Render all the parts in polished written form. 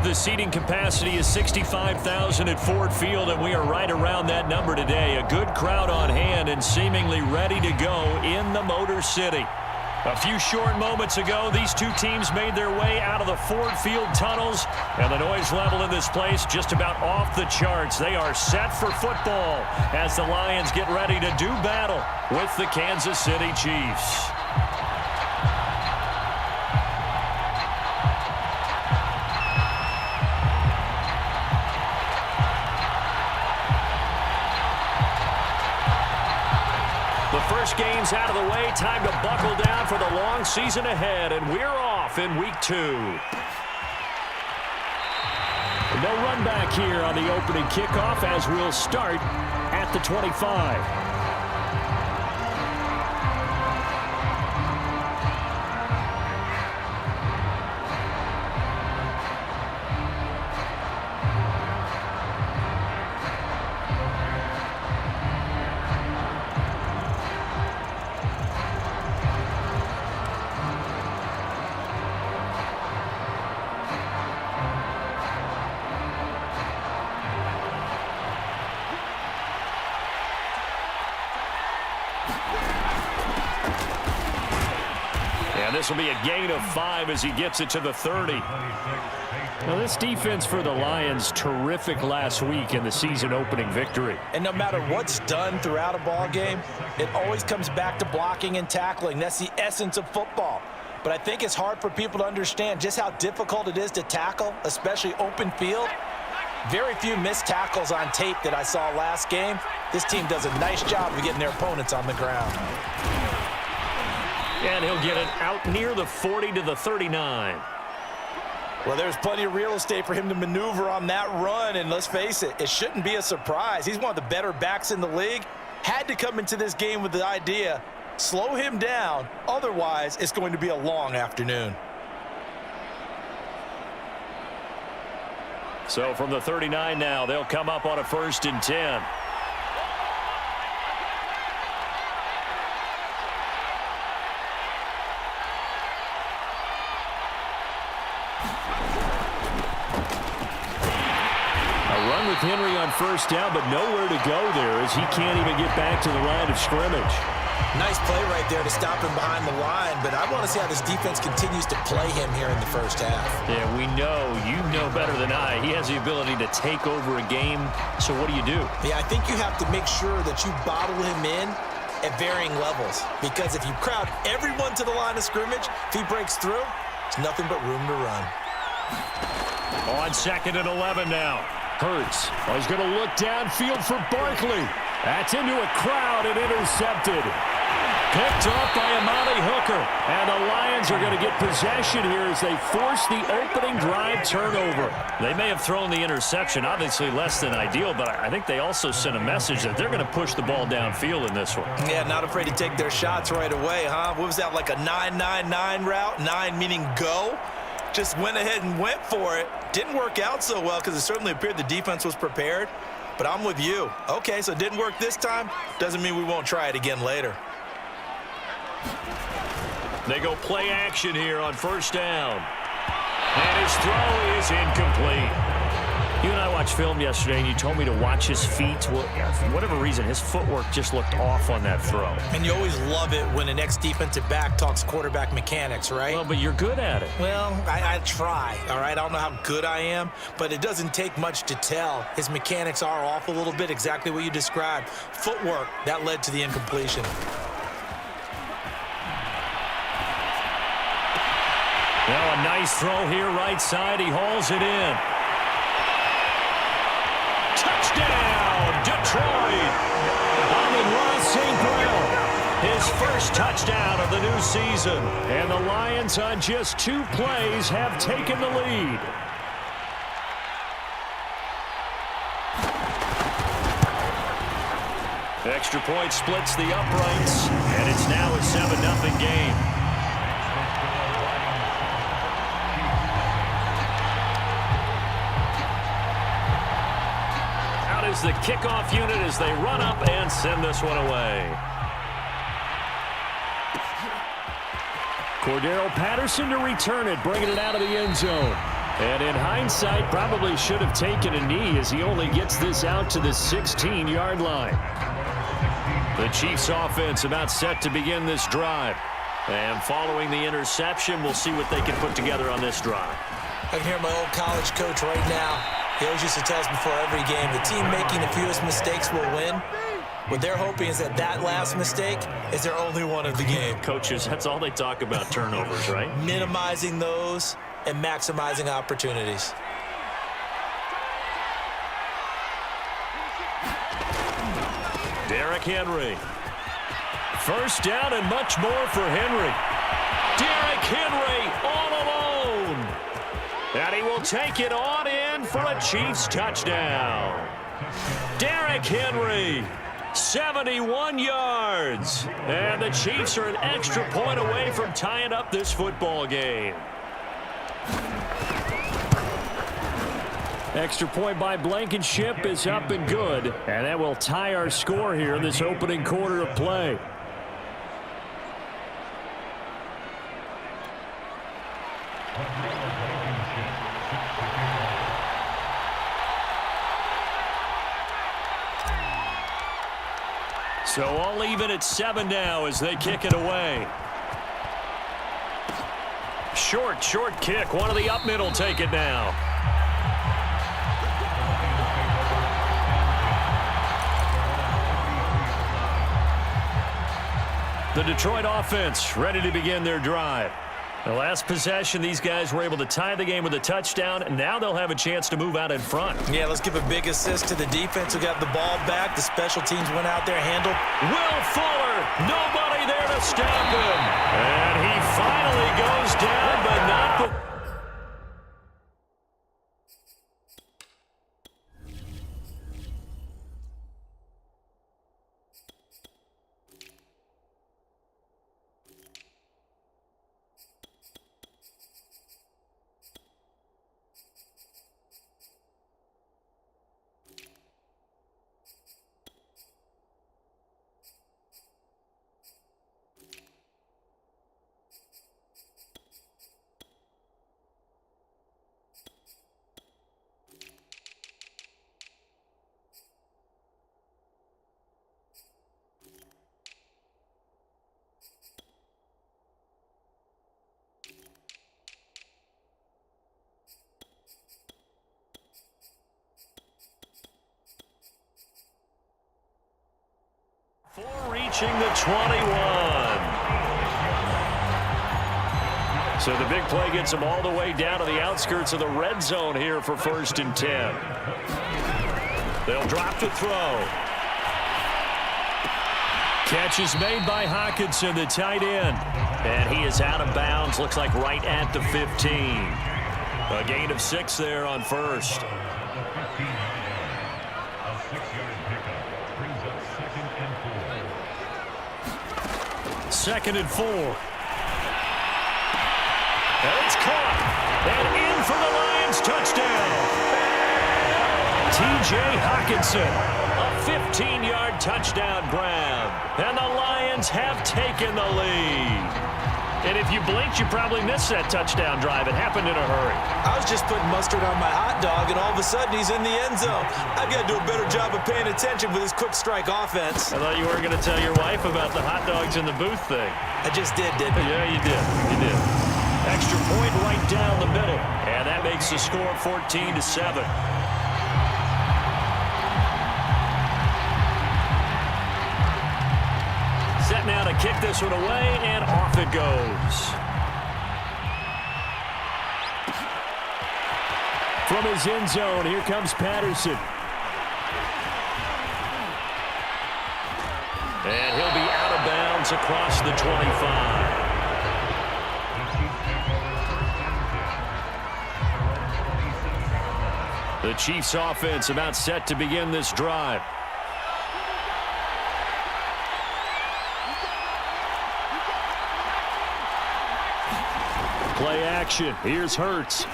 The seating capacity is 65,000 at Ford Field, and we are right around that number today. A good crowd on hand and seemingly ready to go in the Motor City. A few short moments ago, these two teams made their way out of the Ford Field tunnels, and the noise level in this place just about off the charts. They are set for football as the Lions get ready to do battle with the Kansas City Chiefs. First game's out of the way. Time to buckle down for the long season ahead, and we're off in week 2. No run back here on the opening kickoff as we'll start at the 25. This will be a gain of 5 as he gets it to the 30. Now, this defense for the Lions, terrific last week in the season-opening victory. And no matter what's done throughout a ball game, it always comes back to blocking and tackling. That's the essence of football. But I think it's hard for people to understand just how difficult it is to tackle, especially open field. Very few missed tackles on tape that I saw last game. This team does a nice job of getting their opponents on the ground. And he'll get it out near the 40 to the 39. Well, there's plenty of real estate for him to maneuver on that run, and let's face it, it shouldn't be a surprise. He's one of the better backs in the league. Had to come into this game with the idea, slow him down, otherwise it's going to be a long afternoon. So from the 39 now, they'll come up on a 1st and 10. Henry on 1st down, but nowhere to go there as he can't even get back to the line of scrimmage. Nice play right there to stop him behind the line, but I want to see how this defense continues to play him here in the first half. Yeah, we know, you know better than I, he has the ability to take over a game, so what do you do? Yeah, I think you have to make sure that you bottle him in at varying levels, because if you crowd everyone to the line of scrimmage, if he breaks through, it's nothing but room to run. On 2nd and 11 now. Hurts. Oh, he's going to look downfield for Barkley. That's into a crowd and intercepted. Picked off by Amani Hooker. And the Lions are going to get possession here as they force the opening drive turnover. They may have thrown the interception, obviously less than ideal, but I think they also sent a message that they're going to push the ball downfield in this one. Yeah, not afraid to take their shots right away, huh? What was that, like a 9-9-9 route? 9 meaning go? Just went ahead and went for it. Didn't work out so well because it certainly appeared the defense was prepared. But I'm with you. Okay, so it didn't work this time. Doesn't mean we won't try it again later. They go play action here on 1st down. And his throw is incomplete. You and I watched film yesterday, and you told me to watch his feet. Well, for whatever reason, his footwork just looked off on that throw. And you always love it when an ex-defensive back talks quarterback mechanics, right? Well, but you're good at it. Well, I try, all right? I don't know how good I am, but it doesn't take much to tell. His mechanics are off a little bit, exactly what you described. Footwork, that led to the incompletion. Now a nice throw here right side. He hauls it in. Touchdown, Detroit! Amon-Ra St. Brown, his first touchdown of the new season. And the Lions on just 2 plays have taken the lead. Extra point splits the uprights, and it's now a 7-0 game. The kickoff unit as they run up and send this one away. Cordero Patterson to return it, bringing it out of the end zone. And in hindsight, probably should have taken a knee as he only gets this out to the 16-yard line. The Chiefs offense about set to begin this drive. And following the interception, we'll see what they can put together on this drive. I can hear my old college coach right now. He always used to tell us before every game, the team making the fewest mistakes will win. What they're hoping is that last mistake is their only one of the game. Coaches, that's all they talk about, turnovers, right? Minimizing those and maximizing opportunities. Derrick Henry. First down and much more for Henry. Derrick Henry all alone. And he will take it on in for a Chiefs touchdown. Derrick Henry, 71 yards. And the Chiefs are an extra point away from tying up this football game. Extra point by Blankenship is up and good. And that will tie our score here in this opening quarter of play. So all even at 7 now as they kick it away. Short kick. One of the up middle take it now. The Detroit offense ready to begin their drive. The last possession, these guys were able to tie the game with a touchdown, and now they'll have a chance to move out in front. Yeah, let's give a big assist to the defense who got the ball back. The special teams went out there, handled. Will Fuller, nobody there to stop him. And he finally goes down, but not the... Reaching the 21. So the big play gets them all the way down to the outskirts of the red zone here for 1st and 10. They'll drop to throw. Catch is made by Hawkinson, the tight end. And he is out of bounds, looks like right at the 15. A gain of 6 there on 1st. Second and 4. And it's caught. And in for the Lions touchdown. T.J. Hawkinson. A 15-yard touchdown grab. And the Lions have taken the lead. And if you blinked, you probably missed that touchdown drive. It happened in a hurry. I was just putting mustard on my hot dog, and all of a sudden he's in the end zone. I've got to do a better job of paying attention with this quick strike offense. I thought you weren't going to tell your wife about the hot dogs in the booth thing. I just did, didn't I? Yeah, you did. You did. Extra point right down the middle. And that makes the score 14-7. Set now to kick this one away, and off it goes. From his end zone, here comes Patterson. And he'll be out of bounds across the 25. The Chiefs offense about set to begin this drive. Play action. Here's Hurts.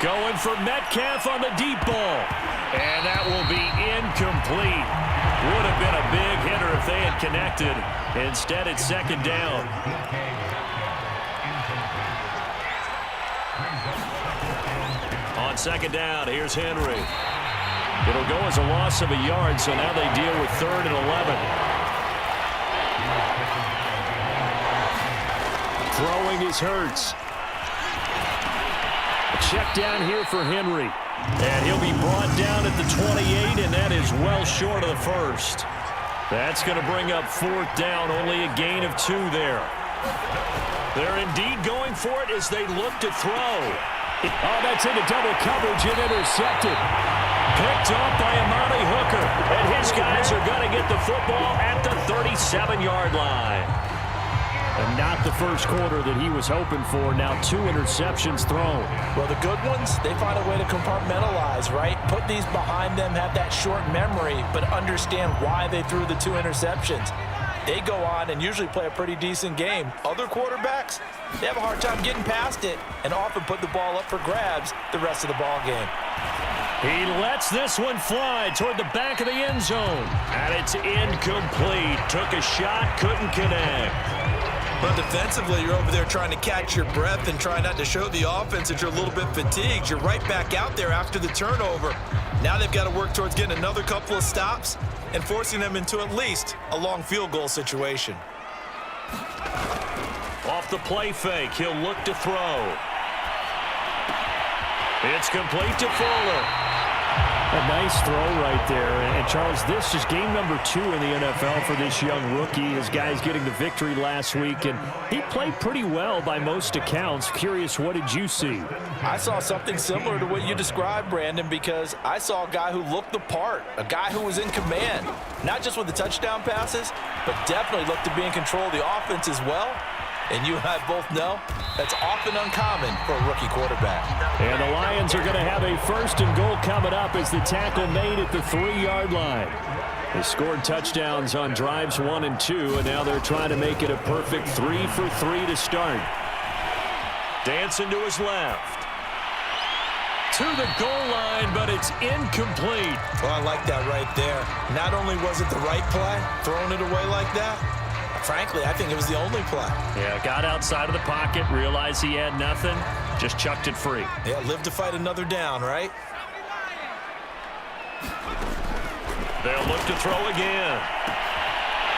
Going for Metcalf on the deep ball. And that will be incomplete. Would have been a big hitter if they had connected. Instead, it's second down. On second down, here's Henry. It'll go as a loss of a yard, so now they deal with 3rd and 11. Throwing is Hurts. Check down here for Henry. And he'll be brought down at the 28, and that is well short of the first. That's going to bring up 4th down, only a gain of 2 there. They're indeed going for it as they look to throw. Oh, that's into double coverage and intercepted. Picked off by Amani Hooker. And his guys are going to get the football at the 37-yard line. And not the first quarter that he was hoping for. Now 2 interceptions thrown. Well, the good ones, they find a way to compartmentalize, right? Put these behind them, have that short memory, but understand why they threw the 2 interceptions. They go on and usually play a pretty decent game. Other quarterbacks, they have a hard time getting past it and often put the ball up for grabs the rest of the ball game. He lets this one fly toward the back of the end zone. And it's incomplete. Took a shot, couldn't connect. But defensively, you're over there trying to catch your breath and try not to show the offense that you're a little bit fatigued. You're right back out there after the turnover. Now they've got to work towards getting another couple of stops and forcing them into at least a long field goal situation. Off the play fake, he'll look to throw. It's complete to Fuller. A nice throw right there. And Charles, this is game number 2 in the NFL for this young rookie. His guys getting the victory last week, and he played pretty well by most accounts. Curious, what did you see? I saw something similar to what you described, Brandon, because I saw a guy who looked the part, a guy who was in command, not just with the touchdown passes, but definitely looked to be in control of the offense as well. And you and I both know that's often uncommon for a rookie quarterback. And the Lions are going to have a 1st and goal coming up as the tackle made at the 3-yard line. They scored touchdowns on drives 1 and 2, and now they're trying to make it a perfect 3 for 3 to start. Dancing to his left. To the goal line, but it's incomplete. Well, I like that right there. Not only was it the right play, throwing it away like that, frankly, I think it was the only play. Yeah, got outside of the pocket, realized he had nothing, just chucked it free. Yeah, live to fight another down, right? They'll look to throw again.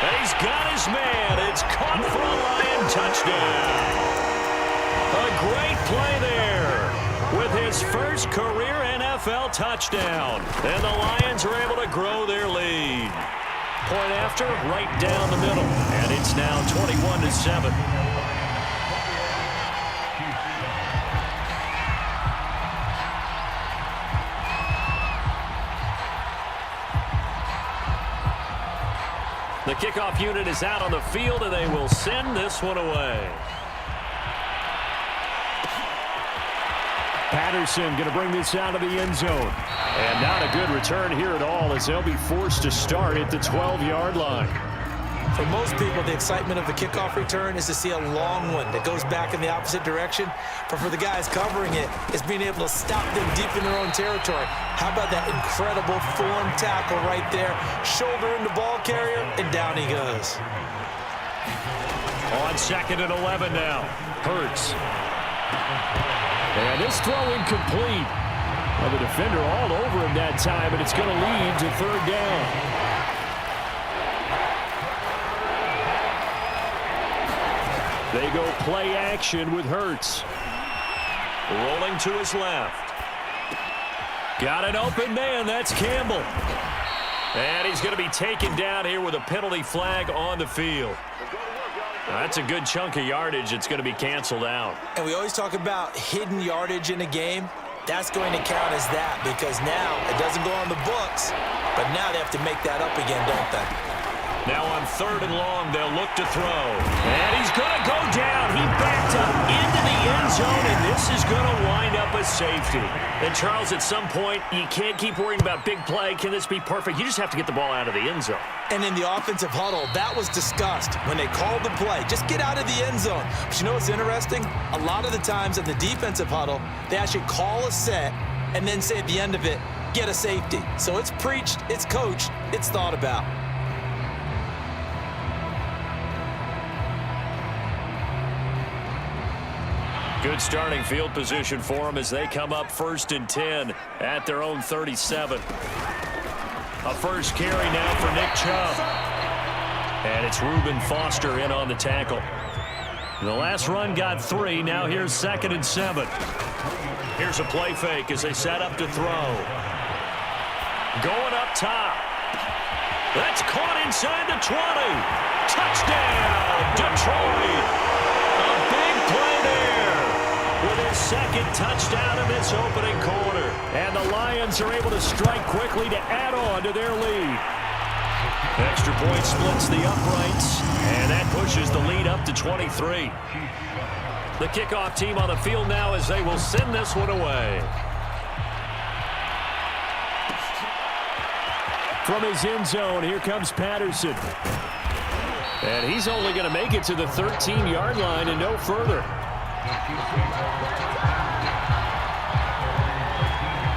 And he's got his man. It's caught for a Lion touchdown. A great play there with his first career NFL touchdown. And the Lions are able to grow their lead. Point after, right down the middle. And it's now 21-7. The kickoff unit is out on the field, and they will send this one away. Patterson going to bring this out of the end zone. And not a good return here at all as they'll be forced to start at the 12-yard line. For most people, the excitement of the kickoff return is to see a long one that goes back in the opposite direction. But for the guys covering it, it's being able to stop them deep in their own territory. How about that incredible form tackle right there? Shoulder in the ball carrier, and down he goes. On 2nd and 11 now. Hurts. And this throw incomplete. Well, the defender all over him that time, but it's going to lead to 3rd down. They go play action with Hurts. Rolling to his left. Got an open man. That's Campbell. And he's going to be taken down here with a penalty flag on the field. That's a good chunk of yardage. It's going to be canceled out. And we always talk about hidden yardage in a game. That's going to count as that because now it doesn't go on the books, but now they have to make that up again, don't they? Now on 3rd and long, they'll look to throw. And he's going to go down. He backed up into the end zone, and this is going to wind up a safety. And, Charles, at some point, you can't keep worrying about big play. Can this be perfect? You just have to get the ball out of the end zone. And in the offensive huddle, that was discussed when they called the play. Just get out of the end zone. But you know what's interesting? A lot of the times in the defensive huddle, they actually call a set and then say at the end of it, get a safety. So it's preached, it's coached, it's thought about. Good starting field position for them as they come up 1st and 10 at their own 37. A first carry now for Nick Chubb. And it's Reuben Foster in on the tackle. The last run got 3. Now here's 2nd and 7. Here's a play fake as they set up to throw. Going up top. That's caught inside the 20. Touchdown, Detroit. A big play there with his 2nd touchdown in this opening quarter. And the Lions are able to strike quickly to add on to their lead. Extra point splits the uprights, and that pushes the lead up to 23. The kickoff team on the field now as they will send this one away. From his end zone, here comes Patterson. And he's only going to make it to the 13-yard line and no further.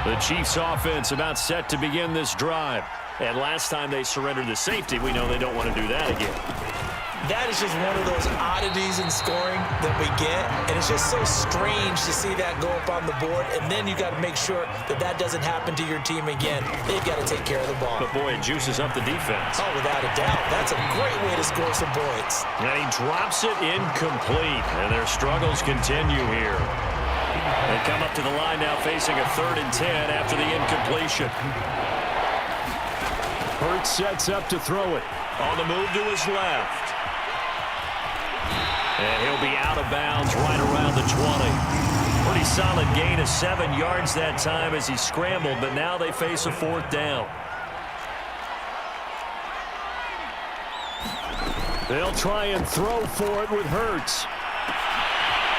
The Chiefs offense about set to begin this drive. And last time they surrendered the safety, we know they don't want to do that again. That is just one of those oddities in scoring that we get, and it's just so strange to see that go up on the board, and then you got to make sure that that doesn't happen to your team again. They've got to take care of the ball. But, boy, it juices up the defense. Oh, without a doubt. That's a great way to score some points. And he drops it incomplete, and their struggles continue here. They come up to the line now facing a 3rd and 10 after the incompletion. Hurts sets up to throw it. On the move to his left. And he'll be out of bounds right around the 20. Pretty solid gain of 7 yards that time as he scrambled, but now they face a 4th down. They'll try and throw for it with Hurts.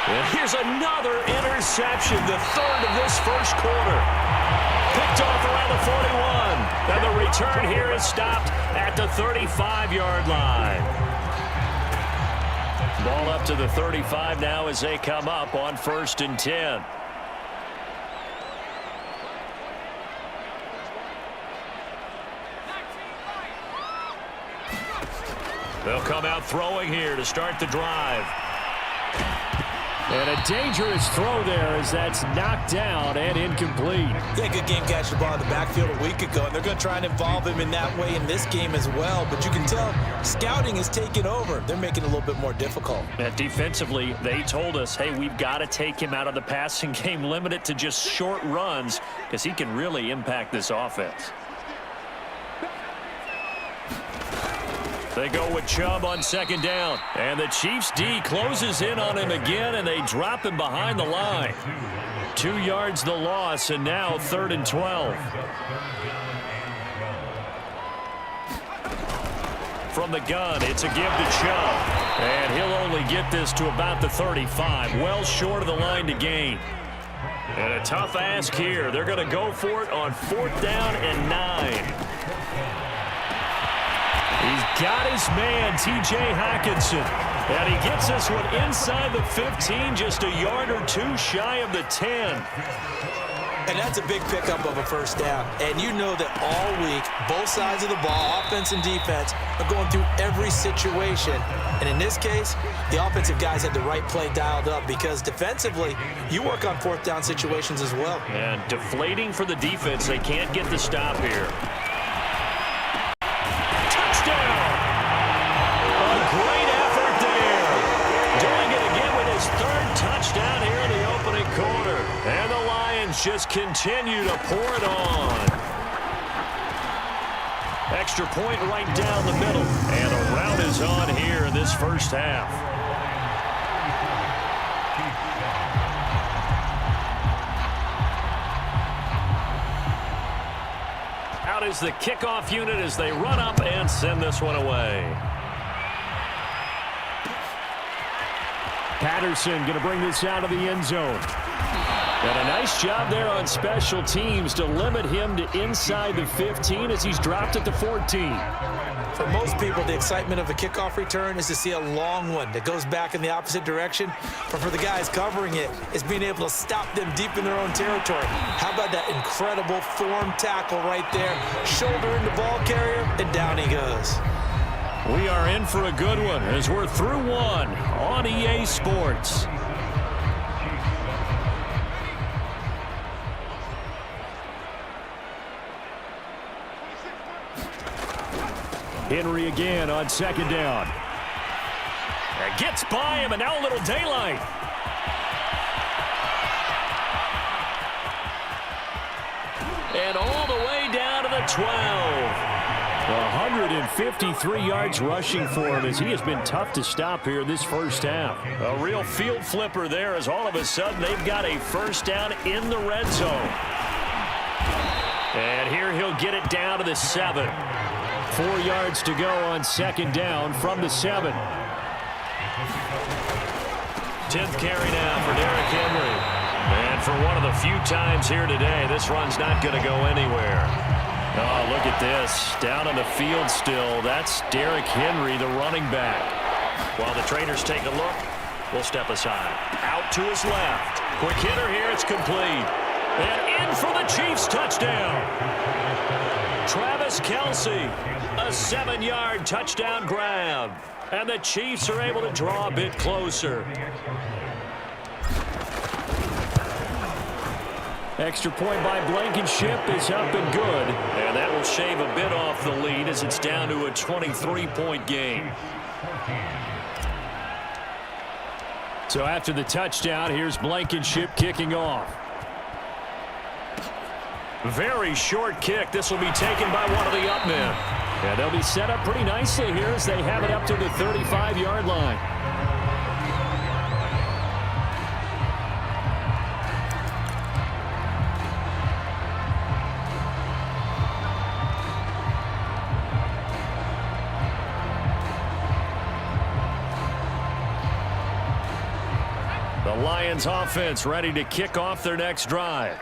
And here's another interception, the 3rd of this first quarter. Picked off around the 41. And the return here is stopped at the 35-yard line. Ball up to the 35 now as they come up on 1st and 10. They'll come out throwing here to start the drive. And a dangerous throw there as that's knocked down and incomplete. Yeah, good game catching the ball in the backfield a week ago, and they're going to try and involve him in that way in this game as well. But you can tell scouting is taking over. They're making it a little bit more difficult. And defensively, they told us, hey, we've got to take him out of the passing game, limit it to just short runs because he can really impact this offense. They go with Chubb on 2nd down. And the Chiefs D closes in on him again, and they drop him behind the line. 2 yards the loss, and now 3rd and 12. From the gun, it's a give to Chubb. And he'll only get this to about the 35, well short of the line to gain. And a tough ask here. They're going to go for it on 4th down and 9. He's got his man, T.J. Hockenson. And he gets this one inside the 15, just a yard or 2 shy of the 10. And that's a big pickup of a 1st down. And you know that all week, both sides of the ball, offense and defense, are going through every situation. And in this case, the offensive guys had the right play dialed up because defensively, you work on 4th down situations as well. And deflating for the defense. They can't get the stop here. Touchdown here in the opening quarter. And the Lions just continue to pour it on. Extra point right down the middle. And the rout is on here in this first half. Out is the kickoff unit as they run up and send this one away. Patterson going to bring this out of the end zone. And a nice job there on special teams to limit him to inside the 15 as he's dropped at the 14. For most people, the excitement of a kickoff return is to see a long one that goes back in the opposite direction. But for the guys covering it, it's being able to stop them deep in their own territory. How about that incredible form tackle right there? Shoulder in the ball carrier, and down he goes. We are in for a good one as we're through one on EA Sports. Henry again on second down. It gets by him, and now a little daylight. And all the way down to the 12. 153 yards rushing for him as he has been tough to stop here this first half. A real field flipper there as all of a sudden they've got a first down in the red zone. And here he'll get it down to the 7. 4 yards to go on second down from the 7. 10th carry now for Derrick Henry. And for one of the few times here today, this run's not going to go anywhere. Oh, look at this. Down on the field still. That's Derrick Henry, the running back. While the trainers take a look, we'll step aside. Out to his left. Quick hitter here. It's complete. And in for the Chiefs touchdown. Travis Kelce, a 7-yard touchdown grab. And the Chiefs are able to draw a bit closer. Extra point by Blankenship is up and good. And that will shave a bit off the lead as it's down to a 23-point game. So after the touchdown, here's Blankenship kicking off. Very short kick. This will be taken by one of the up men. Yeah, they'll be set up pretty nicely here as they have it up to the 35-yard line. The Lions offense ready to kick off their next drive.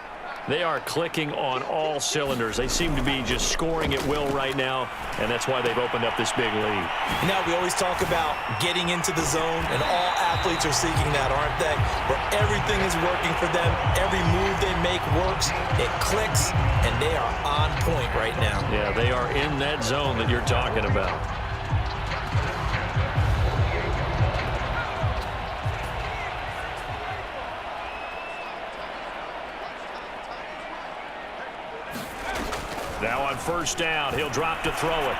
They are clicking on all cylinders. They seem to be just scoring at will right now, and that's why they've opened up this big lead. You know, we always talk about getting into the zone, and all athletes are seeking that, aren't they? Where everything is working for them. Every move they make works. It clicks, and they are on point right now. Yeah, they are in that zone that you're talking about. Now on first down, he'll drop to throw it.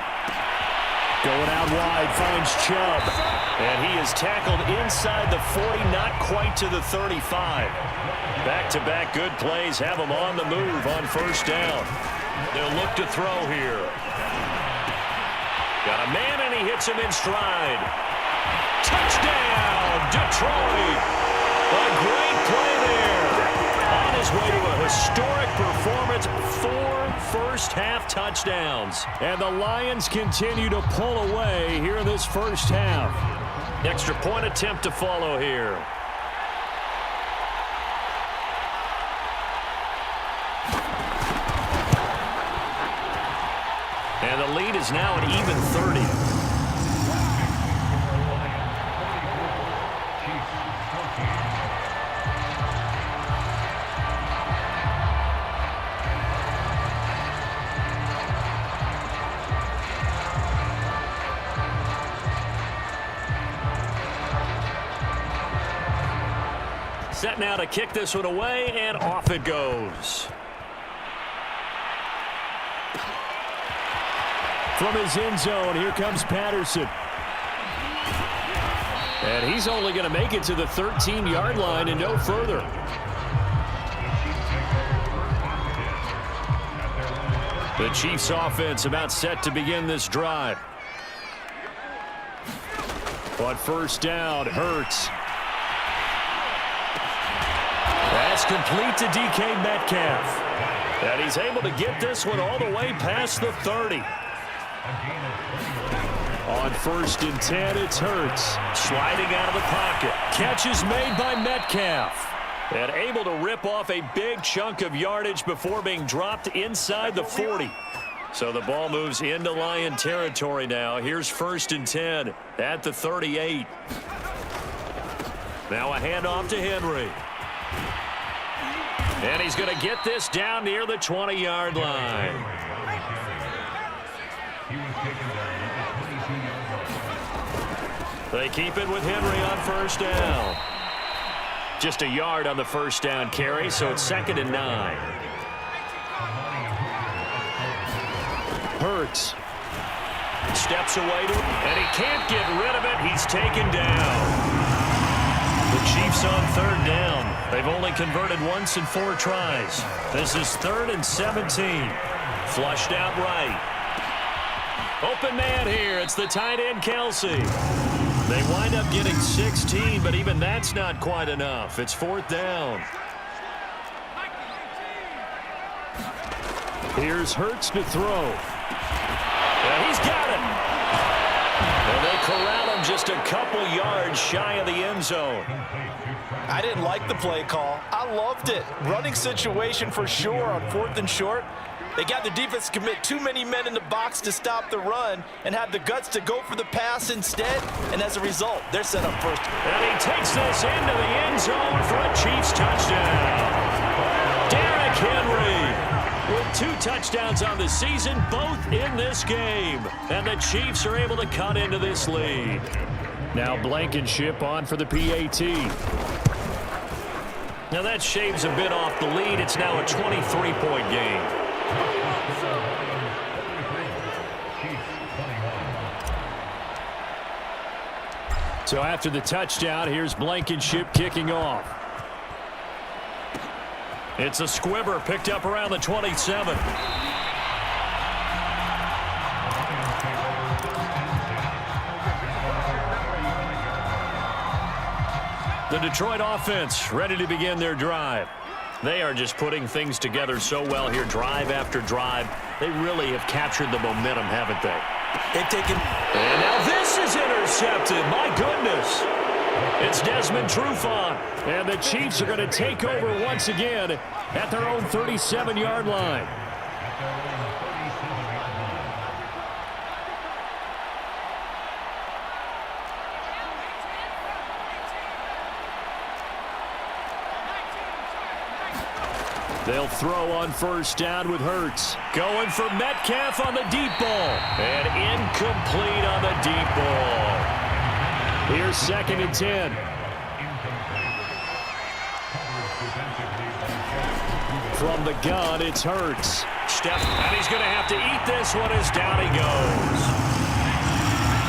Going out wide, finds Chubb. And he is tackled inside the 40, not quite to the 35. Back-to-back good plays have him on the move on first down. They'll look to throw here. Got a man, and he hits him in stride. Touchdown, Detroit. A great play there. On his way to a historic performance, 4 first-half touchdowns. And the Lions continue to pull away here in this first half. Extra point attempt to follow here. And the lead is now an even 30. Set now to kick this one away, and off it goes. From his end zone, here comes Patterson. And he's only going to make it to the 13-yard line and no further. The Chiefs offense about set to begin this drive. On first down, Hurts. That's complete to DK Metcalf. And he's able to get this one all the way past the 30. On first and 10, it's Hurts. Sliding out of the pocket. Catch is made by Metcalf. And able to rip off a big chunk of yardage before being dropped inside the 40. So the ball moves into Lion territory now. Here's first and 10 at the 38. Now a handoff to Henry. And he's going to get this down near the 20-yard line. They keep it with Henry on first down. Just a yard on the first down carry, so it's 2nd and 9. Hurts. Steps away to it, and he can't get rid of it. He's taken down. The Chiefs on third down. They've only converted once in 4 tries. This is 3rd and 17. Flushed out right. Open man here. It's the tight end, Kelsey. They wind up getting 16, but even that's not quite enough. It's 4th down. Here's Hurts to throw. Yeah, he's got it. And they corral him just a couple yards shy of the end zone. I didn't like the play call. I loved it. Running situation for sure on 4th and short. They got the defense to commit too many men in the box to stop the run and have the guts to go for the pass instead. And as a result, they're set up first. And he takes this into the end zone for a Chiefs touchdown. Derrick Henry with 2 touchdowns on the season, both in this game. And the Chiefs are able to cut into this lead. Now Blankenship on for the PAT. Now that shaves a bit off the lead. It's now a 23-point game. So after the touchdown, here's Blankenship kicking off. It's a squibber picked up around the 27. The Detroit offense ready to begin their drive. They are just putting things together so well here, drive after drive. They really have captured the momentum, haven't they? They've taken... And now this is intercepted. My goodness. It's Desmond Trufant. And the Chiefs are going to take over once again at their own 37-yard line. They'll throw on 1st down with Hurts. Going for Metcalf on the deep ball. And incomplete on the deep ball. Here's 2nd and 10. From the gun, it's Hurts. And he's going to have to eat this one as down he goes.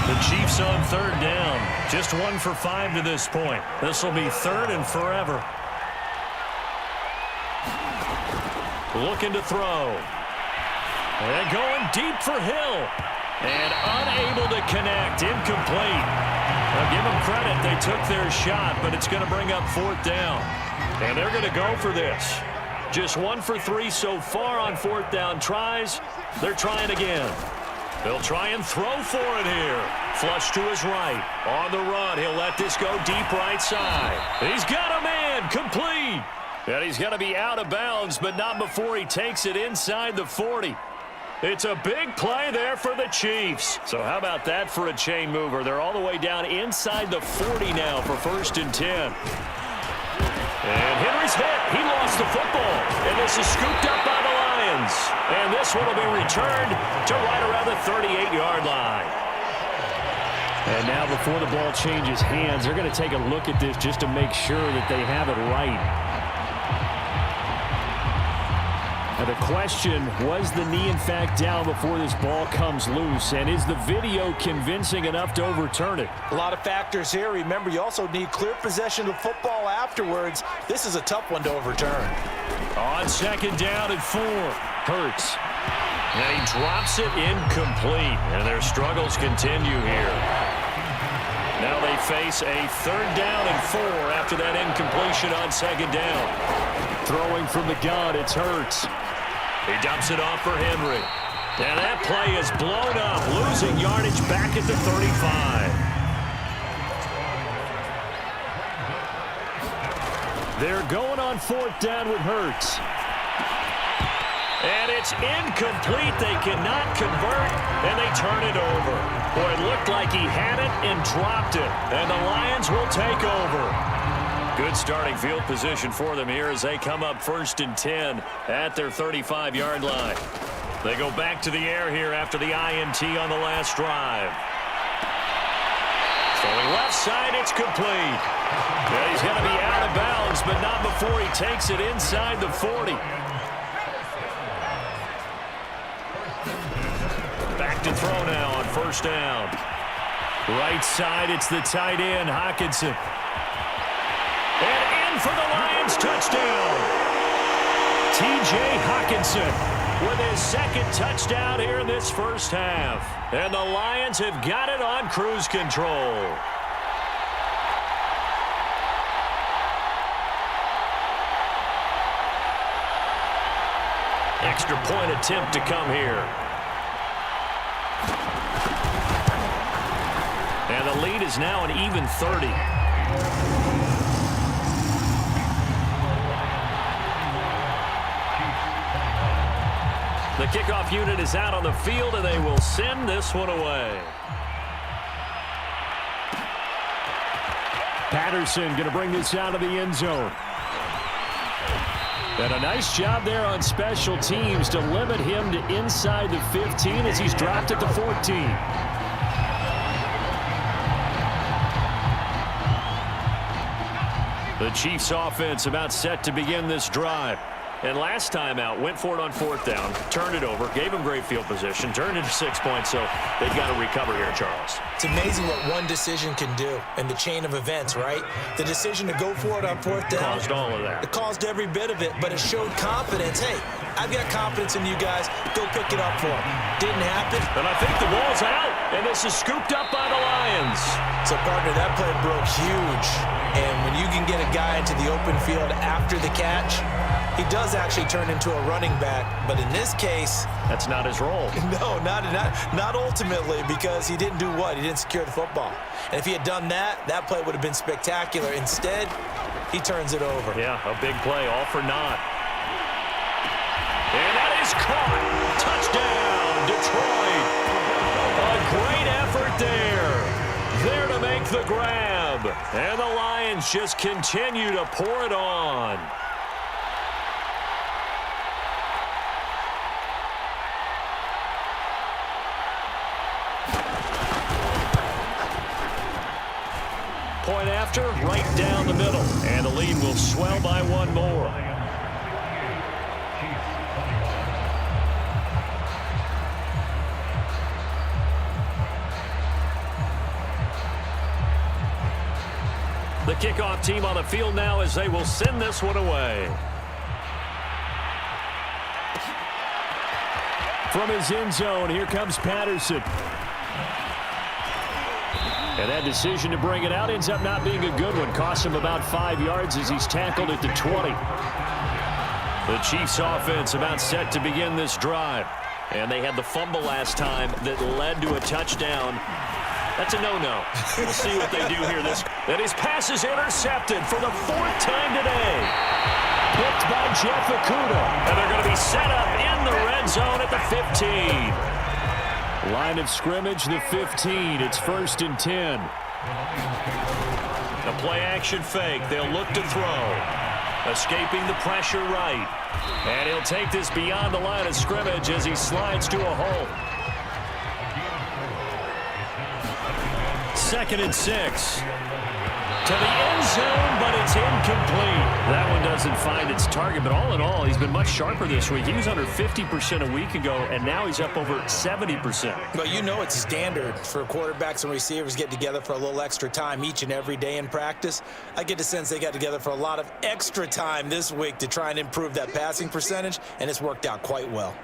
The Chiefs on 3rd down. Just 1 for 5 to this point. This will be 3rd and forever. Looking to throw. And going deep for Hill. And unable to connect. Incomplete. I'll give them credit. They took their shot, but it's going to bring up 4th down. And they're going to go for this. Just 1 for 3 so far on 4th down tries. They're trying again. They'll try and throw for it here. Flush to his right. On the run. He'll let this go deep right side. He's got a man. Complete. And he's going to be out of bounds, but not before he takes it inside the 40. It's a big play there for the Chiefs. So how about that for a chain mover? They're all the way down inside the 40 now for 1st and 10. And Henry's hit. He lost the football. And this is scooped up by the Lions. And this one will be returned to right around the 38-yard line. And now before the ball changes hands, they're going to take a look at this just to make sure that they have it right. Now the question, was the knee in fact down before this ball comes loose? And is the video convincing enough to overturn it? A lot of factors here. Remember, you also need clear possession of the football afterwards. This is a tough one to overturn. On 2nd down and 4. Hurts. And he drops it incomplete. And their struggles continue here. Now they face a 3rd down and 4 after that incompletion on 2nd down. Throwing from the gun, it's Hurts. He dumps it off for Henry. And that play is blown up, losing yardage back at the 35. They're going on 4th down with Hurts. And it's incomplete. They cannot convert, and they turn it over. Boy, it looked like he had it and dropped it. And the Lions will take over. Good starting field position for them here as they come up 1st and 10 at their 35-yard line. They go back to the air here after the INT on the last drive. Throwing left side, it's complete. Yeah, he's going to be out of bounds, but not before he takes it inside the 40. Back back to throw now on first down. Right side, it's the tight end, Hockenson. And in for the Lions, touchdown. T.J. Hockenson with his second touchdown here in this first half. And the Lions have got it on cruise control. Extra point attempt to come here. And the lead is now an even 30. The kickoff unit is out on the field, and they will send this one away. Patterson going to bring this out of the end zone. And a nice job there on special teams to limit him to inside the 15 as he's dropped at the 14. The Chiefs offense about set to begin this drive. And last time out, went for it on fourth down, turned it over, gave him great field position, turned it to 6 points, so they've got to recover here, Charles. It's amazing what one decision can do in the chain of events, right? The decision to go for it on fourth down. Caused all of that. It caused every bit of it, but it showed confidence. Hey, I've got confidence in you guys. Go pick it up for them. Didn't happen. And I think the ball's out, and this is scooped up by the Lions. So, partner, that play broke huge. And when you can get a guy into the open field after the catch, he does actually turn into a running back. But in this case, that's not his role. No, not ultimately, because he didn't do what? He didn't secure the football. And if he had done that, that play would have been spectacular. Instead, he turns it over. Yeah, a big play, all for naught. And that is caught. Touchdown, Detroit. A great effort there. There to make the grab. And the Lions just continue to pour it on. Point after, right down the middle. And the lead will swell by one more. The kickoff team on the field now as they will send this one away. From his end zone, here comes Patterson. And that decision to bring it out ends up not being a good one. Cost him about 5 yards as he's tackled at the 20. The Chiefs offense about set to begin this drive. And they had the fumble last time that led to a touchdown. That's a no-no. We'll see what they do here. And his pass is intercepted for the fourth time today. Picked by Jeff Okudah. And they're going to be set up in the red zone at the 15. Line of scrimmage, the 15. It's 1st and 10. A play-action fake. They'll look to throw. Escaping the pressure right. And he'll take this beyond the line of scrimmage as he slides to a hole. 2nd and 6. To the end zone, but it's incomplete. That one doesn't find its target, but all in all, he's been much sharper this week. He was under 50% a week ago, and now he's up over 70%. But you know it's standard for quarterbacks and receivers get together for a little extra time each and every day in practice. I get the sense they got together for a lot of extra time this week to try and improve that passing percentage, and it's worked out quite well.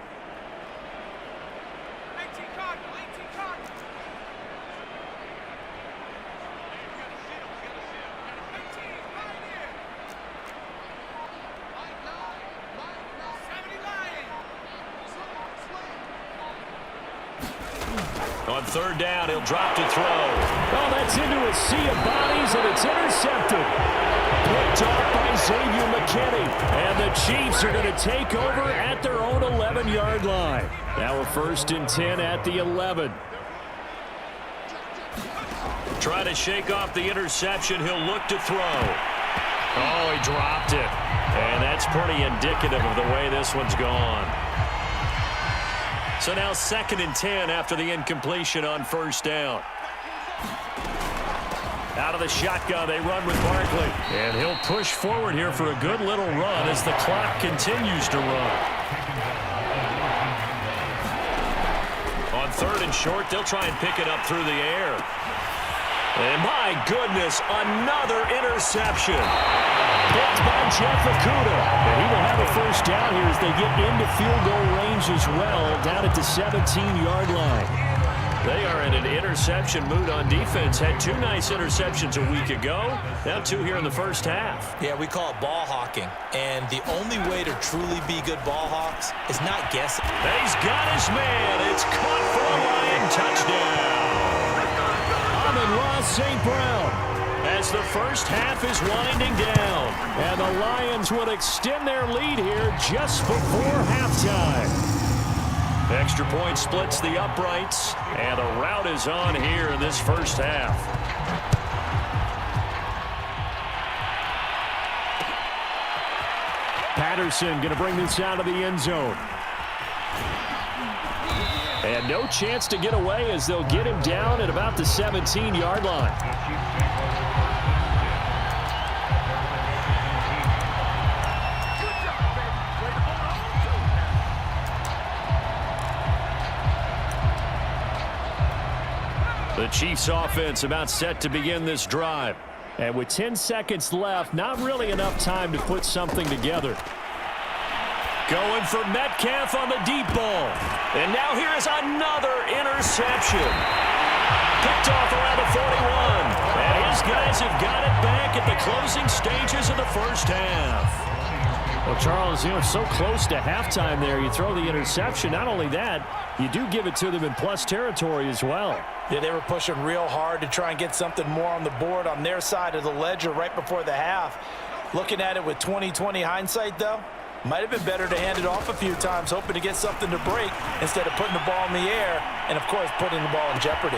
On 3rd down, he'll drop to throw. Oh, that's into a sea of bodies, and it's intercepted. Picked off by Xavier McKinney. And the Chiefs are going to take over at their own 11-yard line. Now a 1st and 10 at the 11. Try to shake off the interception. He'll look to throw. Oh, he dropped it. And that's pretty indicative of the way this one's gone. So now 2nd and 10 after the incompletion on 1st down. Out of the shotgun, they run with Barkley. And he'll push forward here for a good little run as the clock continues to run. On 3rd and short. They'll try and pick it up through the air. And my goodness, another interception. Picked by Jeff Okudah. And he will have a first down here as they get into field goal range as well, down at the 17-yard line. They are in an interception mood on defense. Had 2 nice interceptions a week ago. Now 2 here in the first half. Yeah, we call it ball hawking. And the only way to truly be good ball hawks is not guessing. He's got his man. It's caught for a Lion touchdown. Amon-Ra St. Brown as the first half is winding down. And the Lions would extend their lead here just before halftime. Extra point splits the uprights, and the route is on here in this first half. Patterson going to bring this out of the end zone. And no chance to get away as they'll get him down at about the 17-yard line. The Chiefs offense about set to begin this drive. And with 10 seconds left, not really enough time to put something together. Going for Metcalf on the deep ball. And now here is another interception. Picked off around the 41. And his guys have got it back at the closing stages of the first half. Well, Charles, so close to halftime there. You throw the interception. Not only that, you do give it to them in plus territory as well. Yeah, they were pushing real hard to try and get something more on the board on their side of the ledger right before the half. Looking at it with 20/20 hindsight, though, might have been better to hand it off a few times, hoping to get something to break instead of putting the ball in the air and, of course, putting the ball in jeopardy.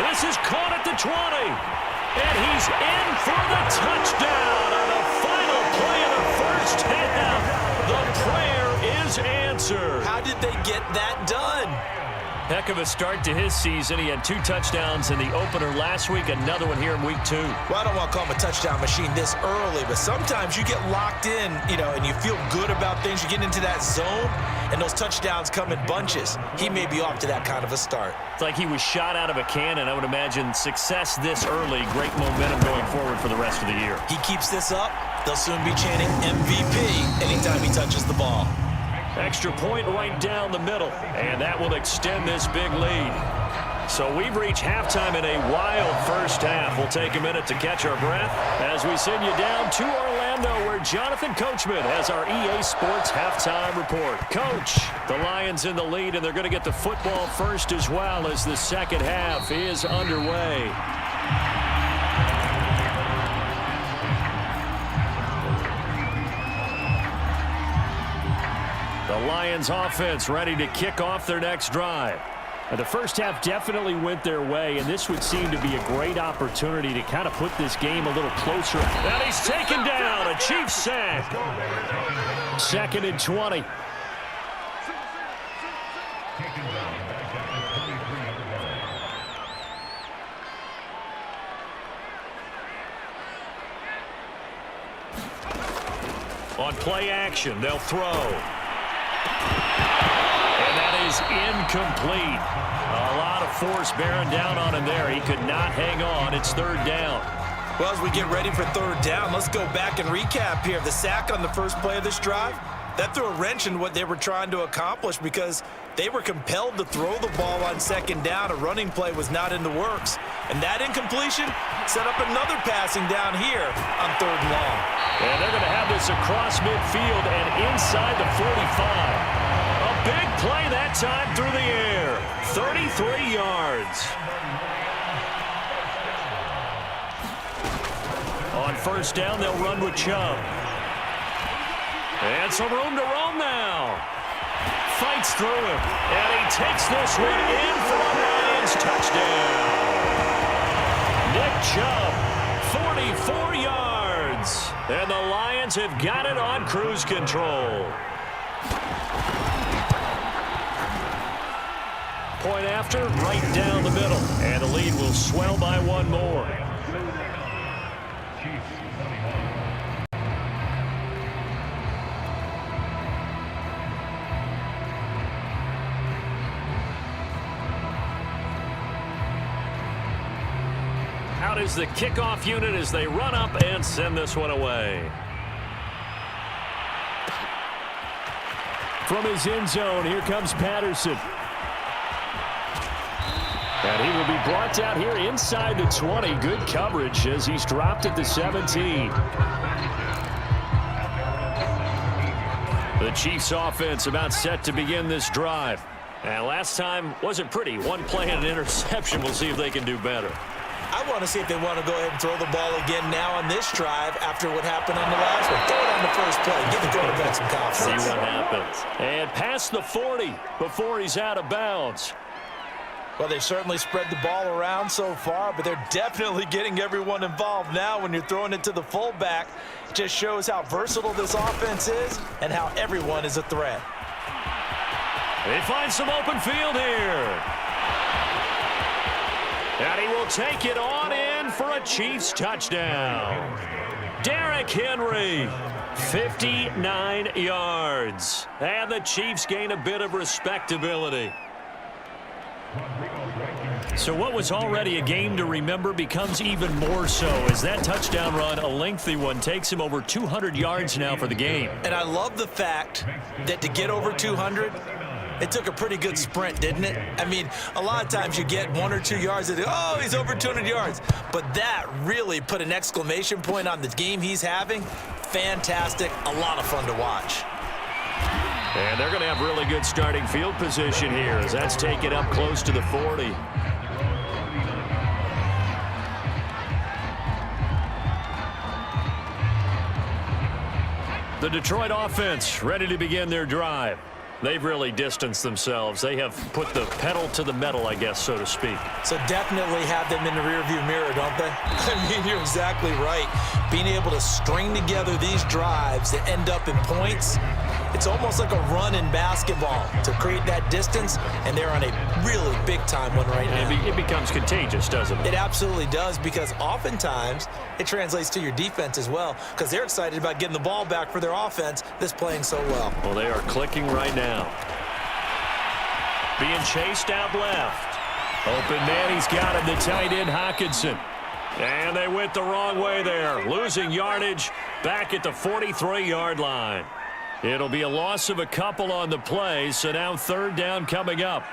This is caught at the 20. And he's in for the touchdown on the final play of the first half. The prayer is answered. How did they get that done? Heck of a start to his season. He had 2 touchdowns in the opener last week, another one here in week 2. Well, I don't want to call him a touchdown machine this early, but sometimes you get locked in, and you feel good about things. You get into that zone, and those touchdowns come in bunches. He may be off to that kind of a start. It's like he was shot out of a cannon. I would imagine success this early, great momentum going forward for the rest of the year. He keeps this up, they'll soon be chanting MVP anytime he touches the ball. Extra point right down the middle, and that will extend this big lead. So we've reached halftime in a wild first half. We'll take a minute to catch our breath as we send you down to Orlando, where Jonathan Coachman has our EA Sports halftime report. Coach, the Lions in the lead, and they're going to get the football first as well as the second half is underway. The Lions offense ready to kick off their next drive. And the first half definitely went their way, and this would seem to be a great opportunity to kind of put this game a little closer. And he's taken down, a Chiefs sack. 2nd and 20. On play action, they'll throw. And that is incomplete. A lot of force bearing down on him there. He could not hang on. It's 3rd down. Well, as we get ready for 3rd down, let's go back and recap here. The sack on the first play of this drive, that threw a wrench in what they were trying to accomplish because they were compelled to throw the ball on 2nd down. A running play was not in the works. And that incompletion set up another passing down here on 3rd and long. And they're going to have this across midfield and inside the 45. A big play that time through the air. 33 yards. On 1st down, they'll run with Chubb. And some room to roam now. Fights through him. And he takes this one in for a Lions touchdown. Nick Chubb, 44 yards. And the Lions have got it on cruise control. Point after, right down the middle. And the lead will swell by 1 more. out is the kickoff unit as they run up and send this one away. From his end zone, here comes Patterson. And he will be brought down here inside the 20. Good coverage as he's dropped at the 17. The Chiefs offense about set to begin this drive. And last time wasn't pretty. One play and an interception. We'll see if they can do better. I want to see if they want to go ahead and throw the ball again now on this drive after what happened on the last one. Throw it on the first play. Give the quarterback some confidence. See what happens. And past the 40 before he's out of bounds. Well, they've certainly spread the ball around so far, but they're definitely getting everyone involved now when you're throwing it to the fullback. It just shows how versatile this offense is and how everyone is a threat. They find some open field here. And he will take it on in for a Chiefs touchdown. Derrick Henry, 59 yards. And the Chiefs gain a bit of respectability. So what was already a game to remember becomes even more so as that touchdown run, a lengthy one, takes him over 200 yards now for the game. And I love the fact that to get over 200, it took a pretty good sprint, didn't it? I mean, a lot of times you get 1 or 2 yards and, oh, he's over 200 yards. But that really put an exclamation point on the game he's having. Fantastic. A lot of fun to watch. And they're going to have really good starting field position here as that's taken up close to the 40. The Detroit offense ready to begin their drive. They've really distanced themselves. They have put the pedal to the metal, I guess, so to speak. So definitely have them in the rearview mirror, don't they? I mean, you're exactly right. Being able to string together these drives that end up in points, it's almost like a run in basketball to create that distance, and they're on a really big-time one right now. It becomes contagious, doesn't it? It absolutely does, because oftentimes it translates to your defense as well, because they're excited about getting the ball back for their offense that's playing so well. Well, they are clicking right now. Being chased out left. Open man, he's got him, the tight end, Hockenson. And they went the wrong way there, losing yardage back at the 43-yard line. It'll be a loss of a couple on the play, so now third down coming up.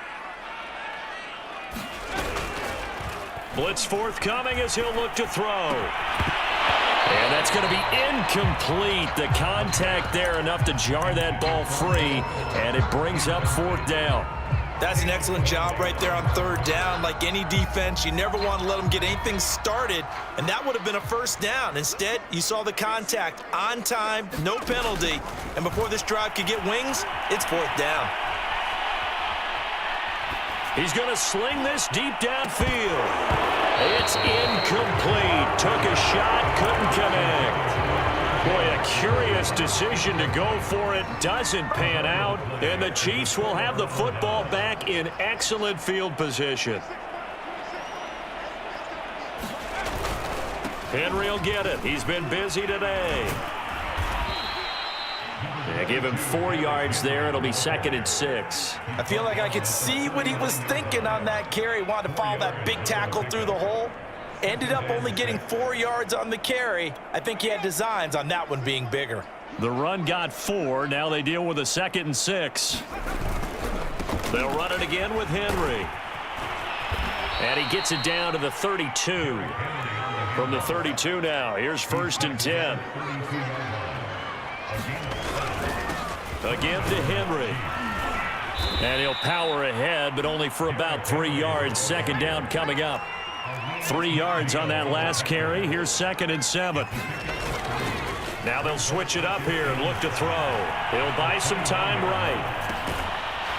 Blitz forthcoming as he'll look to throw. And that's going to be incomplete. The contact there enough to jar that ball free, and it brings up fourth down. That's an excellent job right there on third down. Like any defense, you never want to let them get anything started, and that would have been a first down. Instead, you saw the contact on time, no penalty, and before this drive could get wings, it's fourth down. He's going to sling this deep downfield. It's incomplete. Took a shot, couldn't connect. Boy, a curious decision to go for it. Doesn't pan out, and the Chiefs will have the football back in excellent field position. Henry will get it. He's been busy today. They give him 4 yards there. It'll be 2nd and 6. I feel like I could see what he was thinking on that carry. Wanted to follow that big tackle through the hole. Ended up only getting 4 yards on the carry. I think he had designs on that one being bigger. The run got 4. Now they deal with a 2nd and 6. They'll run it again with Henry. And he gets it down to the 32. From the 32 now, here's 1st and 10. Again to Henry. And he'll power ahead, but only for about 3 yards. 2nd down coming up. 3 yards on that last carry. Here's 2nd and 7. Now they'll switch it up here and look to throw. He'll buy some time right.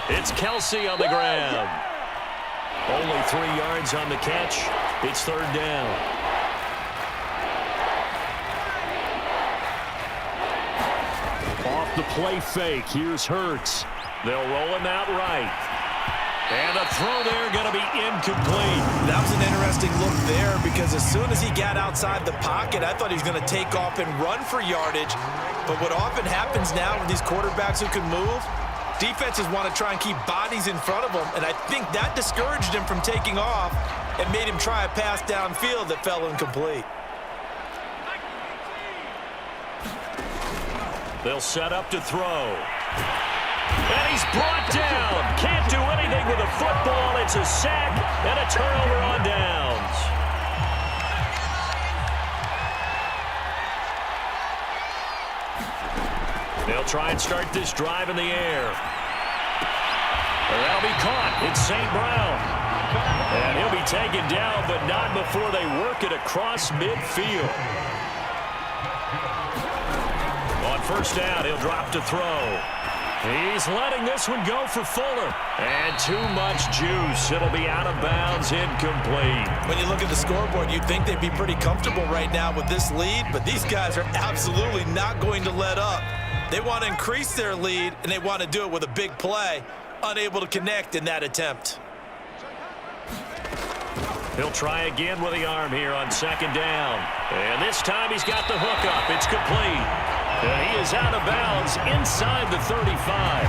It's Kelsey on the ground. Only 3 yards on the catch. It's 3rd down. Off the play fake. Here's Hurts. They'll roll him out right. And the throw there going to be incomplete. That was an interesting look there because as soon as he got outside the pocket, I thought he was going to take off and run for yardage. But what often happens now with these quarterbacks who can move, defenses want to try and keep bodies in front of them, and I think that discouraged him from taking off. and made him try a pass downfield that fell incomplete. They'll set up to throw. And he's brought down. Can't do anything with the football. It's a sack and a turnover on downs. They'll try and start this drive in the air. That'll be caught. It's St. Brown. And he'll be taken down, but not before they work it across midfield. On first down, he'll drop to throw. He's letting this one go for Fuller. And too much juice. It'll be out of bounds, incomplete. When you look at the scoreboard, you'd think they'd be pretty comfortable right now with this lead, but these guys are absolutely not going to let up. They want to increase their lead, and they want to do it with a big play. Unable to connect in that attempt. He'll try again with the arm here on second down. And this time he's got the hook up. It's complete. And he is out of bounds inside the 35.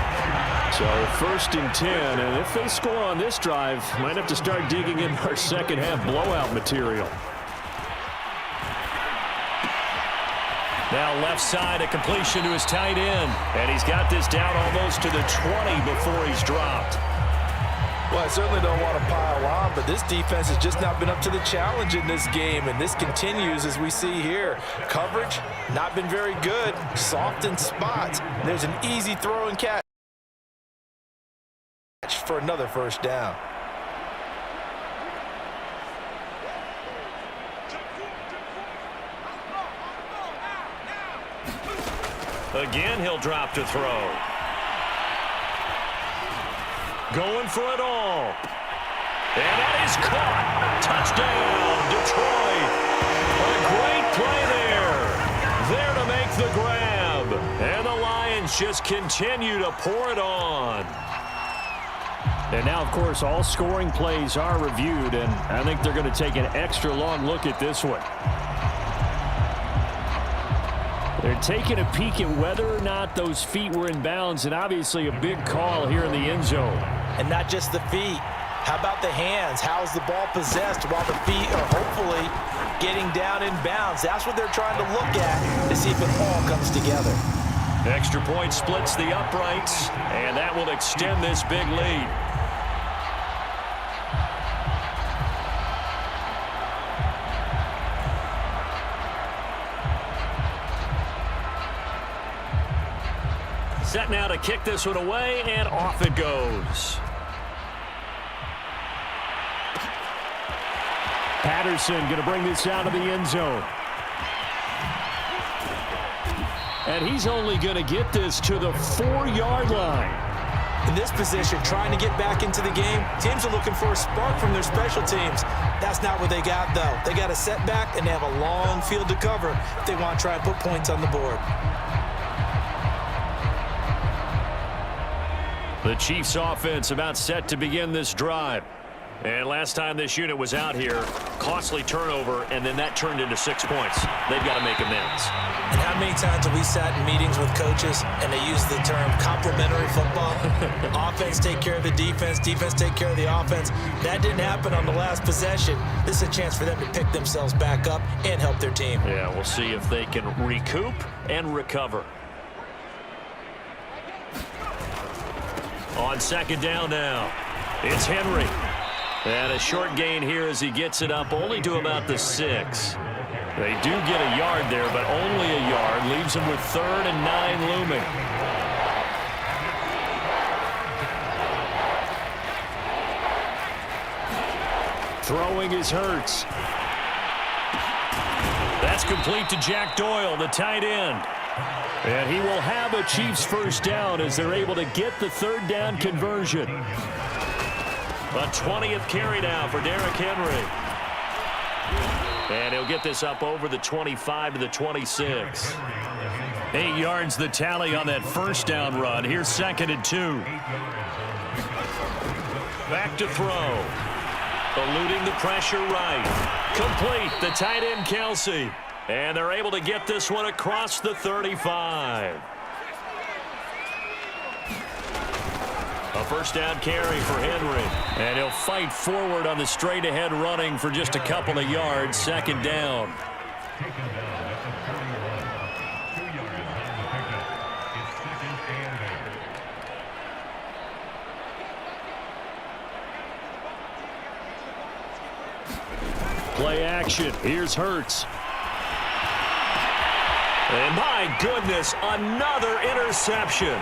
So 1st and 10, and if they score on this drive, might have to start digging in our second half blowout material. Now left side, a completion to his tight end. And he's got this down almost to the 20 before he's dropped. Well, I certainly don't want to pile on, but this defense has just not been up to the challenge in this game, and this continues as we see here. Coverage, not been very good. Soft in spots. There's an easy throw and catch for another first down. Again, he'll drop to throw. Going for it all. And that is caught. Touchdown, Detroit. A great play there. There to make the grab. And the Lions just continue to pour it on. And now, of course, all scoring plays are reviewed, and I think they're going to take an extra long look at this one. They're taking a peek at whether or not those feet were in bounds, and obviously a big call here in the end zone. And not just the feet. How about the hands? How is the ball possessed while the feet are hopefully getting down in bounds? That's what they're trying to look at to see if it all comes together. Extra point splits the uprights, and that will extend this big lead. Set now to kick this one away, and off it goes. Patterson going to bring this out of the end zone. And he's only going to get this to the 4-yard line. In this position, trying to get back into the game, teams are looking for a spark from their special teams. That's not what they got, though. They got a setback, and they have a long field to cover if they want to try and put points on the board. The Chiefs offense about set to begin this drive. And last time this unit was out here, costly turnover, and then that turned into 6 points. They've got to make amends. And how many times have we sat in meetings with coaches and they use the term complementary football? Offense take care of the defense, defense take care of the offense. That didn't happen on the last possession. This is a chance for them to pick themselves back up and help their team. Yeah, we'll see if they can recoup and recover. On second down now, it's Henry. And a short gain here as he gets it up only to about the 6. They do get a yard there, but only a yard. Leaves them with 3rd and 9 looming. Throwing is Hurts. That's complete to Jack Doyle, the tight end. And he will have a Chiefs first down as they're able to get the 3rd down conversion. A 20th carry now for Derrick Henry. And he'll get this up over the 25 to the 26. 8 yards the tally on that first down run. Here's 2nd and 2. Back to throw. Eluding the pressure right. Complete. The tight end Kelsey. And they're able to get this one across the 35. A first down carry for Henry. And he'll fight forward on the straight-ahead running for just a couple of yards. Second down. Play action. Here's Hurts. And my goodness, another interception.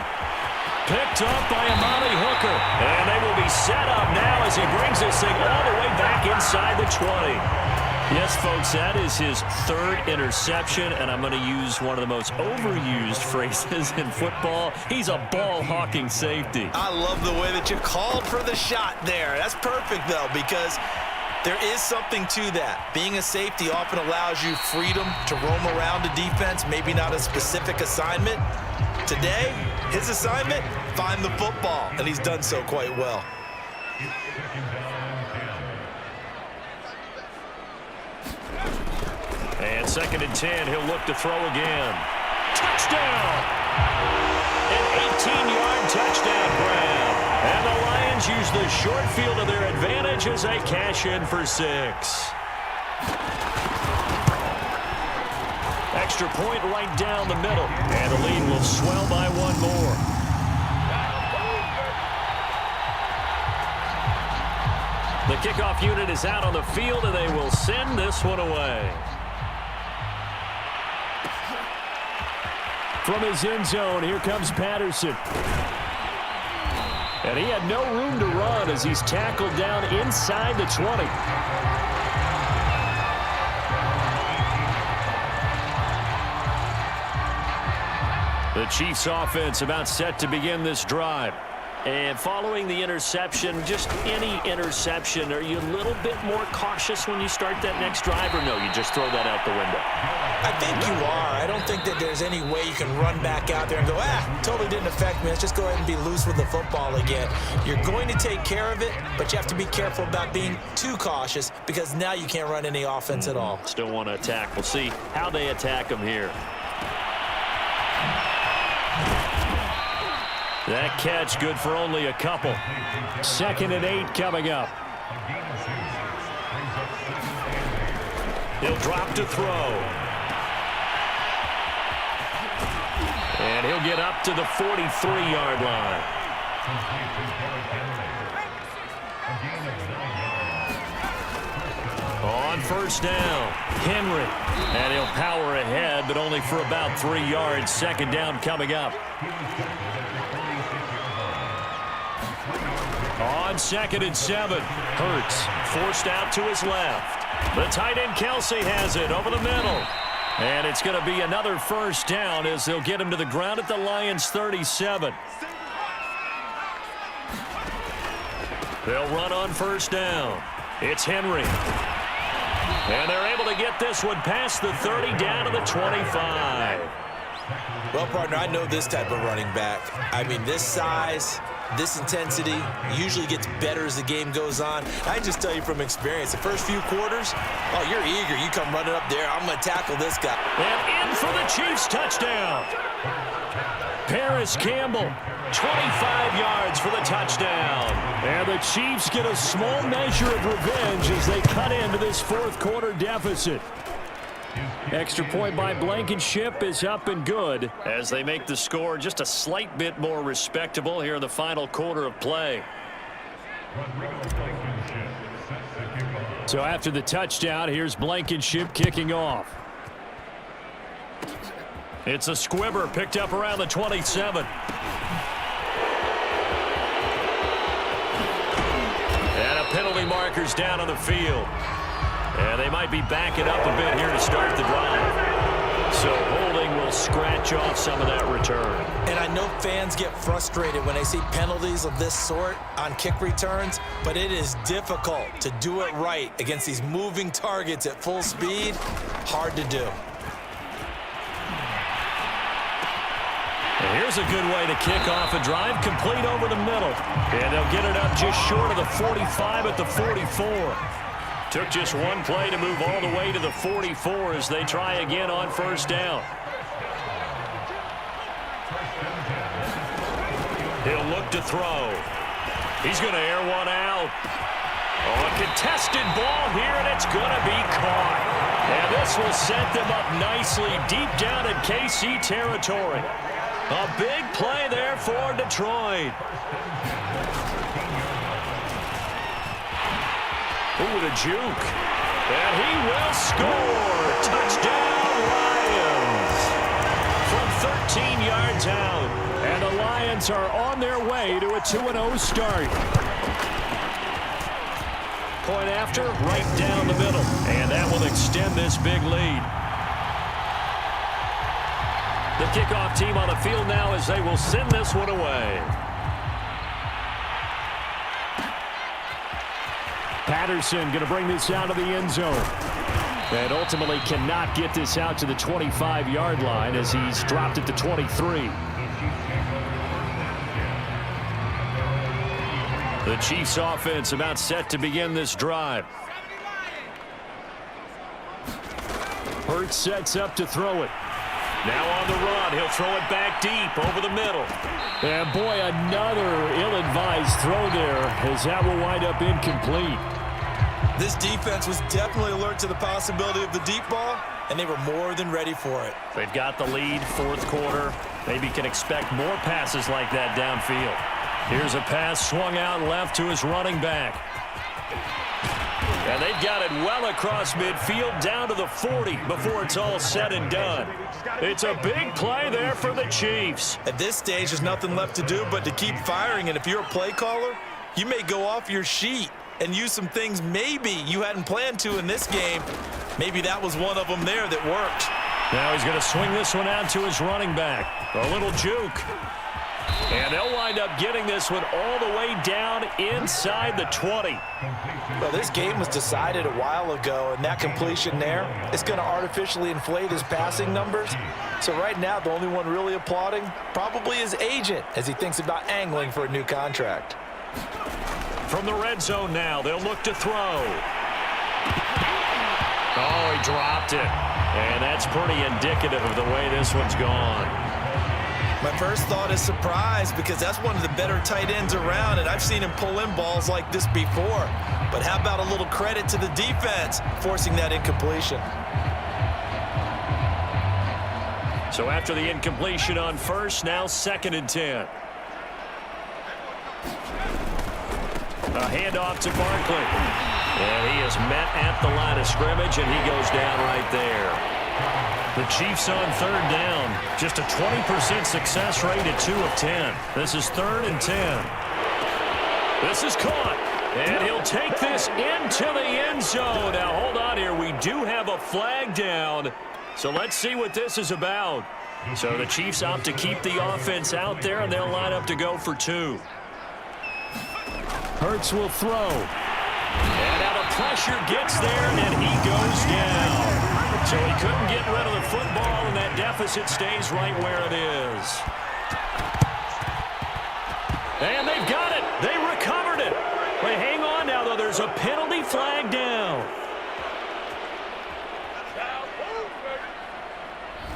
Picked up by Amani Hooker. And they will be set up now as he brings this thing all the way back inside the 20. Yes, folks, that is his third interception, and I'm going to use one of the most overused phrases in football. He's a ball-hawking safety. I love the way that you called for the shot there. That's perfect, though, because there is something to that. Being a safety often allows you freedom to roam around the defense, maybe not a specific assignment. Today, his assignment, find the football, and he's done so quite well. And 2nd and 10, he'll look to throw again. Touchdown! An 18-yard touchdown grab. And the Lions use the short field to their advantage as they cash in for 6. Extra point right down the middle. And the lead will swell by one more. The kickoff unit is out on the field, and they will send this one away. From his end zone, here comes Patterson. And he had no room to run as he's tackled down inside the 20. The Chiefs offense about set to begin this drive. And following the interception, just any interception, are you a little bit more cautious when you start that next drive, or no, you just throw that out the window? I think you are. I don't think that there's any way you can run back out there and go, totally didn't affect me. Let's just go ahead and be loose with the football again. You're going to take care of it, but you have to be careful about being too cautious because now you can't run any offense at all. Still want to attack. We'll see how they attack him here. That catch good for only a couple. 2nd and 8 coming up. He'll drop to throw. And he'll get up to the 43-yard line. On first down, Henry. And he'll power ahead, but only for about 3 yards. 2nd down coming up. On 2nd and 7, Hurts forced out to his left. The tight end Kelsey has it over the middle. And it's going to be another first down as they'll get him to the ground at the Lions' 37. They'll run on first down. It's Henry. And they're able to get this one past the 30 down to the 25. Well, partner, I know this type of running back. I mean, this size, this intensity usually gets better as the game goes on. I just tell you from experience, the first few quarters, oh, you're eager. You come running up there. I'm going to tackle this guy. And in for the Chiefs touchdown. Paris Campbell, 25 yards for the touchdown. And the Chiefs get a small measure of revenge as they cut into this fourth quarter deficit. Extra point by Blankenship is up and good as they make the score just a slight bit more respectable here in the final quarter of play. So after the touchdown, here's Blankenship kicking off. It's a squibber picked up around the 27. And a penalty marker's down on the field. And they might be backing up a bit here to start the drive. So holding will scratch off some of that return. And I know fans get frustrated when they see penalties of this sort on kick returns, but it is difficult to do it right against these moving targets at full speed. Hard to do. And here's a good way to kick off a drive, complete over the middle. And they'll get it up just short of the 45 at the 44. Took just one play to move all the way to the 44 as they try again on first down. He'll look to throw. He's going to air one out. Oh, a contested ball here, and it's going to be caught. And this will set them up nicely deep down in KC territory. A big play there for Detroit. Ooh, the juke. And he will score. Touchdown, Lions. From 13 yards out. And the Lions are on their way to a 2-0 start. Point after, right down the middle. And that will extend this big lead. The kickoff team on the field now as they will send this one away. Patterson going to bring this out of the end zone. And ultimately cannot get this out to the 25-yard line as he's dropped it to 23. The Chiefs offense about set to begin this drive. Hurts sets up to throw it. Now on the run, he'll throw it back deep over the middle. And boy, another ill-advised throw there as that will wind up incomplete. This defense was definitely alert to the possibility of the deep ball, and they were more than ready for it. They've got the lead, fourth quarter. Maybe can expect more passes like that downfield. Here's a pass swung out left to his running back. And they've got it well across midfield down to the 40 before it's all said and done. It's a big play there for the Chiefs. At this stage, there's nothing left to do but to keep firing, and if you're a play caller, you may go off your sheet and use some things maybe you hadn't planned to in this game. Maybe that was one of them there that worked. Now he's going to swing this one out to his running back. A little juke. And they'll wind up getting this one all the way down inside the 20. Well, this game was decided a while ago, and that completion there is going to artificially inflate his passing numbers. So right now, the only one really applauding probably his agent as he thinks about angling for a new contract. From the red zone now, they'll look to throw. Oh, he dropped it. And that's pretty indicative of the way this one's gone. My first thought is surprise because that's one of the better tight ends around, and I've seen him pull in balls like this before. But how about a little credit to the defense forcing that incompletion? So after the incompletion on first, now 2nd and 10. A handoff to Barkley. And he is met at the line of scrimmage, and he goes down right there. The Chiefs on 3rd down. Just a 20% success rate at 2 of 10. This is 3rd and 10. This is caught. And he'll take this into the end zone. Now, hold on here. We do have a flag down. So let's see what this is about. So the Chiefs opt to keep the offense out there, and they'll line up to go for 2. Hurts will throw. And now the pressure gets there, and he goes down. So he couldn't get rid of the football, and that deficit stays right where it is. And they've got it. They recovered it. Wait, hang on now, though. There's a penalty flag down.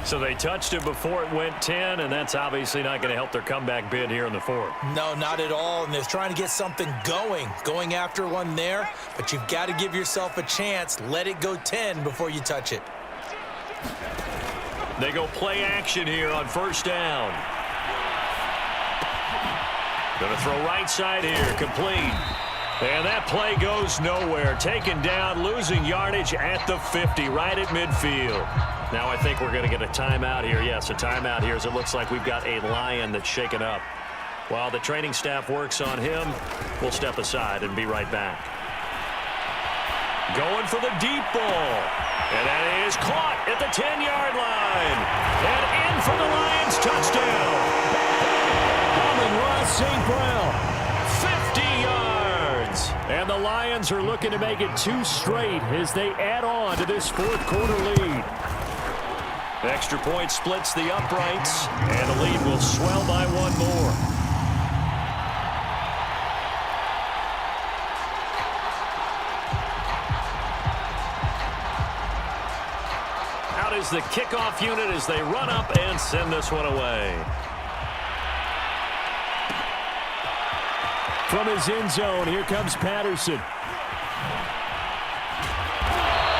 So they touched it before it went 10, and that's obviously not going to help their comeback bid here in the 4th. No, not at all, and they're trying to get something going after one there, but you've got to give yourself a chance. Let it go 10 before you touch it. They go play action here on 1st down. Going to throw right side here, complete. And that play goes nowhere. Taken down, losing yardage at the 50, right at midfield. Now I think we're going to get a timeout here. Yes, a timeout here as it looks like we've got a Lion that's shaken up. While the training staff works on him, we'll step aside and be right back. Going for the deep ball. And that is caught at the 10-yard line. And in for the Lions touchdown. Amon-Ra St. Brown. 50 yards. And the Lions are looking to make it 2 straight as they add on to this 4th quarter lead. Extra point splits the uprights, and the lead will swell by 1 more. Out is the kickoff unit as they run up and send this one away. From his end zone, here comes Patterson.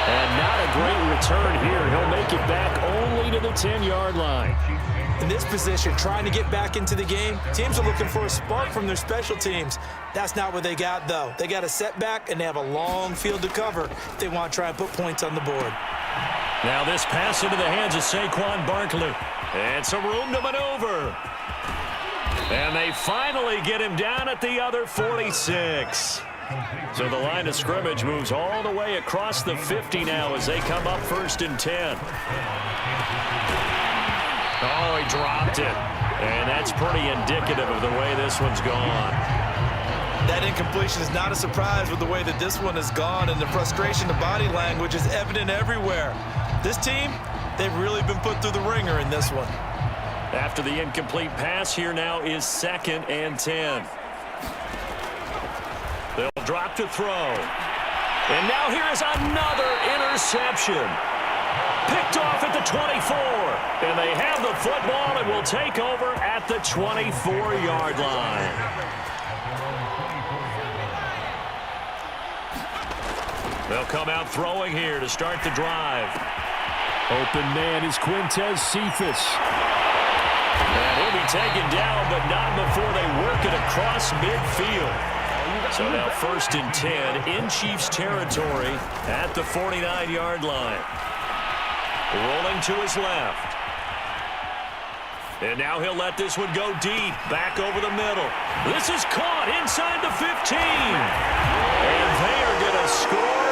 And not a great return here. He'll make it back only to the 10-yard line. In this position, trying to get back into the game, teams are looking for a spark from their special teams. That's not what they got, though. They got a setback, and they have a long field to cover if they want to try and put points on the board. Now this pass into the hands of Saquon Barkley. And some room to maneuver. And they finally get him down at the other 46. So the line of scrimmage moves all the way across the 50 now as they come up 1st and 10. Oh, he dropped it. And that's pretty indicative of the way this one's gone. That incompletion is not a surprise with the way that this one has gone, and the frustration, the body language is evident everywhere. This team, they've really been put through the ringer in this one. After the incomplete pass, here now is 2nd and 10. They'll drop to throw. And now here is another interception. Picked off at the 24. And they have the football and will take over at the 24-yard line. They'll come out throwing here to start the drive. Open man is Quintez Cephas. And he'll be taken down, but not before they work it across midfield. So now 1st and 10 in Chiefs territory at the 49-yard line. Rolling to his left. And now he'll let this one go deep, back over the middle. This is caught inside the 15. And they are going to score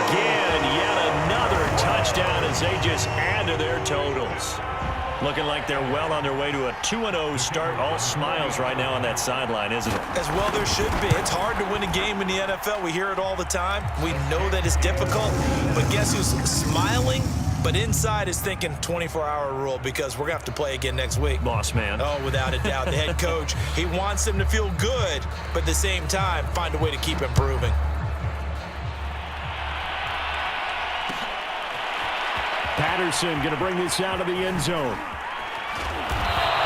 again. Yet another touchdown as they just add to their totals. Looking like they're well on their way to a 2-0 start. All smiles right now on that sideline, isn't it? As well there should be. It's hard to win a game in the NFL. We hear it all the time. We know that it's difficult. But guess who's smiling? But inside is thinking 24-hour rule because we're going to have to play again next week. Boss man. Oh, without a doubt. The head coach, he wants them to feel good, but at the same time, find a way to keep improving. Patterson going to bring this out of the end zone.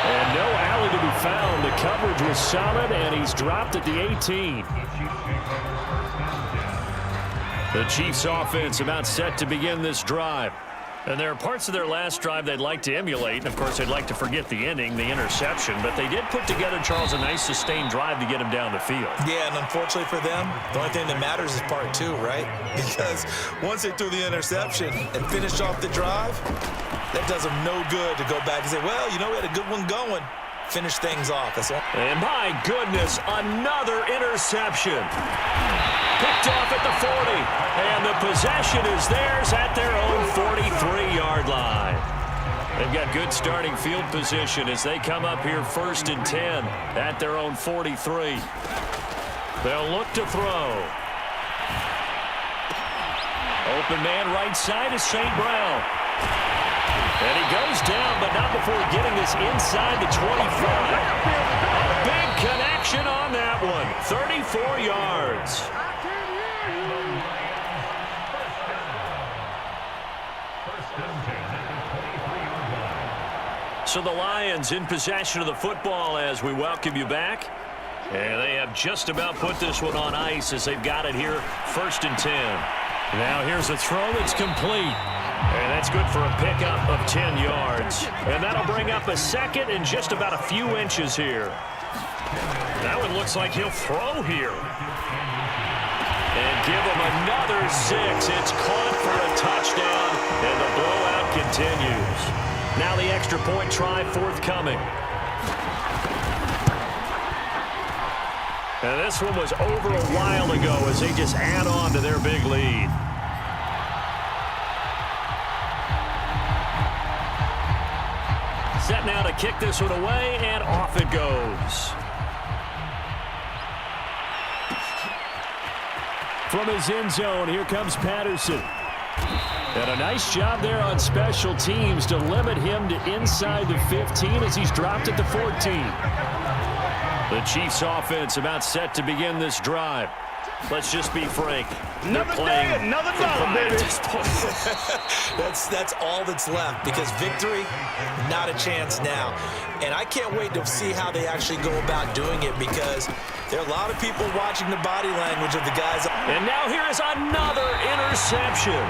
And no alley to be found. The coverage was solid, and he's dropped at the 18. The Chiefs offense about set to begin this drive. And there are parts of their last drive they'd like to emulate. And, of course, they'd like to forget the ending, the interception. But they did put together, Charles, a nice sustained drive to get him down the field. Yeah, and unfortunately for them, the only thing that matters is part 2, right? Because once they threw the interception and finished off the drive, that does them no good to go back and say, well, you know, we had a good one going. Finish things off. That's all. And my goodness, another interception. Picked off at the 40. And the possession is theirs at their own 43-yard line. They've got good starting field position as they come up here 1st and 10 at their own 43. They'll look to throw. Open man right side is St. Brown. And he goes down, but not before getting this inside the 25. A big connection on that one. 34 yards. So the Lions in possession of the football as we welcome you back. And they have just about put this one on ice as they've got it here 1st and 10. Now here's a throw that's complete. And that's good for a pickup of 10 yards. And that'll bring up a 2nd and just about a few inches here. That one looks like he'll throw here. And give him another 6. It's caught for a touchdown, and the blowout continues. Now the extra point try forthcoming. And this one was over a while ago as they just add on to their big lead. Set now to kick this one away, and off it goes. From his end zone, here comes Patterson. And a nice job there on special teams to limit him to inside the 15 as he's dropped at the 14. The Chiefs offense about set to begin this drive. Let's just be frank. Another day, another dollar, baby. At this point. That's all that's left, because victory, not a chance now. And I can't wait to see how they actually go about doing it, because there are a lot of people watching the body language of the guys. And now here is another interception.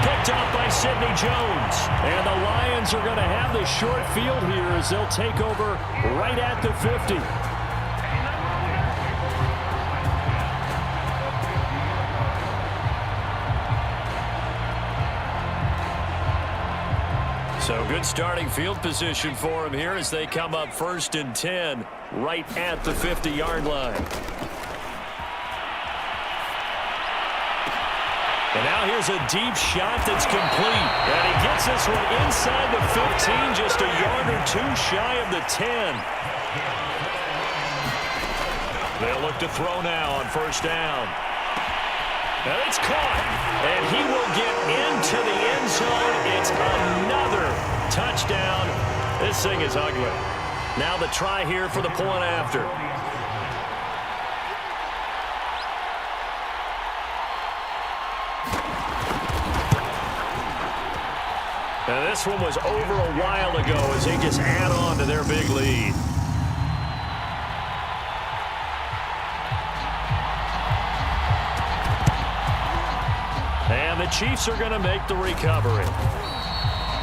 Picked up by Sidney Jones. And the Lions are going to have the short field here as they'll take over right at the 50. So good starting field position for him here as they come up 1st and 10 right at the 50-yard line. And now here's a deep shot that's complete. And he gets this one inside the 15, just a yard or two shy of the 10. They'll look to throw now on 1st down. And it's caught, and he will get into the end zone. It's another touchdown. This thing is ugly. Now the try here for the point after. Now this one was over a while ago as they just add on to their big lead. And the Chiefs are going to make the recovery.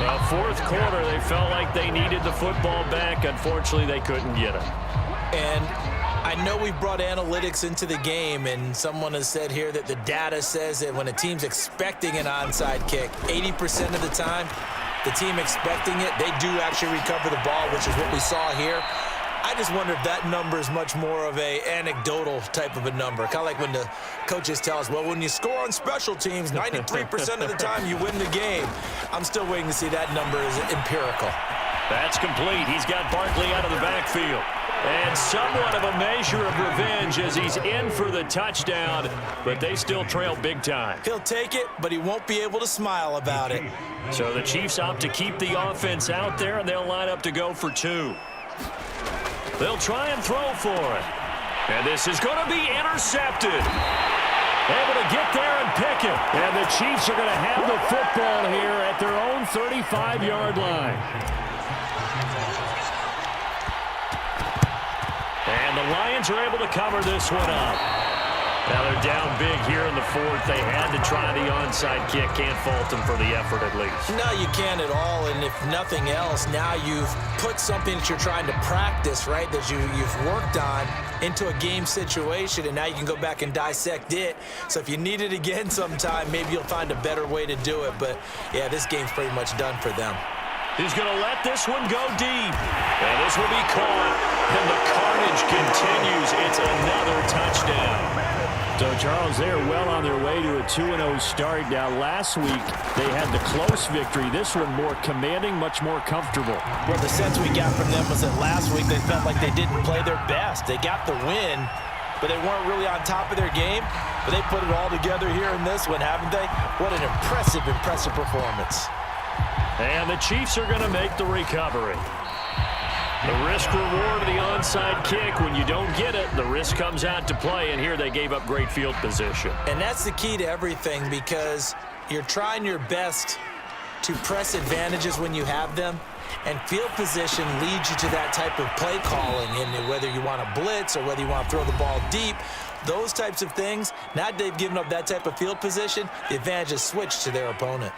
Well, 4th quarter, they felt like they needed the football back. Unfortunately, they couldn't get it. And I know we brought analytics into the game, and someone has said here that the data says that when a team's expecting an onside kick, 80% of the time, the team expecting it, they do actually recover the ball, which is what we saw here. I just wonder if that number is much more of a anecdotal type of a number. Kind of like when the coaches tell us, well, when you score on special teams, 93% of the time you win the game. I'm still waiting to see that number is empirical. That's complete. He's got Barkley out of the backfield. And somewhat of a measure of revenge as he's in for the touchdown, but they still trail big time. He'll take it, but he won't be able to smile about it. So the Chiefs opt to keep the offense out there, and they'll line up to go for 2. They'll try and throw for it. And this is going to be intercepted. Able to get there and pick it. And the Chiefs are going to have the football here at their own 35-yard line. And the Lions are able to cover this one up. Now they're down big here in the 4th. They had to try the onside kick. Can't fault them for the effort at least. No, you can't at all. And if nothing else, now you've put something that you're trying to practice, right, that you've worked on into a game situation, and now you can go back and dissect it. So if you need it again sometime, maybe you'll find a better way to do it. But, yeah, this game's pretty much done for them. He's going to let this one go deep. And this will be caught. And the carnage continues. It's another touchdown. So, Charles, they are well on their way to a 2-0 start. Now, last week, they had the close victory. This one more commanding, much more comfortable. Well, the sense we got from them was that last week they felt like they didn't play their best. They got the win, but they weren't really on top of their game. But they put it all together here in this one, haven't they? What an impressive performance. And the Chiefs are going to make the recovery. The risk-reward of the onside kick, when you don't get it, the risk comes out to play, and here they gave up great field position. And that's the key to everything, because you're trying your best to press advantages when you have them, and field position leads you to that type of play calling, and whether you want to blitz or whether you want to throw the ball deep, those types of things, now that they've given up that type of field position, the advantage is switched to their opponent.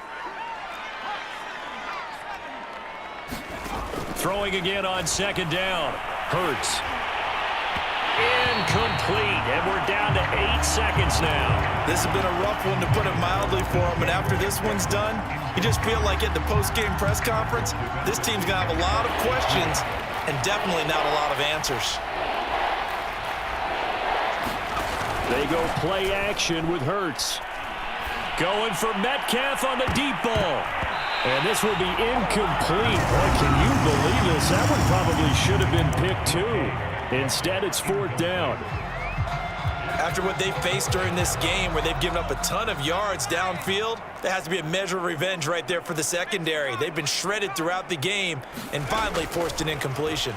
Throwing again on 2nd down. Hurts. Incomplete. And we're down to 8 seconds now. This has been a rough one, to put it mildly, for him. And after this one's done, you just feel like at the post-game press conference, this team's going to have a lot of questions and definitely not a lot of answers. They go play action with Hurts. Going for Metcalf on the deep ball. And this will be incomplete. Boy, can you believe this? That one probably should have been picked too. Instead, it's 4th down. After what they faced during this game, where they've given up a ton of yards downfield, there has to be a measure of revenge right there for the secondary. They've been shredded throughout the game and finally forced an incompletion.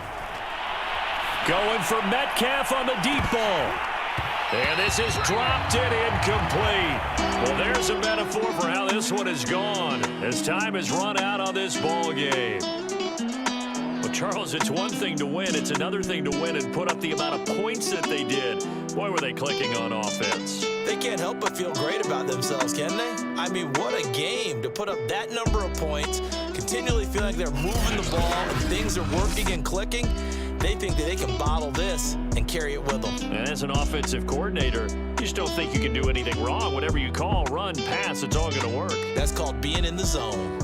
Going for Metcalf on the deep ball. And this is dropped and incomplete. Well, there's a metaphor for how this one has gone as time has run out on this ball game. Well, Charles, it's one thing to win. It's another thing to win and put up the amount of points that they did. Boy, were they clicking on offense. They can't help but feel great about themselves, can they? I mean, what a game to put up that number of points, continually feeling like they're moving the ball and things are working and clicking. They think that they can bottle this and carry it with them. And as an offensive coordinator, you just don't think you can do anything wrong. Whatever you call, run, pass, it's all going to work. That's called being in the zone.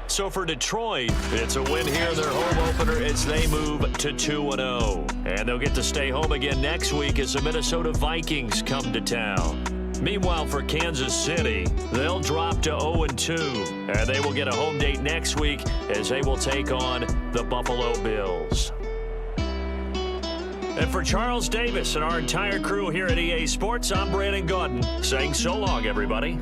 So for Detroit, it's a win here in their home opener as they move to 2-0. And they'll get to stay home again next week as the Minnesota Vikings come to town. Meanwhile, for Kansas City, they'll drop to 0-2. And they will get a home date next week as they will take on the Buffalo Bills. And for Charles Davis and our entire crew here at EA Sports, I'm Brandon Gaudin saying so long, everybody.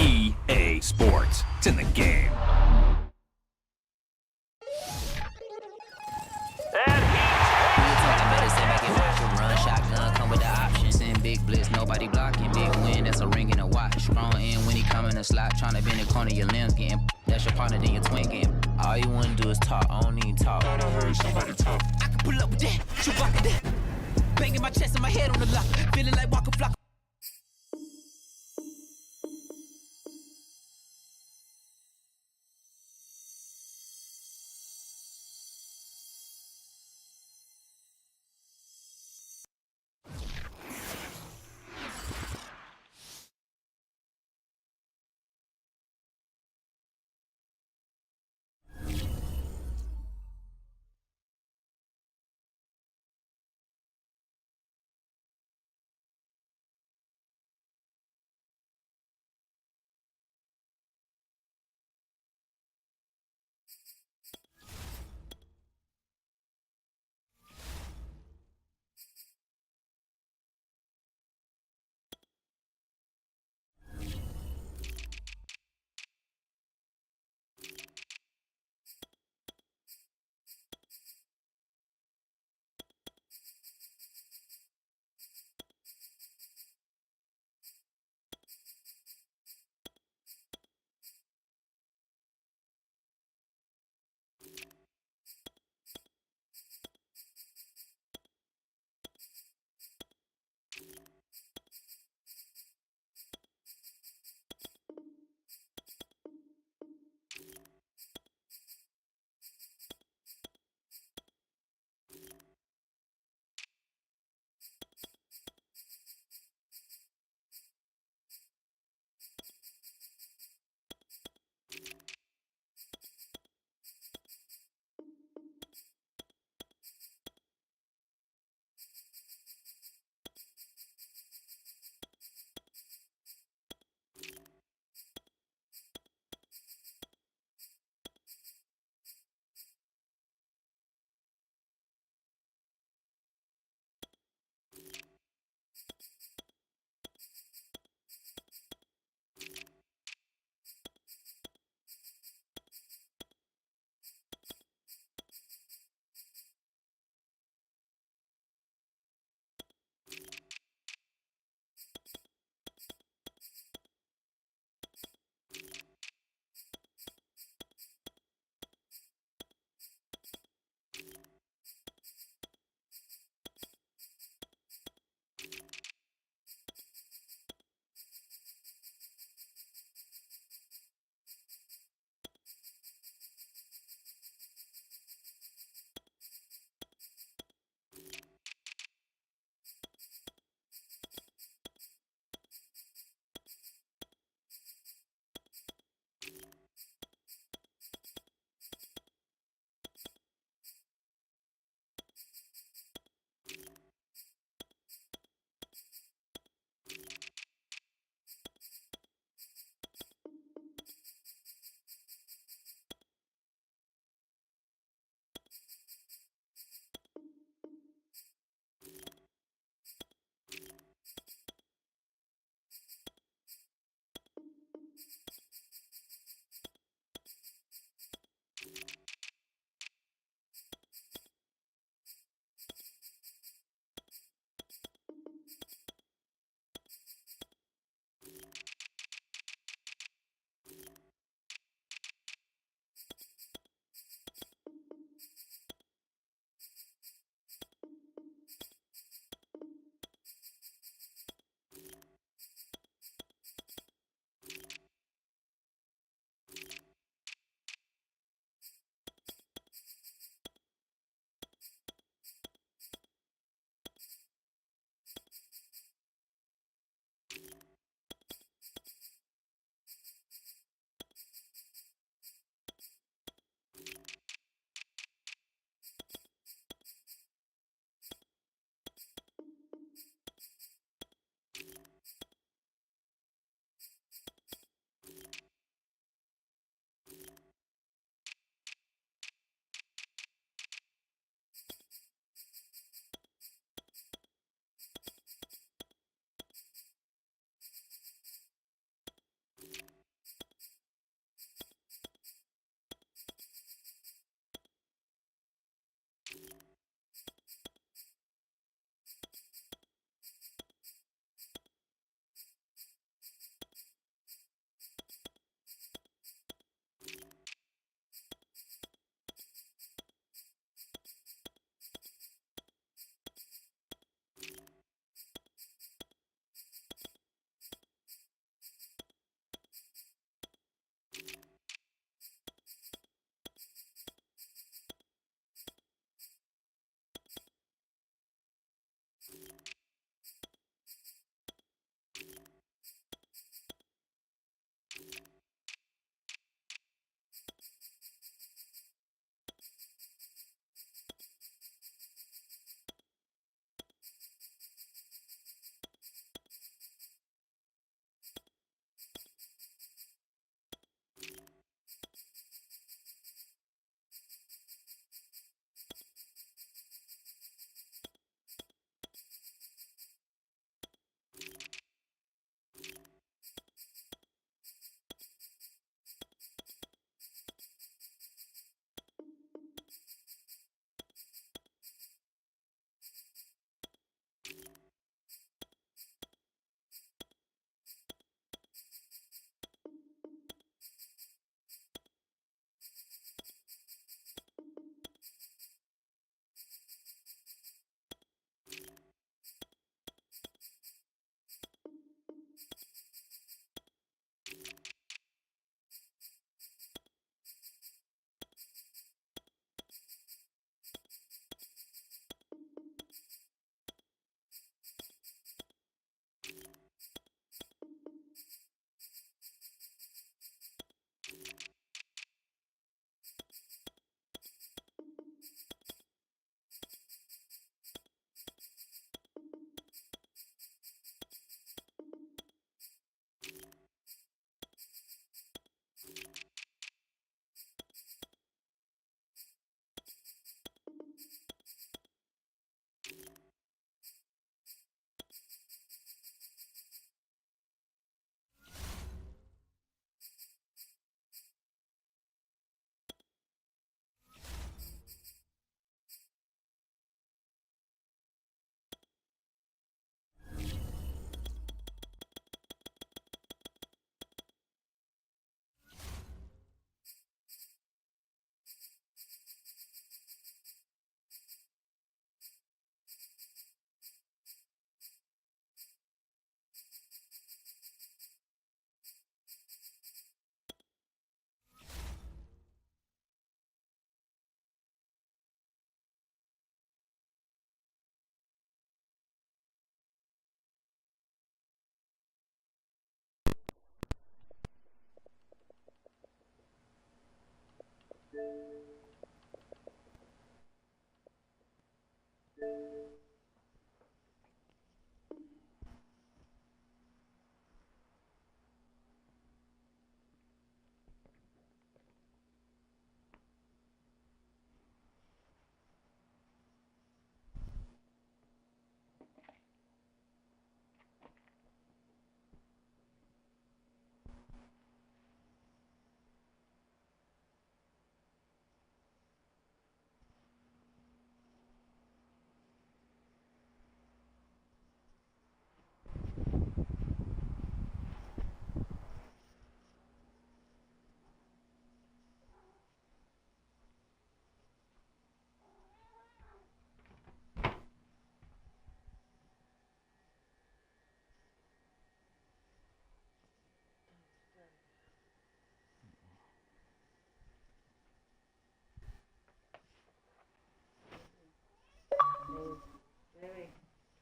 EA Sports. It's in the game. Run shotgun, come with the options. Send big blitz, nobody blocking. Big win, that's a ring and a watch. Strong in when he come in the slot, trying to bend the corner, your limbs getting. That's your partner, then your twin game. All you wanna do is talk, I don't need talk. I heard somebody talk. I can pull up with that, shoot back at that. Banging my chest and my head on the lock, feeling like Walker Flock.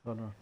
Hold on.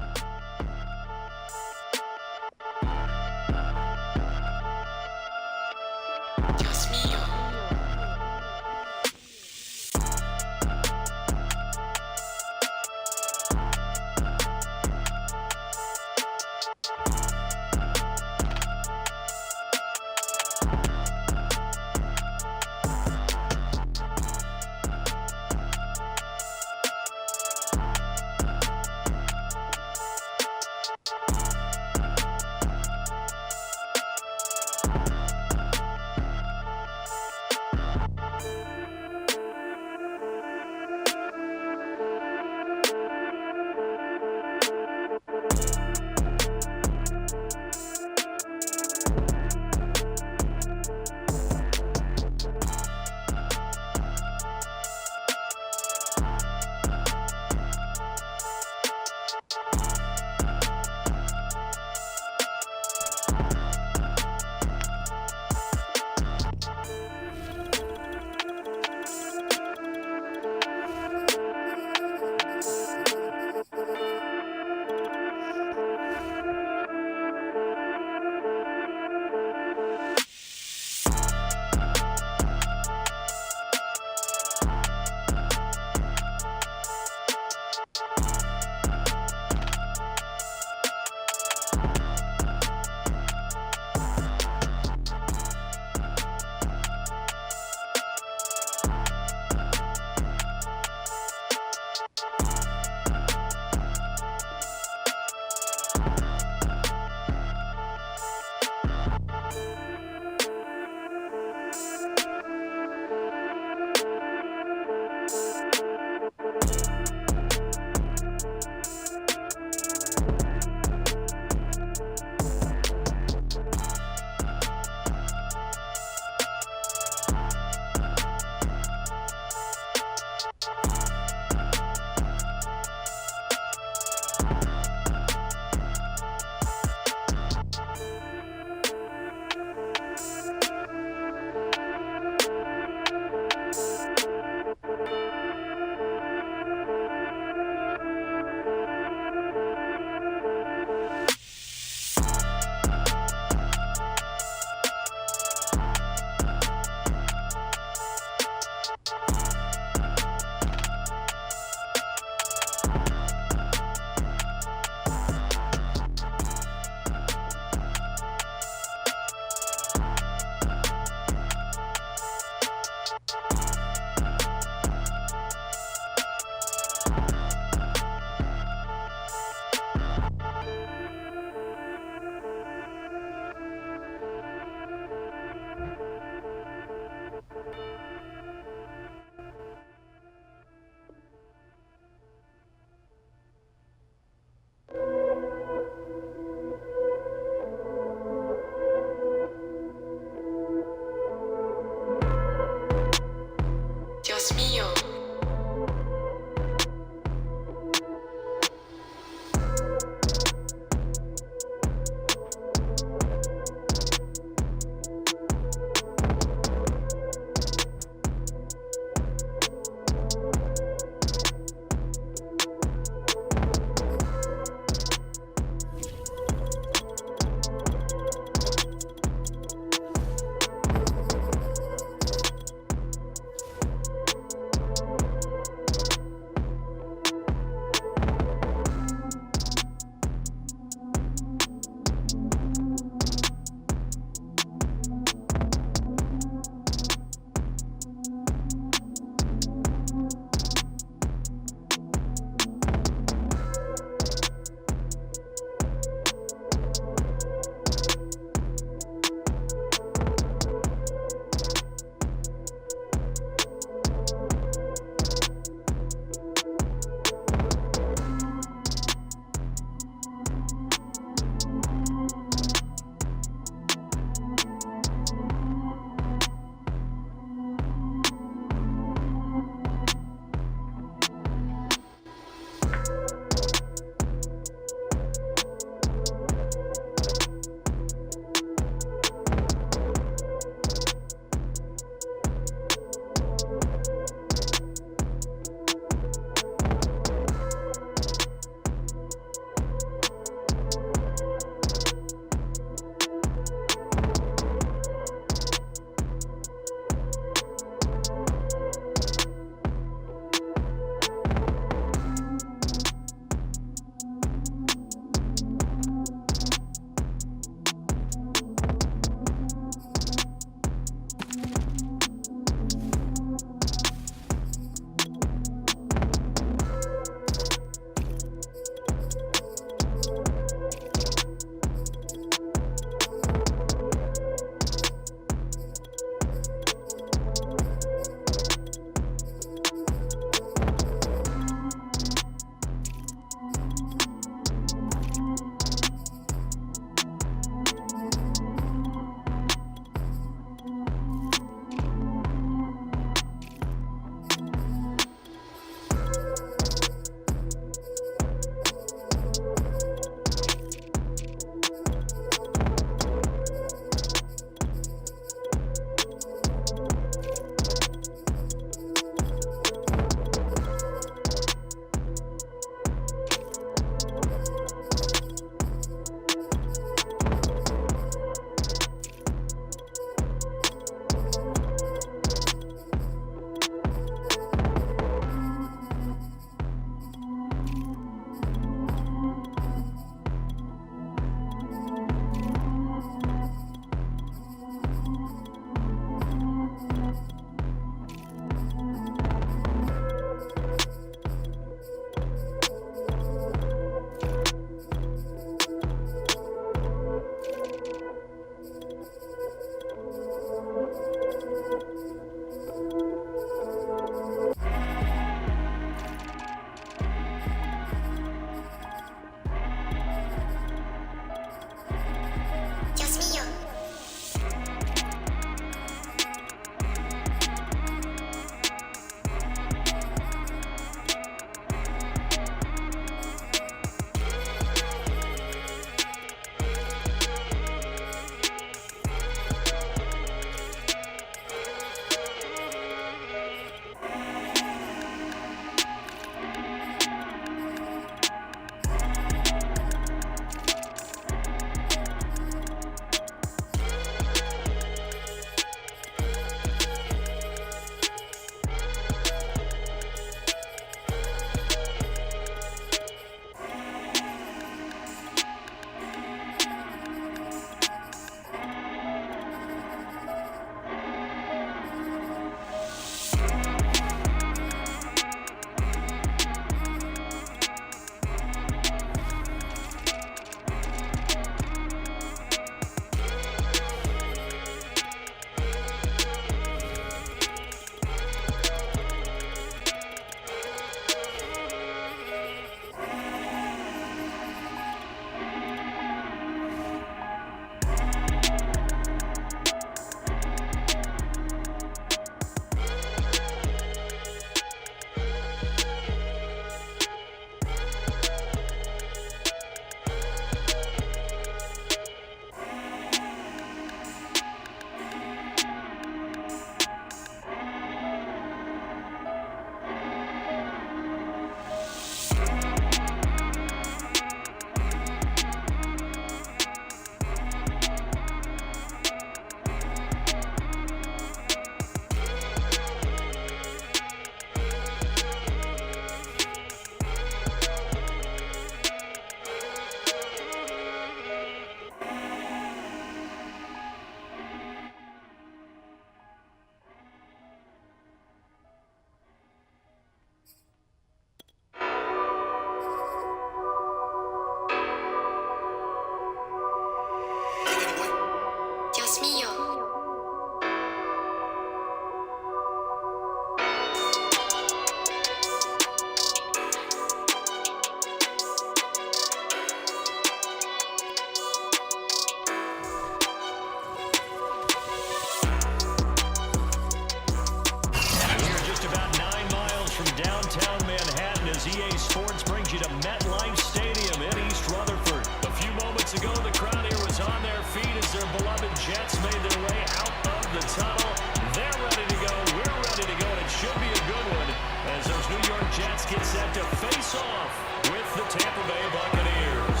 off with the Tampa Bay Buccaneers.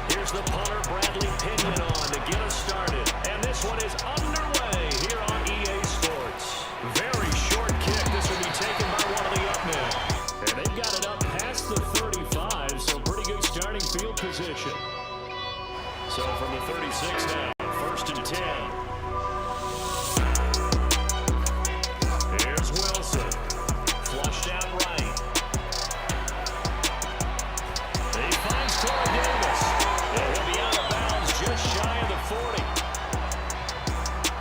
Here's the punter, Bradley Pinion, on to get us started. And this one is underway here on EA Sports. Very short kick. This will be taken by one of the up men. And they've got it up past the 35, so pretty good starting field position. So from the 36 now, 1st and 10. Here's Wilson. Flushed out right. He finds Corey Davis. And he'll be out of bounds just shy of the 40.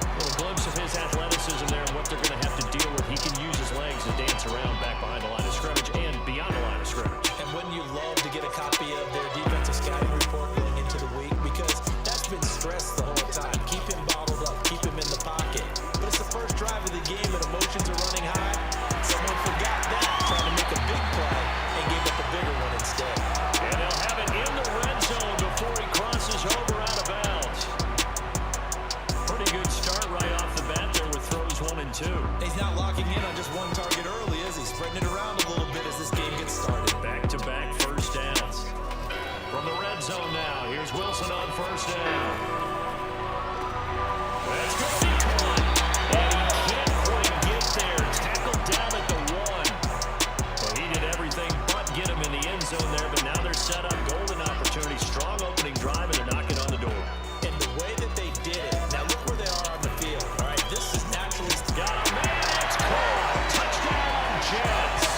A little glimpse of his athleticism there and what they're going to have to deal with. He can use his legs to dance around back behind the line of scrimmage and beyond the line of scrimmage. And wouldn't you love to get a copy of their defensive scouting report going into the week? Because that's been stressed the whole time. Keep him bottled up. Keep him in the pocket. But it's the first drive of the game and emotions are running high. Someone forgot that, trying to make a big play and gave up a bigger one instead. And they'll have it in the red zone before he crosses over out of bounds. Pretty good start right off the bat there with throws 1 and 2. He's not locking in on just one target early, is he? Spreading it around a little bit as this game gets started. Back-to-back first downs. From the red zone now, here's Wilson on 1st down. That's going to be caught. And he can't quite get there. Tackled down at the 1. Well, he did everything but get him in the end zone there, but now they're set up. Golden opportunity, strong opening drive, and they're knocking on the door. And the way that they did it, now look where they are on the field. All right, this is naturally... Got a man, it's caught. Touchdown, Jets.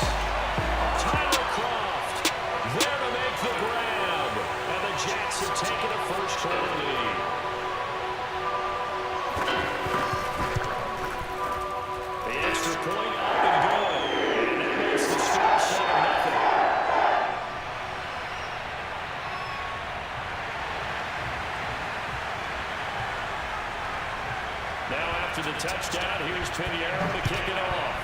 Tyler Croft there to make the grab. And the Jets have taken a first-quarter lead. The extra point up and good. And that makes the score 7-0. Now after the touchdown, here's Pinheiro to kick it off.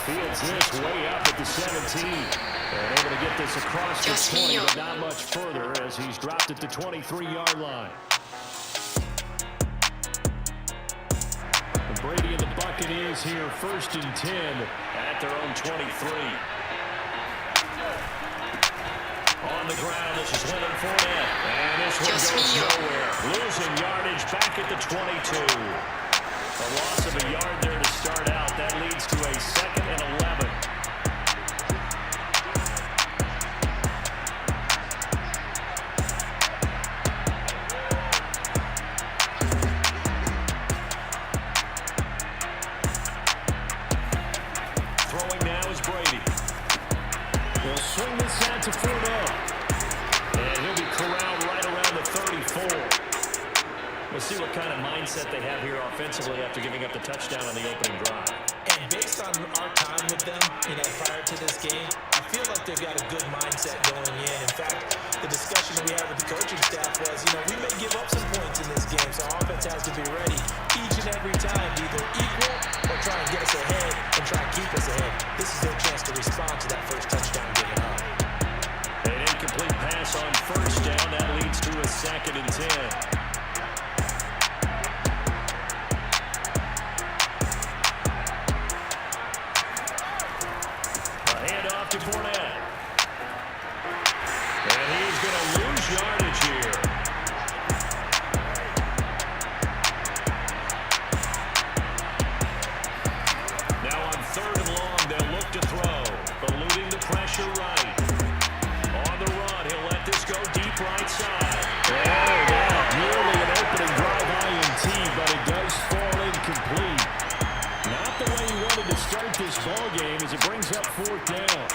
Fields this way up at the 17. And able to get this across the 20, but not much further as he's dropped at the 23-yard line. And Brady and the Buccaneers here, 1st and 10 at their own 23. On the ground, this is Leonard Fournette. And this one goes nowhere. Losing yardage back at the 22. A loss of a yard there to start out. That leads to a 2nd and 11. Throwing now is Brady. He'll swing this out to Fournette. And he'll be corralled right around the 34. We'll see what kind of mindset they have here offensively after giving up the touchdown on the opening drive. And based on our time with them, prior to this game, I feel like they've got a good mindset going in. In fact, the discussion that we had with the coaching staff was, we may give up some points in this game, so our offense has to be ready each and every time to either equal or try and get us ahead and try and keep us ahead. This is their chance to respond to that first touchdown given up. An incomplete pass on 1st down. That leads to a 2nd and 10. To Fournette. And he's going to lose yardage here. Now on 3rd and long, they'll look to throw. Eluding the pressure right. On the run, he'll let this go deep right side. Oh, yeah, nearly an opening drive INT, but it does fall incomplete. Not the way he wanted to start this ball game as it brings up 4th down.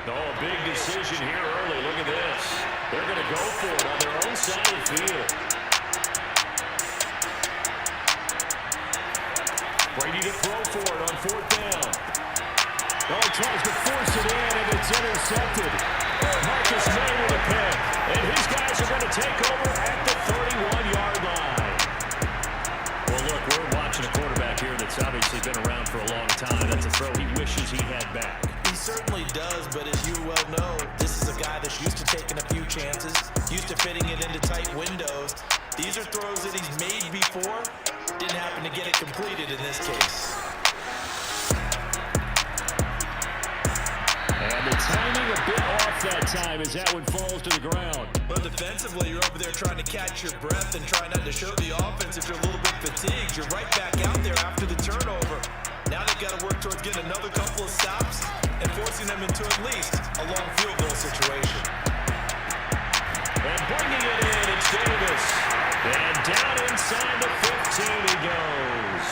Oh, big decision here early. Look at this. They're going to go for it on their own side of the field. Brady to throw for it on 4th down. Oh, he tries to force it in, and it's intercepted. Marcus May with a pick. And his guys are going to take over at the 31-yard line. Well, look, we're watching a quarterback here that's obviously been around for a long time. That's a throw he wishes he had back. back. He certainly does, but as you well know, this is a guy that's used to taking a few chances, used to fitting it into tight windows. These are throws that he's made before. Didn't happen to get it completed in this case. And the timing a bit off that time as that one falls to the ground. Well, defensively, you're over there trying to catch your breath and try not to show the offense if you're a little bit fatigued. You're right back out there after the turnover. Now they've got to work towards getting another couple of stops and forcing them into at least a long field goal situation. And bringing it in, it's Davis. And down inside the 15 he goes.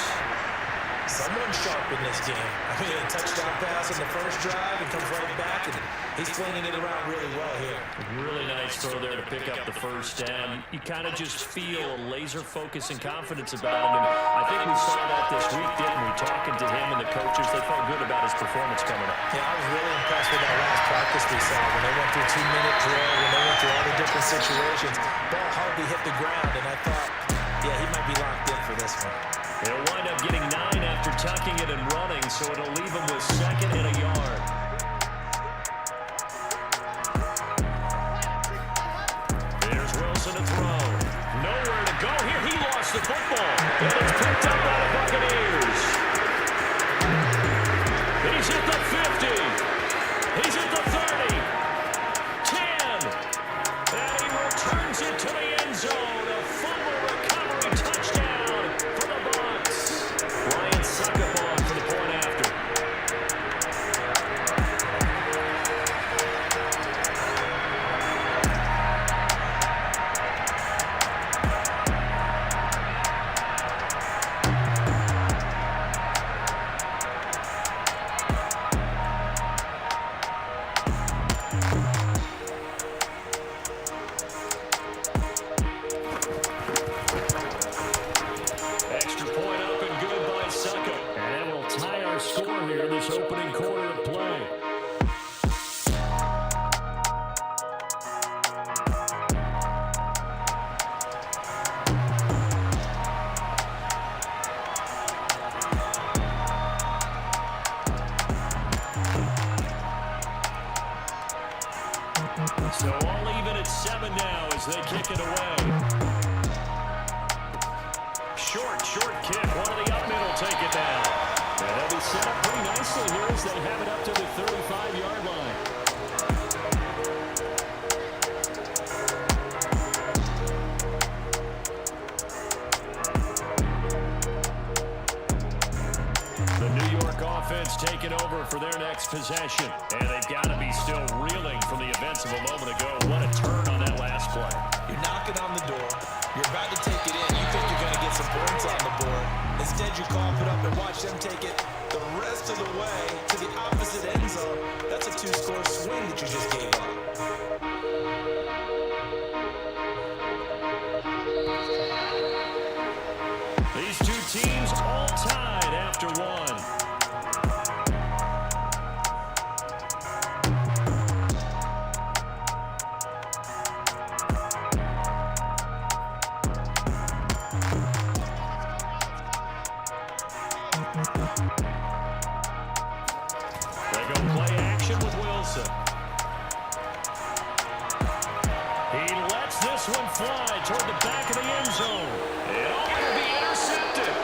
Someone sharp in this game. I mean, a touchdown pass in the first drive and comes right back, and he's flinging it around really well here. Really nice throw there to pick up the first down. You kind of just feel a laser focus and confidence about him. And I think we saw that this week, didn't we? Talking to him and the coaches, they felt good about his performance coming up. Yeah, I was really impressed with that last practice we saw when they went through 2-minute drill, when they went through all the different situations. Ball hardly hit the ground, and I thought, yeah, he might be locked in for this one. They'll wind up getting 9 after tucking it and running, so it'll leave him with 2nd and a yard. There's Wilson to throw. Nowhere to go here. He lost the football. And it's picked up by the Buccaneers. He's at the 50. He's at the 30. 10. And he returns it to the end zone. A fumble recovery touchdown for the Bucs. Ryan Suckup on for the point after. Extra point up and good by Suckup. And that will tie our score here in this opening quarter of play. So all even at 7 now as they kick it away. Short kick. One of the up middle take it down. And they'll be set up pretty nicely here as they have it up to the 35-yard line. The New York offense taking over for their next possession. And they've got to be still reeling from the events of a moment ago. What a turn on that last play. You're knocking on the door. You're about to take it in. You think you're going to get some points on the board. Instead, you cough it up and watch them take it the rest of the way to the opposite end zone. That's a 2-score swing that you just gave up. These two teams all tied after one. They go play action with Wilson. He lets this one fly toward the back of the end zone. It will be intercepted.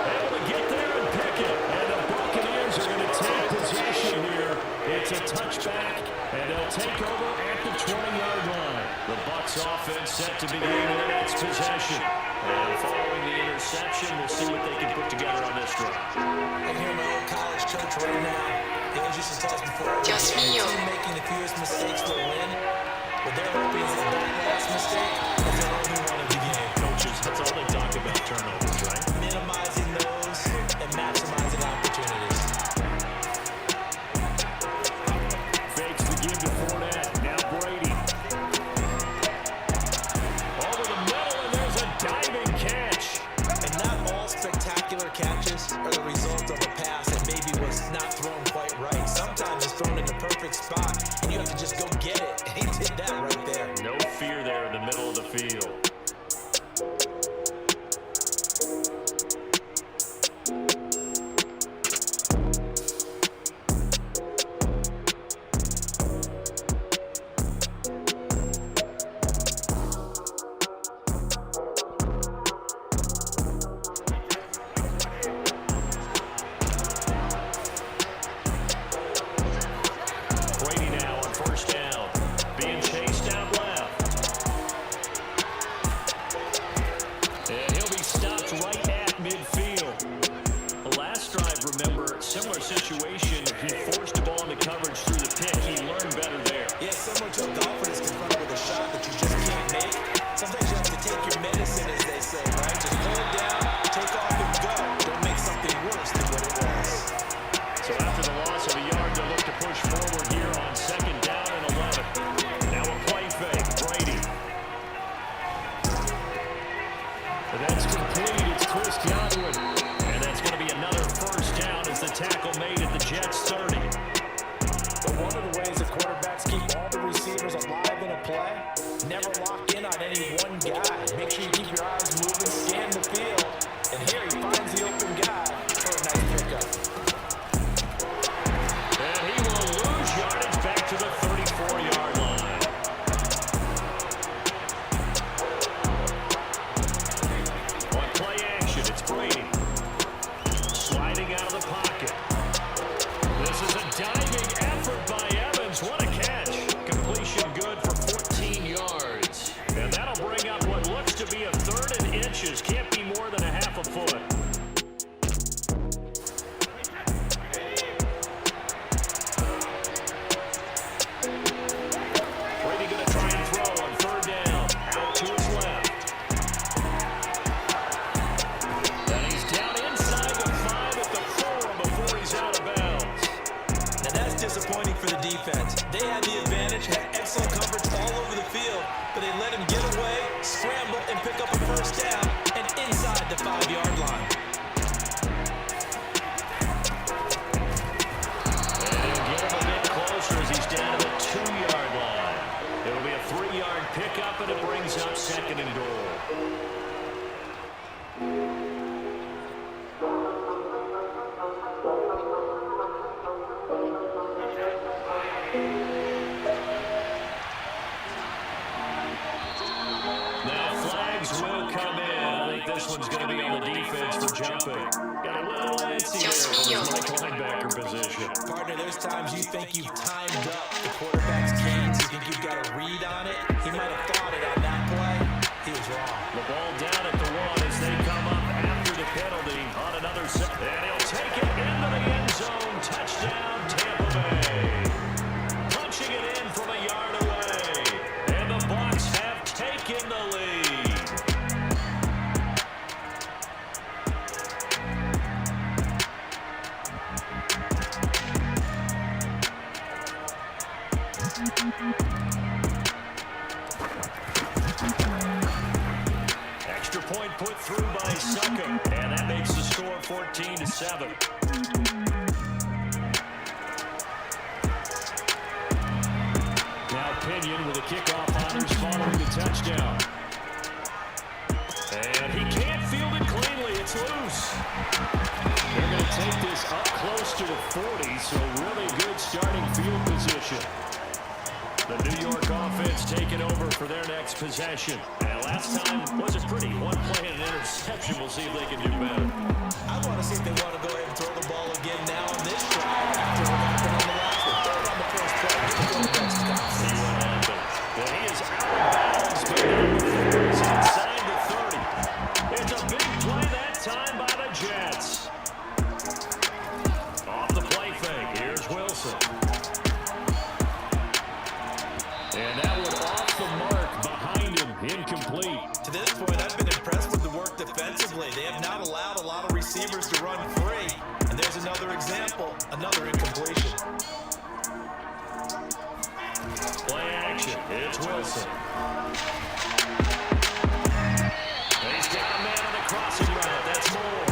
Able to get there and pick it. And the Buccaneers are going to take possession here. It's a touchback, and they'll take over at the 20-yard line. The Bucs offense set to begin their next possession. And following the interception, we'll see what they can put together on this drive. I hear my old college coach right now. He always used to tell us before Dios mío. the team making the fewest mistakes will win. What they're hoping is that last mistake is their only one of the game. Coaches, that's all they talk about, turnovers, right? Minimizing those and maximizing opportunities. Fakes the give to Fournette. Now Brady. Over the middle, and there's a diving catch. And not all spectacular catches are the result of a pass that maybe was not thrown quite right. Sometimes it's thrown in the perfect spot, and you have to just go get it. And he did that right there. No fear there in the middle of the field. defense. They had the advantage, had excellent coverage all over the field, but they let him get away, scramble, and pick up a first down, and inside the 5-yard line. And he'll get him a bit closer as he's down to the 2-yard line. It'll be a 3-yard pickup, and it brings up 2nd and goal. This one's going to be on the defense for jumping. Got a little antsy there from his linebacker position. Partner, there's times you think you've timed up the quarterback's cadence. You think you've got a read on it. He might have thought it on that play. He was wrong. The ball down at the 1 as they come up after the penalty on another set. And he'll take it into the end zone. Touchdown, Tampa Bay. Punching it in from a yard away. And the Bucs have taken the lead. Extra point put through by Suckum, and that makes the score 14-7. Now Pinion with a kickoff honors following the touchdown. And he can't field it cleanly. It's loose. They're going to take this up close to the 40, so really good starting field position. The New York offense taking over for their next possession. And last time was a pretty one play and an interception. We'll see if they can do better. I want to see if they want to go ahead and throw the ball again now on this drive after what happened on the last one. Throw it on the first play. See what happens. Well, he is out of bounds, but now he's inside the 30. It's a big play that time by the Jets. Off the play fake. Here's Wilson. And that one off the mark behind him, incomplete. To this point, I've been impressed with the work defensively. They have not allowed a lot of receivers to run free. And there's another example, another incompletion. Play action, it's Wilson. He's got a man on the crossing route, that's Moore.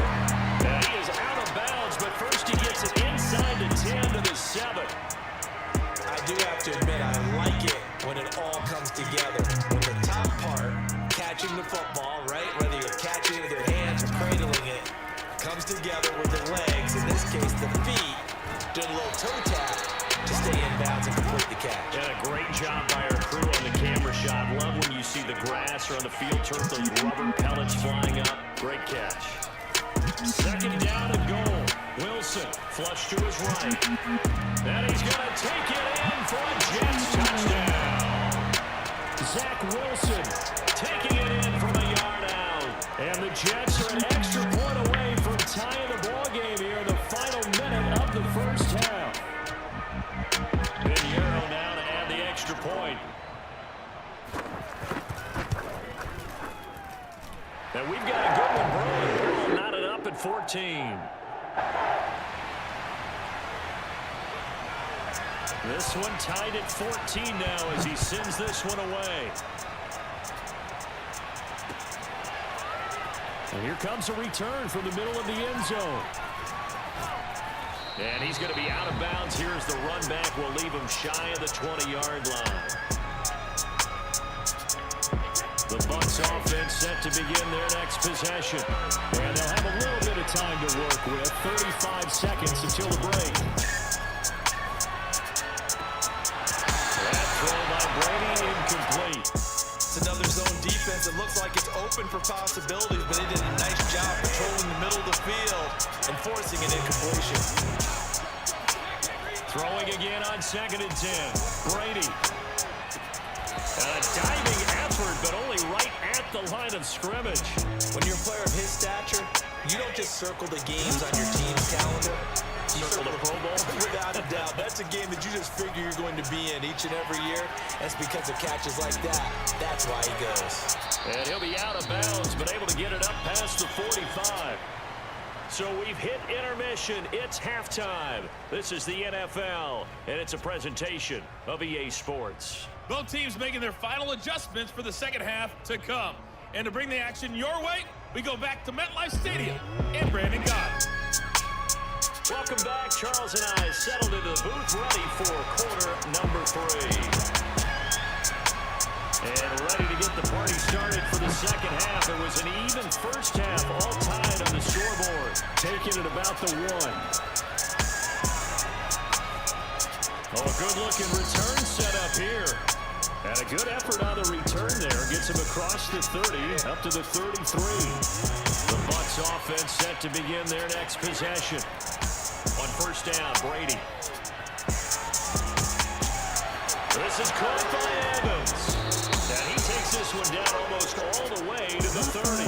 And he is out of bounds, but first he gets it inside the 10 to the 7. I do have to admit, I like it when it all comes together. When the top part, catching the football, right? Whether you're catching it with your hands or cradling it, comes together with the legs, in this case the feet, doing a little toe tap to stay in bounds and complete the catch. And a great job by our crew on the camera shot. Love when you see the grass or on the field turf, those rubber pellets flying up. Great catch. 2nd down and goal. Wilson, flush to his right. And he's going to take it in for a Jets touchdown. Zach Wilson taking it in from a yard out. And the Jets are an extra point away from tying the ball game here in the final minute of the first half. Pinheiro now to add the extra point. And we've got a good one brewing. Knotted up at 14. This one tied at 14 now as he sends this one away. And here comes a return from the middle of the end zone. And he's going to be out of bounds. Here's the run back. Will leave him shy of the 20-yard line. The Bucs offense set to begin their next possession. And they'll have a little bit of time to work with. 35 seconds until the break. That throw by Brady incomplete. It's another zone defense. It looks like it's open for possibilities, but they did a nice job controlling the middle of the field and forcing an incompletion. Throwing again on 2nd and 10. Brady. A diving effort, but only right at the line of scrimmage. When you're a player of his stature, you don't just circle the games on your team's calendar. You circle the Pro Bowl. Without a doubt. That's a game that you just figure you're going to be in each and every year. That's because of catches like that. That's why he goes. And he'll be out of bounds, but able to get it up past the 45. So we've hit intermission. It's halftime. This is the NFL, and it's a presentation of EA Sports. Both teams making their final adjustments for the second half to come. And to bring the action your way, we go back to MetLife Stadium in Brandon Gott. Welcome back. Charles and I settled into the booth, ready for quarter number 3. And ready to get the party started for the second half. It was an even first half, all tied on the scoreboard. Taking it about the 1. Oh, a good-looking return set up here. And a good effort on the return there. Gets him across the 30, up to the 33. The Bucs offense set to begin their next possession. On first down, Brady. This is caught by Evans. And he takes this one down almost all the way to the 30.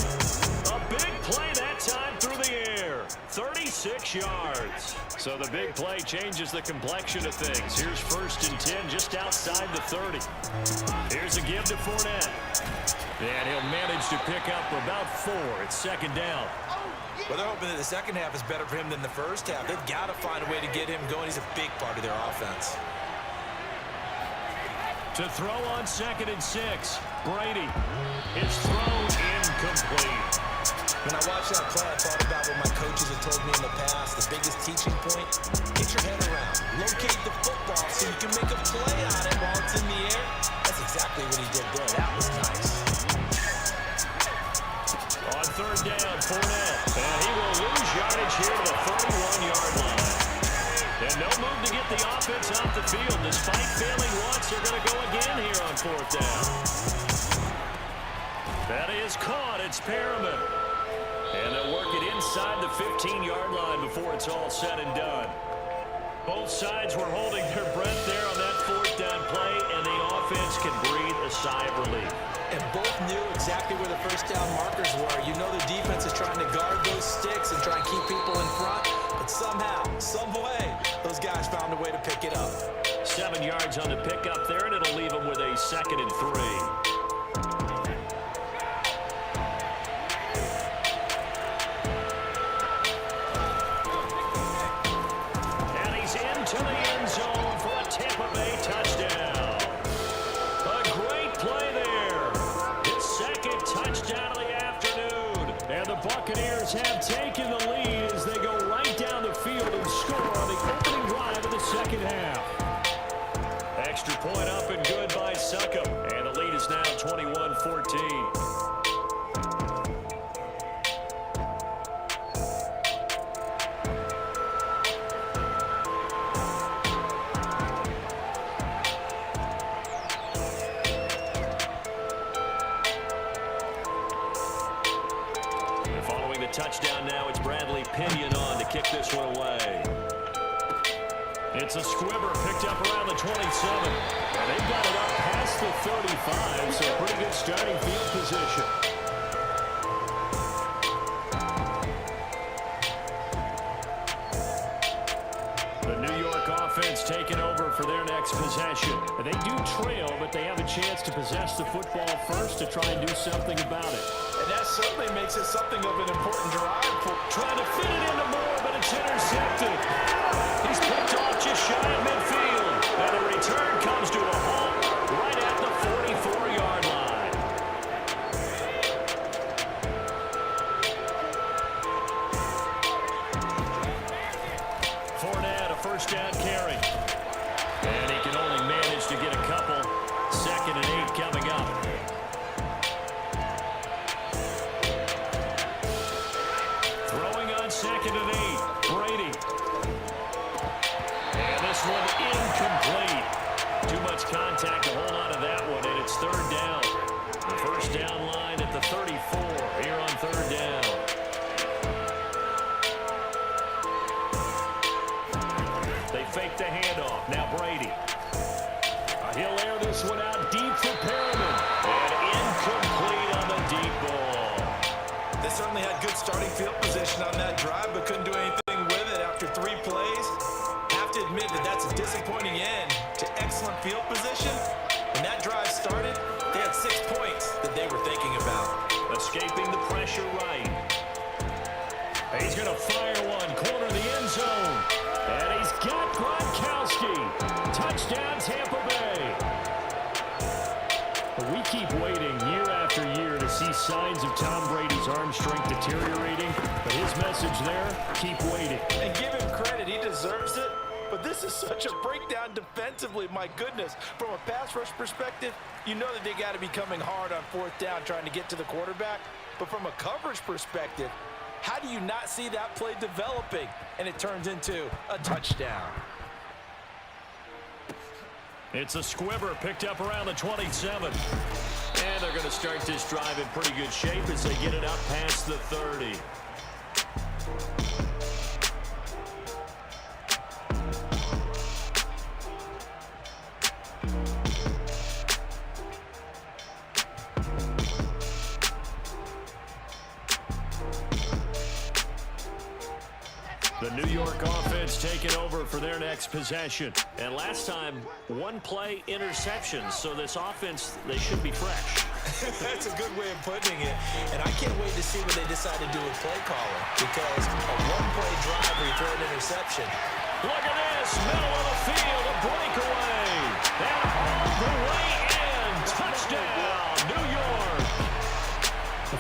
A big play that time through the air. 36 yards. So the big play changes the complexion of things. Here's first and 10 just outside the 30. Here's a give to Fournette. And he'll manage to pick up about 4. It's second down. Well, they're hoping that the second half is better for him than the first half. They've got to find a way to get him going. He's a big part of their offense. To throw on second and 6, Brady. His throw incomplete. When I watched that play, I thought about what my coaches have told me in the past. The biggest teaching point, get your head around. Locate the football so you can make a play on it while it's in the air. That's exactly what he did there. That was nice. On third down, Fournette. And he will lose yardage here to the 31-yard line. And no move to get the offense off the field. Despite failing once, they're going to go again here on fourth down. That is caught. It's Perriman. And they'll work it inside the 15-yard line before it's all said and done. Both sides were holding their breath there on that fourth down play, and the offense can breathe a sigh of relief. And both knew exactly where the first down markers were. You know the defense is trying to guard those sticks and try and keep people in front. But somehow, some way, those guys found a way to pick it up. 7 yards on the pickup there, and it'll leave them with a second and 3. To the end zone for a Tampa Bay touchdown. A great play there. His second touchdown of the afternoon. And the Buccaneers have taken the lead as they go right down the field and score on the opening drive of the second half. Extra point up and good by Succop. And the lead is now 21-14. Touchdown now. It's Bradley Pinion on to kick this one away. It's a squibber picked up around the 27. And they've got it up past the 35, so pretty good starting field position. The New York offense taking over for their next possession. They do trail, but they have a chance to possess the football first to try and do something about it. And that certainly makes it something of an important drive. Trying to fit it into Moore, but it's intercepted. He's picked off just shy of midfield. And the return comes to a halt right at the 44-yard line. Fournette, a first down carry. And he can only manage to get a couple. Second and 8 coming up. Second and 8, Brady. And this one incomplete. Too much contact to hold on to that one, and it's third down. The first down line at the 34 here on third down. They fake the handoff. Now Brady. He'll air this one out deep for Perriman. And incomplete on the deep ball. They certainly had good starting field position on that drive, but couldn't do anything with it after 3 plays. Have to admit that that's a disappointing end to excellent field position. When that drive started, they had 6 points that they were thinking about. Escaping the pressure right. He's going to fire one, corner of the end zone. And he's got Gronkowski. Touchdown, Tampa Bay. We keep waiting year after year to see signs of Tom Brady's arm strength deteriorating. But his message there, keep waiting. And give him credit, he deserves it. But this is such a breakdown defensively, my goodness. From a pass rush perspective, you know that they got to be coming hard on fourth down trying to get to the quarterback. But from a coverage perspective, how do you not see that play developing? And it turns into a touchdown. It's a squibber picked up around the 27. And they're going to start this drive in pretty good shape as they get it up past the 30. The New York offense taking over for their next possession. And last time, one play interceptions. So this offense, they should be fresh. That's a good way of putting it. And I can't wait to see what they decide to do with play calling. Because a one-play drive where you throw an interception. Look at this, middle of the field, a breakaway. And all the way in. Touchdown, New York.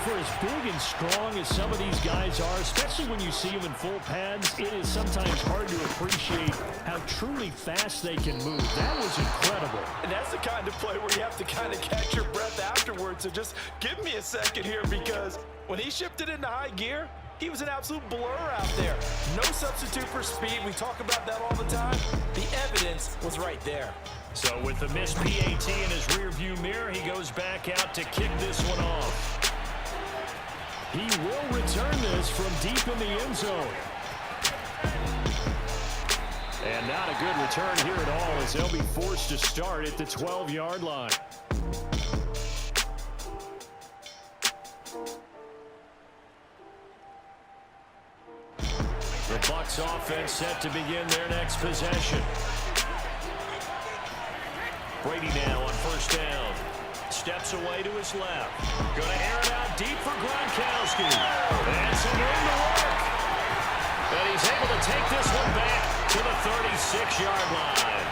For as big and strong as some of these guys are, especially when you see them in full pads, it is sometimes hard to appreciate how truly fast they can move. That was incredible. And that's the kind of play where you have to kind of catch your breath afterwards. So just give me a second here, because when he shifted into high gear, he was an absolute blur out there. No substitute for speed. We talk about that all the time. The evidence was right there. So with the missed PAT in his rearview mirror, he goes back out to kick this one off. He will return this from deep in the end zone. And not a good return here at all, as they'll be forced to start at the 12-yard line. The Bucs offense set to begin their next possession. Brady now on first down. Steps away to his left. Going to air it out deep for Gronkowski. And some room to work. And he's able to take this one back to the 36-yard line.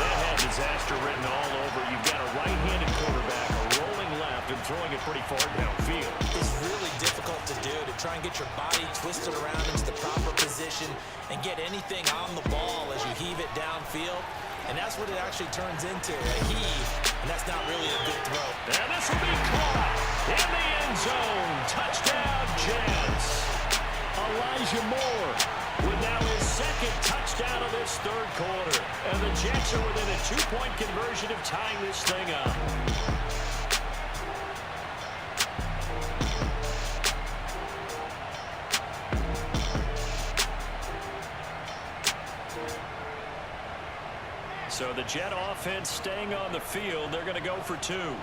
That had disaster written all over. You've got a right-handed quarterback, a rolling left, and throwing it pretty far downfield. It's really difficult to do, to try and get your body twisted around into the proper position and get anything on the ball as you heave it downfield. And that's what it actually turns into, a heave, and that's not really a good throw. And this will be caught in the end zone. Touchdown, Jets. Elijah Moore With now his second touchdown of this third quarter. And the Jets are within a two-point conversion of tying this thing up. So the Jet offense staying on the field. They're going to go for two.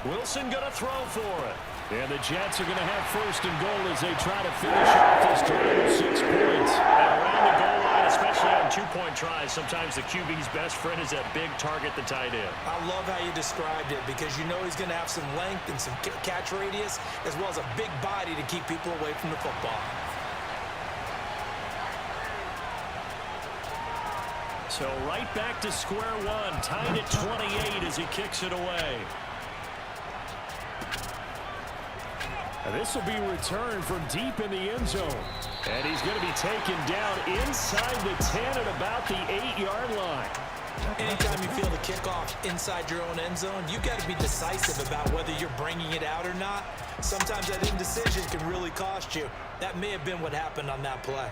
Wilson going to throw for it. And the Jets are going to have first and goal as they try to finish off this drive with 6 points. And around the goal line, especially on two-point tries, sometimes the QB's best friend is that big target, the tight end. I love how you described it, because you know he's going to have some length and some catch radius, as well as a big body to keep people away from the football. So right back to square one, tied at 28 as he kicks it away. And this will be returned from deep in the end zone. And he's going to be taken down inside the 10 at about the 8-yard line. Anytime you feel the kickoff inside your own end zone, you got to be decisive about whether you're bringing it out or not. Sometimes that indecision can really cost you. That may have been what happened on that play.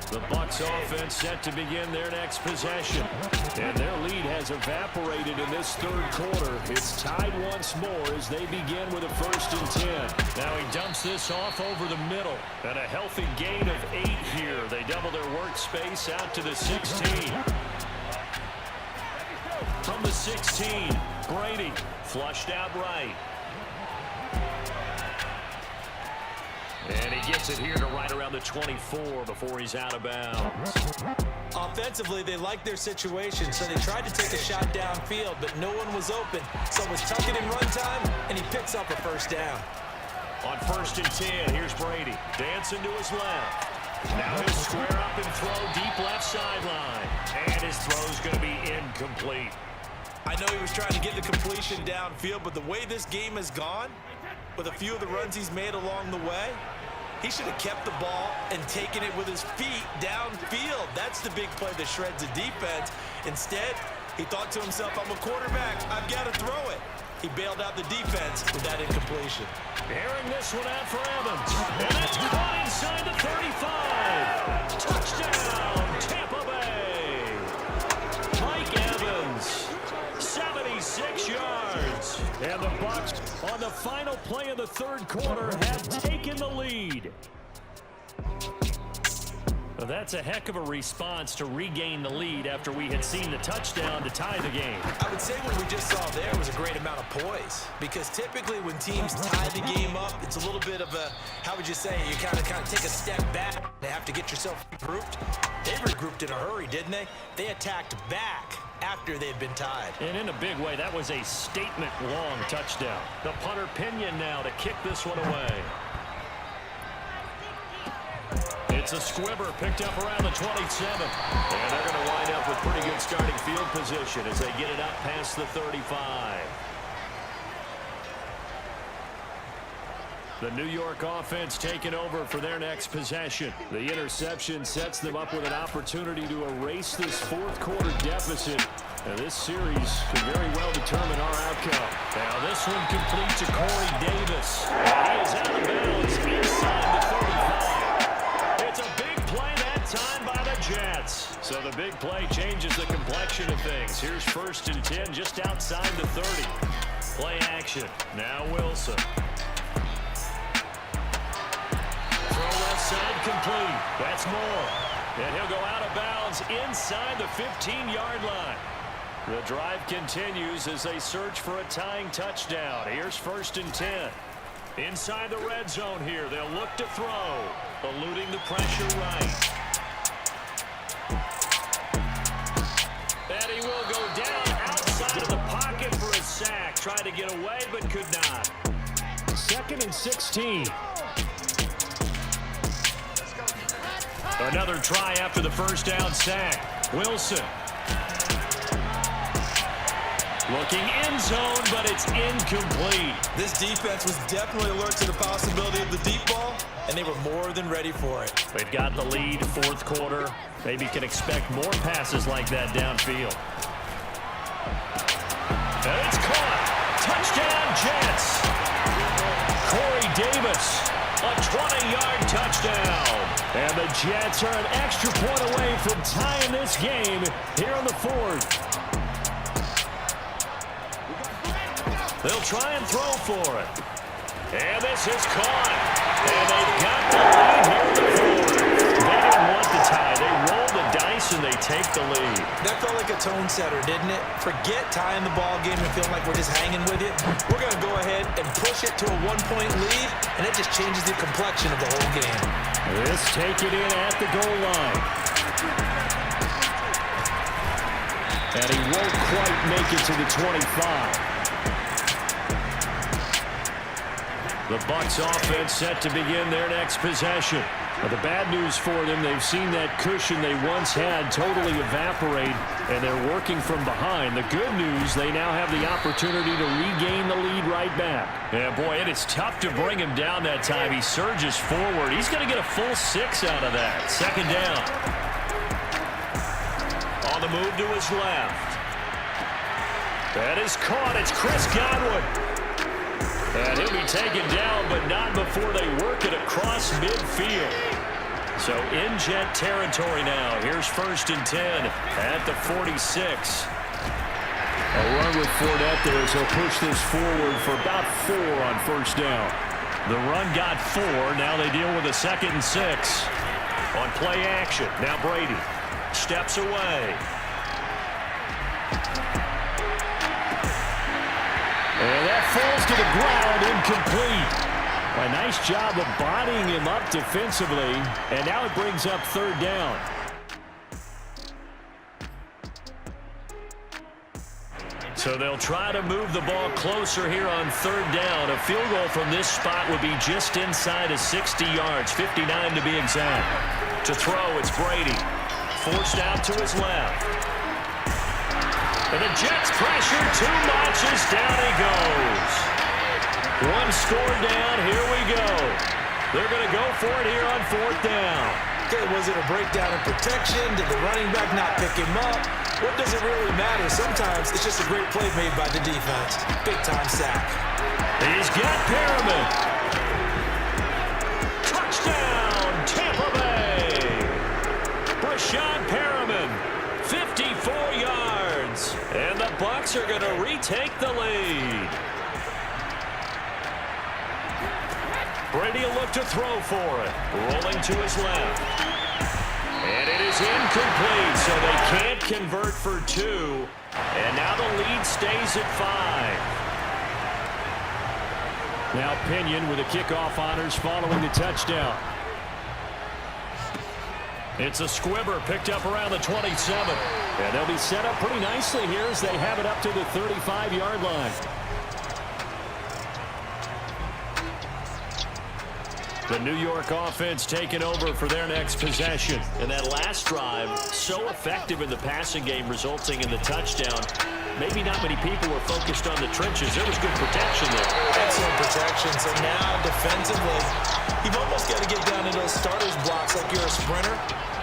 The Bucs offense set to begin their next possession. And their lead has evaporated in this third quarter. It's tied once more as they begin with a 1st and 10. Now he dumps this off over the middle. And a healthy gain of 8 here. They double their workspace out to the 16. From the 16, Brady flushed out right. And he Gets it here to right around the 24 before he's out of bounds. Offensively, they liked their situation, so they tried to take a shot downfield, but no one was open. So it was tuck it in run time, and he picks up a first down. On 1st and 10, here's Brady. Dancing to his left. Now he'll square up and throw deep left sideline. And his throw's going to be incomplete. I know he was trying to get the completion downfield, but the way this game has gone, with a few of the runs he's made along the way, he should have kept the ball and taken it with his feet downfield. That's the big play that shreds the defense. Instead, he thought to himself, I'm a quarterback, I've got to throw it. He bailed out the defense with that incompletion. Airing this one out for Evans. And that's caught inside the 35. Touchdown, Tampa Bay. Mike Evans, 76 yards. And the Bucs, on the final play of the third quarter, have taken the lead. Well, that's a heck of a response to regain the lead after we had seen the touchdown to tie the game. I would say what we just saw there was a great amount of poise, because typically when teams tie the game up, it's a little bit of a, how would you say, you kind of take a step back. They have to get yourself regrouped. They regrouped in a hurry, didn't they? They attacked back after they had been tied. And in a big way, that was a statement-long touchdown. The punter Pinion now to kick this one away. It's a squibber picked up around the 27. And they're going to wind up with pretty good starting field position as they get it up past the 35. The New York offense taking over for their next possession. The interception sets them up with an opportunity to erase this fourth quarter deficit. And this series could very well determine our outcome. Now this one complete to Corey Davis. And he is out of bounds inside the 35. It's a big play that time by the Jets. So the big play changes the complexion of things. Here's 1st and 10 just outside the 30. Play action. Now Wilson. Throw left side complete. That's Moore. And he'll go out of bounds inside the 15-yard line. The drive continues as they search for a tying touchdown. Here's 1st and 10. Inside the red zone here. They'll look to throw. Eluding the pressure right. And he will go down outside of the pocket for a sack. Tried to get away but could not. 2nd and 16. Another try after the first down sack. Wilson. Looking end zone, but it's incomplete. This defense was definitely alert to the possibility of the deep ball, and they were more than ready for it. They've got the lead, fourth quarter. Maybe can expect more passes like that downfield. And it's caught. Touchdown, Jets. Corey Davis, a 20-yard touchdown. And the Jets are an extra point away from tying this game here in the fourth. They'll try and throw for it. And this is caught. And they've got the lead here in the fourth. They didn't want the tie. They rolled the dice and they take the lead. That felt like a tone setter, didn't it? Forget tying the ball game and feeling like we're just hanging with it. We're going to go ahead and push it to a one-point lead, and it just changes the complexion of the whole game. This take it in at the goal line. And he won't quite make it to the 25. The Bucs offense set to begin their next possession. But the bad news for them, they've seen that cushion they once had totally evaporate, and they're working from behind. The good news, they now have the opportunity to regain the lead right back. Yeah, boy, it is tough to bring him down that time. He surges forward. He's going to get a full 6 out of that. 2nd down. On the move to his left. That is caught. It's Chris Godwin. And he'll be taken down, but not before they work it across midfield. So in Jet territory now. Here's 1st and 10 at the 46. A run with Fournette there as he'll push this forward for about 4 on 1st down. The run got 4. Now they deal with a 2nd and 6. On play action. Now Brady steps away. And that falls to the ground, incomplete. A nice job of bodying him up defensively, and now it brings up third down. So they'll try to move the ball closer here on third down. A field goal from this spot would be just inside of 60 yards, 59 to be exact. To throw, it's Brady. Forced out to his left. And the Jets pressure too much as down he goes. One score down, here we go. They're going to go for it here on fourth down. Okay, was it a breakdown in protection? Did the running back not pick him up? What does it really matter? Sometimes it's just a great play made by the defense. Big-time sack. He's got Perriman. Touchdown, Tampa Bay. Brashad Perriman, 54 yards. And the Bucs are going to retake the lead. Brady will look to throw for it. Rolling to his left. And it is incomplete, so they can't convert for two. And now the lead stays at 5. Now Pinion with the kickoff honors following the touchdown. It's a squibber picked up around the 27. And they'll be set up pretty nicely here as they have it up to the 35-yard line. The New York offense taking over for their next possession. And that last drive, so effective in the passing game, resulting in the touchdown. Maybe not many people were focused on the trenches. There was good protection there. Excellent protection. So now, defensively, you've almost got to get down to those starters blocks like you're a sprinter.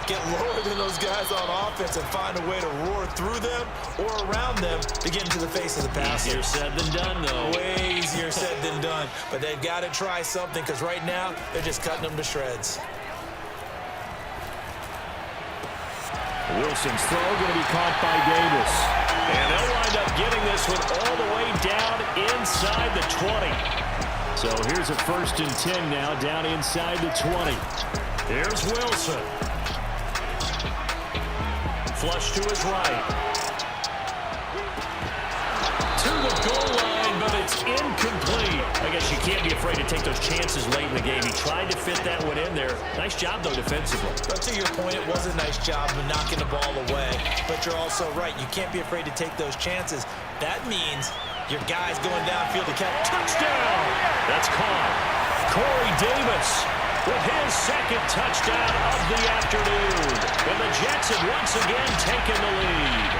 Get lower than those guys on offense and find a way to roar through them or around them to get into the face of the passer. Easier said than done, though. Way easier said than done. But they've got to try something because right now they're just cutting them to shreds. Wilson's throw going to be caught by Davis. And they'll wind up getting this one all the way down inside the 20. So here's a 1st and 10 now, down inside the 20. Here's Wilson. Flush to his right. To the goal line, but it's incomplete. I guess you can't be afraid to take those chances late in the game. He tried to fit that one in there. Nice job, though, defensively. But to your point, it was a nice job of knocking the ball away. But you're also right. You can't be afraid to take those chances. That means your guy's going downfield to catch. Touchdown! That's caught. Corey Davis with his second touchdown of the afternoon. And the Jets have once again taken the lead.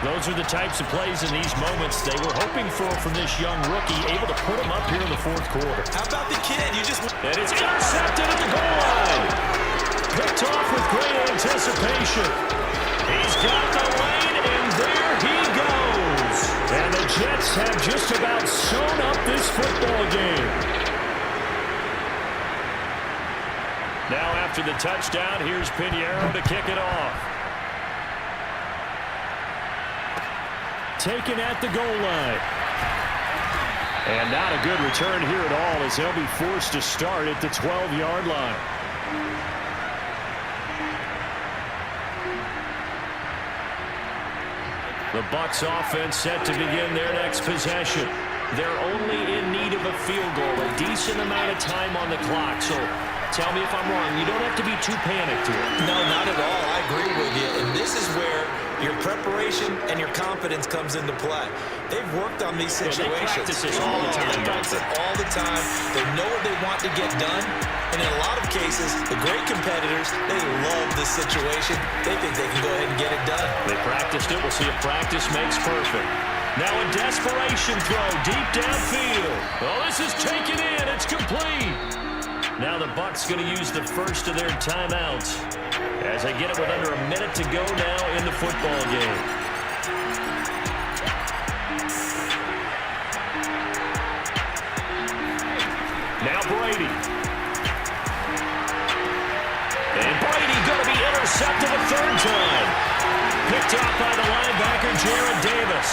Those are the types of plays in these moments they were hoping for from this young rookie, able to put him up here in the fourth quarter. How about the kid? And it's intercepted at the goal line. Picked off with great anticipation. He's got the lane, and there he goes. And the Jets have just about sewn up this football game. Now after the touchdown, here's Pinheiro to kick it off. Taken at the goal line. And not a good return here at all as they'll be forced to start at the 12-yard line. The Bucs offense set to begin their next possession. They're only in need of a field goal, a decent amount of time on the clock. So tell me if I'm wrong. You don't have to be too panicked here. No, not at all. I agree with you. And this is where your preparation and your confidence comes into play. They've worked on these situations. They practice this all the time. They practice it all the time. They know what they want to get done. And in a lot of cases, the great competitors, they love this situation. They think they can go ahead and get it done. They practiced it. We'll see if practice makes perfect. Now a desperation throw deep downfield. Oh, this is taken in. It's complete. Now the Bucs going to use the first of their timeouts as they get it with under a minute to go now in the football game. Now Brady. And Brady going to be intercepted a third time. Picked off by the linebacker, Jared Davis.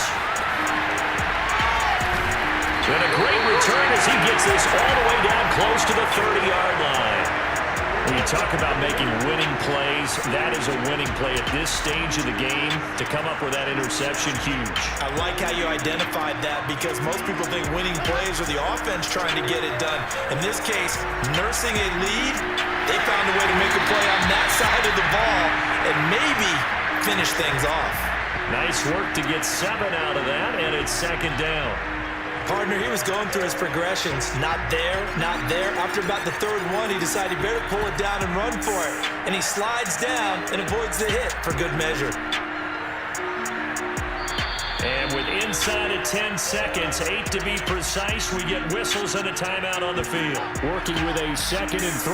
And a great return as he gets this all the way down close to the 30-yard line. When you talk about making winning plays, that is a winning play at this stage of the game. To come up with that interception, huge. I like how you identified that because most people think winning plays are the offense trying to get it done. In this case, nursing a lead, they found a way to make a play on that side of the ball and maybe finish things off. Nice work to get 7 out of that, and it's second down. Partner, he was going through his progressions. Not there, not there. After about the third one, he decided he better pull it down and run for it. And he slides down and avoids the hit for good measure. And with inside of 10 seconds, 8 to be precise, we get whistles and a timeout on the field. Working with a 2nd and 3.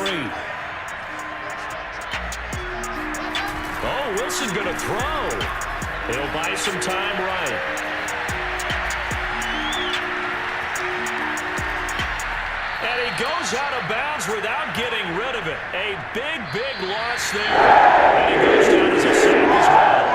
Oh, Wilson going to throw. He'll buy some time right. And he goes out of bounds without getting rid of it. A big, big loss there. And he goes down as a sack as well.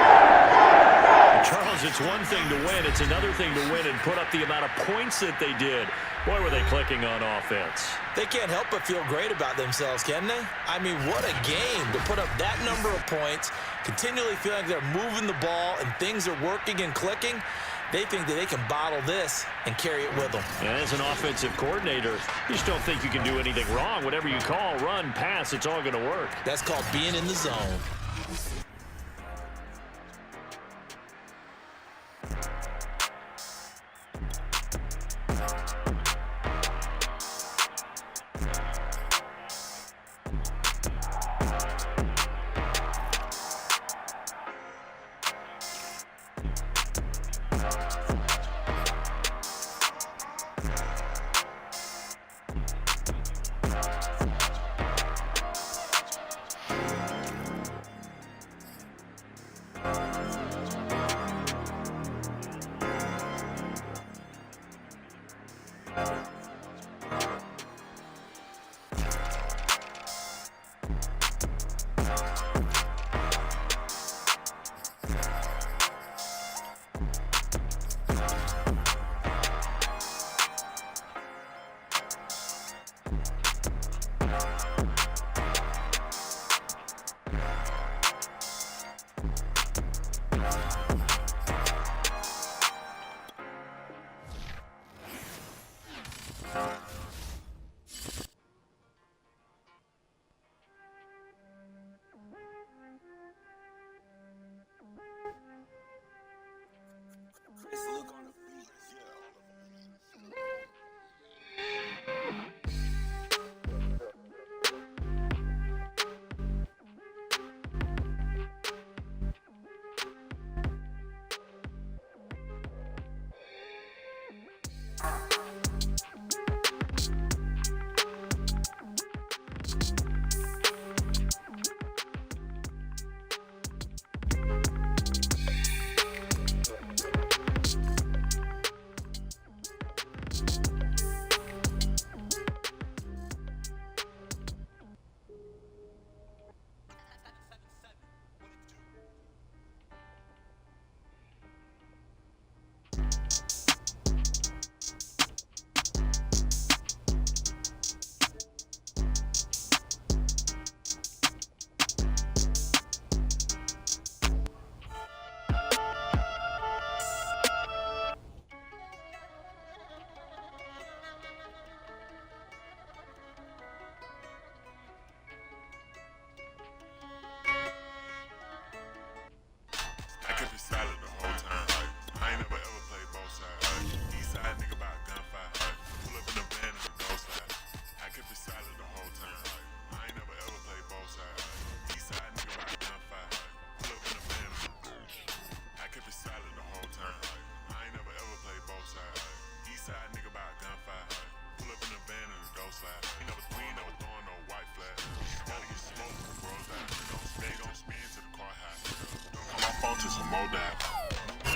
And Charles, it's one thing to win. It's another thing to win and put up the amount of points that they did. Boy, were they clicking on offense. They can't help but feel great about themselves, can they? I mean, what a game to put up that number of points, continually feeling like they're moving the ball and things are working and clicking. They think that they can bottle this and carry it with them. And as an offensive coordinator, you just don't think you can do anything wrong. Whatever you call, run, pass, it's all going to work. That's called being in the zone.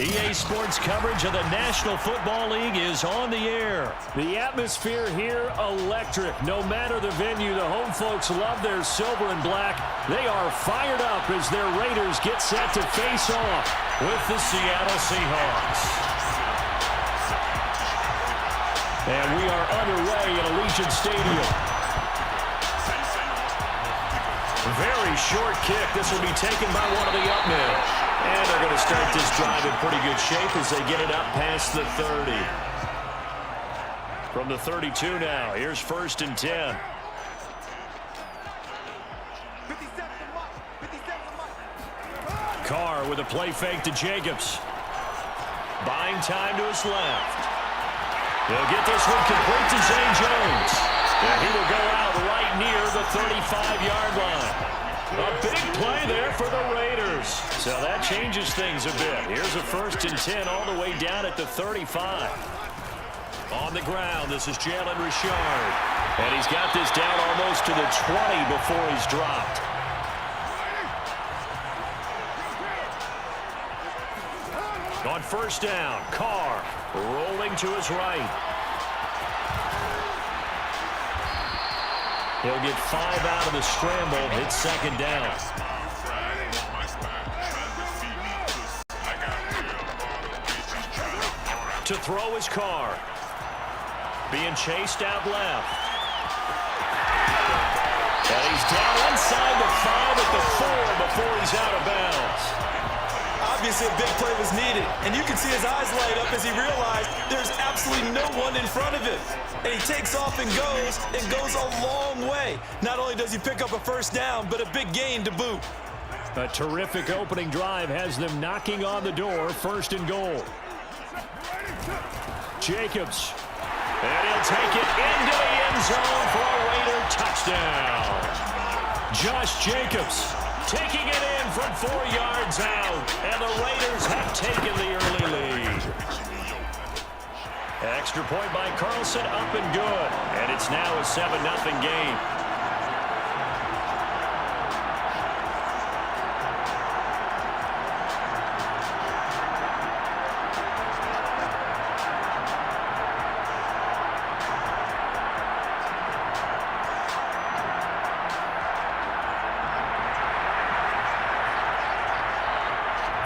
EA Sports coverage of the National Football League is on the air. The atmosphere here, electric. No matter the venue, the home folks love their silver and black. They are fired up as their Raiders get set to face off with the Seattle Seahawks. And we are underway at Allegiant Stadium. Very short kick. This will be taken by one of the up men. And they're going to start this drive in pretty good shape as they get it up past the 30. From the 32 now, here's 1st and 10. Carr with a play fake to Jacobs. Buying time to his left. He'll get this one complete to Zay Jones. And he will go out right near the 35-yard line. A big play there for the Raiders. So that changes things a bit. Here's a 1st and 10 all the way down at the 35. On the ground, this is Jalen Richard. And he's got this down almost to the 20 before he's dropped. On 1st down, Carr rolling to his right. He'll get 5 out of the scramble. It's 2nd down. To throw his Carr. Being chased out left. And he's down inside the 5 at the 4 before he's out of bounds. Obviously, a big play was needed, and you can see his eyes light up as he realized there's absolutely no one in front of him. And he takes off and goes a long way. Not only does he pick up a 1st down, but a big gain to boot. A terrific opening drive has them knocking on the door, 1st and goal. Jacobs. And he'll take it into the end zone for a Raider touchdown. Josh Jacobs taking it in from 4 yards out. And the Raiders have taken the early lead. Extra point by Carlson, up and good. And it's now a 7-0 game.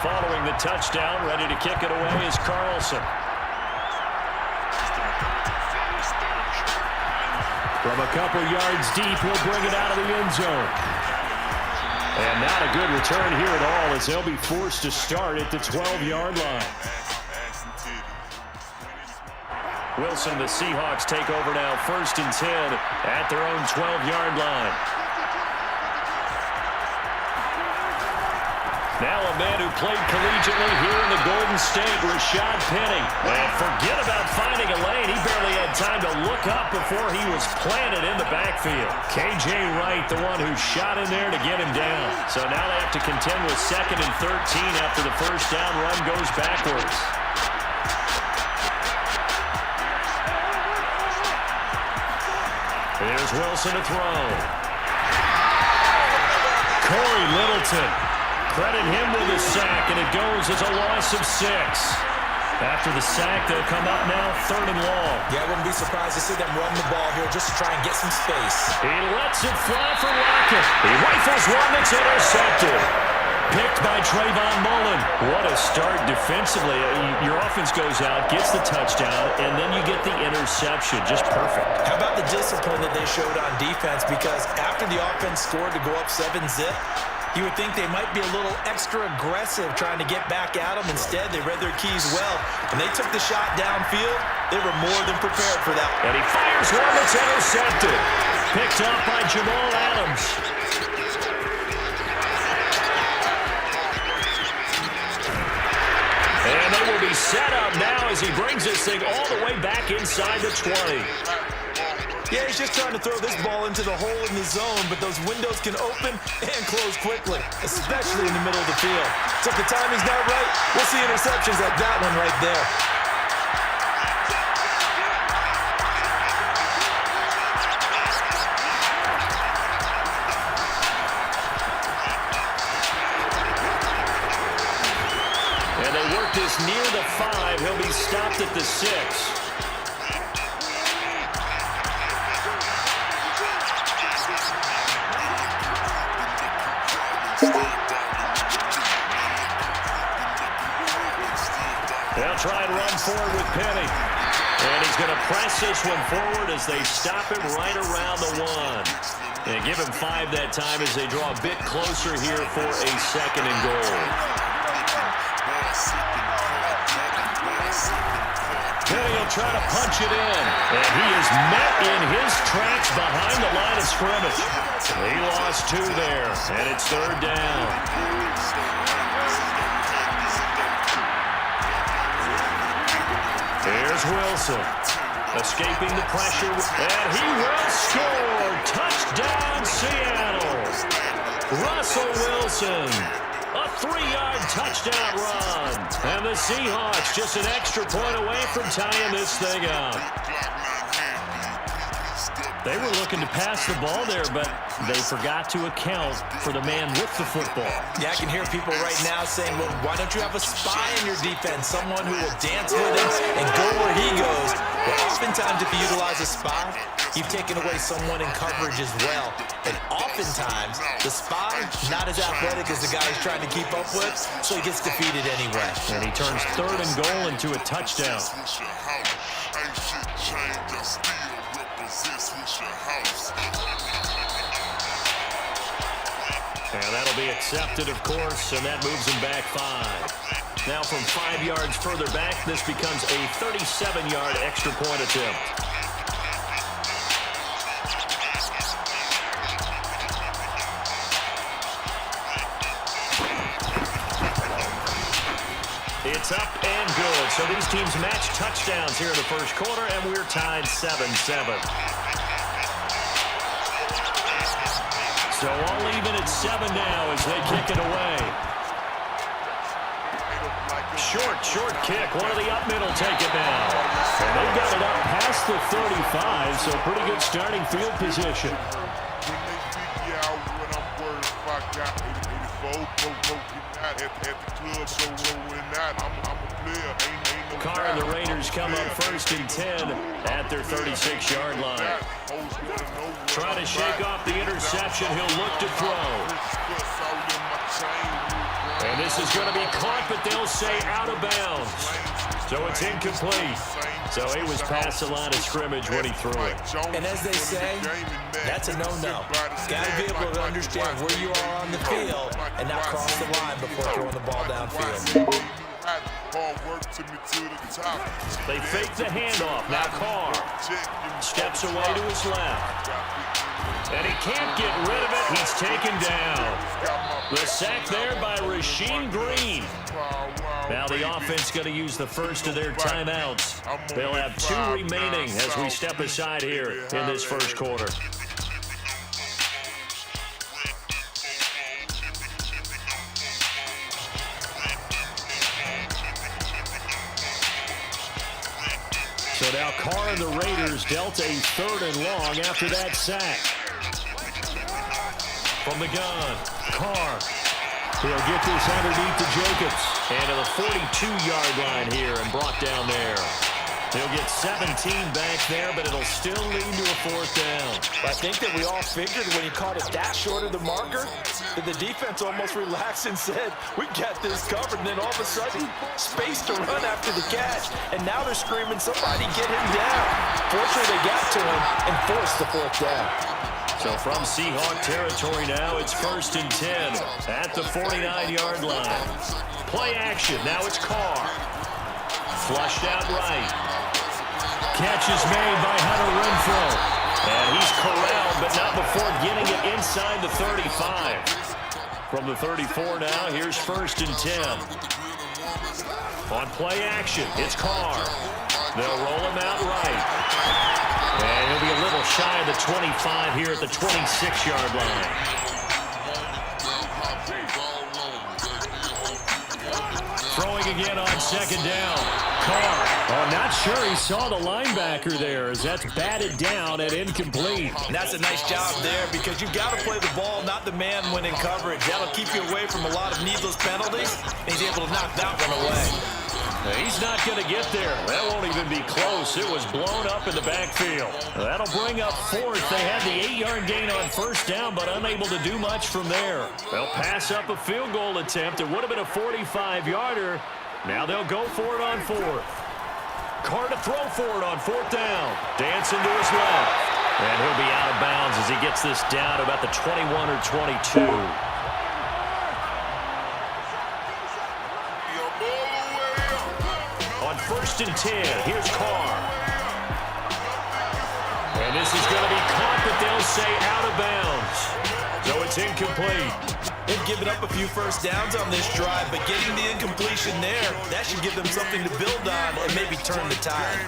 Following the touchdown, ready to kick it away is Carlson. From a couple yards deep, he'll bring it out of the end zone. And not a good return here at all as they'll be forced to start at the 12-yard line. Wilson, the Seahawks take over now, 1st and 10 at their own 12-yard line. Now a man who played collegiately here in the Golden State, Rashad Penny. And forget about finding a lane. He barely had time to look up before he was planted in the backfield. K.J. Wright, the one who shot in there to get him down. So now they have to contend with 2nd and 13 after the 1st down run goes backwards. Here's Wilson to throw. Corey Littleton. Credit him with a sack, and it goes as a loss of 6. After the sack, they'll come up now 3rd and long. Yeah, I wouldn't be surprised to see them run the ball here just to try and get some space. He lets it fly for Lockett. He rifles one that's intercepted. Picked by Trayvon Mullen. What a start defensively. Your offense goes out, gets the touchdown, and then you get the interception. Just perfect. How about the discipline that they showed on defense? Because after the offense scored to go up 7-zip, you would think they might be a little extra aggressive trying to get back at them. Instead, they read their keys well. When they took the shot downfield, they were more than prepared for that. And he fires one that's intercepted. Picked up by Jamal Adams. And they will be set up now as he brings this thing all the way back inside the 20. Yeah, he's just trying to throw this ball into the hole in the zone, but those windows can open and close quickly, especially in the middle of the field. So if the timing's not right, we'll see interceptions like that one right there. And they work this near the 5. He'll be stopped at the 6. They'll try and run forward with Penny. And he's going to press this one forward as they stop him right around the 1. And give him 5 that time as they draw a bit closer here for a 2nd and goal. Kenny will try to punch it in. And he is met in his tracks behind the line of scrimmage. He lost 2 there, and it's 3rd down. Here's Wilson. Escaping the pressure, and he will score. Touchdown, Seattle. Russell Wilson. A 3-yard touchdown run. And the Seahawks just an extra point away from tying this thing up. They were looking to pass the ball there, but they forgot to account for the man with the football. Yeah, I can hear people right now saying, well, why don't you have a spy in your defense, someone who will dance with him and go where he goes? Well, oftentimes if you utilize a spy, you've taken away someone in coverage as well. And oftentimes, the spy, not as athletic as the guy he's trying to keep up with, so he gets defeated anyway. And he turns 3rd and goal into a touchdown. And that'll be accepted, of course, and that moves him back 5. Now from 5 yards further back, this becomes a 37-yard extra point attempt. It's up and good. So these teams match touchdowns here in the first quarter, and we're tied 7-7. So all even at 7 now as they kick it away. Short kick. One of the up middle take it now. And they've got it up past the 35, so pretty good starting field position. Carr and the Raiders come up 1st and 10 at their 36-yard line. Trying to shake off the interception. He'll look to throw. And this is going to be caught, but they'll say out of bounds. So it's incomplete. So he was past the line of scrimmage when he threw it. And as they say, that's a no-no. Got to be able to understand where you are on the field and not cross the line before throwing the ball downfield. They fake the handoff. Now Carr steps away to his left. And he can't get rid of it. He's taken down. The sack there by Rasheem Green. Now the offense going to use the first of their timeouts. They'll have 2 remaining as we step aside here in this first quarter. So now Carr and the Raiders dealt a 3rd and long after that sack. From the gun, Carr. He'll get this underneath to Jacobs. And to the 42-yard line here and brought down there. He'll get 17 back there, but it'll still lead to a 4th down. I think that we all figured when he caught it that short of the marker, that the defense almost relaxed and said, we got this covered. And then all of a sudden, space to run after the catch. And now they're screaming, somebody get him down. Fortunately, they got to him and forced the 4th down. So from Seahawk territory now, it's 1st and 10 at the 49-yard line. Play action. Now it's Carr. Flushed out right. Catch is made by Hunter Renfrow. And he's corralled, but not before getting it inside the 35. From the 34 now, here's 1st and 10. On play action, it's Carr. They'll roll him out right. And he'll be a little shy of the 25 here at the 26-yard line. Throwing again on 2nd down. Carr. Oh, not sure he saw the linebacker there as that's batted down and incomplete. And that's a nice job there because you've got to play the ball, not the man when in coverage. That'll keep you away from a lot of needless penalties. And he's able to knock that one away. He's not going to get there. That won't even be close. It was blown up in the backfield. That'll bring up 4th. They had the 8-yard gain on 1st down, but unable to do much from there. They'll pass up a field goal attempt. It would have been a 45-yarder. Now they'll go for it on 4th. Carr to throw for it on 4th down. Dancing to his left. And he's corralled, but not before getting it inside the 35. From the 34 now, here's 1st and 10. On play action, now it's Carr. They'll roll him out right. Catch is made by Hunter Renfrow. And he's corralled, but not before getting it inside the 35. And he'll be out of bounds as he gets this down to about the 21 or 22. On 1st and 10, here's Carr. And this is going to be caught, but they'll say out of bounds. So it's incomplete. They've given up a few first downs on this drive, but getting the incompletion there, that should give them something to build on and maybe turn the tide.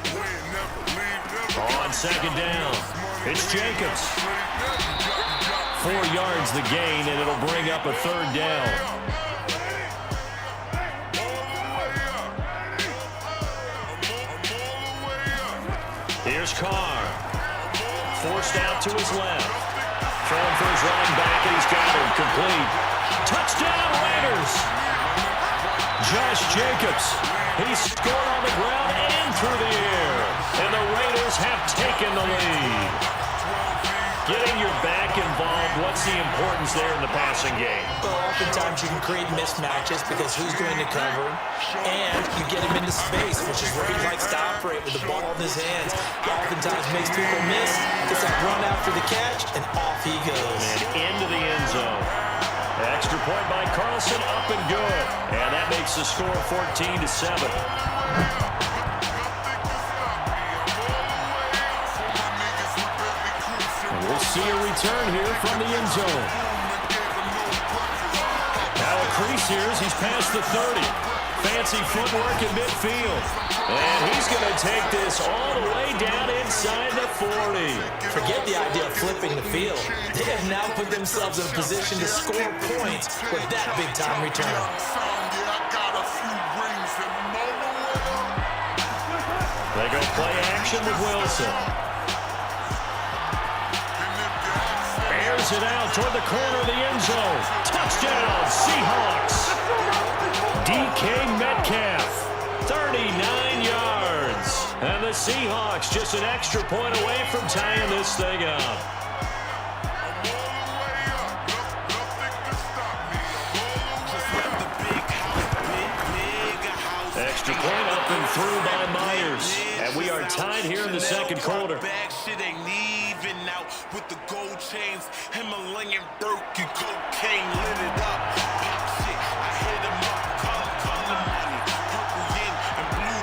On 2nd down, it's Jacobs. 4 yards the gain, and it'll bring up a 3rd down. Here's Carr. Forced out to his left. Throwing for his running back, and he's got him complete. Touchdown, Raiders! Josh Jacobs. He scored on the ground and through the air. And the Raiders have taken the lead. Getting your back involved, what's the importance there in the passing game? Well, oftentimes you can create mismatches because who's going to cover, and you get him into space, which is where he likes to operate with the ball in his hands. He oftentimes makes people miss, gets that run after the catch, and off he goes. And into the end zone. Extra point by Carlson, up and good. And that makes the score 14-7. We'll see a return here from the end zone. Now a crease here as he's past the 30. Fancy footwork in midfield. And he's going to take this all the way down inside the 40. Forget the idea of flipping the field. They have now put themselves in a position to score points with that big-time return. They go play action with Wilson. Airs it out toward the corner of the end zone. Touchdown, Seahawks. DK Metcalf, 39 yards. And the Seahawks just an extra point away from tying this thing up. Extra point up and through by Myers. And we are tied here in the second quarter. With the gold chains, Himalayan Birkin cocaine lit it up. Pop shit, I hit him up. Color money, purple yin and blue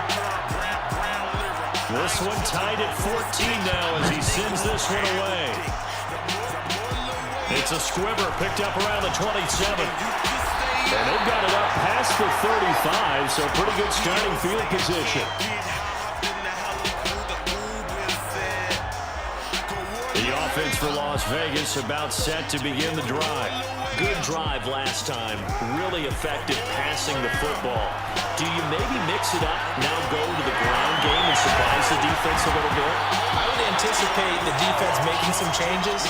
brown lyric. This one tied at 14 now as he sends this one away. It's a squibber picked up around the 27. And they've got it up past the 35, so pretty good starting field position. The offense for Las Vegas about set to begin the drive. Good drive last time. Really effective passing the football. Do you maybe mix it up, now go to the ground game and surprise the defense a little bit? I would anticipate the defense making some changes,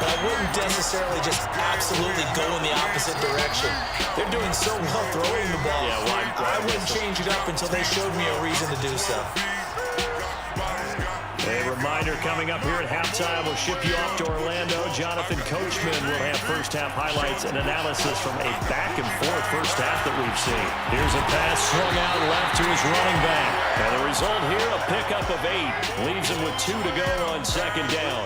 but I wouldn't necessarily just absolutely go in the opposite direction. They're doing so well throwing the ball. Yeah, I wouldn't change it up until they showed me a reason to do so. A reminder coming up here at halftime, we'll ship you off to Orlando. Jonathan Coachman will have first-half highlights and analysis from a back-and-forth first half that we've seen. Here's a pass swung out left to his running back. And the result here, a pickup of 8. Leaves him with 2 to go on 2nd down.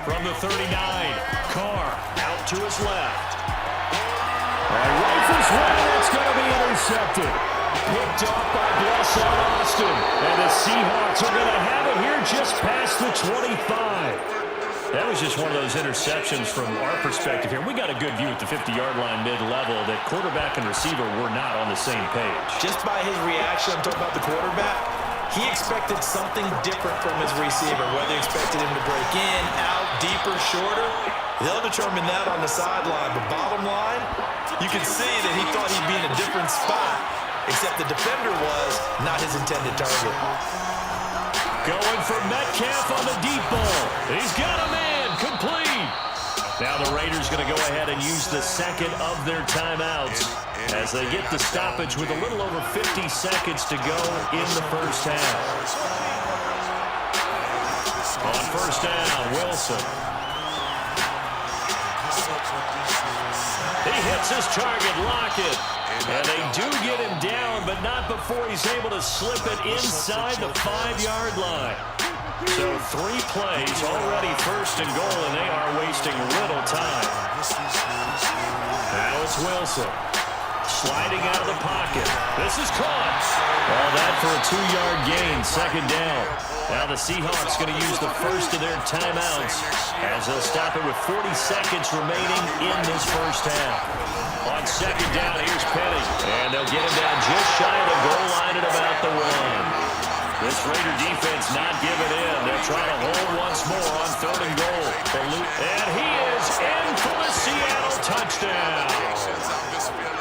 From the 39, Carr out to his left. And rifles one, it's going to be intercepted. Picked off by Blesson Austin. And the Seahawks are going to have it here just past the 25. That was just one of those interceptions from our perspective here. We got a good view at the 50-yard line mid-level that quarterback and receiver were not on the same page. Just by his reaction, I'm talking about the quarterback, he expected something different from his receiver, whether he expected him to break in, out, deeper, shorter. They'll determine that on the sideline. But bottom line, you can see that he thought he'd be in a different spot, except the defender was not his intended target. Going for Metcalf on the deep ball. He's got a man, complete. Now the Raiders going to go ahead and use the second of their timeouts as they get the stoppage with a little over 50 seconds to go in the first half. On first down, Wilson. He hits his target, Lockett. And they do get him down, but not before he's able to slip it inside the 5-yard line. So 3 plays, already first and goal, and they are wasting little time. Now it's Wilson. Sliding out of the pocket. This is caught. All that for a 2-yard gain, second down. Now the Seahawks going to use the first of their timeouts as they'll stop it with 40 seconds remaining in this first half. On second down, here's Penny. And they'll get him down just shy of the goal line at about the 1. This Raider defense not giving in. They'll try to hold once more on third and goal. And he is in for the Seattle touchdown.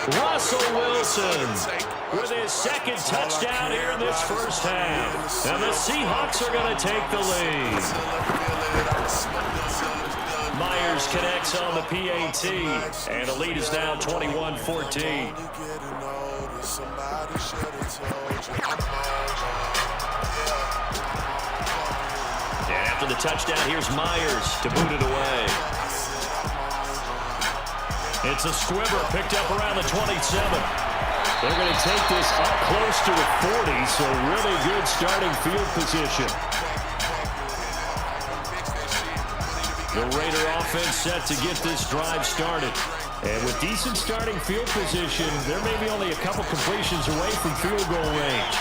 Russell Wilson with his second touchdown here in this first half. And the Seahawks are going to take the lead. Myers connects on the PAT. And the lead is now 21-14. And after the touchdown, here's Myers to boot it away. It's a squibber picked up around the 27. They're going to take this up close to the 40, so really good starting field position. The Raider offense set to get this drive started. And with decent starting field position, there may be only a couple completions away from field goal range.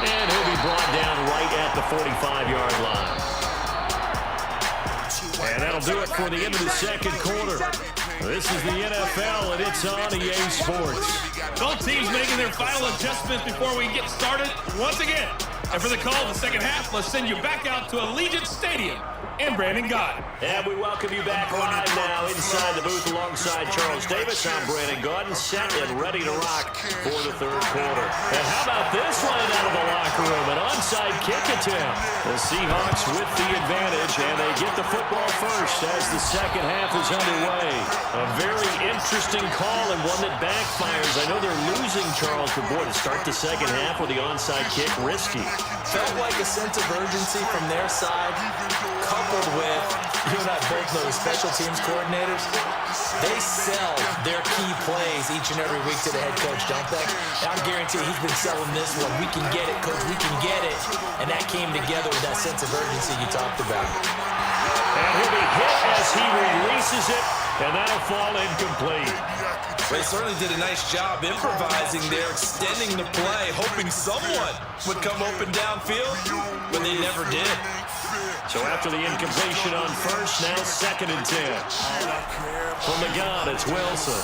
And he'll be brought down right at the 45-yard line. And that'll do it for the end of the second quarter. This is the NFL, and it's on EA Sports. Both teams making their final adjustments before we get started once again. And for the call of the second half, let's send you back out to Allegiant Stadium and Brandon Gott. And we welcome you back live now inside the booth alongside Charles Davis. I'm Brandon Gott, set and ready to rock for the third quarter. And how about this line out of the locker room? An onside kick attempt. The Seahawks with the advantage, and they get the football first as the second half is underway. A very interesting call and one that backfires. I know they're losing, Charles, but boy, to start the second half with the onside kick, risky. Felt like a sense of urgency from their side, coupled with, you and I both know the special teams coordinators, they sell their key plays each and every week to the head coach, don't they? I guarantee he's been selling this one. We can get it, coach, we can get it. And that came together with that sense of urgency you talked about. And he'll be hit as he releases it, and that'll fall incomplete. They certainly did a nice job improvising there, extending the play, hoping someone would come open downfield, but they never did. So after the incompletion on first, now second and 10. From the gun, it's Wilson.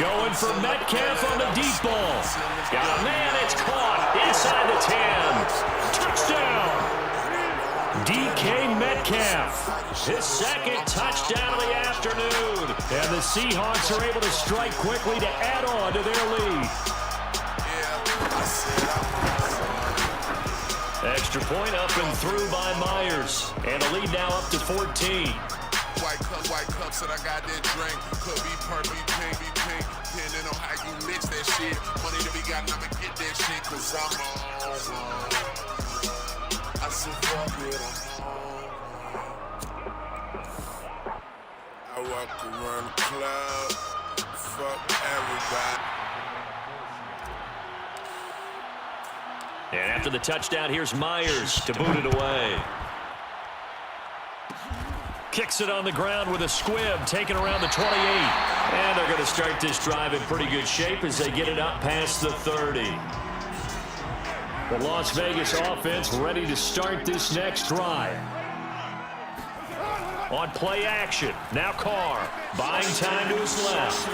Going for Metcalf on the deep ball. Got a man, it's caught inside the 10. Touchdown! DK Metcalf, his second touchdown of the afternoon. And the Seahawks are able to strike quickly to add on to their lead. Extra point up and through by Myers. And the lead now up to 14. White cup, said I got that drink. Could be purple, pink, depending on how you mix that shit. Money to be got, I'ma get that shit, cause I'm on. I said, fuck it, I'm home. I walk around the club, fuck everybody. And after the touchdown, here's Myers to boot it away. Kicks it on the ground with a squib, taken around the 28. And they're going to start this drive in pretty good shape as they get it up past the 30. The Las Vegas offense ready to start this next drive. On play action, now Carr, buying time to his left.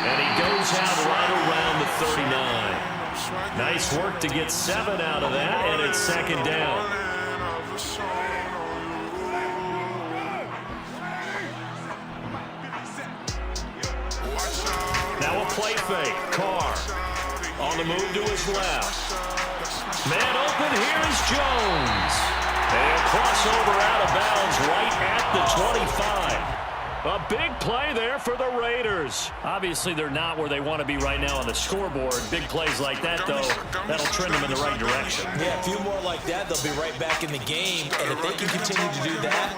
And he goes out right around the 39. Nice work to get 7 out of that, and it's second down. Now a play fake, Carr. On the move to his left. Man open, here's Jones. And crossover out of bounds right at the 25. A big play there for the Raiders. Obviously, they're not where they want to be right now on the scoreboard. Big plays like that, though, that'll trend them in the right direction. Yeah, a few more like that, they'll be right back in the game. And if they can continue to do that,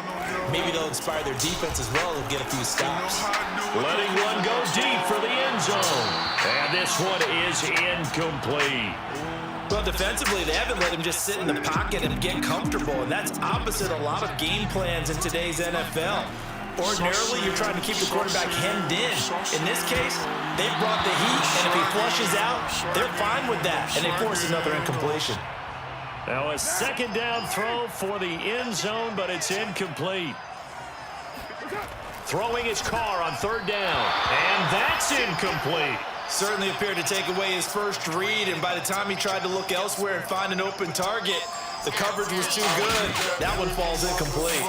maybe they'll inspire their defense as well. They'll get a few stops. Letting one go deep for the end zone. And this one is incomplete. Well, defensively, they haven't let him just sit in the pocket and get comfortable, and that's opposite a lot of game plans in today's NFL. Ordinarily, you're trying to keep the quarterback hemmed in. In this case, they brought the heat, and if he flushes out, they're fine with that, and they force another incompletion. Now a second down throw for the end zone, but it's incomplete. Throwing his car on third down, and that's incomplete. Certainly appeared to take away his first read, and by the time he tried to look elsewhere and find an open target, the coverage was too good. That one falls incomplete.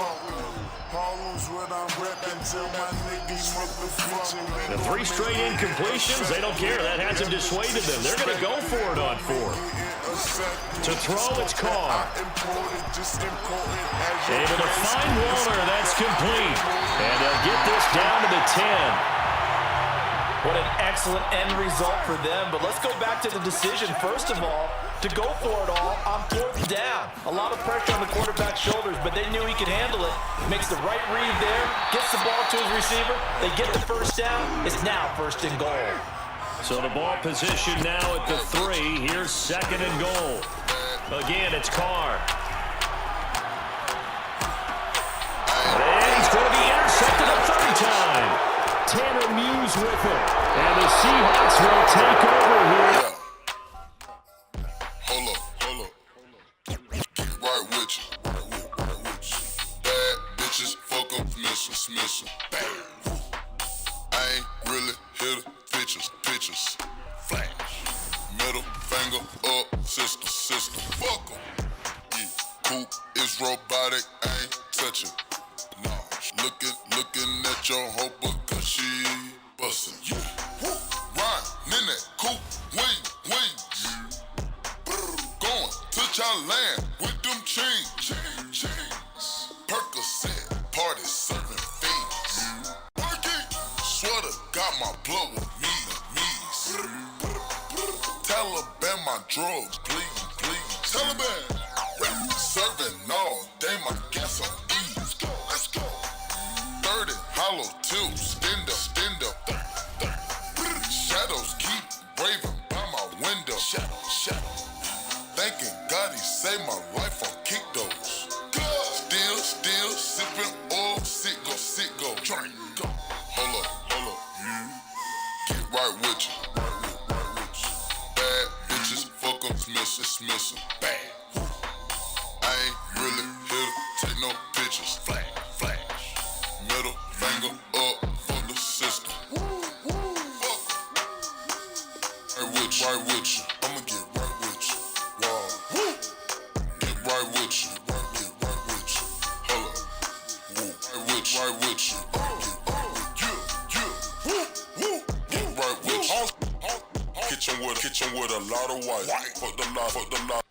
The 3 straight incompletions, they don't care. That hasn't dissuaded them. They're going to go for it on 4th. To throw, it's Carr. Able to find Waller. That's complete. And they'll get this down to the 10. What an excellent end result for them. But let's go back to the decision, first of all, to go for it all on 4th down. A lot of pressure on the quarterback's shoulders, but they knew he could handle it. Makes the right read there, gets the ball to his receiver. They get the first down. It's now 1st and goal. So the ball position now at the 3. Here's 2nd and goal. Again, it's Carr. And he's going to be intercepted a 3rd time. Tanner Muse with it. And the Seahawks will take over here. Hold up. Get right with you. Bad bitches, fuck up, miss 'em. Bang. I ain't really here to pictures. Flash. Middle finger up, sister. Fuck 'em. Yeah. Poop is robotic, I ain't touching. Nah, looking at your hoe because she bustin'. Yeah. Riding in that coupe, wing. Going to Thailand with them chains. Percocet, party serving fiends. Working, sweater got my blood with me. Taliban my drugs, please. Taliban, serving all day my gas on ease. Let's go. 30 hollow tips, stand up. Shadows keep raving by my window. Shadow. Thanking God he saved my life on kick those. Still sipping oil, sit go. Drink. Hold up. Get right with you. Bad bitches, fuck 'em, miss 'em. Bad. I ain't really here to take no pictures. Flash. Middle finger up for the system. Fuck. Right with you. I'ma get right with you. Wow. Get right with you. Hold up. Right with you. Get right with you. Kitchen with a lot of white. Fuck the lot.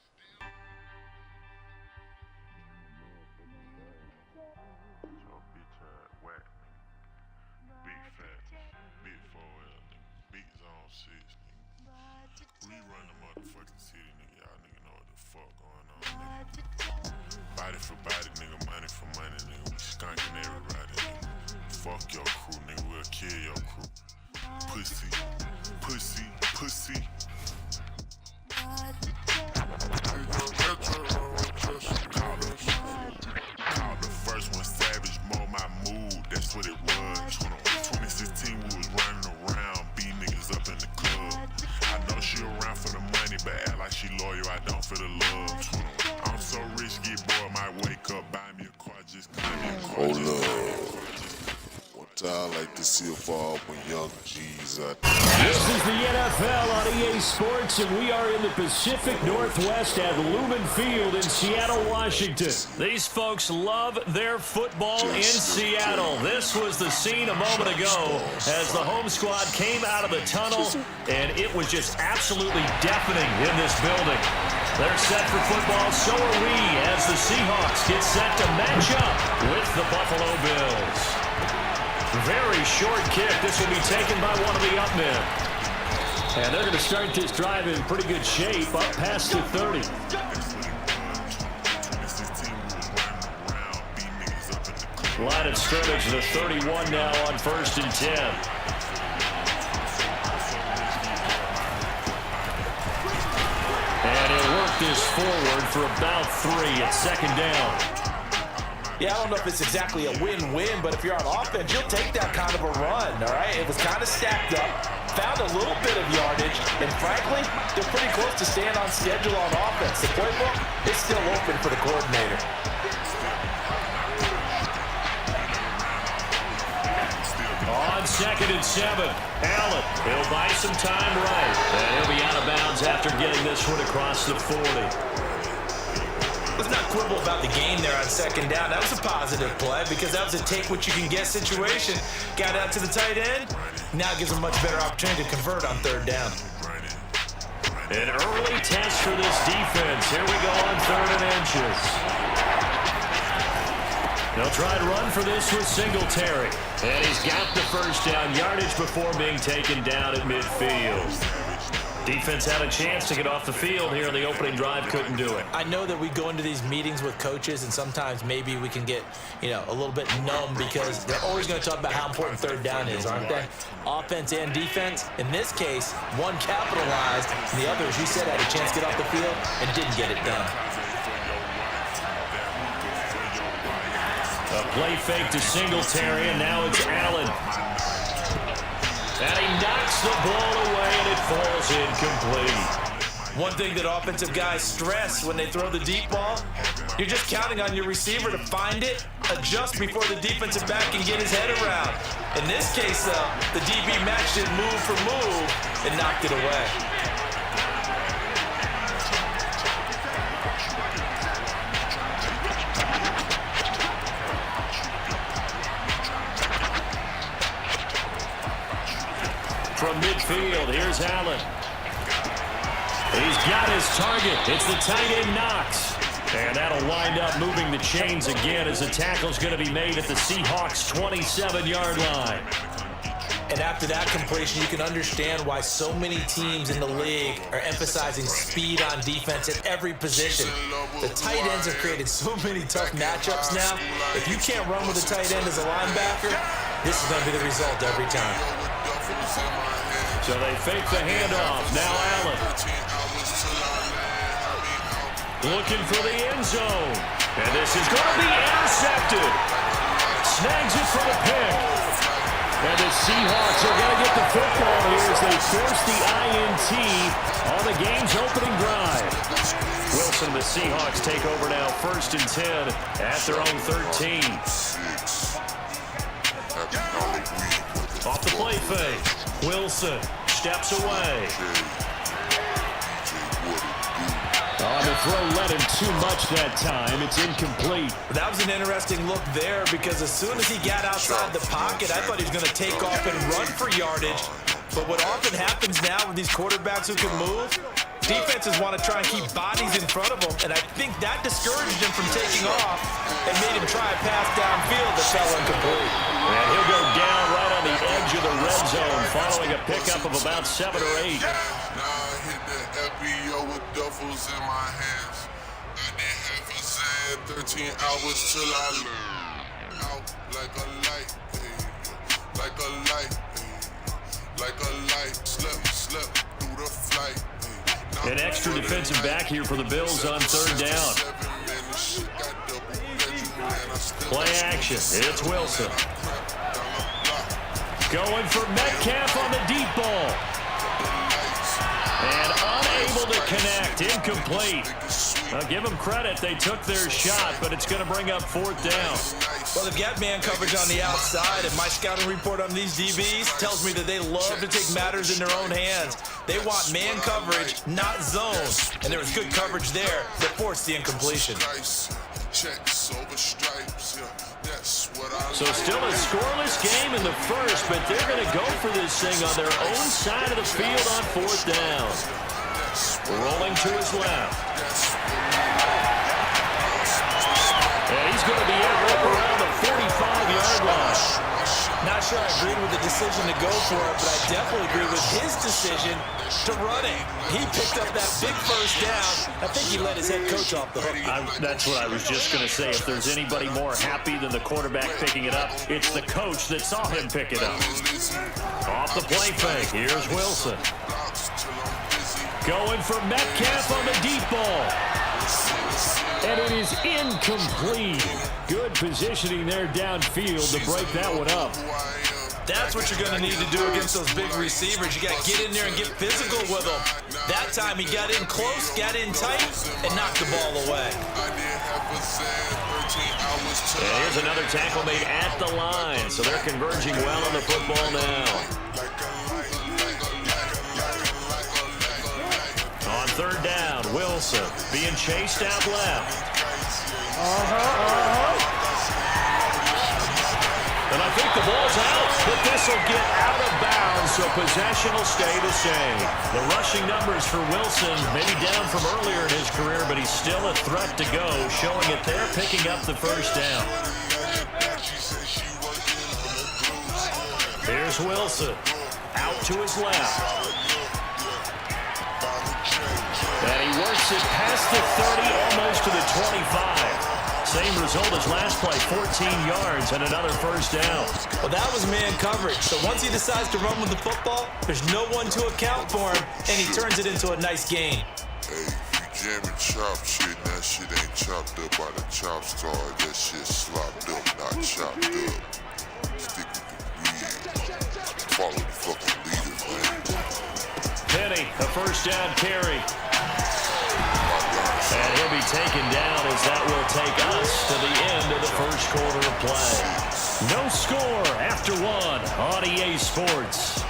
Body for body, nigga, money for money, nigga. We skunking everybody, nigga. Fuck your crew, nigga. We'll kill your crew. Pussy. Call the first one savage, mold my mood. That's what it was. 2016, we was running around, beat niggas up in the club. I know she around for the money, but act like she loyal. I don't for the love. I'm so rich, get bored, might wake up, buy me a car, just buy me a car. Hold up. One time I like to see a fall when young G's out there. This is the NFL on EA Sports, and we are in the Pacific Northwest at Lumen Field in Seattle, Washington. These folks love their football in Seattle. This was the scene a moment ago as the home squad came out of the tunnel, and it was just absolutely deafening in this building. They're set for football, so are we, as the Seahawks get set to match up with the Buffalo Bills. Very short kick. This will be taken by one of the up men. And they're going to start this drive in pretty good shape, up past the 30. Line of scrimmage, the 31 now on 1st and 10. And he'll work this forward for about 3 at 2nd down. Yeah, I don't know if it's exactly a win-win, but if you're on offense, you'll take that kind of a run, all right? It was kind of stacked up, found a little bit of yardage, and frankly, they're pretty close to staying on schedule on offense. The playbook is still open for the coordinator. On 2nd and 7, Allen, he'll buy some time right, and he'll be out of bounds after getting this one across the 40. Let's not quibble about the game there on 2nd down. That was a positive play because that was a take-what-you-can-get situation. Got out to the tight end. Now gives them a much better opportunity to convert on 3rd down. An early test for this defense. Here we go on 3rd and inches. They'll try to run for this with Singletary. And he's got the 1st down yardage before being taken down at midfield. Defense had a chance to get off the field here in the opening drive, couldn't do it. I know that we go into these meetings with coaches, and sometimes maybe we can get, a little bit numb because they're always going to talk about how important 3rd down is, aren't they? Offense and defense. In this case, one capitalized, and the other, as you said, had a chance to get off the field and didn't get it done. A play fake to Singletary, and now it's Allen. And he knocks the ball away, and it falls incomplete. One thing that offensive guys stress when they throw the deep ball, you're just counting on your receiver to find it, adjust before the defensive back can get his head around. In this case, the DB matched it move for move and knocked it away. From midfield, here's Allen. He's got his target. It's the tight end Knox. And that'll wind up moving the chains again as the tackle's going to be made at the Seahawks' 27-yard line. And after that completion, you can understand why so many teams in the league are emphasizing speed on defense at every position. The tight ends have created so many tough matchups now. If you can't run with a tight end as a linebacker, this is going to be the result every time. So they fake the handoff. Now Allen. Looking for the end zone. And this is going to be intercepted. Snags it for the pick. And the Seahawks are going to get the football here as they force the INT on the game's opening drive. Wilson, the Seahawks take over now 1st and 10 at their own 13. Off the play fake. Wilson steps away. The throw led him too much that time. It's incomplete. That was an interesting look there because as soon as he got outside the pocket, I thought he was going to take off and run for yardage. But what often happens now with these quarterbacks who can move, defenses want to try and keep bodies in front of them, and I think that discouraged him from taking off and made him try a pass downfield that fell incomplete. And he'll go down right on the edge of the red zone following a pickup of about 7 or 8. Now I hit the FBO with duffels in my hands. I didn't have a sad 13 hours till I learned. Out like a light, like a light, like a light. Slept through the flight. An extra defensive back here for the Bills on 3rd down. Play action. It's Wilson. Going for Metcalf on the deep ball. And unable to connect. Incomplete. Now give them credit. They took their shot, but it's going to bring up 4th down. Well, they've got man coverage on the outside, and my scouting report on these DBs tells me that they love to take matters in their own hands. They want man coverage, not zone. And there was good coverage there that forced the incompletion. So still a scoreless game in the first, but they're going to go for this thing on their own side of the field on 4th down. Rolling to his left. And he's going to be out up around the 45-yard line. Not decision to go for it, but I definitely agree with his decision to run it. He picked up that big first down. I think he let his head coach off the hook. That's what I was just going to say. If there's anybody more happy than the quarterback picking it up, it's the coach that saw him pick it up. Off the play fake, here's Wilson. Going for Metcalf on the deep ball. And it is incomplete. Good positioning there downfield to break that one up. That's what you're going to need to do against those big receivers. You got to get in there and get physical with them. That time he got in close, got in tight, and knocked the ball away. And here's another tackle made at the line. So they're converging well on the football now. On third down, Wilson being chased out left. And I think the ball's out, but this will get out of bounds, so possession will stay the same. The rushing numbers for Wilson may be down from earlier in his career, but he's still a threat to go, showing it they're picking up the first down. Here's Wilson, out to his left. And he works it past the 30, almost to the 25. Same result as last play, 14 yards and another first down. Well, that was man coverage. So once he decides to run with the football, there's no one to account for him, and he turns it into a nice gain. Hey, you jamming chop shit, and that shit ain't chopped up by the chop star. That shit slopped up, not chopped up. Stick with the weed. Follow the fucking leader, man. Penny, a first down carry. And he'll be taken down as that will take us to the end of the first quarter of play. No score after one on EA Sports.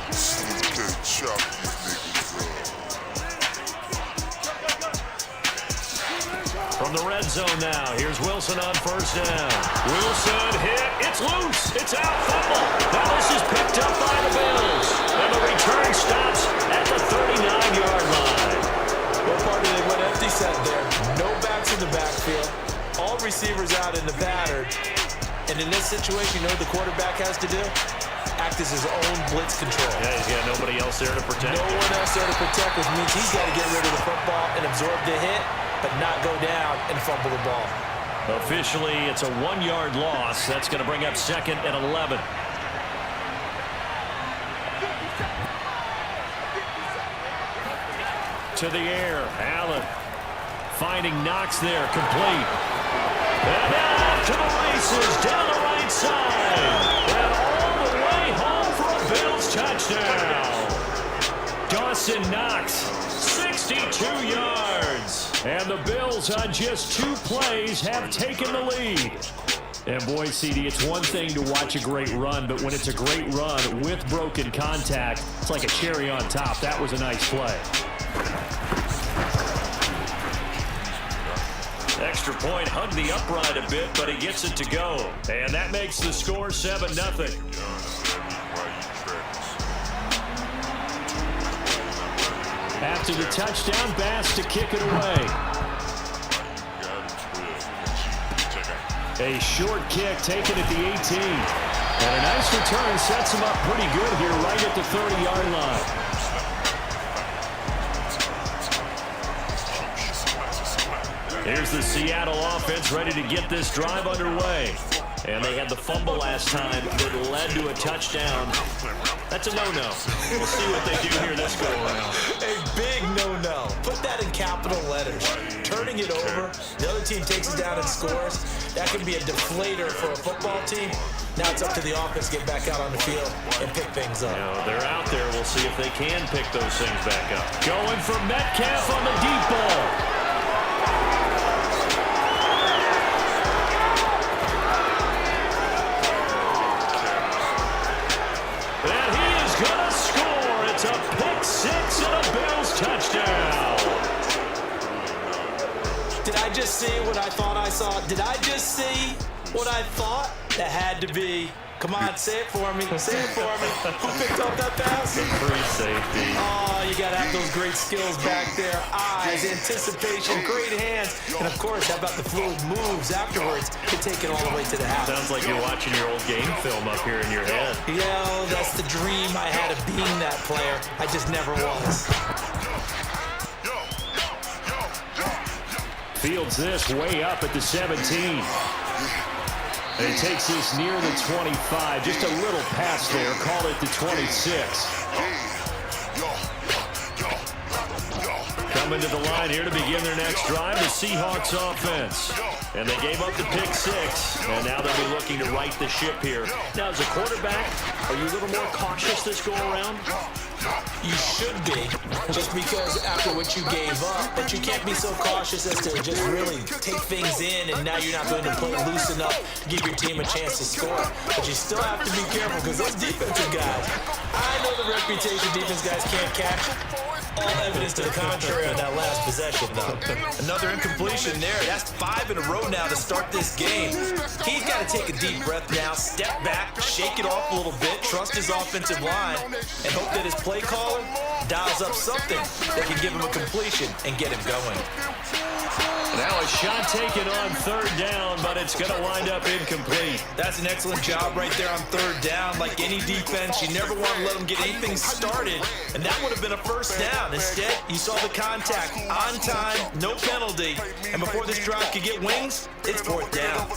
From the red zone now, here's Wilson on first down. Wilson hit, it's loose, it's out, fumble. Now this is picked up by the Bills. And the return stops at the 39-yard line. What part did they went empty set there? No backs in the backfield. All receivers out in the pattern. And in this situation, you know what the quarterback has to do? Act as his own blitz control. Yeah, he's got nobody else there to protect. No one else there to protect, which means he's got to get rid of the football and absorb the hit, but not go down and fumble the ball. Officially, it's a 1-yard loss. That's going to bring up second and 11. To the air, Allen finding Knox there, complete. And out to the races, down the right side. And all the way home for a Bills touchdown. Dawson Knox, 62 yards. And the Bills on just 2 plays have taken the lead. And boy, CD, it's one thing to watch a great run, but when it's a great run with broken contact, it's like a cherry on top. That was a nice play. Extra point, hugged the upright a bit, but he gets it to go. And that makes the score 7-0. After the touchdown, Bass to kick it away. A short kick taken at the 18. And a nice return sets him up pretty good here right at the 30-yard line. Here's the Seattle offense ready to get this drive underway. And they had the fumble last time that led to a touchdown. That's a no-no. We'll see what they do here this go-around. A big no-no. Put that in capital letters. Turning it over, the other team takes it down and scores. That can be a deflator for a football team. Now it's up to the offense to get back out on the field and pick things up. You know, they're out there. We'll see if they can pick those things back up. Going for Metcalf on the deep ball. And he is going to score. It's a pick six and a Bills touchdown. Did I just see what I thought I saw? Did I just see what I thought? That had to be Come on, say it for me. Say it for me. Who picked up that pass? Free safety. Oh, you got to have those great skills back there. Eyes, anticipation, great hands. And, of course, how about the fluid moves afterwards to take it all the way to the house? Sounds like you're watching your old game film up here in your head. Yeah, that's the dream I had of being that player. I just never was. Fields this way up at the 17. And he takes this near the 25. Just a little pass there. Call it the 26. Coming to the line here to begin their next drive, the Seahawks offense. And they gave up the pick 6. And now they'll be looking to right the ship here. Now, as a quarterback, are you a little more cautious this go around? You should be, just because after what you gave up, but you can't be so cautious as to just really take things in, and now you're not going to play loose enough to give your team a chance to score. But you still have to be careful, because those defensive guys, I know the reputation defense guys can't catch. All evidence to the contrary on that last possession, though. Another incompletion there. That's 5 in a row now to start this game. He's got to take a deep breath now, step back, shake it off a little bit, trust his offensive line, and hope that his play caller dials up something that can give him a completion and get him going. Now a shot taken on 3rd down, but it's going to wind up incomplete. That's an excellent job right there on 3rd down. Like any defense, you never want to let them get anything started, and that would have been a 1st down. Instead, you saw the contact on time, no penalty, and before this drive could get wings, it's 4th down.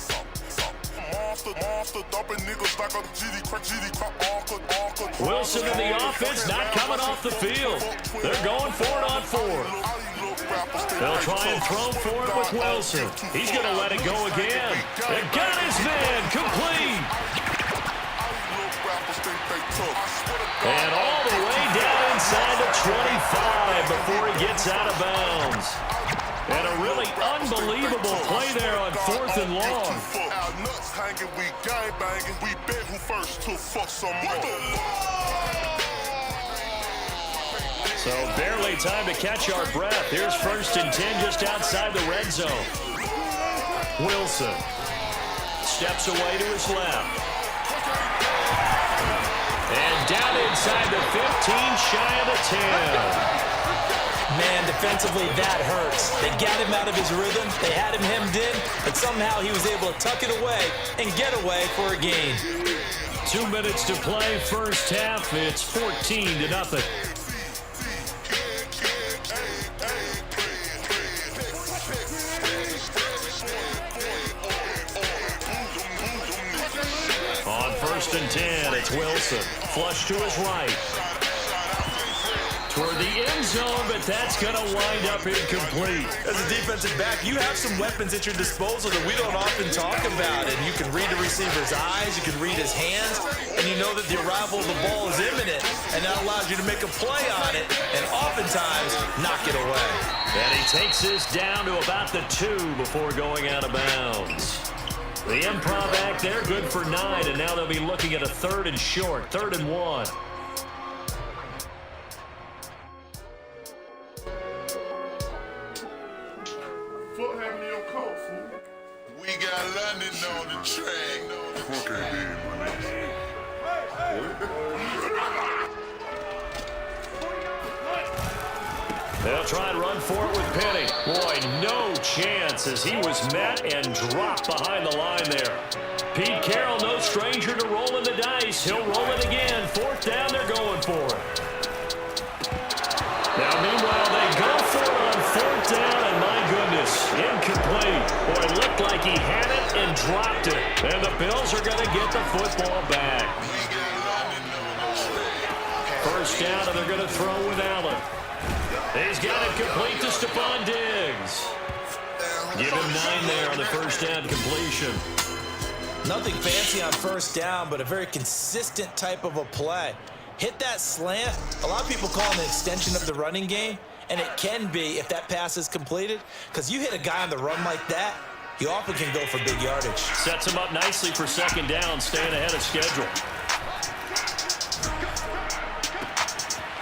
Wilson in the offense, not coming off the field. They're going for it on 4th. They'll try and throw for it with Wilson. He's going to let it go again. They got his man complete. And all the way down inside the 25 before he gets out of bounds. And a really unbelievable play there on 4th and long. So barely time to catch our breath. Here's 1st and 10 just outside the red zone. Wilson steps away to his left. And down inside the 15, shy of the 10. Man, defensively, that hurts. They got him out of his rhythm. They had him hemmed in, but somehow he was able to tuck it away and get away for a gain. 2 minutes to play, 1st half. It's 14-0. On 1st and 10, it's Wilson. Flush to his right. Toward the end zone, but that's going to wind up incomplete. As a defensive back, you have some weapons at your disposal that we don't often talk about. And you can read the receiver's eyes, you can read his hands, and you know that the arrival of the ball is imminent, and that allows you to make a play on it, and oftentimes knock it away. And he takes this down to about the 2 before going out of bounds. The improv act there, good for 9, and now they'll be looking at a 3rd and short, 3rd and 1. We got London on the track. They'll try and run for it with Penny. Boy, no chance as he was met and dropped behind the line there. Pete Carroll, no stranger to rolling the dice. He'll roll it again. 4th down, they're going for it. Now, meanwhile, they go for it on 4th down, and my goodness, incomplete. Boy, it looked like he had it and dropped it. And the Bills are going to get the football back. 1st down, and they're going to throw with Allen. He's got it complete to Stephon Diggs. Give him 9 there on the 1st down completion. Nothing fancy on 1st down, but a very consistent type of a play. Hit that slant. A lot of people call it an extension of the running game, and it can be if that pass is completed, because you hit a guy on the run like that, you often can go for big yardage. Sets him up nicely for 2nd down, staying ahead of schedule.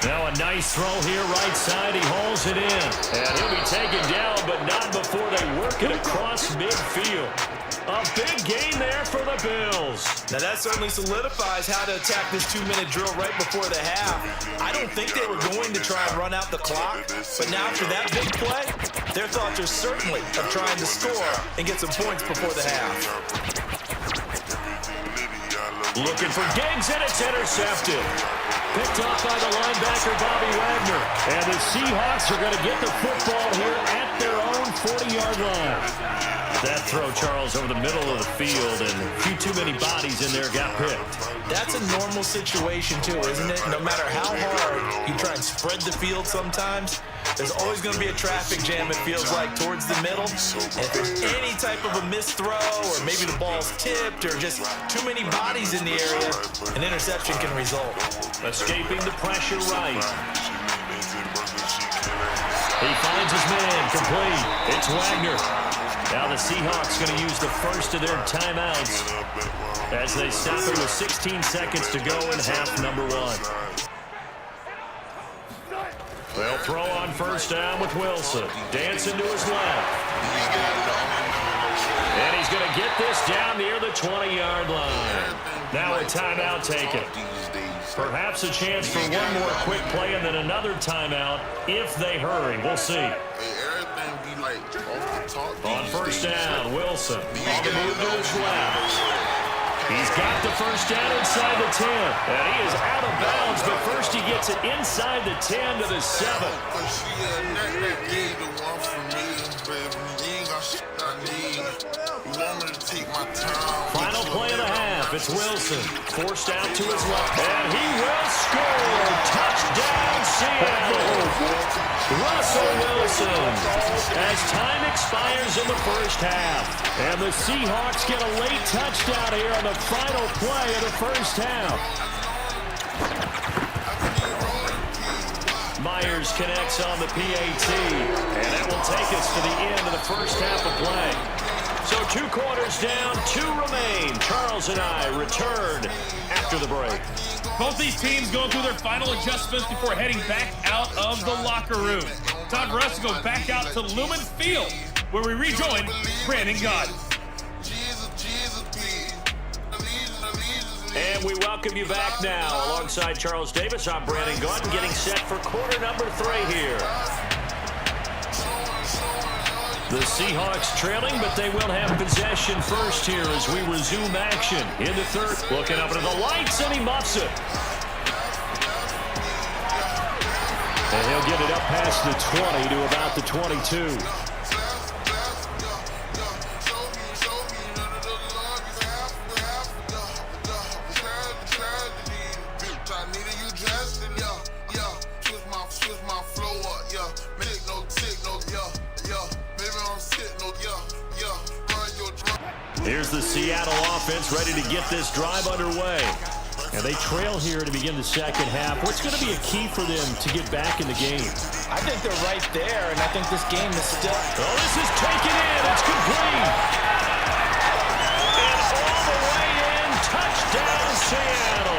Now a nice throw here, right side. He hauls it in. And he'll be taken down, but not before they work it across midfield. A big gain there for the Bills. Now that certainly solidifies how to attack this 2-minute drill right before the half. I don't think they were going to try and run out the clock, but now after that big play, their thoughts are certainly of trying to score and get some points before the half. Looking for Diggs, and it's intercepted. Picked off by the linebacker, Bobby Wagner. And the Seahawks are going to get the football here at their own 40-yard line. That throw, Charles, over the middle of the field, and a few too many bodies in there got picked. That's a normal situation, too, isn't it? No matter how hard you try and spread the field sometimes, there's always going to be a traffic jam, it feels like, towards the middle. And if there's any type of a missed throw, or maybe the ball's tipped, or just too many bodies in the area, an interception can result. Escaping the pressure right. He finds his man, complete. It's Wagner. Now the Seahawks going to use the first of their timeouts as they stop it with 16 seconds to go in half number 1. They'll throw on first down with Wilson. Dancing to his left. And he's going to get this down near the 20-yard line. Now a timeout taken. Perhaps a chance for one more quick play and then another timeout if they hurry. We'll see. On first down, Wilson on the move to his left. He's got the first down inside the 10. And he is out of bounds, but first he gets it inside the 10 to the 7. Final play of the half. It's Wilson. Forced out to his left. And he will score. Touchdown, Seattle. Russell Wilson as time expires in the first half. And the Seahawks get a late touchdown here on the final play of the first half. Myers connects on the PAT. And that will take us to the end of the first half of play. So 2 quarters down, 2 remain. Charles and I return after the break. Both these teams going through their final adjustments before heading back out of the locker room. Time for us to go back out to Lumen Field, where we rejoin Brandon God. And we welcome you back now. Alongside Charles Davis, I'm Brandon Gunn, getting set for quarter number 3 here. The Seahawks trailing, but they will have possession first here as we resume action in the third. Looking up into the lights, and he muffs it. And he'll get it up past the 20 to about the 22. Here's the Seattle offense ready to get this drive underway. And they trail here to begin the second half. What's going to be a key for them to get back in the game? I think they're right there, and I think this game is still... Oh, this is taken in. It's complete. And all the way in. Touchdown, Seattle.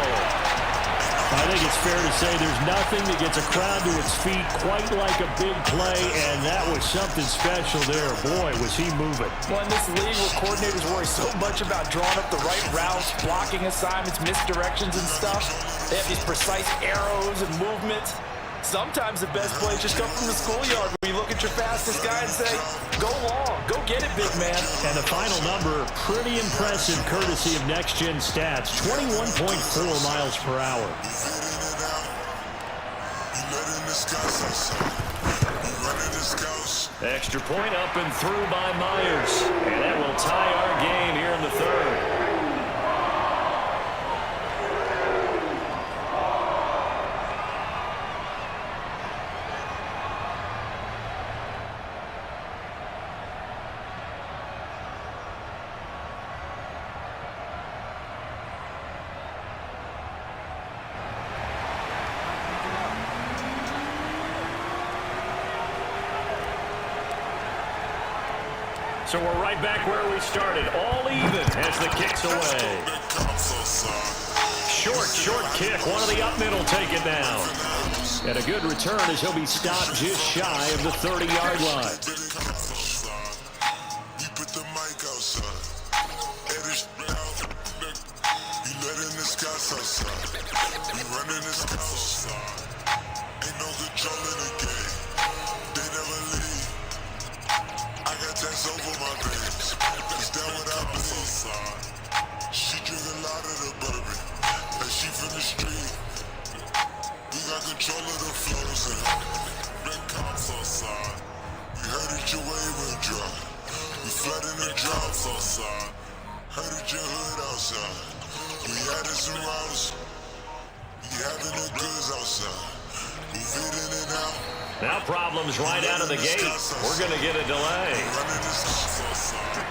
I think it's fair to say there's nothing that gets a crowd to its feet quite like a big play, and that was something special there. Boy, was he moving. Well, in this league where coordinators worry so much about drawing up the right routes, blocking assignments, misdirections and stuff, they have these precise arrows and movements. Sometimes the best plays just come from the schoolyard where you look at your fastest guy and say, go long, go get it, big man. And the final number, pretty impressive courtesy of Next Gen Stats, 21.4 miles per hour. Extra point up and through by Myers. And that will tie our game here in the third. So we're right back where we started, all even as the kick's away. Short kick, one of the up middle taken down. And a good return as he'll be stopped just shy of the 30-yard line. We put the mic outside. scouts outside. We running the scouts outside. Ain't no control in the game. They never leave. I got tax over my veins. It's down without bleeds. She drink a lot of the bourbon. And she from the street. We got control of the flows and big cops outside. We heard that your wave went dry. We flooding the drops outside. Heard that your hood outside. We added some rounds. We having the goods outside. Move it in and out. Now problems right out of the gate. We're going to get a delay. Running the cops outside.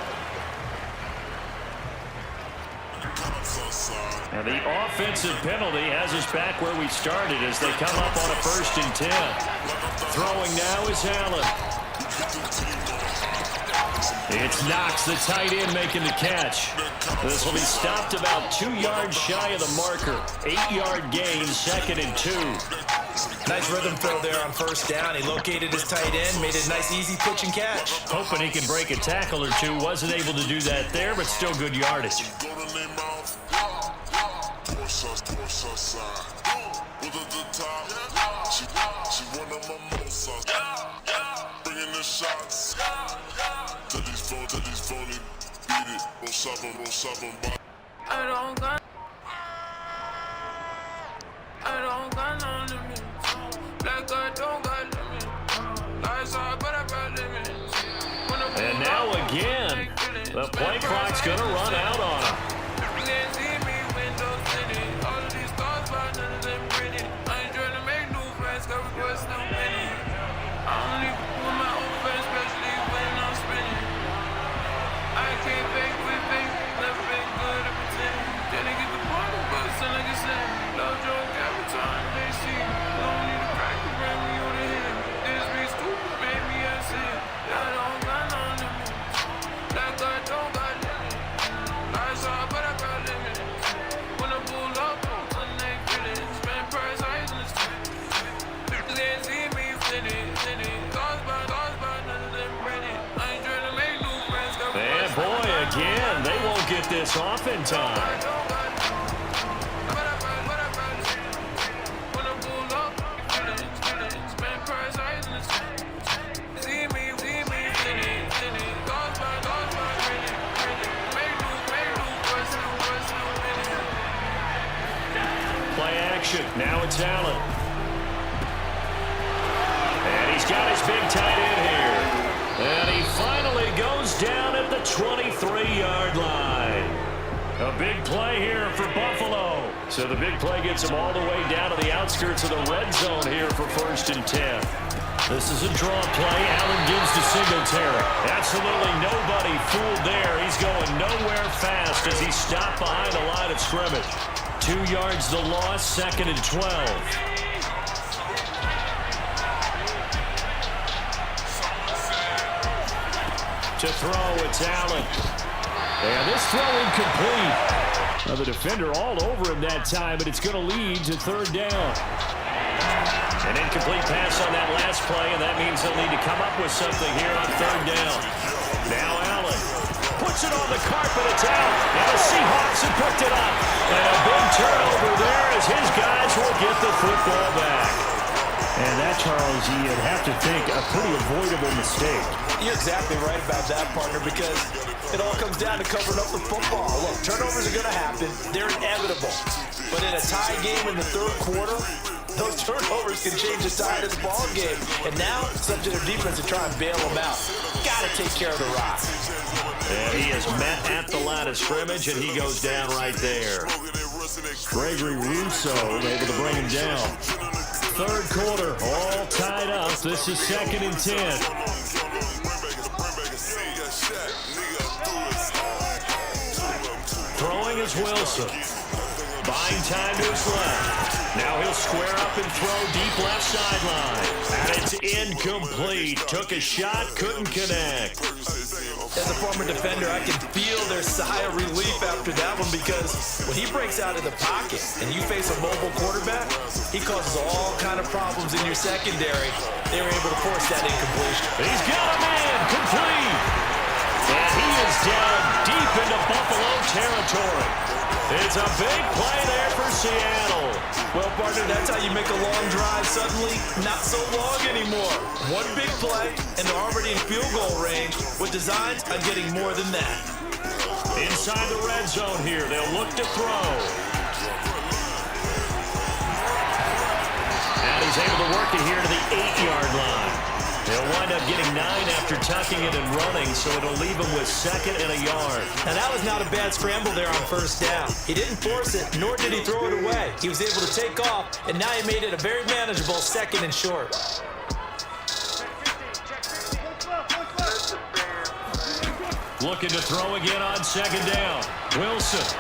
Cops outside. And the offensive penalty has us back where we started as they come up on a 1st and 10. Throwing now is Allen. It's Knox, the tight end, making the catch. This will be stopped about 2 yards shy of the marker. 8-yard gain, 2nd and 2. Nice rhythm throw there on 1st down. He located his tight end, made a nice easy pitch and catch. Hoping he can break a tackle or two. Wasn't able to do that there, but still good yardage. Go to their mouth. Torch outside. With at the top. She one of my most bringing the shots. Till these phony beat it. Don't stop them. I don't got none of me. Like I don't got limit. Lies are, but I got limits. And now again, the play clock's going to run out on him. You can't see me, windows tinted. All of these stars, but none of them printed. I ain't trying to make new friends, got requests, no many. I only with my own friends, especially when I'm spinning. I can't fake with fake, never been good at pretending. Then they get the point, but sound like it's saying, love joke every time they see me. Don't need a crack to bring me on the head. This be stupid, made me upset. I don't got none of me. Like I don't got limits. Lies are, but I got limits. When I pull up, on they feelings. Spend price higher than the street. You can't see me flinting. Thoughts by none of them printed. I ain't trying to make new friends. And boy, again, they won't get this off in time. Play action. Now it's Allen. And he's got his big tight end here. And he finally goes down at the 23-yard line. A big play here for Buffalo. So the big play gets him all the way down to the outskirts of the red zone here for 1st and 10. This is a draw play. Allen gives to Singletary. Absolutely nobody fooled there. He's going nowhere fast as he's stopped behind the line of scrimmage. 2 yards the loss, 2nd and 12. To throw, it's Allen. And this throw incomplete. Now the defender all over him that time, but it's going to lead to 3rd down. An incomplete pass on that last play, and that means they'll need to come up with something here on 3rd down. Now Allen puts it on the carpet, it's out. And the Seahawks have picked it up. And a big turnover there as his guys will get the football back. And that, Charles, you'd have to think a pretty avoidable mistake. You're exactly right about that, partner, because it all comes down to covering up the football. Look, turnovers are going to happen. They're inevitable. But in a tie game in the 3rd quarter, those turnovers can change the tide of the ball game. And now it's up to their defense to try and bail them out. Got to take care of the rock. And he is met at the line of scrimmage, and he goes down right there. Gregory Rousseau able to bring him down. 3rd quarter, all tied up. This is 2nd and 10. Throwing is Wilson. Buying time to his left. Now he'll square up and throw deep left sideline. And it's incomplete. Took a shot, couldn't connect. As a former defender, I can feel their sigh of relief after that one, because when he breaks out of the pocket and you face a mobile quarterback, he causes all kind of problems in your secondary. They were able to force that incompletion. He's got a man complete. And he is down deep into Buffalo territory. It's a big play there for Seattle. Well, partner, that's how you make a long drive suddenly not so long anymore. One big play, and they're already in field goal range with designs on getting more than that. Inside the red zone here, they'll look to throw. And he's able to work it here to the 8-yard line. They'll wind up getting 9 after tucking it and running, so it'll leave him with 2nd and a yard. Now, that was not a bad scramble there on first down. He didn't force it, nor did he throw it away. He was able to take off, and now he made it a very manageable 2nd and short. Looking to throw again on 2nd down. Wilson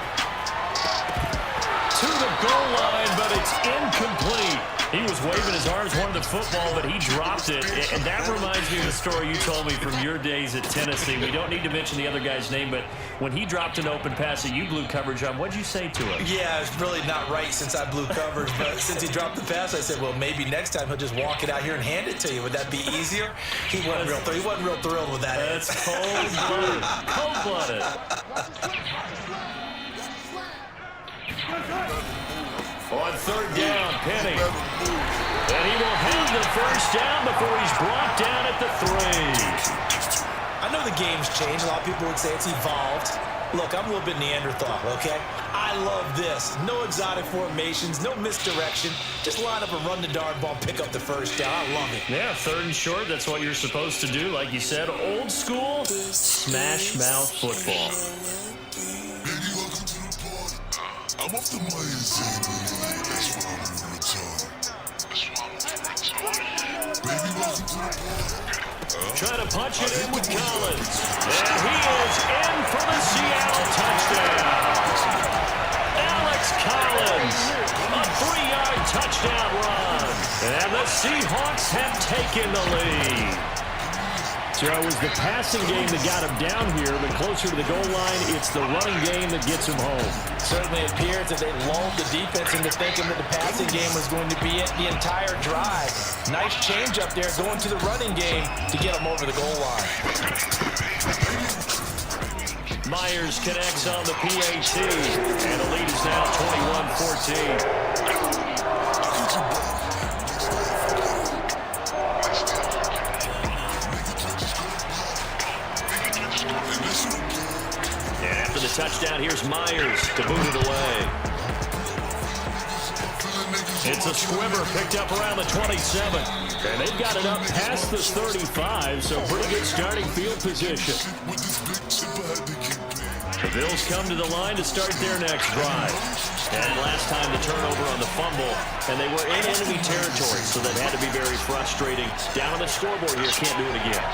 to the goal line, but it's incomplete. He was waving his arms, wanted the football, but he dropped it. And that reminds me of the story you told me from your days at Tennessee. We don't need to mention the other guy's name, but when he dropped an open pass that you blew coverage on, what'd you say to him? Yeah, it's really not right since I blew coverage, but since he dropped the pass, I said, well, maybe next time he'll just walk it out here and hand it to you. Would that be easier? He wasn't real thrilled with that. That's cold-blooded. Cold-blooded. On 3rd down, Penny. And he will have the first down before he's brought down at the 3. I know the game's changed. A lot of people would say it's evolved. Look, I'm a little bit Neanderthal, okay? I love this. No exotic formations, no misdirection. Just line up and run the darn ball, pick up the first down. I love it. Yeah, 3rd and short, that's what you're supposed to do. Like you said, old school, smash mouth football. I'm off the Myers that's why I'm in return. Baby, welcome to the party. Trying to punch it in with Collins. And he is in for the Seattle touchdown. Alex Collins, a 3-yard touchdown run. And the Seahawks have taken the lead. So it was the passing game that got him down here, but closer to the goal line, it's the running game that gets him home. Certainly appears that they lulled the defense into thinking that the passing game was going to be it the entire drive. Nice change up there going to the running game to get them over the goal line. Myers connects on the PAT, and the lead is now 21-14. The touchdown, here's Myers to boot it away. It's a squibber picked up around the 27. And they've got it up past the 35, so pretty good starting field position. The Bills come to the line to start their next drive. And last time the turnover on the fumble, and they were in enemy territory, so that had to be very frustrating. Down on the scoreboard here, can't do it again.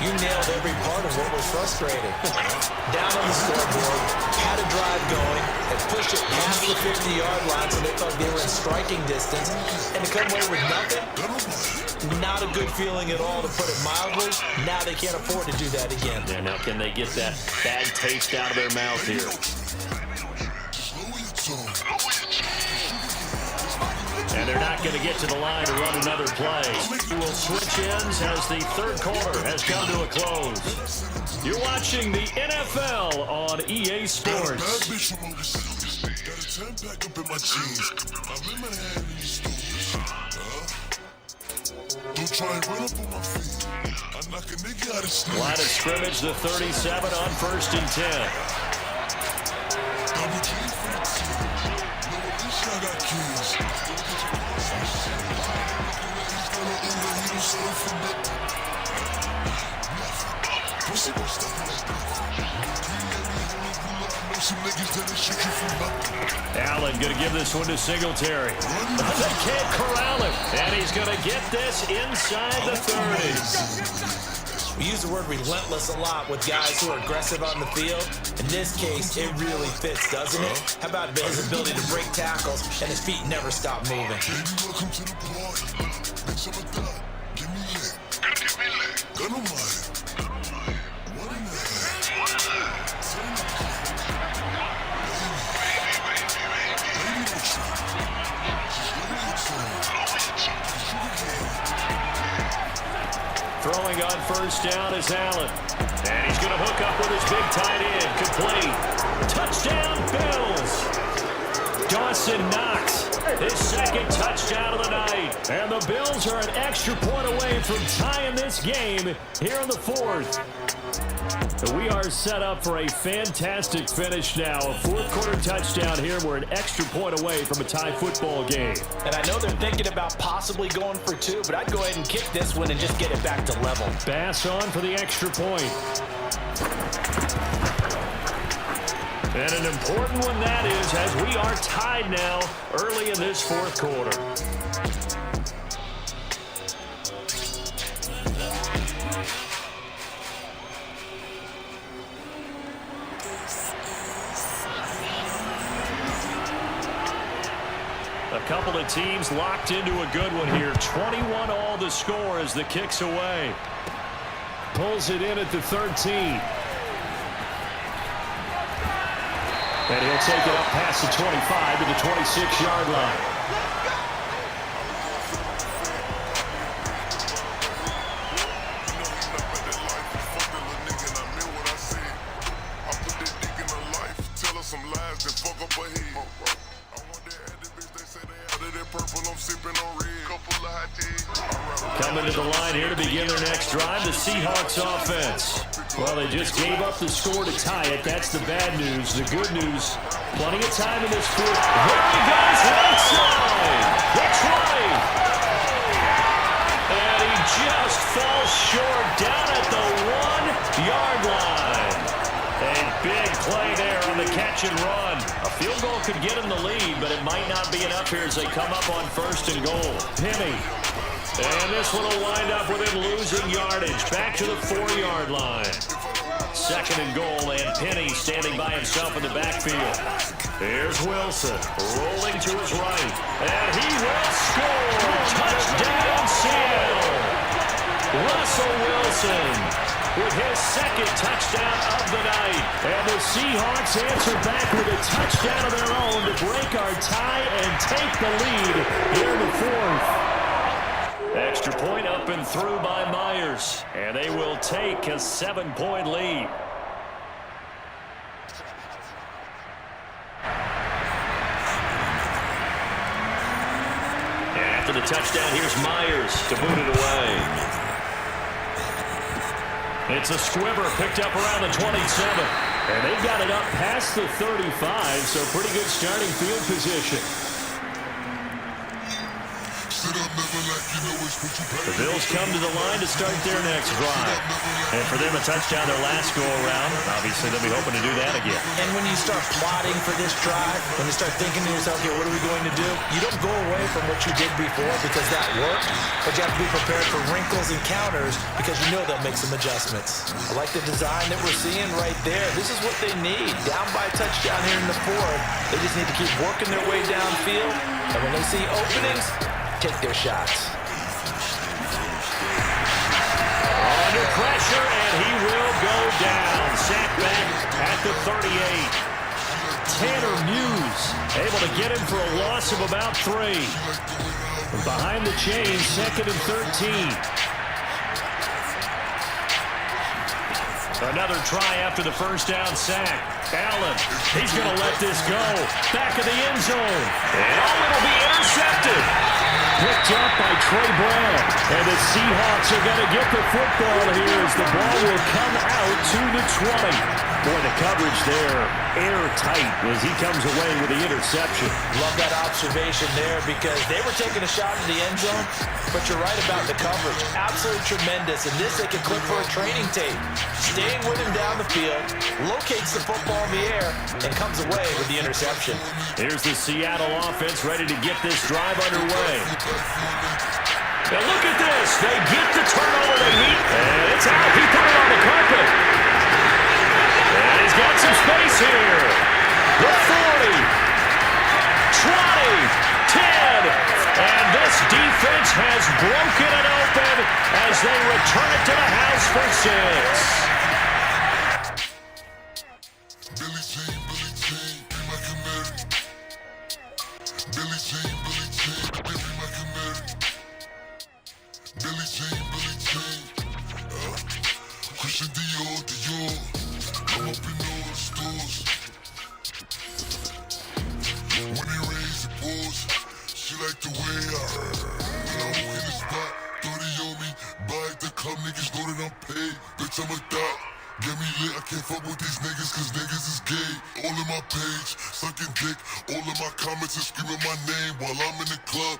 You nailed every part of what was frustrating. Down on the scoreboard, had a drive going, and pushed it past the 50-yard line so they thought they were in striking distance. And to come away with nothing, not a good feeling at all, to put it mildly. Now they can't afford to do that again. Yeah, now can they get that bad taste out of their mouth here? And they're not going to get to the line to run another play. We will switch ends as the 3rd quarter has come to a close. You're watching the NFL on EA Sports. Line of scrimmage, the 37 on 1st and 10. Allen going to give this one to Singletary. They can't corral him. And he's going to get this inside the 30. We use the word relentless a lot with guys who are aggressive on the field. In this case, it really fits, doesn't it? How about his ability to break tackles and his feet never stop moving? Throwing on 1st down is Allen. And he's going to hook up with his big tight end. Complete. Dawson Knox, his second touchdown of the night. And the Bills are an extra point away from tying this game here in the fourth. We are set up for a fantastic finish now. A fourth-quarter touchdown here. We're an extra point away from a tie football game. And I know they're thinking about possibly going for two, but I'd go ahead and kick this one and just get it back to level. Bass on for the extra point. And an important one that is, as we are tied now early in this fourth quarter. A couple of teams locked into a good one here. 21 all the score as the kick's away. Pulls it in at the 13. And he'll take it up past the 25 to the 26-yard line. Coming to the line here to begin their next drive, the Seahawks offense. Well, they just gave up the score to tie it. That's the bad news. The good news, plenty of time in this fourth. There he goes, right side. That's right. And he just falls short down at the 1-yard line. A big play there on the catch and run. A field goal could get him the lead, but it might not be enough here as they come up on first and goal. Penny. And this one will wind up with him losing yardage. Back to the 4-yard line. Second and goal, and Penny standing by himself in the backfield. Here's Wilson, rolling to his right. And he will score! Touchdown, Seattle! Russell Wilson with his second touchdown of the night. And the Seahawks answer back with a touchdown of their own to break our tie and take the lead here in the fourth. Extra point up and through by Myers. And they will take a 7-point lead. And after the touchdown, here's Myers to boot it away. It's a squibber picked up around the 27. And they've got it up past the 35, so pretty good starting field position. The Bills come to the line to start their next drive. And for them, a touchdown their last go-around. Obviously, they'll be hoping to do that again. And when you start plotting for this drive, when you start thinking to yourself, okay, what are we going to do? You don't go away from what you did before because that worked, but you have to be prepared for wrinkles and counters because you know they'll make some adjustments. I like the design that we're seeing right there. This is what they need. Down by a touchdown here in the fourth. They just need to keep working their way downfield. And when they see openings, take their shots. Under pressure, and he will go down. Sack back at the 38. Tanner Muse able to get him for a loss of about 3. Behind the chains, second and 13. Another try after the first down sack. Allen, he's going to let this go. Back of the end zone. And it'll be intercepted. Picked up by Trey Brown. And the Seahawks are going to get the football here as the ball will come out to the 20. Boy, the coverage there, airtight as he comes away with the interception. Love that observation there because they were taking a shot in the end zone, but you're right about the coverage. Absolutely tremendous. And this they can click for a training tape. Staying with him down the field, locates the football in the air, and comes away with the interception. Here's the Seattle offense ready to get this drive underway. Now look at this. They get the turnover they need. And it's out. He put it on the carpet. And he's got some space here. The 40. 20. 10. And this defense has broken it open as they return it to the house for 6. When he raised page, sucking dick. All of my comments are screaming my name while I'm in the club.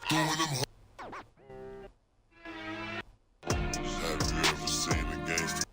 Throwing them have you ever seen a gangster?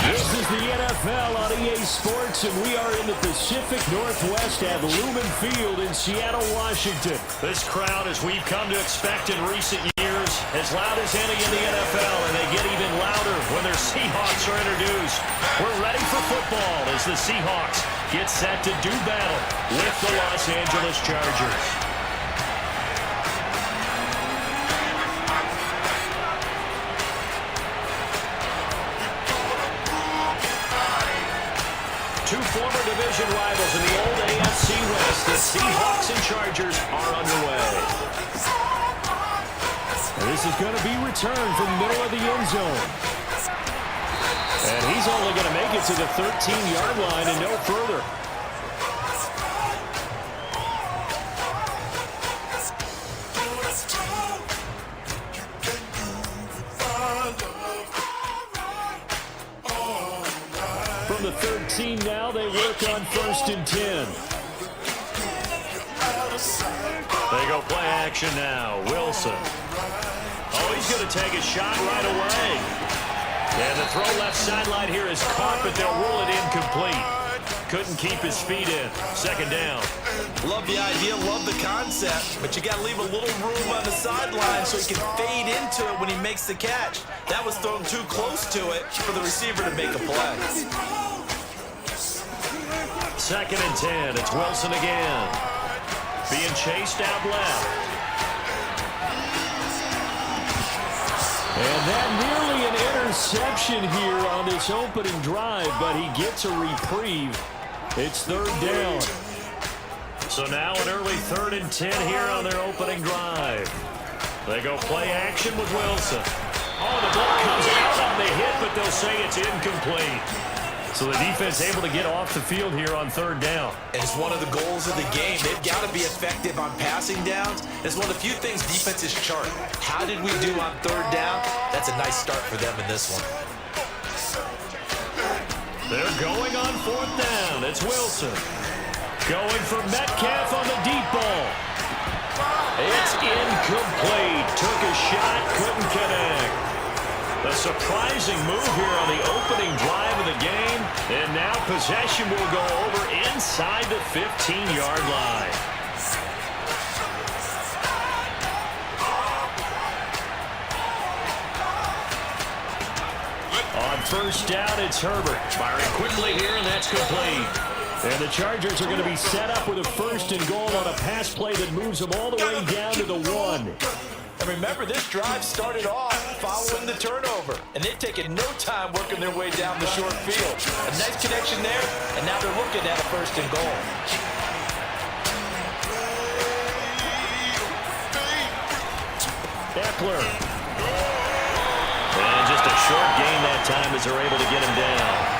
This is the NFL on EA Sports, and we are in the Pacific Northwest at Lumen Field in Seattle, Washington. This crowd, as we've come to expect in recent years, as loud as any in the NFL, and they get even louder when their Seahawks are introduced. We're ready for football as the Seahawks get set to do battle with the Los Angeles Chargers. division rivals in the old AFC West. The Seahawks and Chargers are underway. And this is going to be returned from the middle of the end zone. And he's only going to make it to the 13-yard line and no further. From the 13 now, they work on 1st and 10. They go play action now. Wilson. Oh, he's going to take a shot right away. And the throw left sideline here is caught, but they'll rule it incomplete. Couldn't keep his feet in. 2nd down. Love the idea, love the concept, but you got to leave a little room on the sideline so he can fade into it when he makes the catch. That was thrown too close to it for the receiver to make a play. 2nd and 10. It's Wilson again. Being chased out left. And that nearly an interception here on this opening drive, but he gets a reprieve. It's 3rd down. So now an early 3rd and 10 here on their opening drive. They go play action with Wilson. Oh, the ball comes out on the hit, but they'll say it's incomplete. So the defense able to get off the field here on 3rd down. And it's one of the goals of the game. They've got to be effective on passing downs. It's one of the few things defenses chart. How did we do on 3rd down? That's a nice start for them in this one. They're going on 4th down. It's Wilson. Going for Metcalf on the deep ball. It's incomplete. Took a shot, couldn't connect. A surprising move here on the opening drive of the game. And now possession will go over inside the 15-yard line. On 1st down, it's Herbert. Firing quickly here, and that's complete. And the Chargers are going to be set up with a 1st and goal on a pass play that moves them all the way down to the 1. And remember, this drive started off following the turnover, and they've taken no time working their way down the short field. A nice connection there, and now they're looking at a 1st and goal. Eckler. And just a short gain that time as they're able to get him down.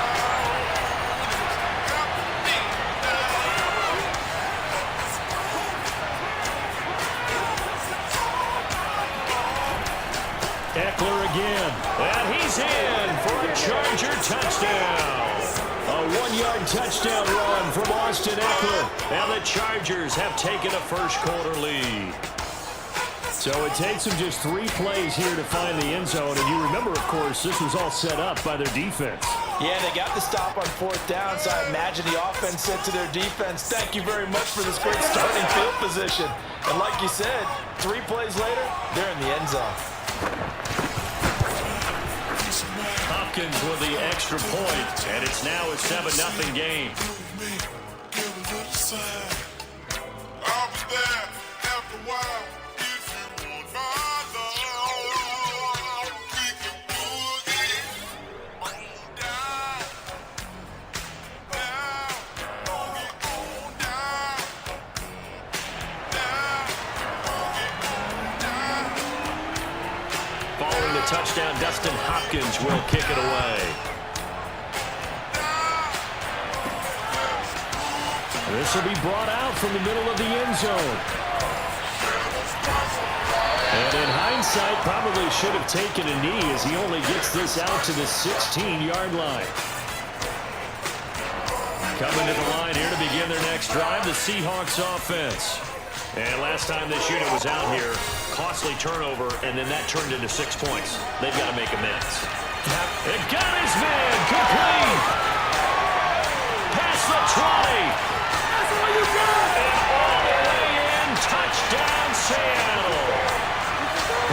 Eckler again. And he's in for a Charger touchdown. A 1-yard touchdown run from Austin Eckler. And the Chargers have taken a 1st quarter lead. So it takes them just 3 plays here to find the end zone. And you remember, of course, this was all set up by their defense. Yeah, they got the stop on 4th down, so I imagine the offense said to their defense, thank you very much for this great starting field position. And like you said, 3 plays later, they're in the end zone. Hopkins with the extra point, and it's now a 7-0 game. I'll be there after a while. If you want my love, we can boogie on down. Boogie on down. Following the touchdown, Dustin Hopkins will kick it away. This will be brought out from the middle of the end zone. And in hindsight, probably should have taken a knee as he only gets this out to the 16-yard line. Coming to the line here to begin their next drive, the Seahawks offense. And last time this unit was out here, costly turnover, and then that turned into 6 points. They've got to make amends. It got his man complete. Past the 20. That's all you got. And all the way in, touchdown Seattle.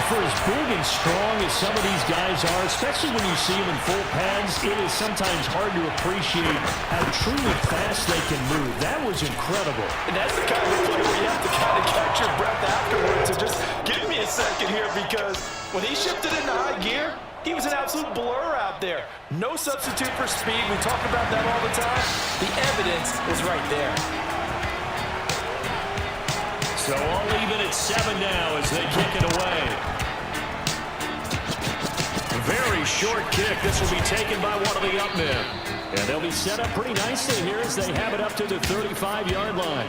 For as big and strong as some of these guys are, especially when you see them in full pads, it is sometimes hard to appreciate how truly fast they can move. That was incredible. And that's the kind of play where you have to kind of catch your breath afterwards and just give me a second here, because when he shifted into high gear, He was an absolute blur out there. No substitute for speed. We talk about that all the time. The evidence is right there. So all even at 7 now as they kick it away. Very short kick. This will be taken by one of the up men. And they'll be set up pretty nicely here as they have it up to the 35-yard line.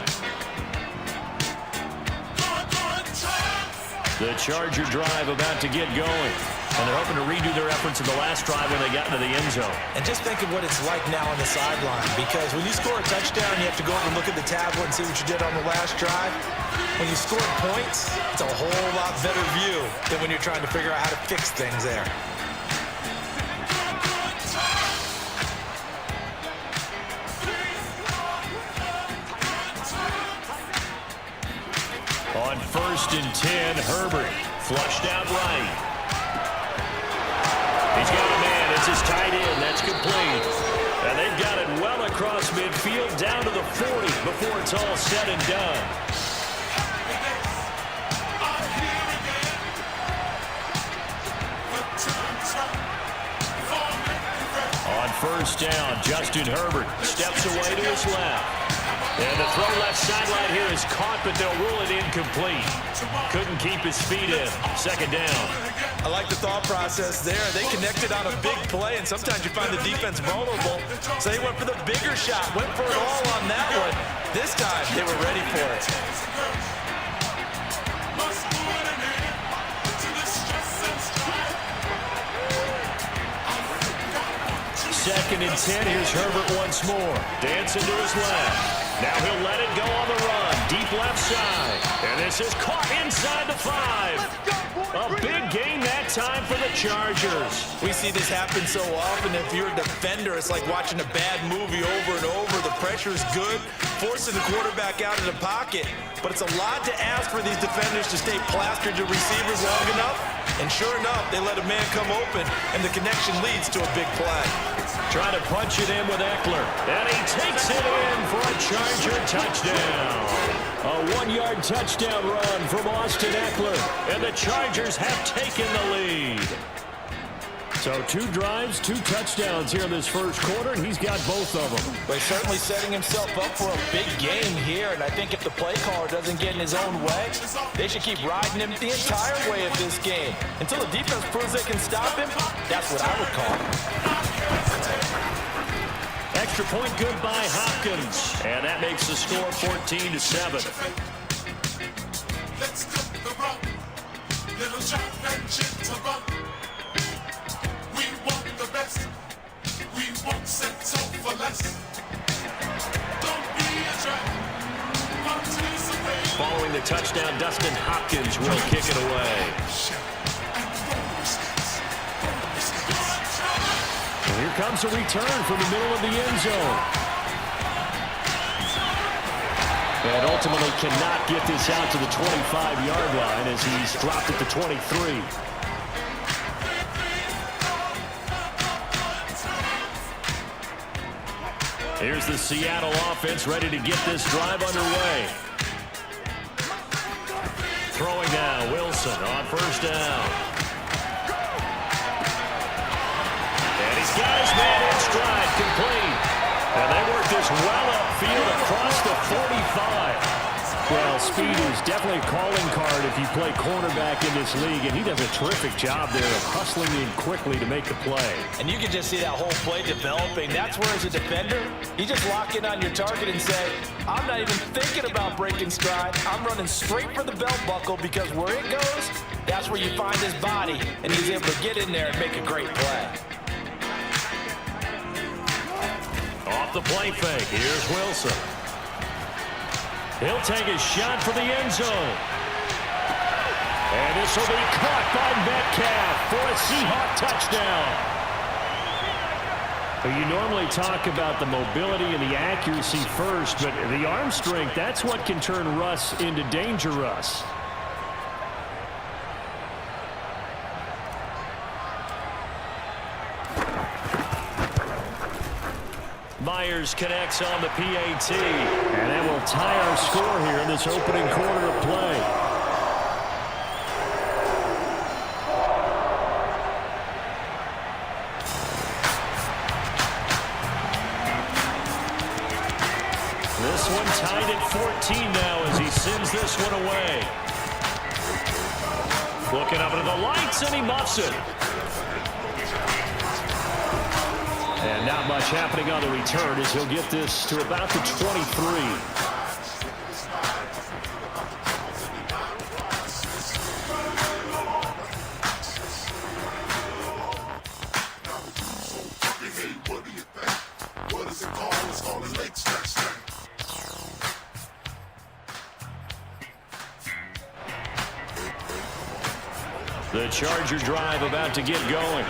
The Charger drive about to get going. And they're hoping to redo their efforts in the last drive when they got into the end zone. And just think of what it's like now on the sideline, because when you score a touchdown, you have to go over and look at the tablet and see what you did on the last drive. When you score points, it's a whole lot better view than when you're trying to figure out how to fix things there. On 1st and 10, Herbert flushed out right. He's got a man. It's his tight end. That's complete. And they've got it well across midfield down to the 40 before it's all said and done. On 1st down, Justin Herbert steps away to his left. And the throw left sideline here is caught, but they'll rule it incomplete. Couldn't keep his feet in. 2nd down. I like the thought process there. They connected on a big play, and sometimes you find the defense vulnerable. So they went for the bigger shot, went for it all on that one. This time, they were ready for it. 2nd and 10. Here's Herbert once more. Dancing to his left. Now he'll let it go on the run. Deep left side. And this is caught inside the 5. A big gain that time for the Chargers. We see this happen so often. If you're a defender, it's like watching a bad movie over and over. The pressure is good, forcing the quarterback out of the pocket. But it's a lot to ask for these defenders to stay plastered to receivers long enough. And sure enough, they let a man come open, and the connection leads to a big play. Trying to punch it in with Eckler. And he takes it in for a Charger touchdown. A 1-yard touchdown run from Austin Eckler. And the Chargers have taken the lead. So 2 drives, 2 touchdowns here in this first quarter, and he's got both of them. But he's certainly setting himself up for a big game here, and I think if the play caller doesn't get in his own way, they should keep riding him the entire way of this game. Until the defense proves they can stop him, that's what I would call it. Extra point good by Hopkins, and that makes the score 14-7. Let's cook the rum. Little shot and jitterbug. We want the best. We won't settle for less. Don't be a drag. Participate. Following the touchdown, Dustin Hopkins will kick it away. And here comes a return from the middle of the end zone. And ultimately cannot get this out to the 25-yard line as he's dropped at the 23. Here's the Seattle offense ready to get this drive underway. Throwing now, Wilson on 1st down. And he's got his man in stride, complete. And they work this well upfield across the 45. Well, speed is definitely a calling card if you play cornerback in this league, and he does a terrific job there of hustling in quickly to make the play. And you can just see that whole play developing. That's where, as a defender, you just lock in on your target and say, I'm not even thinking about breaking stride. I'm running straight for the belt buckle, because where it goes, that's where you find his body, and he's able to get in there and make a great play. Off the play fake, here's Wilson. He'll take a shot for the end zone. And this will be caught by Metcalf for a Seahawk touchdown. You normally talk about the mobility and the accuracy first, but the arm strength, that's what can turn Russ into Danger Russ. Myers connects on the PAT. And that will tie our score here in this opening quarter of play. tied at 14 now as he sends this one away. Looking up into the lights, and he muffs it. And not much happening on the return as he'll get this to about the 23. The Charger drive about to get going.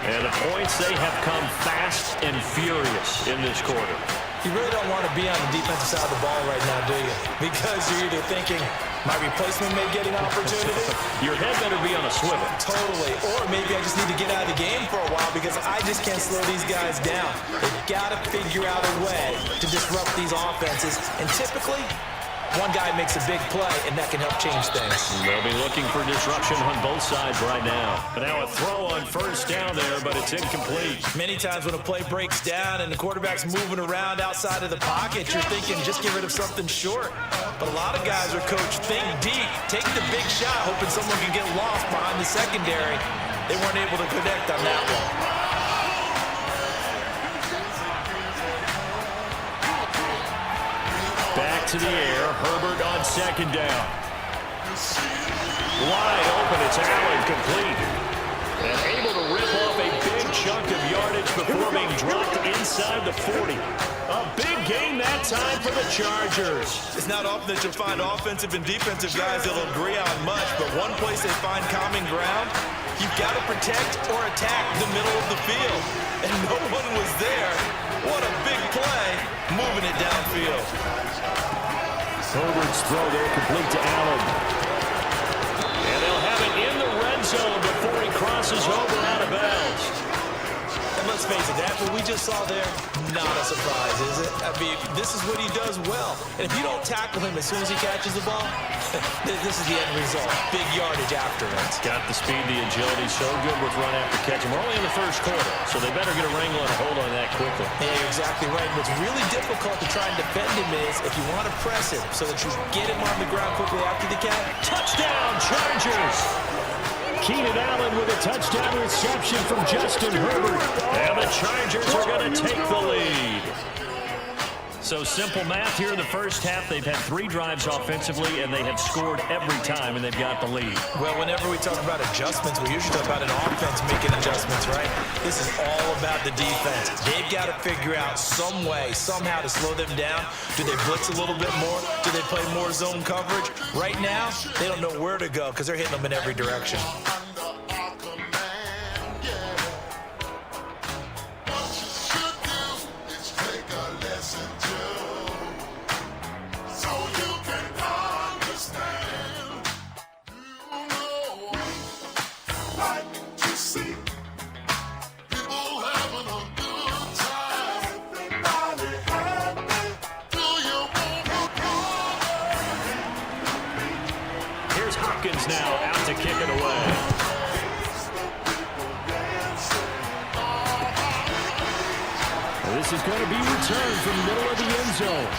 And the points, they have come fast and furious in this quarter. You really don't want to be on the defensive side of the ball right now, do you? Because you're either thinking, my replacement may get an opportunity. Your head better be on a swivel. Totally. Or maybe I just need to get out of the game for a while because I just can't slow these guys down. They've got to figure out a way to disrupt these offenses. And typically, one guy makes a big play, and that can help change things. They'll be looking for disruption on both sides right now. But now a throw on first down there, but it's incomplete. Many times when a play breaks down and the quarterback's moving around outside of the pocket, you're thinking just get rid of something short. But a lot of guys are coached, think deep, take the big shot, hoping someone can get lost behind the secondary. They weren't able to connect on that one. Back to the air. Herbert on second down. Wide open. It's Allen, complete. And able to rip off a big chunk of yardage before being dropped inside the 40. A big gain that time for the Chargers. It's not often that you'll find offensive and defensive guys that'll agree on much, but one place they find common ground, you've got to protect or attack the middle of the field. And no one was there. What a big play, moving it downfield. Herbert's throw there complete to Allen. And they'll have it in the red zone before he crosses over out of bounds. And let's face it, that what we just saw there, not a surprise, is it? I mean, this is what he does well. And if you don't tackle him as soon as he catches the ball, this is the end result. Big yardage afterwards. Got the speed, the agility, so good with run after catch. And we're only in the first quarter, so they better get a wrangle and a hold on that quickly. Yeah, you're exactly right. What's really difficult to try and defend him is if you want to press him so that you get him on the ground quickly after the catch. Touchdown, Chargers! Keenan Allen with a touchdown reception from Justin Herbert. And the Chargers are going to take the lead. So simple math here in the first half. They've had 3 drives offensively, and they have scored every time, and they've got the lead. Well, whenever we talk about adjustments, we usually talk about an offense making adjustments, right? This is all about the defense. They've got to figure out some way, somehow to slow them down. Do they blitz a little bit more? Do they play more zone coverage? Right now, they don't know where to go because they're hitting them in every direction. Now out to kick it away. Well, this is going to be returned from the middle of the end zone.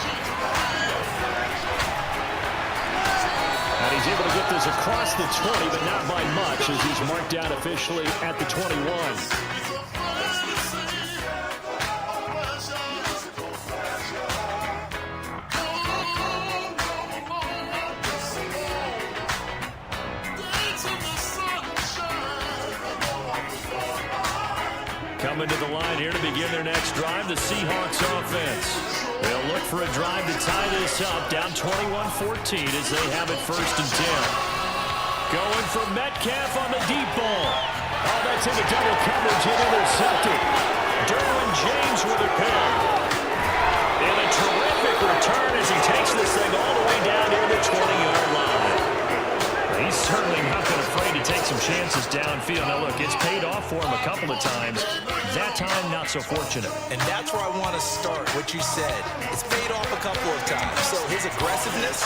And he's able to get this across the 20, but not by much as he's marked down officially at the 21. Coming to the line here to begin their next drive, the Seahawks offense. They'll look for a drive to tie this up, down 21-14 as they have it 1st and 10. Going for Metcalf on the deep ball. Oh, that's into double coverage and intercepted. Derwin James with a pick. And a terrific return as he takes this thing all the way down near the 20-yard line. He's certainly not been afraid to take some chances downfield. Now, look, it's paid off for him a couple of times. That time, not so fortunate. And that's where I want to start, what you said. It's paid off a couple of times. So his aggressiveness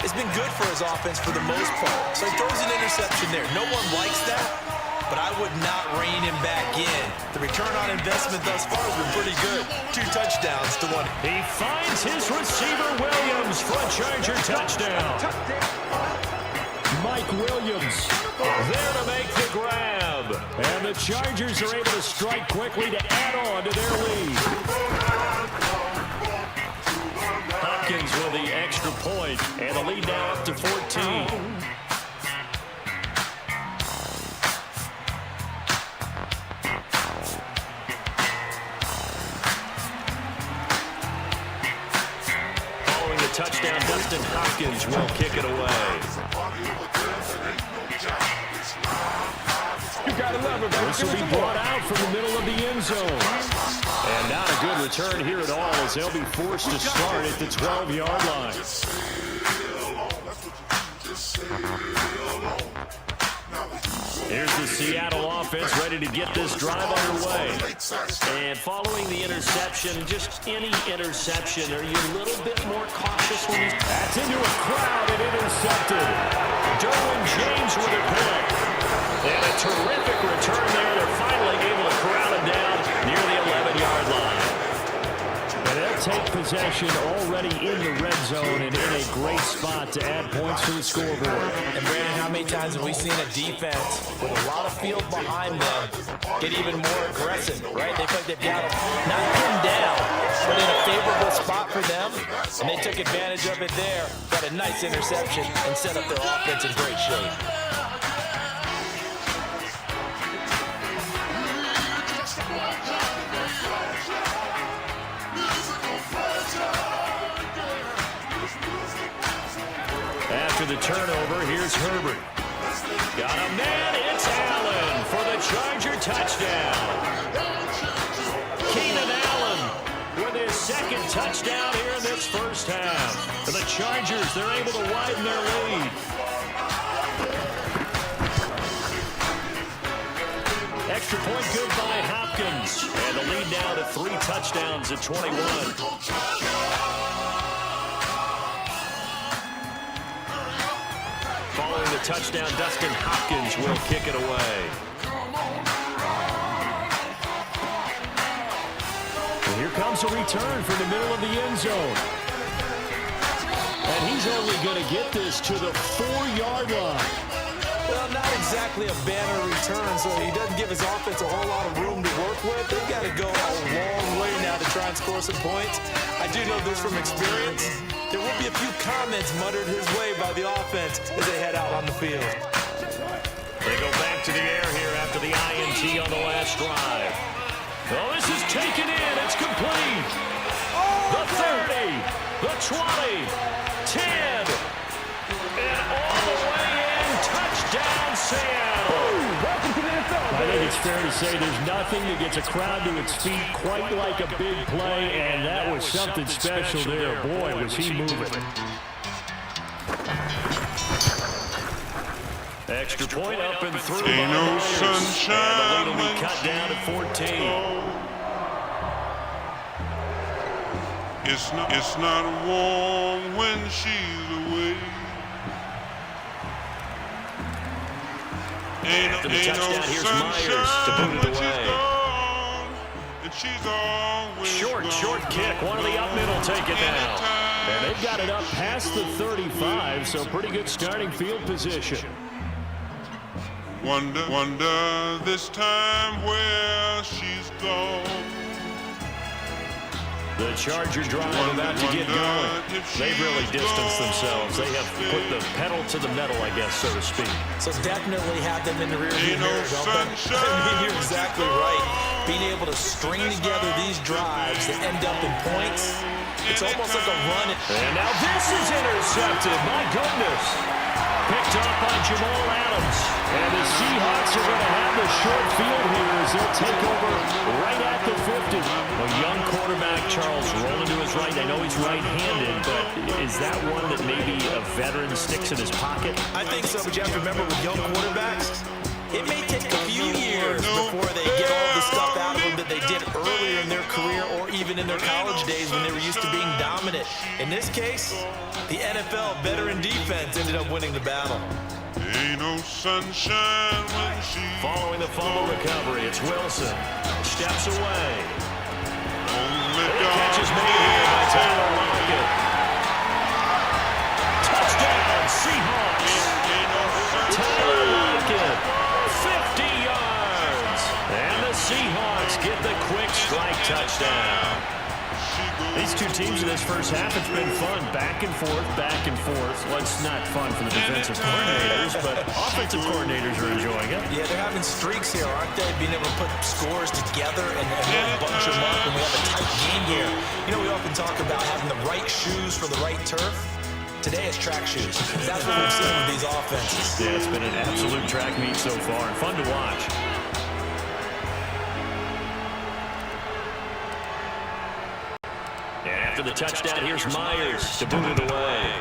has been good for his offense for the most part. So he throws an interception there. No one likes that. but I would not rein him back in. The return on investment thus far has been pretty good. 2 touchdowns to 1. He finds his receiver, Williams, for a Charger touchdown. Mike Williams there to make the grab. And the Chargers are able to strike quickly to add on to their lead. Hopkins with the extra point, and the lead now up to 14. Following the touchdown, Dustin Hopkins will kick it away. This will be brought out from the middle of the end zone. And not a good return here at all, as they'll be forced to start at the 12-yard line. Here's the Seattle offense ready to get this drive underway. And following the interception, just any interception, are you a little bit more cautious when he's... That's into a crowd and intercepted. Derwin James with a pick. And a terrific return there. They're finally able to corral it down near the 11-yard line. And they'll take possession already in the red zone and in a great spot to add points to the scoreboard. And Brandon, how many times have we seen a defense with a lot of field behind them get even more aggressive, right? They feel like they've got it not pinned down, but in a favorable spot for them. And they took advantage of it there. Got a nice interception and set up their offense in great shape. After the turnover, here's Herbert. Got a man, it's Allen for the Charger touchdown. Keenan Allen with his second touchdown here in this first half. For the Chargers, they're able to widen their lead. Extra point good by Hopkins. And the lead now to 3 touchdowns at 21. Following the touchdown, Dustin Hopkins will kick it away. And here comes a return from the middle of the end zone. And he's only going to get this to the 4-yard line. Well, not exactly a banner return, so he doesn't give his offense a whole lot of room to work with. They've got to go a long way now to try and score some points. I do know this from experience. There will be a few comments muttered his way by the offense as they head out on the field. They go back to the air here after the INT on the last drive. Oh, this is taken in. It's complete. The 30, the 20, 10, and all the way in. Touchdown, Seattle. I think it's fair to say there's nothing that gets a crowd to its feet quite like a big play, and that was something special there. Boy, was he moving. Extra point up and through. Ain't no sunshine. And the lead will be cut down to 14. It's not warm when she's away. After the touchdown, here's Myers to boot it away. Short kick. One of the up middle take it down. And they've got it up past the 35, so pretty good starting field position. Wonder this time where she's gone. The Charger drive about to get going. They've really distanced themselves. They have put the pedal to the metal, I guess, so to speak. So definitely have them in the rearview mirror, don't they? I mean, you're exactly right. Being able to string together these drives that end up in points, it's almost like a run. And now this is intercepted. My goodness. Picked up by Jamal Adams. And the Seahawks are going to have the short field here as they'll take over right at the 50. A young quarterback, Charles, rolling to his right. I know he's right-handed, but is that one that maybe a veteran sticks in his pocket? I think so, but you have to remember with young quarterbacks, it may take a few years before they get all the stuff out of them that they did earlier in their career or even in their college days when they were used to being dominant. In this case, the NFL veteran defense ended up winning the battle. Ain't no sunshine when she... Following the fumble recovery, it's Wilson. Steps away. Only The catch is made here by Tyler Lockett. Touchdown, Seahawks. Tyler Lockett, 50 yards. And the Seahawks get the quick strike touchdown. These two teams in this first half, it's been fun. Back and forth, back and forth. Well, it's not fun for the defensive coordinators, but offensive coordinators are enjoying it. Yeah, they're having streaks here, aren't they? Being able to put scores together and really bunch them up when we have a tight game here. You know, we often talk about having the right shoes for the right turf. Today it's track shoes. That's what we've seen with these offenses. Yeah, it's been an absolute track meet so far and fun to watch. And after the touchdown, here's Myers to boot it away.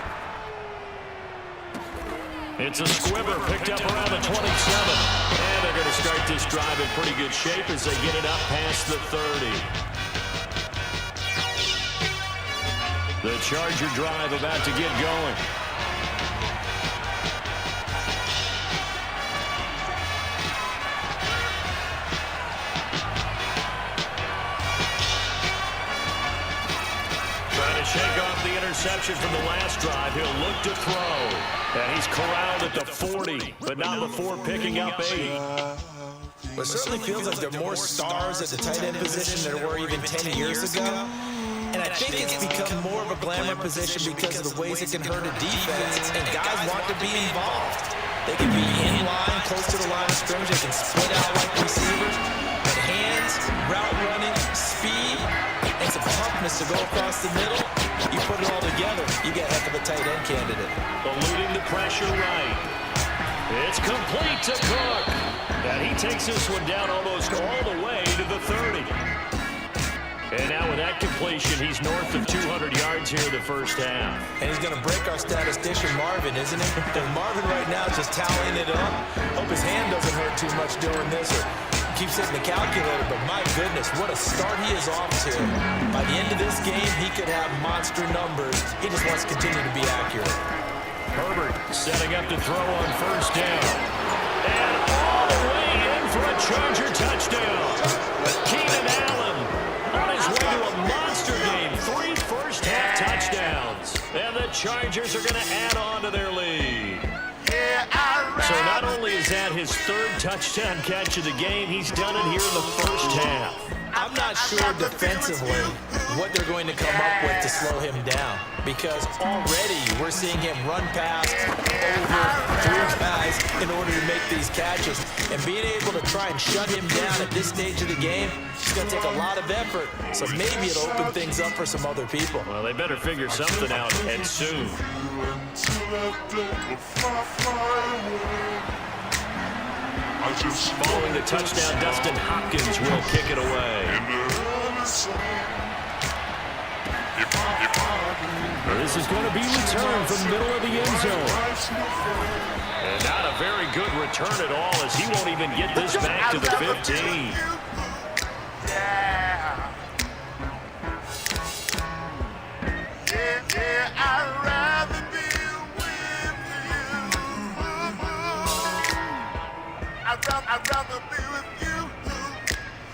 It's a squibber picked up around the 27. And they're going to start this drive in pretty good shape as they get it up past the 30. The Charger drive about to get going. Shake off the interception from the last drive. He'll look to throw. And he's corralled at the 40, but not before picking up 8. But it certainly feels like there are more stars at the tight end position than there were even 10 years ago. And I think it's become more of a glamour position because of the ways it can hurt a defense. And guys want to be involved. They can be in line, close to the line of scrimmage. They can split out like receivers. But hands, route running, speed, and some toughness to go across the middle. You put it all together, you get a heck of a tight end candidate. Eluding the pressure right. It's complete to Cook. And he takes this one down almost all the way to the 30. And now with that completion, he's north of 200 yards here in the first half. And he's going to break our statistician Marvin, isn't he? And Marvin right now is just tallying it up. Hope his hand doesn't hurt too much doing this or keeps hitting the calculator, but my goodness, what a start he is off to. By the end of this game, he could have monster numbers. He just wants to continue to be accurate. Herbert setting up to throw on first down. And all the way in for a Charger touchdown. Keenan Allen on his way to a monster game. 3 first-half touchdowns. And the Chargers are going to add on to their lead. So not only is that his 3rd touchdown catch of the game, he's done it here in the first half. I'm not sure defensively what they're going to come up with to slow him down, because already we're seeing him run past over 3 guys in order to make these catches. And being able to try and shut him down at this stage of the game, it's going to take a lot of effort. So maybe it'll open things up for some other people. Well, they better figure something out, and soon. Following the touchdown, Dustin Hopkins will kick it away. This is going to be returned from the middle of the end zone. And not a very good return at all, as he won't even get this back to the 15. I'd rather be with you. I'd rather be with you.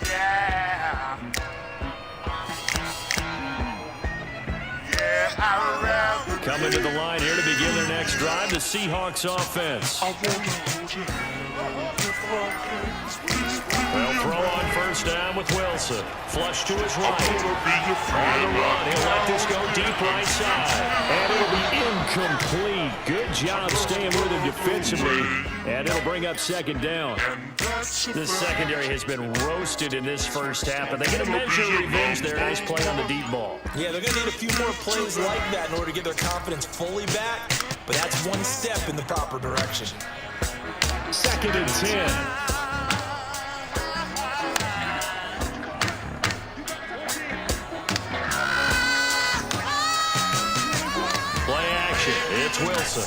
Yeah. Yeah, I'd rather. Coming to the line here to begin their next drive, the Seahawks offense. They'll throw on first down with Wilson. Flush to his right. On the run, he'll let this go deep right side. And it'll be incomplete. Good job staying with him defensively. And it'll bring up second down. The secondary has been roasted in this first half, but they get a measure of revenge there. Nice play on the deep ball. Yeah, they're going to need a few more plays like that in order to get their confidence fully back, but that's one step in the proper direction. 2nd and 10. It's Wilson.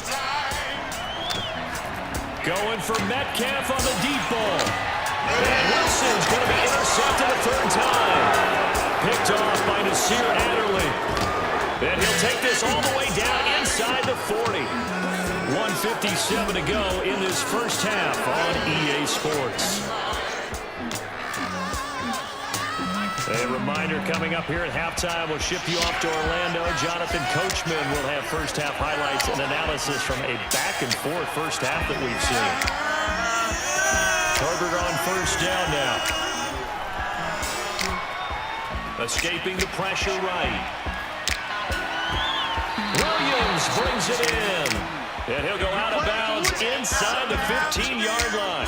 Going for Metcalf on the deep ball. And Wilson's going to be intercepted a 3rd time. Picked off by Nasir Adderley. And he'll take this all the way down inside the 40. 1 1:57 to go in this first half on EA Sports. A reminder coming up here at halftime, we'll ship you off to Orlando. Jonathan Coachman will have first half highlights and analysis from a back-and-forth first half that we've seen. Herbert on first down now. Escaping the pressure right. Williams brings it in. And he'll go out of bounds inside the 15-yard line.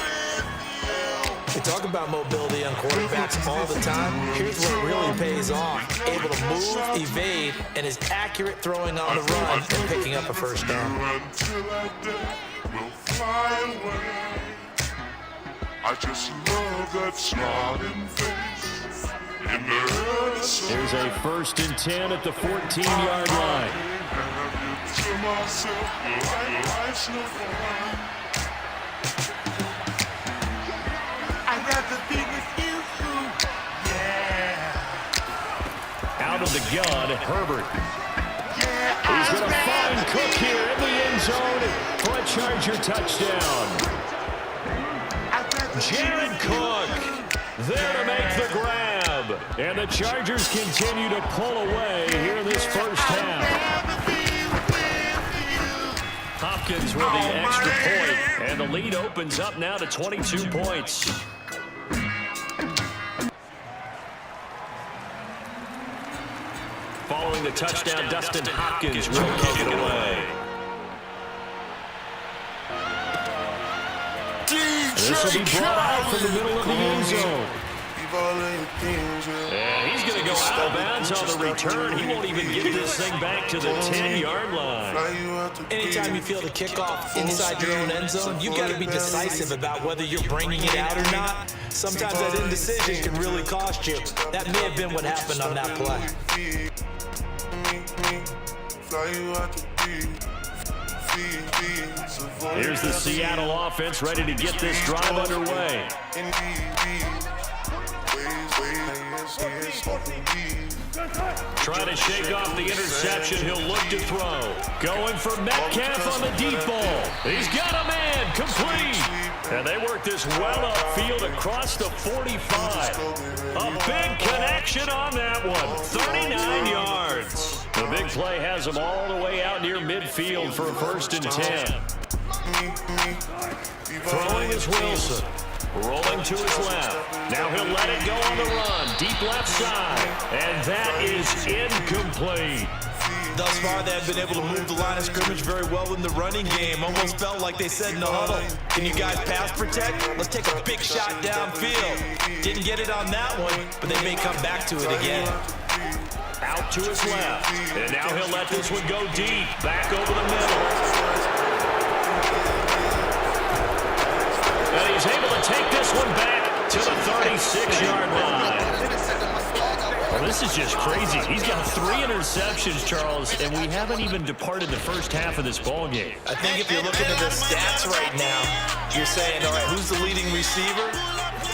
We talk about mobility on quarterbacks all the time. Here's where it really pays off. Able to move, evade, and is accurate throwing on the run and picking up a first down. I just love that smiling face. Here's a 1st and 10 at the 14-yard line. I'd rather be with you, yeah. Out of the gun, Herbert. He's going to find Cook here in the end zone for a Charger touchdown. Jared Cook there to make the grab. And the Chargers continue to pull away here in this first half. Hopkins with the extra point, and the lead opens up now to 22 points. Following the touchdown, Dustin Hopkins will kick it away. This will be brought out from the middle of the end zone. And he's going to go out of bounds on the return. He won't even get this thing back to the 10-yard line. Anytime you feel the kickoff inside your own end zone, you've got to be decisive about whether you're bringing it out or not. Sometimes that indecision can really cost you. That may have been what happened on that play. Here's the Seattle offense ready to get this drive underway. Trying to shake off the interception. He'll look to throw. Going for Metcalf on the deep ball. He's got a man. Complete. And they work this well upfield across the 45. A big connection on that one. 39 yards. The big play has them all the way out near midfield for a 1st and 10. Throwing is Wilson. Rolling to his left. Now he'll let it go on the run. Deep left side. And that is incomplete. Thus far, they have been able to move the line of scrimmage very well in the running game. Almost felt like they said in the huddle, can you guys pass protect? Let's take a big shot downfield. Didn't get it on that one, but they may come back to it again. Out to his left. And now he'll let this one go deep. Back over the middle. And he's able to take this one back to the 36-yard line. Well, this is just crazy. He's got 3 interceptions, Charles, and we haven't even departed the first half of this ball game. I think if you're looking at the stats right now, you're saying, all right, who's the leading receiver?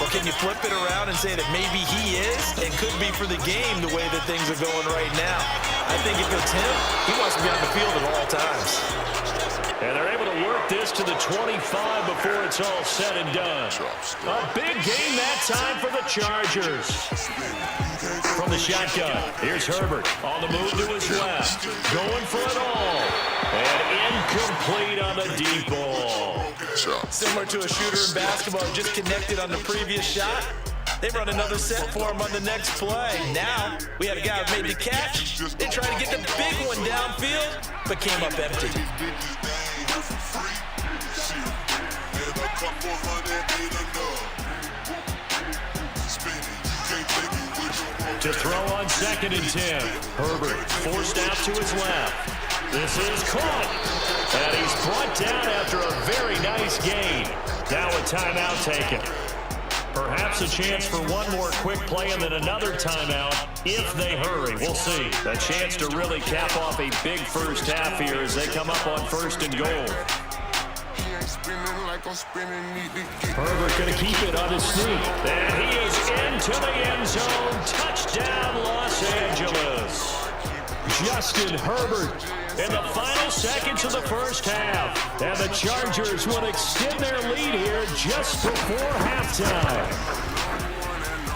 Or can you flip it around and say that maybe he is and could be for the game the way that things are going right now? I think if it's him, he wants to be on the field at all times. And they're able to work this to the 25 before it's all said and done. A big game that time for the Chargers. From the shotgun, here's Herbert on the move to his left. Going for it all. And incomplete on the deep ball. Similar to a shooter in basketball who just connected on the previous shot. They run another set for him on the next play. Now, we had a guy who made the catch. They tried to get the big one downfield, but came up empty. To throw on 2nd and 10. Herbert forced out to his left. This is caught. And he's brought down after a very nice gain. Now a timeout taken. Perhaps a chance for one more quick play and then another timeout if they hurry. We'll see. A chance to really cap off a big first half here as they come up on 1st and goal. Herbert going to keep it on his sneak. And he is into the end zone. Touchdown, Los Angeles. Justin Herbert in the final seconds of the first half. And the Chargers will extend their lead here just before halftime.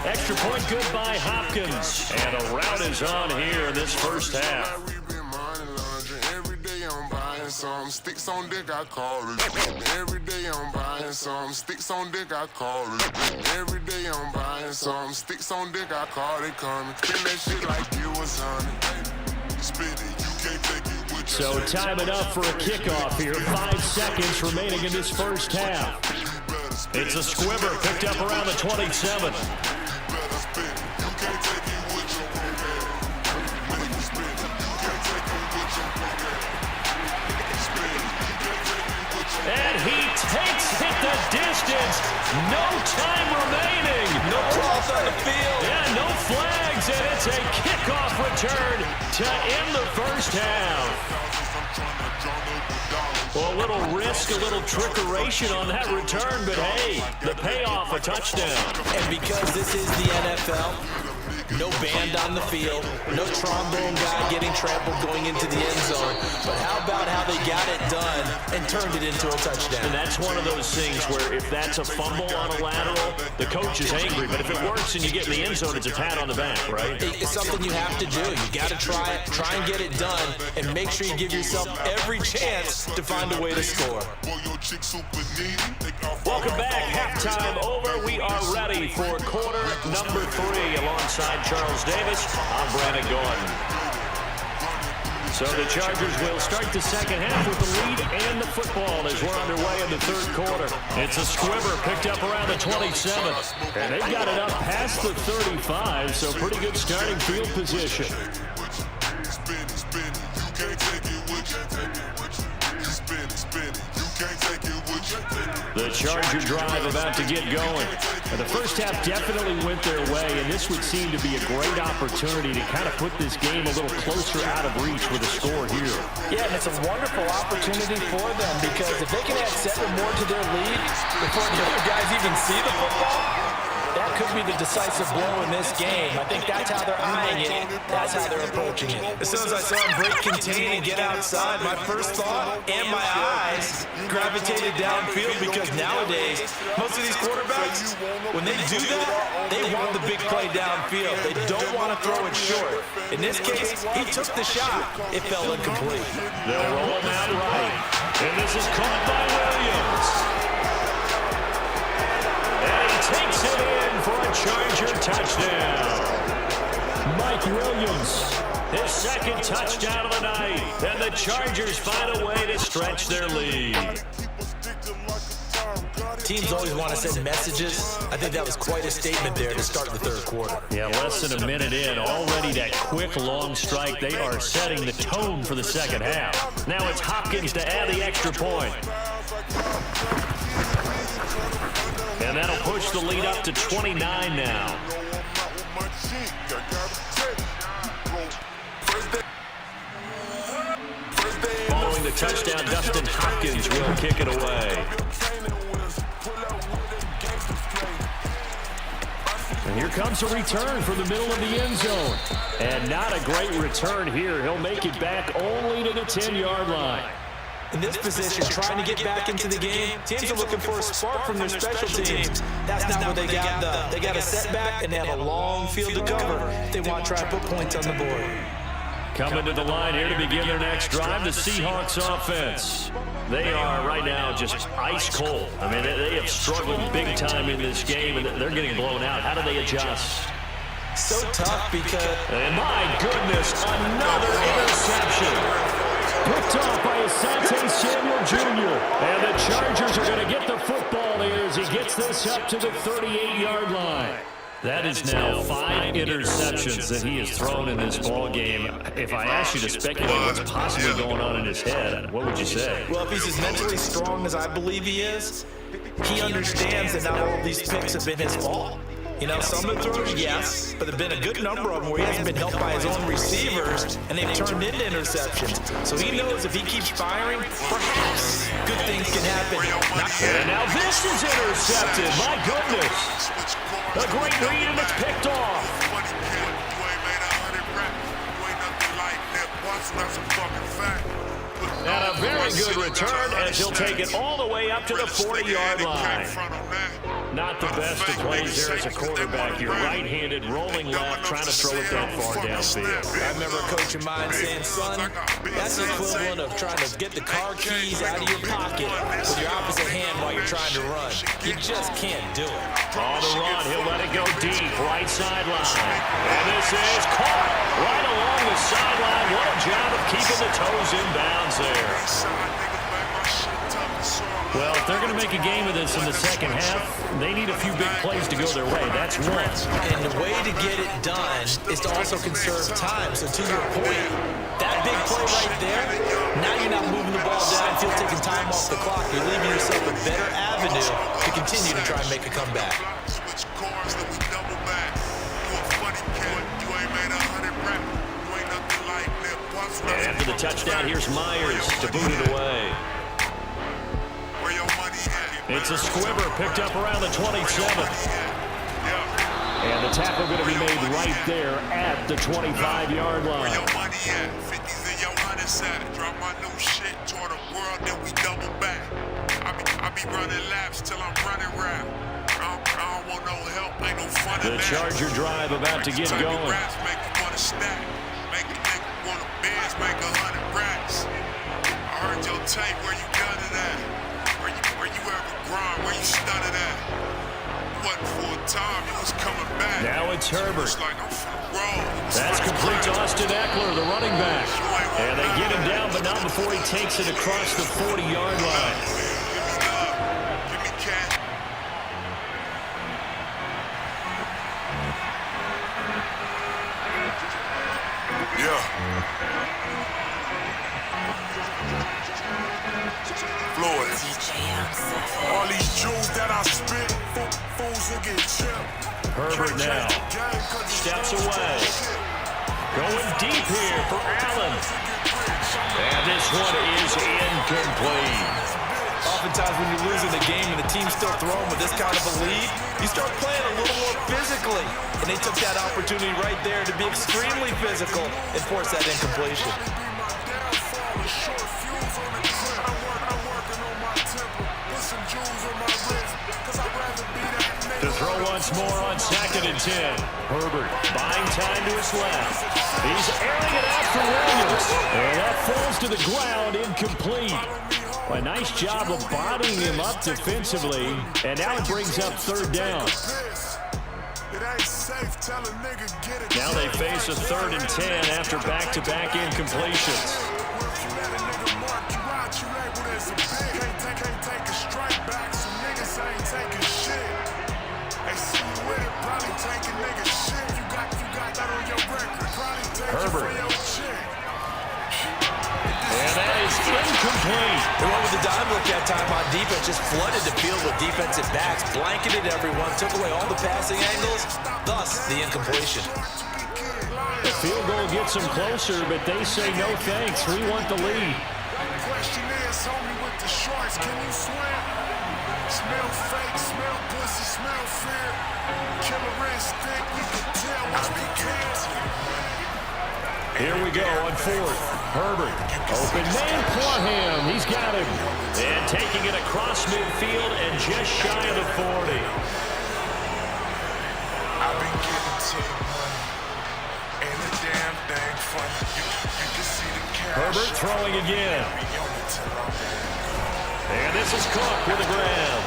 Extra point good by Hopkins. And a rout is on here in this first half. Some sticks on dick, I call it. Every day I'm buying some sticks on dick, I call it. Every day I'm buying some sticks on dick, I call it coming. Spin that shit like you was on it. Spit it, you can't take it with you. So time it up for a kickoff here. 5 seconds remaining in this first half. It's a squibber picked up around the 27. And he takes it the distance. No time remaining. No calls on the field. Yeah, no flags, and it's a kickoff return to end the first half. Well, a little risk, a little trickeration on that return, but hey, the payoff, a touchdown. And because this is the NFL, no band on the field, no trombone guy getting trampled going into the end zone. But how about how they got it done and turned it into a touchdown? And that's one of those things where if that's a fumble on a lateral, the coach is angry. But if it works and you get in the end zone, it's a pat on the back, right? It's something you have to do. You got to try it, try and get it done, and make sure you give yourself every chance to find a way to score. Welcome back. Halftime over. We are ready for quarter number 3 alongside Charles Davis. I'm Brandon Gordon. So the Chargers will start the second half with the lead and the football as we're underway in the third quarter. It's a squibber picked up around the 27. And they've got it up past the 35, so pretty good starting field position. The Charger drive about to get going. And the first half definitely went their way, and this would seem to be a great opportunity to kind of put this game a little closer out of reach with a score here. Yeah, and it's a wonderful opportunity for them because if they can add 7 more to their lead before the other guys even see the football, that could be the decisive blow in this game. I think that's how they're eyeing it. That's how they're approaching it. As soon as I saw him break contain and get outside, my first thought and my eyes gravitated downfield because nowadays, most of these quarterbacks, when they do that, they want the big play downfield. They don't want to throw it short. In this case, he took the shot. It fell incomplete. They'll roll him out right. And this is caught by Williams. Takes it in for a Charger touchdown. Mike Williams, his second touchdown of the night. And the Chargers find a way to stretch their lead. Teams always want to send messages. I think that was quite a statement there to start the third quarter. Yeah, less than a minute in. Already that quick, long strike. They are setting the tone for the second half. Now it's Hopkins to add the extra point. And that'll push the lead up to 29 now. Following the touchdown, Dustin Hopkins will kick it away. And here comes a return from the middle of the end zone. And not a great return here. He'll make it back only to the 10-yard line. In this position, trying to get back into the game, teams are looking for a spark from their special teams. That's not what they got, though. They got a setback, and they have a long field to cover if they want to try to put points on the board. Coming to the line here to begin their next drive, the Seahawks offense. They are right now just ice cold. I mean, they have struggled big time in this game, and they're getting blown out. How do they adjust? So tough because... And my goodness, another interception. Picked off by Asante Samuel Jr. And the Chargers are going to get the football here as he gets this up to the 38-yard line. That is now 5 interceptions that he has thrown in this ball game. If I asked you to speculate what's possibly going on in his head, what would you say? Well, if he's as mentally strong as I believe he is, he understands that not all of these picks have been his fault. You know, some of the throws, yes, but there have been a good number of them where he hasn't been helped by his own receivers, and they've turned into interceptions. So he knows if he keeps firing, perhaps good things can happen. And now this is intercepted. My goodness. A great read, and it's picked off. That's a fucking fact. And a very good return as he'll take it all the way up to the 40-yard line. Not the best of plays there as a quarterback. You're right-handed, rolling left, trying to throw it that far downfield. I remember a coach of mine saying, son, that's the equivalent of trying to get the car keys out of your pocket with your opposite hand while you're trying to run. You just can't do it. On the run, he'll let it go deep, right sideline. And this is caught right along the sideline. What a job of keeping the toes in bounds there. Well, if they're going to make a game of this in the second half, they need a few big plays to go their way. That's one. And the way to get it done is to also conserve time. So to your point, that big play right there, now you're not moving the ball downfield, taking time off the clock. You're leaving yourself a better avenue to continue to try and make a comeback. And after the touchdown, here's Myers to boot it away. It's a squibber picked up around the 27. And the tackle going to be made right there at the 25-yard line. Drop my new shit toward the world, then we double back. I be running laps till I'm running round. I don't want no help, ain't no fun in that. The Charger drive about to get going. Make you wanna stack, make a nigga wanna Benz, make 100 racks. I heard your tape, where you got it at? Where you ever grind, where you stunned at? Wasn't full time, you was coming back. Now it's Herbert. Like I'm finna roll. That's complete to Austin Eckler, the running back. And they get him down, but not before he takes it across the 40-yard line. Give me cash. Yeah. Floyd. All these jewels that I spit, fools will get chipped. Herbert now steps away. Going deep here for Allen. And this one is incomplete. Oftentimes when you're losing the game and the team's still throwing with this kind of a lead, you start playing a little more physically. And they took that opportunity right there to be extremely physical and force that incompletion. To throw once more on 2nd and 10. Herbert buying time to his left. He's airing it out for Williams. And that falls to the ground, incomplete. A nice job of bodying him up defensively. And now it brings up 3rd down. Now they face a 3rd and 10 after back-to-back incompletions. Herbert. And that is incomplete. They went with the dime look that time on defense, just flooded the field with defensive backs, blanketed everyone, took away all the passing angles, thus the incompletion. The field goal gets them closer, but they say no thanks. We want the lead. Question is, homie with the shorts, can you swim? Smell fake, smell pussy, smell fear. Killer instinct, we can tell what we can't. Here we go on 4th. Herbert. Open man for him. He's got him. And taking it across midfield and just shy of the 40. I've been getting to the money. Ain't a damn thing funny. You can see the cash. Herbert throwing again. And this is Cook with the grab.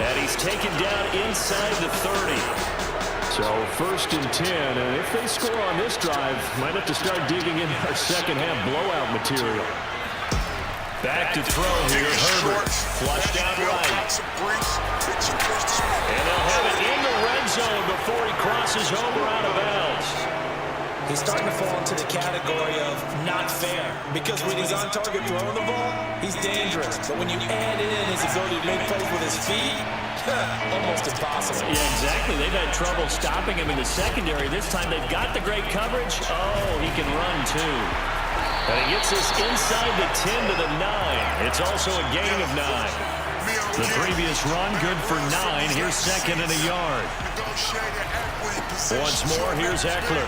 And he's taken down inside the 30. So 1st and 10, and if they score on this drive, might have to start digging in our second half blowout material. Back to throw here, Herbert. Flushed out right. And they'll have it in the red zone before he crosses over out of bounds. He's starting to fall into the category of not fair, because when he's on target throwing the ball, he's dangerous. But when you add in his ability to make plays with his feet, almost impossible. Yeah, exactly. They've had trouble stopping him in the secondary. This time they've got the great coverage. Oh, he can run too. And he gets us inside the 10 to the 9. It's also a gain of 9. The previous run, good for 9. Here's 2nd and a yard. Once more, here's Eckler.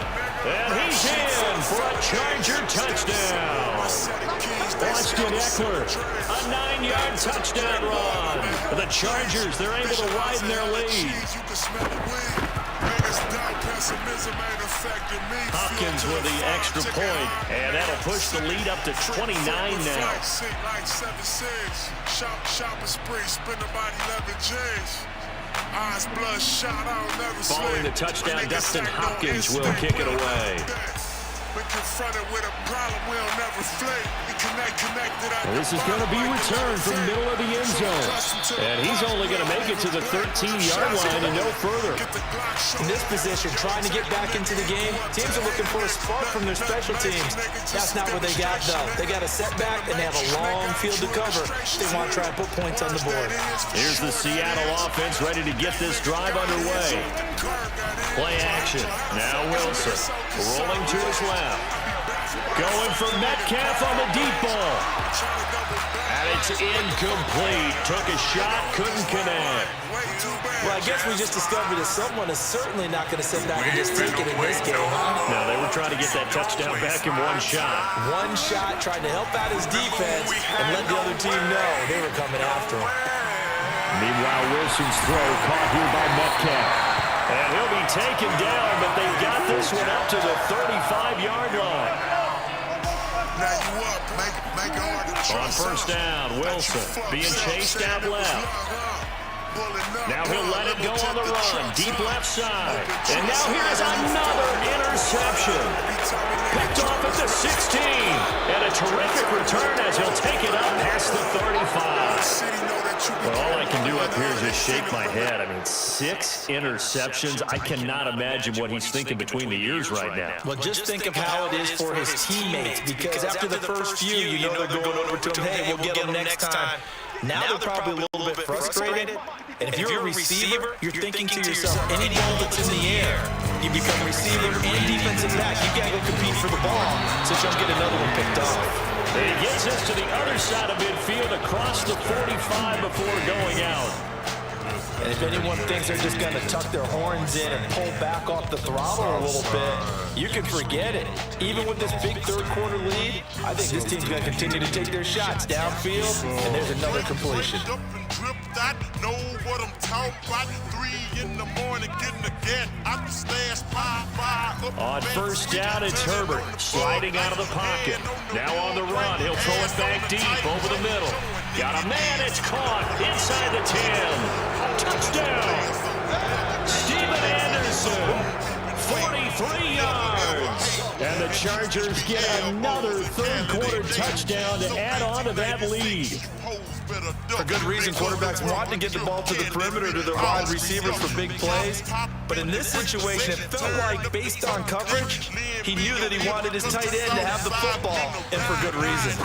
And he's in for a Charger touchdown. Austin Eckler, a 9-yard touchdown run. The Chargers, they're able to widen their lead. Hopkins with the extra point, and that'll push the lead up to 29 now. Following the touchdown, Dustin Hopkins will kick it away. This is going to be returned from the middle of the end zone. And he's only going to make it to the 13-yard line and no further. In this position, trying to get back into the game, teams are looking for a spark from their special teams. That's not what they got, though. They got a setback, and they have a long field to cover. They want to try and put points on the board. Here's the Seattle offense ready to get this drive underway. Play action. Now Wilson rolling to his left. Going for Metcalf on the deep ball. And it's incomplete. Took a shot, couldn't connect. Well, I guess we just discovered that someone is certainly not going to sit back and just take it in this game, huh? No, they were trying to get that touchdown back in one shot. One shot, trying to help out his defense and let the other team know they were coming after him. Meanwhile, Wilson's throw caught here by Metcalf. And he'll be taken down, but they've got this one up to the 35-yard line. On first down, Wilson being chased out left. Now he'll let it go on the run, deep left side. And now here's another interception. Picked off at the 16. And a terrific return as he'll take it up past the 35. Well, all I can do up here is just shake my head. I mean, 6 interceptions. I cannot imagine what he's thinking between the ears right now. Well, just think of how it is for his teammates, because after the first few, you know they're going over to him, hey, we'll get him next time. Now they're probably a little bit frustrated. And if you're a receiver, you're thinking to yourself, any ball that's in the air, you become receiver and defensive back. You got to go compete for the ball, so you don't get another one picked off. He gets us to the other side of midfield across the 45 before going out. And if anyone thinks they're just going to tuck their horns in and pull back off the throttle a little bit, you can forget it. Even with this big third-quarter lead, I think this team's going to continue to take their shots downfield, and there's another completion. On first down, it's Herbert sliding out of the pocket. Now on the run, he'll throw it back deep over the middle. Got a man, it's caught inside the 10. Touchdown! Steven Anderson, 43 yards. And the Chargers get another third-quarter touchdown to add on to that lead. For good reason, quarterbacks want to get the ball to the perimeter to their wide receivers for big plays. But in this situation, it felt like, based on coverage, he knew that he wanted his tight end to have the football, and for good reason.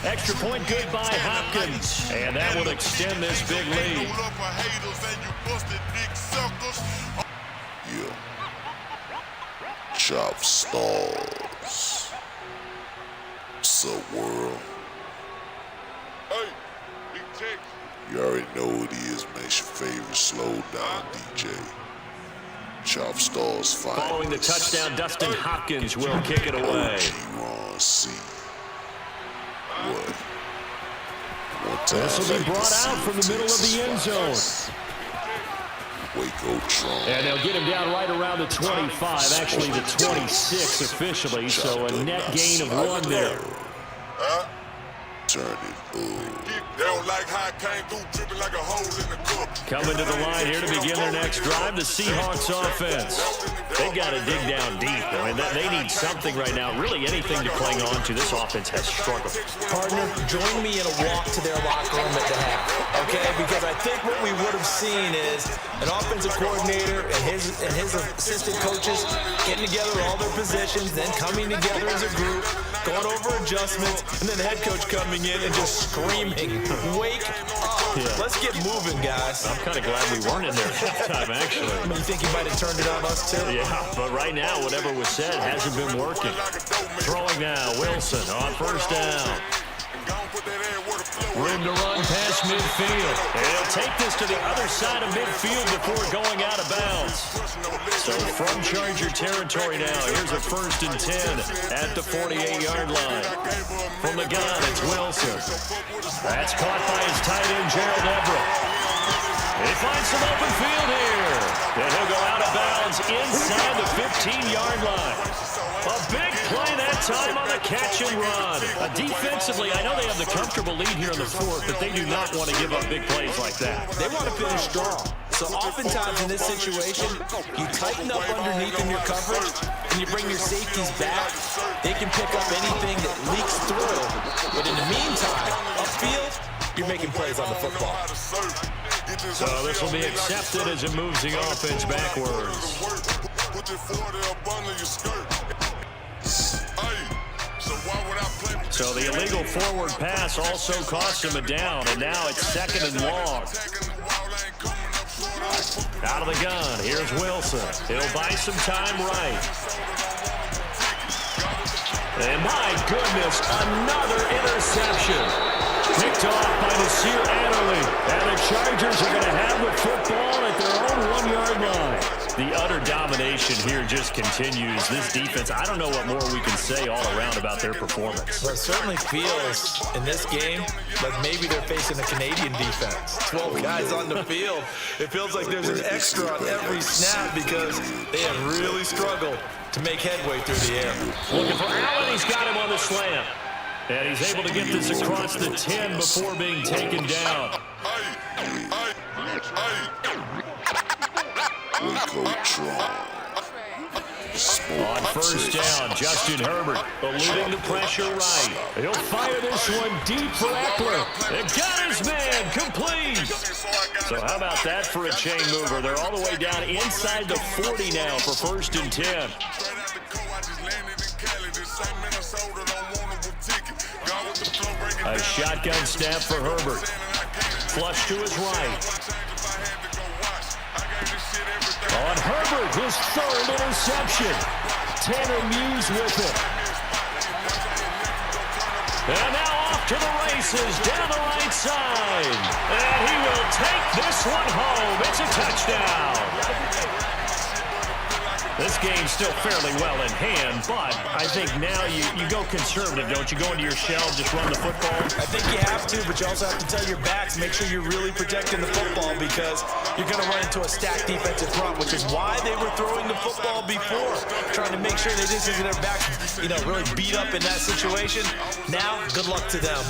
Extra point good by Hopkins. And that will extend this big lead. Yeah. Chop stars. What's up, world? You already know what it is, man. It's your favorite slow down DJ. Chop stars finest. Following the touchdown, Dustin Hopkins will kick it away. Ron C. What? This will be brought out from the middle of the end zone. Waco Tron. And they'll get him down right around the 25, actually the 26 officially, so a net gain of 1 there. Turn it up. They don't like how it came through, dripping like a hole in the cup. Coming to the line here to begin their next drive, the Seahawks offense. They've got to dig down deep. I mean, they need something right now, really anything to cling on to. This offense has struggled. Partner, join me in a walk to their locker room at the half, okay? Because I think what we would have seen is an offensive coordinator and his assistant coaches getting together all their positions, then coming together as a group, going over adjustments, and then the head coach coming in and just screaming, wake up. Yeah. Let's get moving, guys. I'm kind of glad we weren't in there that time, actually. I mean, you think he might have turned it on us, too? Yeah, but right now, whatever was said hasn't been working. Throwing now, Wilson on first down. Room to run past midfield. And he'll take this to the other side of midfield before going out of bounds. So from Charger territory now, here's a 1st and 10 at the 48-yard line. From the gun, it's Wilson. That's caught by his tight end, Gerald Everett. He finds some open field here. And he'll go out of bounds inside the 15-yard line. A big play that time on the catch and run. Defensively, I know they have the comfortable lead here in the 4th, but they do not want to give up big plays like that. They want to finish strong. So oftentimes in this situation, you tighten up underneath in your coverage, and you bring your safeties back. They can pick up anything that leaks through. But in the meantime, upfield, you're making plays on the football. So this will be accepted as it moves the offense backwards. So the illegal forward pass also cost him a down, and now it's 2nd and long. Out of the gun, here's Wilson. He'll buy some time right. And my goodness, another interception. Picked off by Nasir Adderley. And the Chargers are going to have the football at their own 1-yard line. The utter domination here just continues. This defense, I don't know what more we can say all around about their performance. Well, it certainly feels in this game like maybe they're facing a Canadian defense. 12 guys on the field. It feels like there's an extra on every snap because they have really struggled to make headway through the air. Looking for Allen. He's got him on the slant. And he's able to get this across the 10 before being taken down. On 1st down, Justin Herbert eluding the pressure right. He'll fire this one deep for Eckler. And got his man complete. So how about that for a chain mover? They're all the way down inside the 40 now for 1st and 10. A shotgun snap for Herbert. Flush to his right. On Herbert, his 3rd interception. Tanner Muse with it. And now off to the races down the right side. And he will take this one home. It's a touchdown. This game's still fairly well in hand, but I think now you go conservative, don't you? Go into your shell, just run the football. I think you have to, but you also have to tell your backs, make sure you're really protecting the football because you're going to run into a stacked defensive front, which is why they were throwing the football before, trying to make sure they didn't get their backs, really beat up in that situation. Now, good luck to them.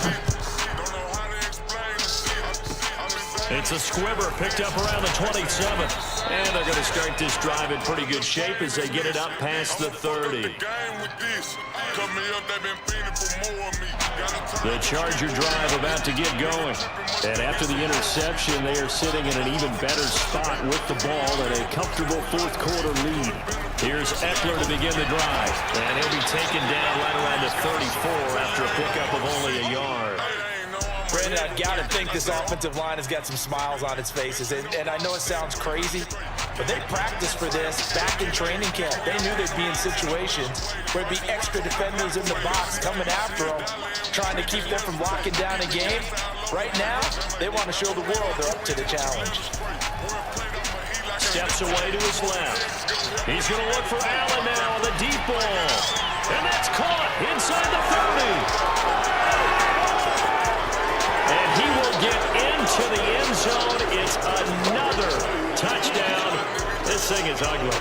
It's a squibber picked up around the 27th. And they're going to start this drive in pretty good shape as they get it up past the 30. The Charger drive about to get going. And after the interception, they are sitting in an even better spot with the ball and a comfortable 4th quarter lead. Here's Eckler to begin the drive. And he'll be taken down right around the 34 after a pickup of only a yard. Brandon, I've got to think this offensive line has got some smiles on its faces. And I know it sounds crazy, but they practiced for this back in training camp. They knew they'd be in situations where there'd be extra defenders in the box coming after them, trying to keep them from locking down a game. Right now, they want to show the world they're up to the challenge. Steps away to his left. He's going to look for Allen now on the deep ball. And that's caught inside the 30. And he will get into the end zone. It's another touchdown. This thing is ugly.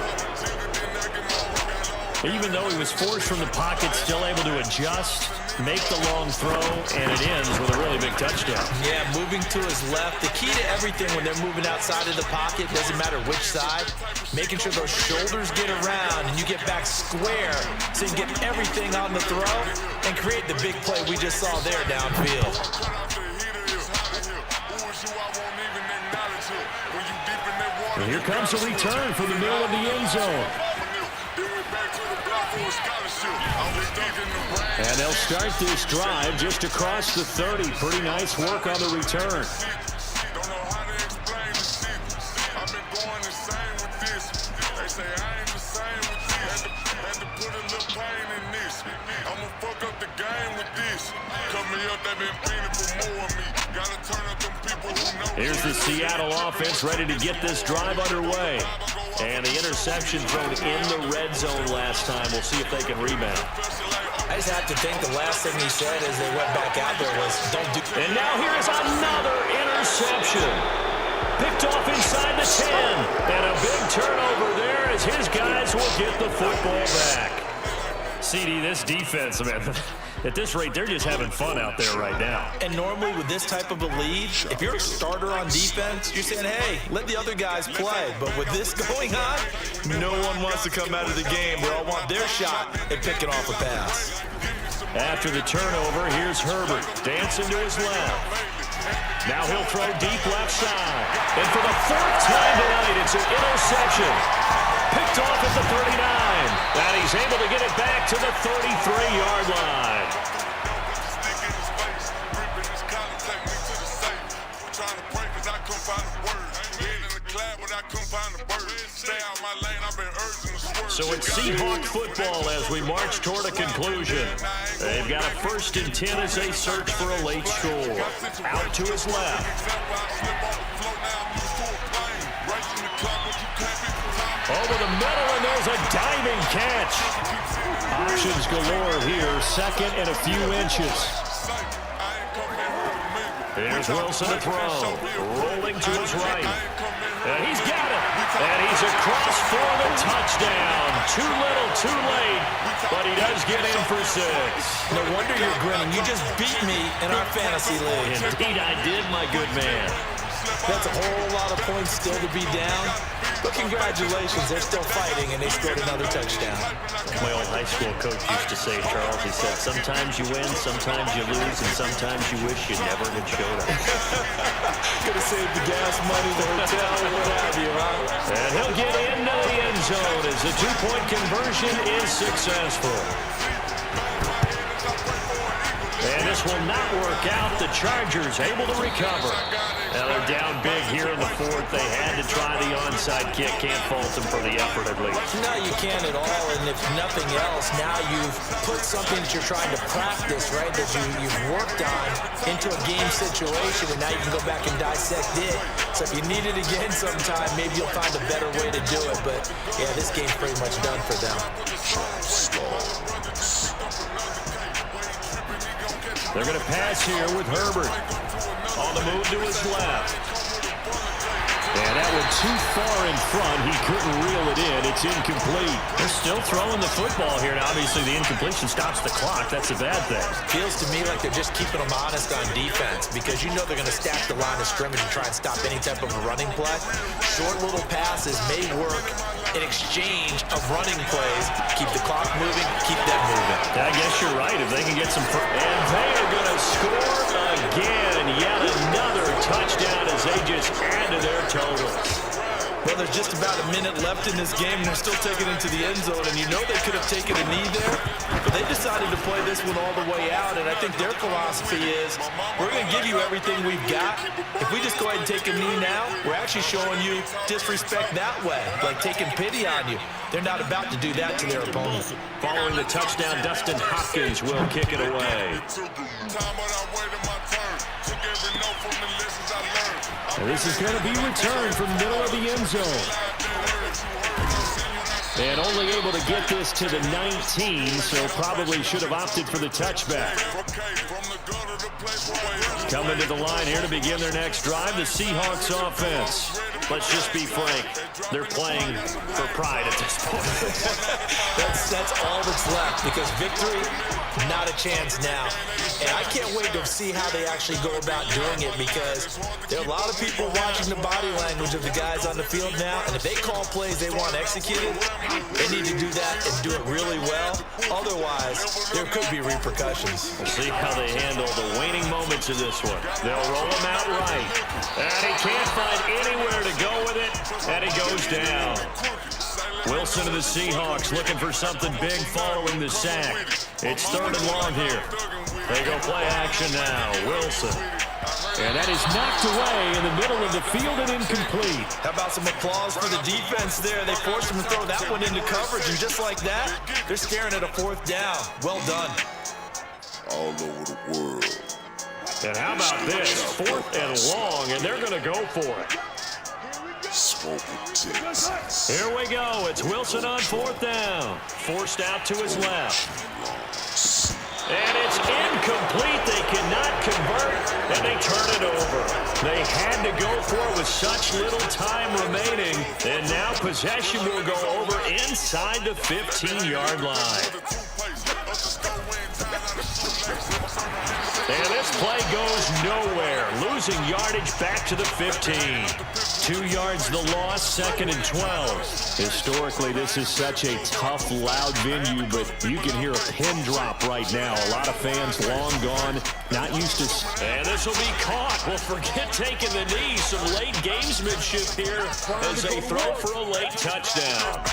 Even though he was forced from the pocket, still able to adjust, make the long throw, and it ends with a really big touchdown. Yeah, moving to his left. The key to everything when they're moving outside of the pocket, doesn't matter which side, making sure those shoulders get around and you get back square so you can get everything on the throw and create the big play we just saw there downfield. And here comes a return from the middle of the end zone. And they'll start this drive just across the 30. Pretty nice work on the return. Here's the Seattle offense ready to get this drive underway. And the interception thrown in the red zone last time. We'll see if they can rebound. I just have to think the last thing he said as they went back out there was, don't do... And now here is another interception. Picked off inside the 10. And a big turnover there as his guys will get the football back. CD, this defense, man, at this rate, they're just having fun out there right now. And normally with this type of a lead, if you're a starter on defense, you're saying, hey, let the other guys play. But with this going on, no one wants to come out of the game. They all want their shot at picking off a pass. After the turnover, here's Herbert dancing to his left. Now he'll throw deep left side. And for the fourth time tonight, it's an interception. Picked off at the 39. And he's able to get it back to the 33-yard line. So it's Seahawk football as we march toward a conclusion. They've got a 1st and 10 as they search for a late score. Out to his left. Over the middle, and there's a diving catch. Options galore here. 2nd and a few inches. Here's Wilson to throw. Rolling to his right. And he's got it. And he's across for the touchdown. Too little, too late. But he does get in for 6. No wonder you're grinning. You just beat me in our fantasy league. Indeed, I did, my good man. That's a whole lot of points still to be down. But congratulations, they're still fighting, and they scored another touchdown. My old high school coach used to say, Charles, he said, sometimes you win, sometimes you lose, and sometimes you wish you never had showed up. Could have saved the gas money, the hotel, what have you, huh? And he'll get into the end zone as the 2-point conversion is successful. And this will not work out. The Chargers able to recover. Now they're down big here in the 4th. They had to try the onside kick. Can't fault them for the effort at least. No, you can't at all. And if nothing else, now you've put something that you're trying to practice, right, that you've worked on into a game situation, and now you can go back and dissect it. So if you need it again sometime, maybe you'll find a better way to do it. But, yeah, this game's pretty much done for them. They're going to pass here with Herbert. On the move to his left. And that one too far in front. He couldn't reel it in. It's incomplete. They're still throwing the football here. Now, obviously, the incompletion stops the clock. That's a bad thing. Feels to me like they're just keeping them honest on defense because you know they're going to stack the line of scrimmage and try and stop any type of a running play. Short little passes may work in exchange of running plays. Keep the clock moving, keep them moving. I guess you're right. If they can get some... And they are going to score again. Yet another touchdown as they just add to their total. Well, there's just about a minute left in this game, and they're still taking it to the end zone, and you know they could have taken a knee there, but they decided to play this one all the way out, and I think their philosophy is, we're going to give you everything we've got. If we just go ahead and take a knee now, we're actually showing you disrespect that way, like taking pity on you. They're not about to do that to their opponent. Following the touchdown, Dustin Hopkins will kick it away. And this is going to be returned from the middle of the end zone. And only able to get this to the 19, so probably should have opted for the touchback. Coming to the line here to begin their next drive, the Seahawks offense. Let's just be frank. They're playing for pride at this point. That's all that's left because victory, not a chance now. And I can't wait to see how they actually go about doing it because there are a lot of people watching the body language of the guys on the field now. And if they call plays they want executed, they need to do that and do it really well. Otherwise, there could be repercussions. We'll see how they handle the waning moments of this one. They'll roll him out right. And he can't find anywhere to go with it. And he goes down. Wilson of the Seahawks looking for something big following the sack. It's 3rd and long here. They go play action now. Wilson. And that is knocked away in the middle of the field and incomplete. How about some applause for the defense there? They forced him to throw that one into coverage, and just like that, they're staring at a 4th down. Well done. all over the world. And how about this? 4th and long, and they're going to go for it. Smoking Texas. Here we go. It's Wilson on 4th down. Forced out to his left. And it's incomplete. They cannot convert, and they turn it over. They had to go for it with such little time remaining, and now possession will go over inside the 15-yard line. And this play goes nowhere, losing yardage back to the 15. 2 yards the loss, 2nd and 12. Historically, this is such a tough, loud venue, but you can hear a pin drop right now. A lot of fans long gone, not used to. And this will be caught. Well, forget taking the knee. Some late gamesmanship here as they throw for a late touchdown.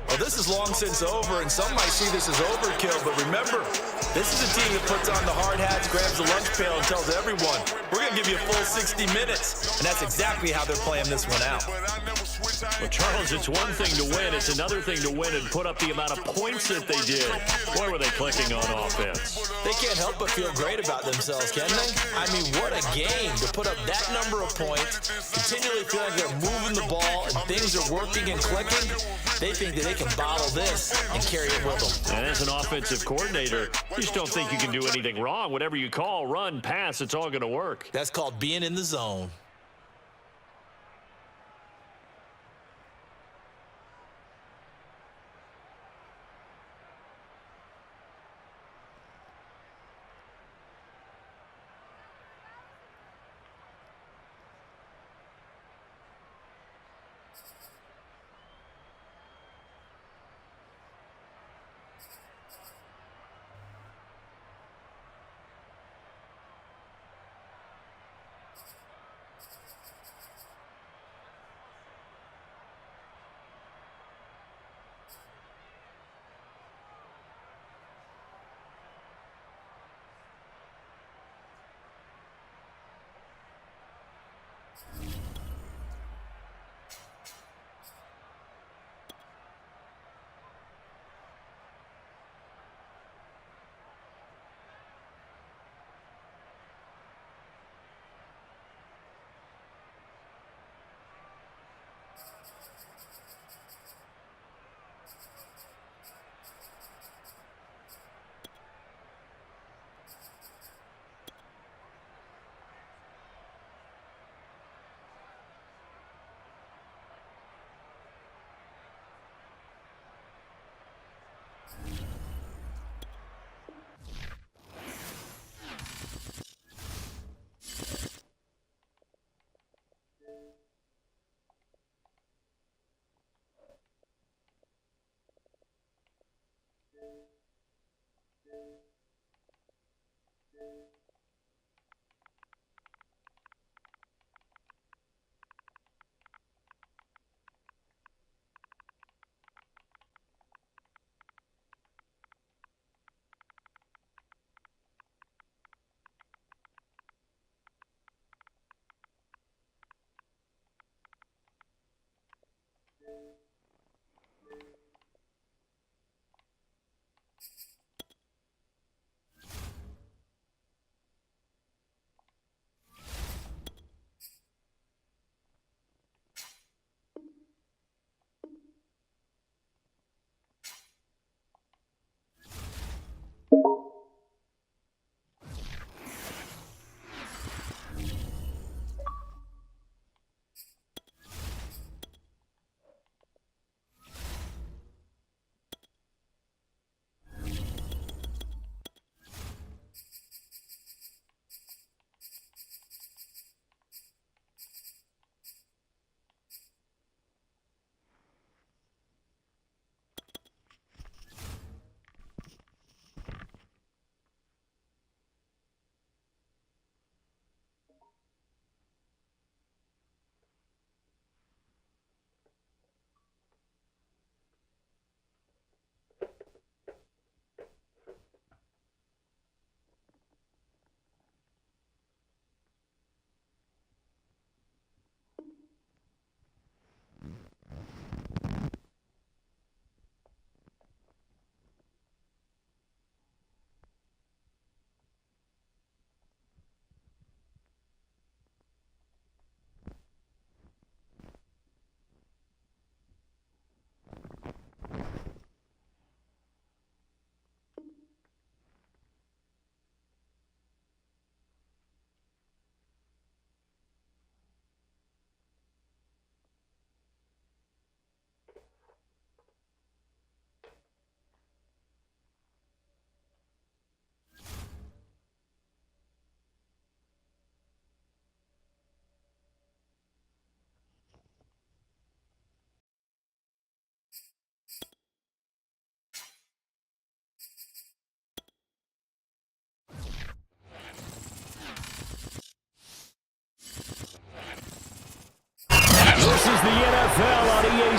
Well, this is long since over, and some might see this as overkill, but remember, this is a team that puts on the hard hats, grabs the lunch pail, and tells everyone, we're going to give you a full 60 minutes. And that's exactly how they're playing this one out. Well, Charles, it's one thing to win. It's another thing to win and put up the amount of points that they did. Boy, were they clicking on offense. They can't help but feel great about themselves, can they? I mean, what a game to put up that number of points, continually feel like they're moving the ball and things are working and clicking. They think that they can bottle this and carry it with them. And as an offensive coordinator, you just don't think you can do anything wrong. Whatever you call, run, pass, it's all going to work. That's called being in the zone.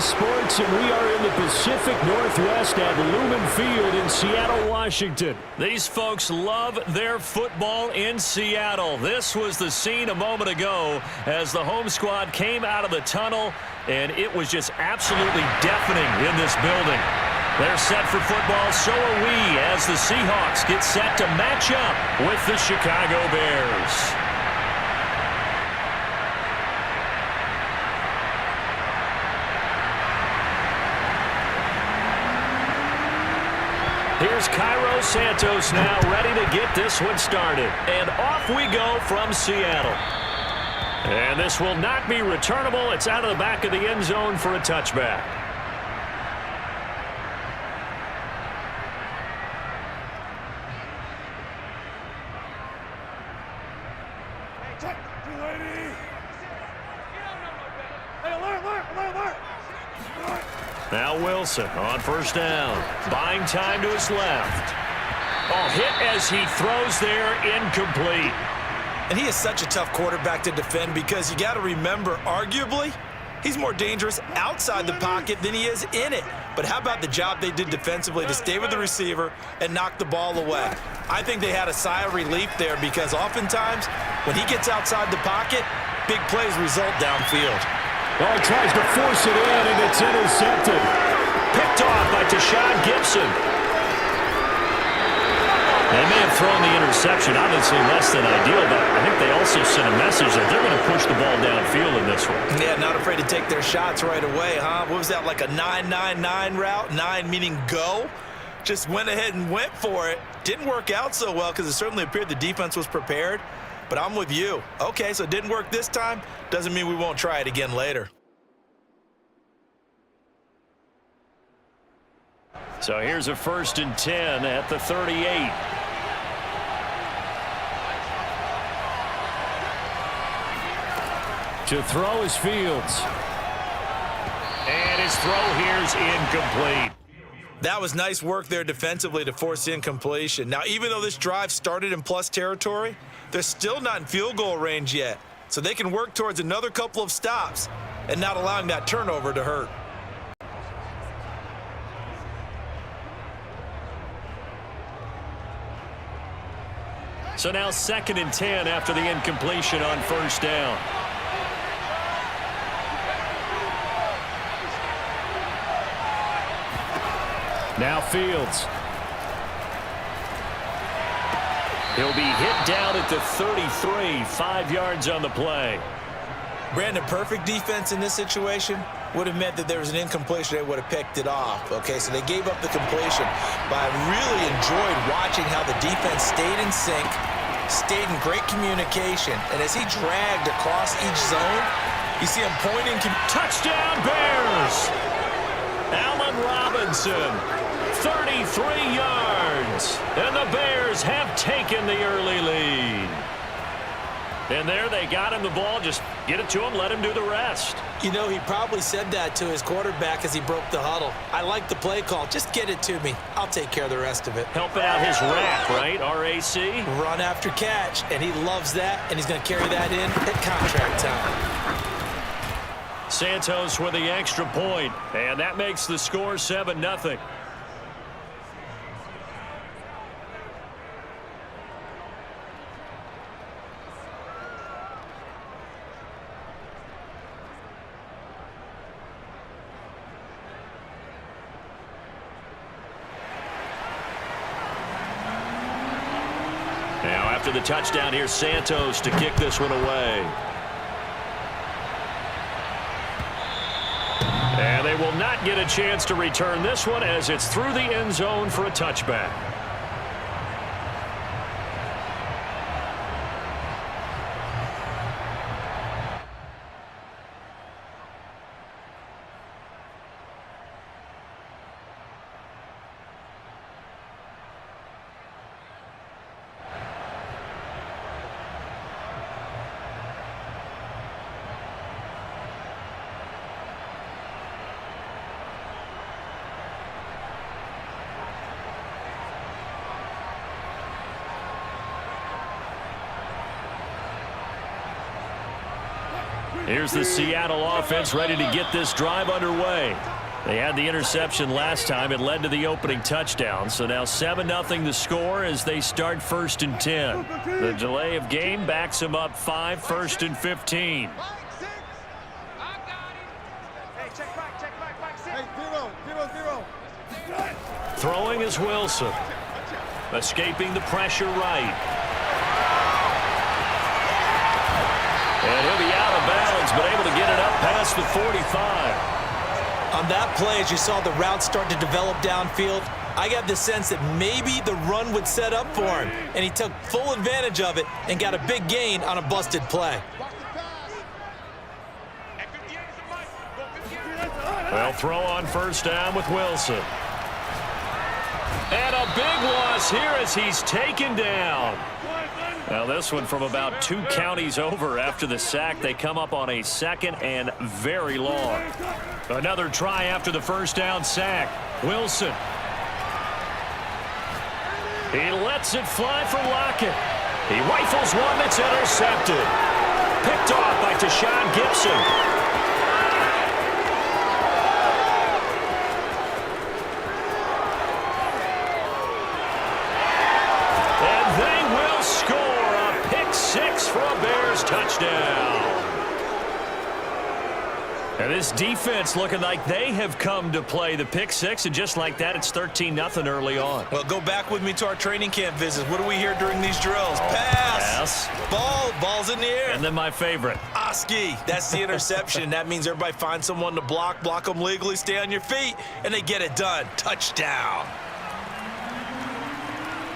Sports, and we are in the Pacific Northwest at Lumen Field in Seattle, Washington. These folks love their football in Seattle. This was the scene a moment ago as the home squad came out of the tunnel, and it was just absolutely deafening in this building. They're set for football, so are we, as the Seahawks get set to match up with the Chicago Bears. Here's Cairo Santos now ready to get this one started. And off we go from Seattle. And this will not be returnable. It's out of the back of the end zone for a touchback. Now Wilson on first down. Buying time to his left. Oh, hit as he throws there, incomplete. And he is such a tough quarterback to defend because you got to remember, arguably, he's more dangerous outside the pocket than he is in it. But how about the job they did defensively to stay with the receiver and knock the ball away? I think they had a sigh of relief there because oftentimes when he gets outside the pocket, big plays result downfield. Oh, he tries to force it in, and it's intercepted. Picked off by Tashawn Gibson. They may have thrown the interception, obviously less than ideal, but I think they also sent a message that they're going to push the ball downfield in this one. Yeah, not afraid to take their shots right away, huh? What was that, like a 9-9-9 route? 9 meaning go? Just went ahead and went for it. Didn't work out so well because it certainly appeared the defense was prepared. But I'm with you. Okay, so it didn't work this time. Doesn't mean we won't try it again later. So here's a 1st and 10 at the 38. To throw is Fields. And his throw here's incomplete. That was nice work there defensively to force incompletion. Now, even though this drive started in plus territory, they're still not in field goal range yet. So they can work towards another couple of stops and not allowing that turnover to hurt. So now 2nd and 10 after the incompletion on first down. Now Fields. He'll be hit down at the 33, 5 yards on the play. Brandon, perfect defense in this situation would have meant that there was an incompletion. They would have picked it off. Okay, so they gave up the completion. But I really enjoyed watching how the defense stayed in sync, stayed in great communication. And as he dragged across each zone, you see him pointing. Touchdown, Bears! Allen Robinson, 33 yards. And the Bears have taken the early lead. And there they got him the ball. Just get it to him, let him do the rest. You know, he probably said that to his quarterback as he broke the huddle. I like the play call. Just get it to me. I'll take care of the rest of it. Helping out his RAC, right? R-A-C? Run after catch, and he loves that, and he's going to carry that in at contract time. Santos with the extra point, and that makes the score 7-0. Now after the touchdown, here's Santos to kick this one away. And they will not get a chance to return this one as it's through the end zone for a touchback. Here's the Seattle offense ready to get this drive underway. They had the interception last time. It led to the opening touchdown. So now 7-0 the score as they start 1st and 10. The delay of game backs them up 5, 1st and 15. Throwing is Wilson. Escaping the pressure right. And he'll be out of bounds, but able to get it up past the 45. On that play, as you saw the route start to develop downfield, I got the sense that maybe the run would set up for him, and he took full advantage of it and got a big gain on a busted play. Well, throw on 1st down with Wilson. And a big loss here as he's taken down. Now this one from about 2 counties over after the sack. They come up on a 2nd and very long. Another try after the 1st down sack. Wilson. He lets it fly for Lockett. He rifles one that's intercepted. Picked off by Tashawn Gibson. For a Bears touchdown. And this defense looking like they have come to play the pick 6, and just like that, it's 13-0 early on. Well, go back with me to our training camp visits. What do we hear during these drills? Pass. Ball's in the air. And then my favorite. Oski. That's the interception. That means everybody finds someone to block them legally, stay on your feet, and they get it done. Touchdown.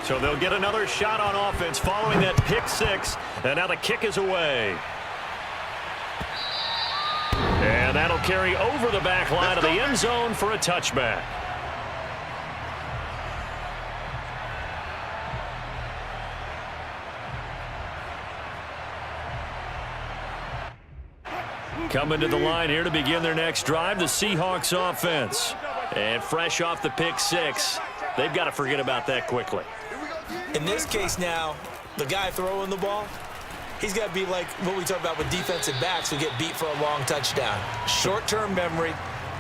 So they'll get another shot on offense following that pick 6. And now the kick is away. And that'll carry over the back line of the end zone for a touchback. Coming to the line here to begin their next drive, the Seahawks offense. And fresh off the pick 6, they've got to forget about that quickly. In this case now, the guy throwing the ball, he's got to be like what we talk about with defensive backs who get beat for a long touchdown. Short-term memory,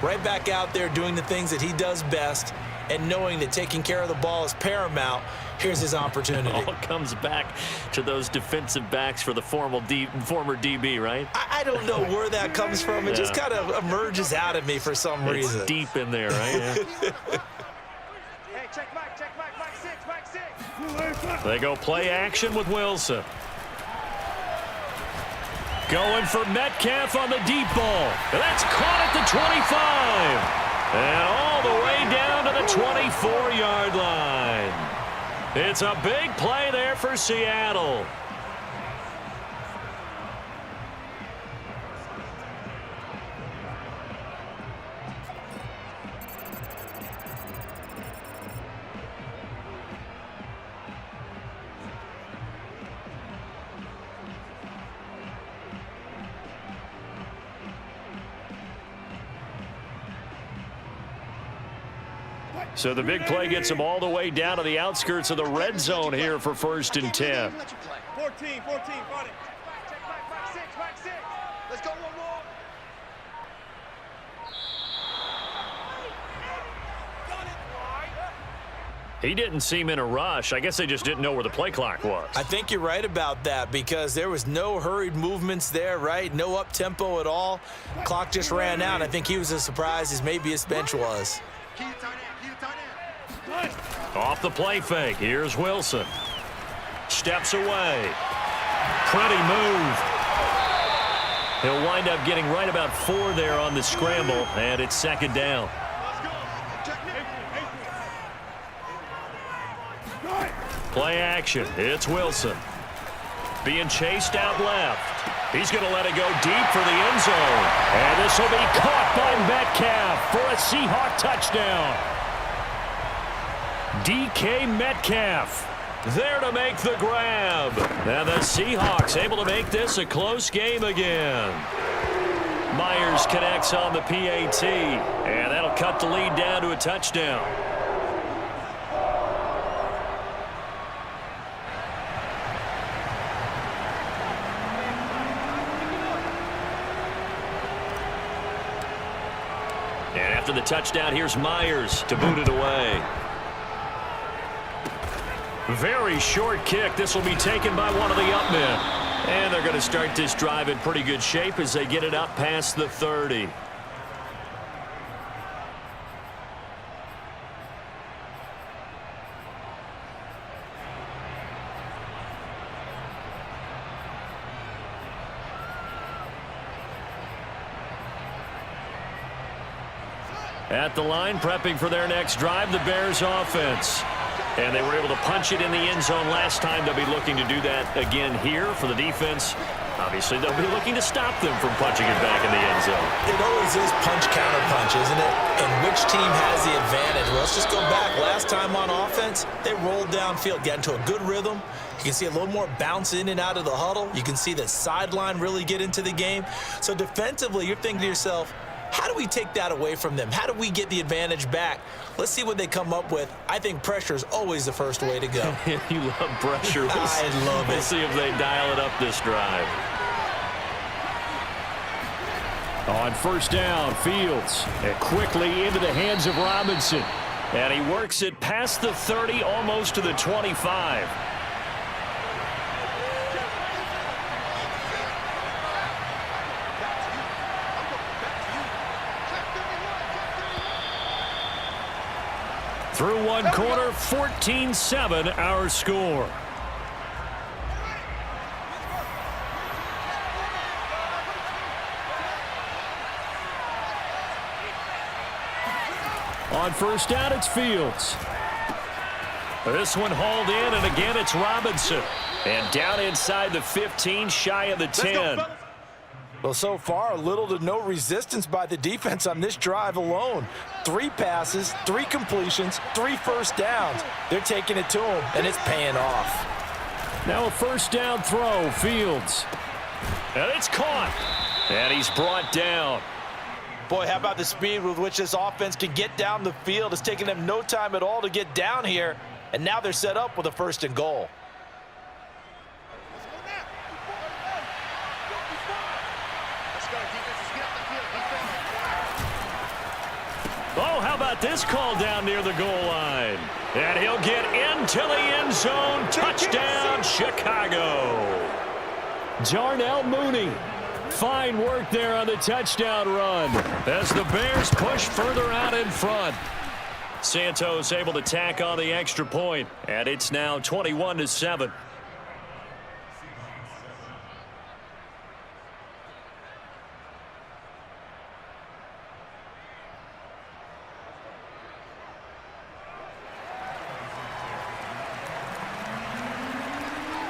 right back out there doing the things that he does best, and knowing that taking care of the ball is paramount. Here's his opportunity. It all comes back to those defensive backs for the former DB, right? I don't know where that comes from. It just kind of emerges out of me for some reason. It's deep in there, right? Yeah. They go play action with Wilson. Going for Metcalf on the deep ball. That's caught at the 25. And all the way down to the 24-yard line. It's a big play there for Seattle. So the big play gets them all the way down to the outskirts of the red zone here for 1st and 10. 14, got it. Back six. Let's go one more. He didn't seem in a rush. I guess they just didn't know where the play clock was. I think you're right about that because there was no hurried movements there, right? No up-tempo at all. Clock just ran out. I think he was as surprised as maybe his bench was. Off the play fake. Here's Wilson. Steps away. Pretty move. He'll wind up getting right about 4 there on the scramble, and it's 2nd down. Play action. It's Wilson. Being chased out left. He's going to let it go deep for the end zone. And this will be caught by Metcalf for a Seahawk touchdown. DK Metcalf there to make the grab. And the Seahawks able to make this a close game again. Myers connects on the PAT. And that'll cut the lead down to a touchdown. And after the touchdown, here's Myers to boot it away. Very short kick. This will be taken by one of the up men. And they're going to start this drive in pretty good shape as they get it up past the 30. At the line, prepping for their next drive, the Bears offense. And they were able to punch it in the end zone last time. They'll be looking to do that again here for the defense. Obviously, they'll be looking to stop them from punching it back in the end zone. It always is punch-counter-punch, isn't it? And which team has the advantage? Well, let's just go back. Last time on offense, they rolled downfield, got into a good rhythm. You can see a little more bounce in and out of the huddle. You can see the sideline really get into the game. So defensively, you're thinking to yourself, how do we take that away from them? How do we get the advantage back? Let's see what they come up with. I think pressure is always the first way to go. You love pressure. I love it. We'll see if they dial it up this drive. On first down, Fields. And quickly into the hands of Robinson. And he works it past the 30, almost to the 25. Through one quarter, 14-7 our score. On first down, it's Fields. This one hauled in, and again it's Robinson. And down inside the 15, shy of the 10. Well, so far, little to no resistance by the defense on this drive alone. 3 passes, 3 completions, 3 first downs. They're taking it to him, and it's paying off. Now a first down throw, Fields. And it's caught. And he's brought down. Boy, how about the speed with which this offense can get down the field? It's taking them no time at all to get down here, and now they're set up with a 1st and goal. Oh, how about this call down near the goal line? And he'll get into the end zone. Touchdown, Chicago. Darnell Mooney. Fine work there on the touchdown run. As the Bears push further out in front. Santos able to tack on the extra point. And it's now 21-7.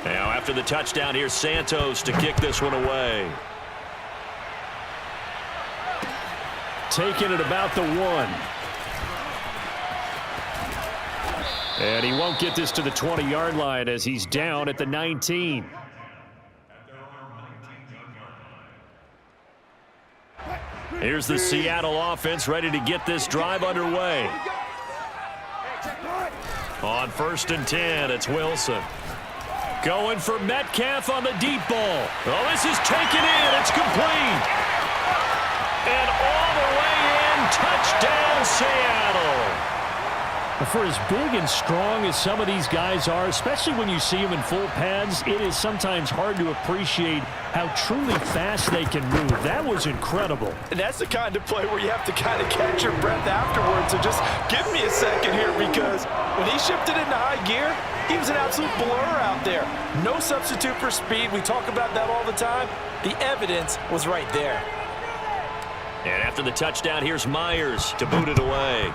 Now after the touchdown, here's Santos to kick this one away. Taking it about the 1. And he won't get this to the 20-yard line as he's down at the 19. Here's the Seattle offense ready to get this drive underway. On 1st and 10, it's Wilson. Going for Metcalf on the deep ball. Oh, this is taken in. It's complete. And all the way in. Touchdown, Seattle. For as big and strong as some of these guys are, especially when you see them in full pads, it is sometimes hard to appreciate how truly fast they can move. That was incredible. And that's the kind of play where you have to kind of catch your breath afterwards. So just give me a second here, because when he shifted into high gear, he was an absolute blur out there. No substitute for speed. We talk about that all the time. The evidence was right there. And after the touchdown, here's Myers to boot it away.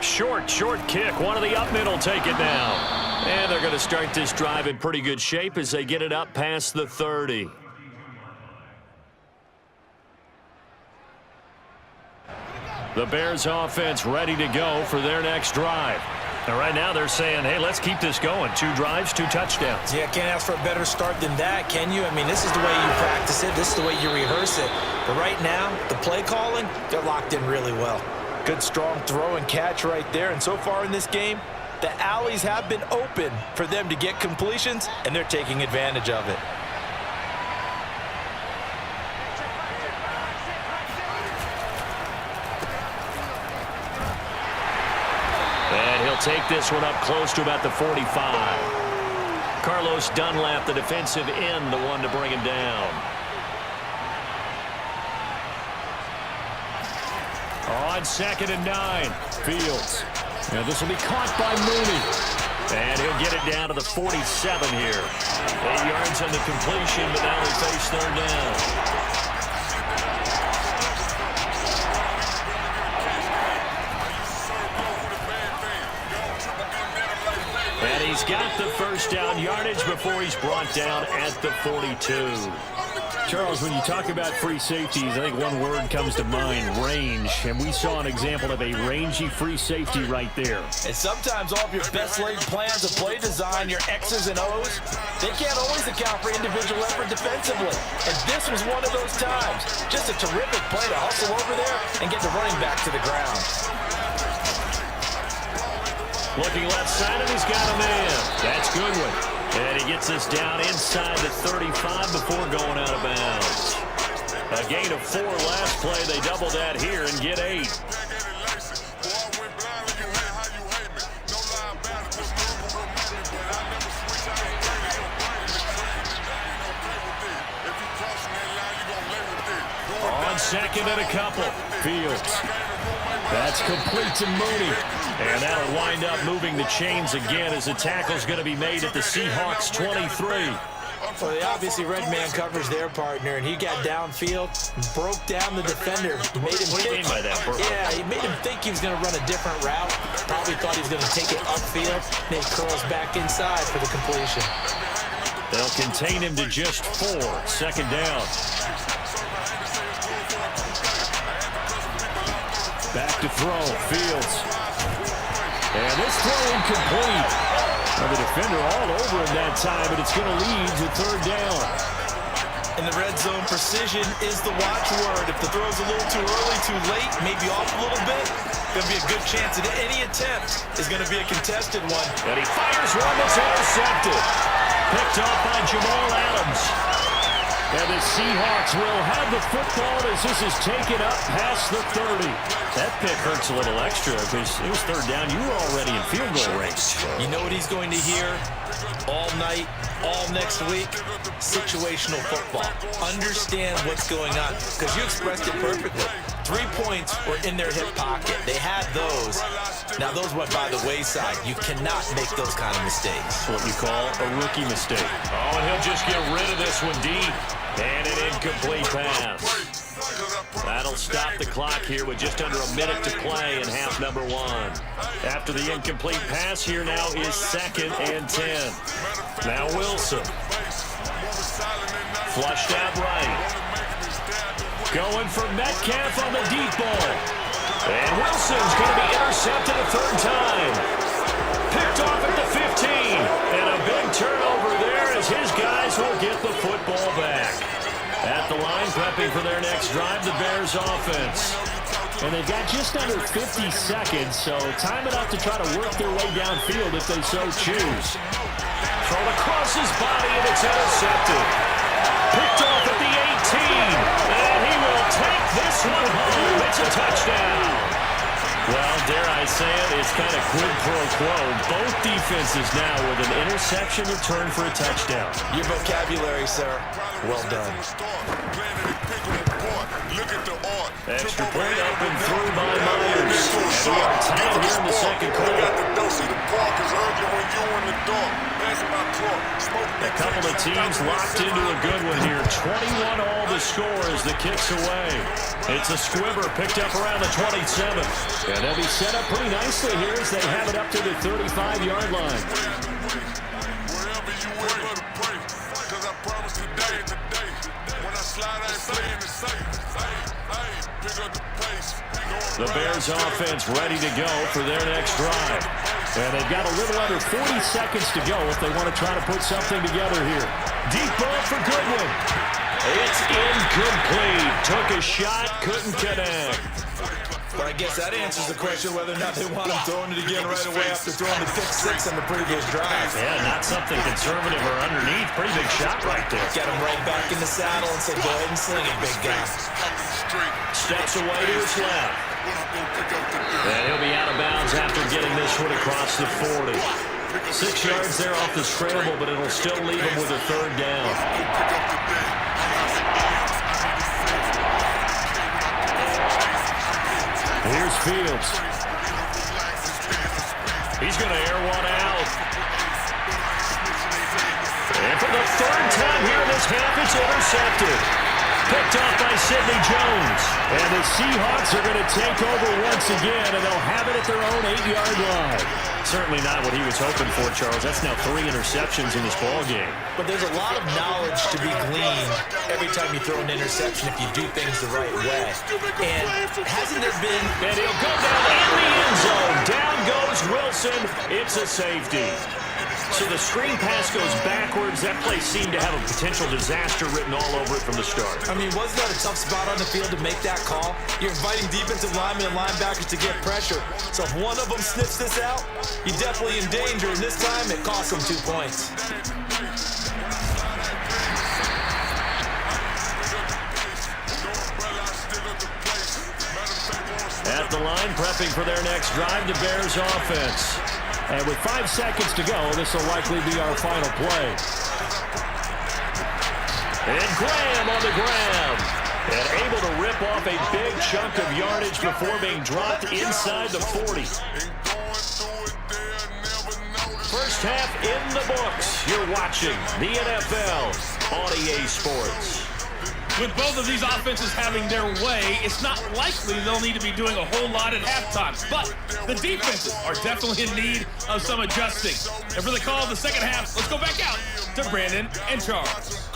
Short kick. One of the up men will take it now. And they're going to start this drive in pretty good shape as they get it up past the 30. The Bears offense ready to go for their next drive. And right now they're saying, hey, let's keep this going. 2 drives, 2 touchdowns. Yeah, can't ask for a better start than that, can you? I mean, this is the way you practice it. This is the way you rehearse it. But right now, the play calling, they're locked in really well. Good, strong throw and catch right there. And so far in this game, the alleys have been open for them to get completions, and they're taking advantage of it. take this one up close to about the 45. Carlos Dunlap, the defensive end, the one to bring him down. On 2nd and 9, Fields. Now this will be caught by Mooney. And he'll get it down to the 47 here. 8 yards on the completion, but now they face 3rd down. And he's got the first down yardage before he's brought down at the 42. Charles, when you talk about free safeties, I think one word comes to mind, range. And we saw an example of a rangy free safety right there. And sometimes all of your best laid plans of play design, your X's and O's, they can't always account for individual effort defensively. And this was one of those times. Just a terrific play to hustle over there and get the running back to the ground. Looking left side, and he's got a man. That's Goodwin. And he gets us down inside the 35 before going out of bounds. A gain of 4 last play. They double that here and get 8. On 2nd and a couple. Fields. That's complete to Mooney. And that'll wind up moving the chains again as the tackle's going to be made at the Seahawks 23. Well, they obviously red man covers their partner, and he got downfield, broke down the defender. Made him what do you mean by that, Bert? Yeah, he made him think he was going to run a different route. Probably thought he was going to take it upfield. Then he curls back inside for the completion. They'll contain him to just 4. 2nd down. Back to throw. Fields. And this throw incomplete. Well, the defender all over him that time, but it's going to lead to 3rd down. In the red zone, precision is the watchword. If the throw's a little too early, too late, maybe off a little bit, going to be a good chance that any attempt is going to be a contested one. And he fires one that's intercepted. Picked off by Jamal Adams. And the Seahawks will have the football as this is taken up past the 30. That pick hurts a little extra because it was 3rd down. You were already in field goal range. You know what he's going to hear all night, all next week? Situational football. Understand what's going on because you expressed it perfectly. 3 points were in their hip pocket. They had those. Now, those went by the wayside. You cannot make those kind of mistakes. That's what you call a rookie mistake. Oh, and he'll just get rid of this one deep. And an incomplete pass. That'll stop the clock here with just under a minute to play in half number 1. After the incomplete pass, here now is 2nd and 10. Now Wilson. Flushed out right. Going for Metcalf on the deep ball. And Wilson's going to be intercepted a 3rd time. Picked off at the 15. And a big turnover there as his guys will get the football back. At the line, prepping for their next drive, the Bears offense. And they've got just under 50 seconds, so time enough to try to work their way downfield if they so choose. Thrown across his body, and it's intercepted. Picked off at the 18. And he will take this one home. It's a touchdown. Well, dare I say it, it's kind of quid pro quo. Both defenses now with an interception return for a touchdown. Your vocabulary, sir. Well done. Extra point up and through by Myers. And we are tied here in the 2nd quarter. A couple of teams locked into a good one here. 21 all the score as the kick's away. It's a squibber picked up around the 27. And they'll be set up pretty nicely here as they have it up to the 35-yard line. The Bears offense ready to go for their next drive. And they've got a little under 40 seconds to go if they want to try to put something together here. Deep ball for Goodwin. It's incomplete. Took a shot, couldn't connect. But I guess that answers the question whether or not they want him throwing it again right away after throwing the pick 6 on the previous drive. Yeah, not something conservative or underneath. Pretty big shot right there. Get him right back in the saddle and say, go ahead and sling it, big guy. steps away to his left. And he'll be out of bounds after getting this one across the 40. 6 yards there off the scramble, but it'll still leave him with a third down. Here's Fields. He's going to air one out. And for the third time here in this half, it's intercepted. Picked off by Sidney Jones. And the Seahawks are going to take over once again, and they'll have it at their own 8-yard line. Certainly not what he was hoping for, Charles. That's now 3 interceptions in this ballgame. But there's a lot of knowledge to be gleaned every time you throw an interception if you do things the right way. And hasn't there been... And he'll go down in the end zone. Down goes Wilson. It's a safety. So the screen pass goes backwards. That play seemed to have a potential disaster written all over it from the start. I mean, wasn't that a tough spot on the field to make that call? You're inviting defensive linemen and linebackers to get pressure. So if one of them sniffs this out, you're definitely in danger. And this time, it cost them 2 points. At the line, prepping for their next drive, the Bears offense. And with 5 seconds to go, this will likely be our final play. And Graham on the ground. And able to rip off a big chunk of yardage before being dropped inside the 40. First half in the books. You're watching the NFL on EA Sports. With both of these offenses having their way, it's not likely they'll need to be doing a whole lot at halftime. But the defenses are definitely in need of some adjusting. And for the call of the second half, let's go back out to Brandon and Charles.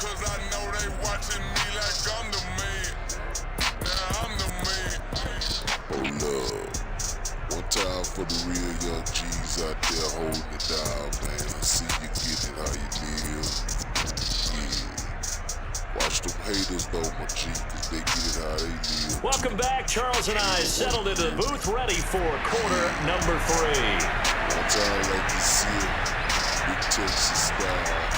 Oh, love. One time for the real young G's out there holding it down, man. I see you get it how you live. Yeah. Watch them haters though, my G, cause they get it how they live. Welcome back. Charles and I settled into the booth, ready for quarter number 3. One time like you see it, Big Texas style.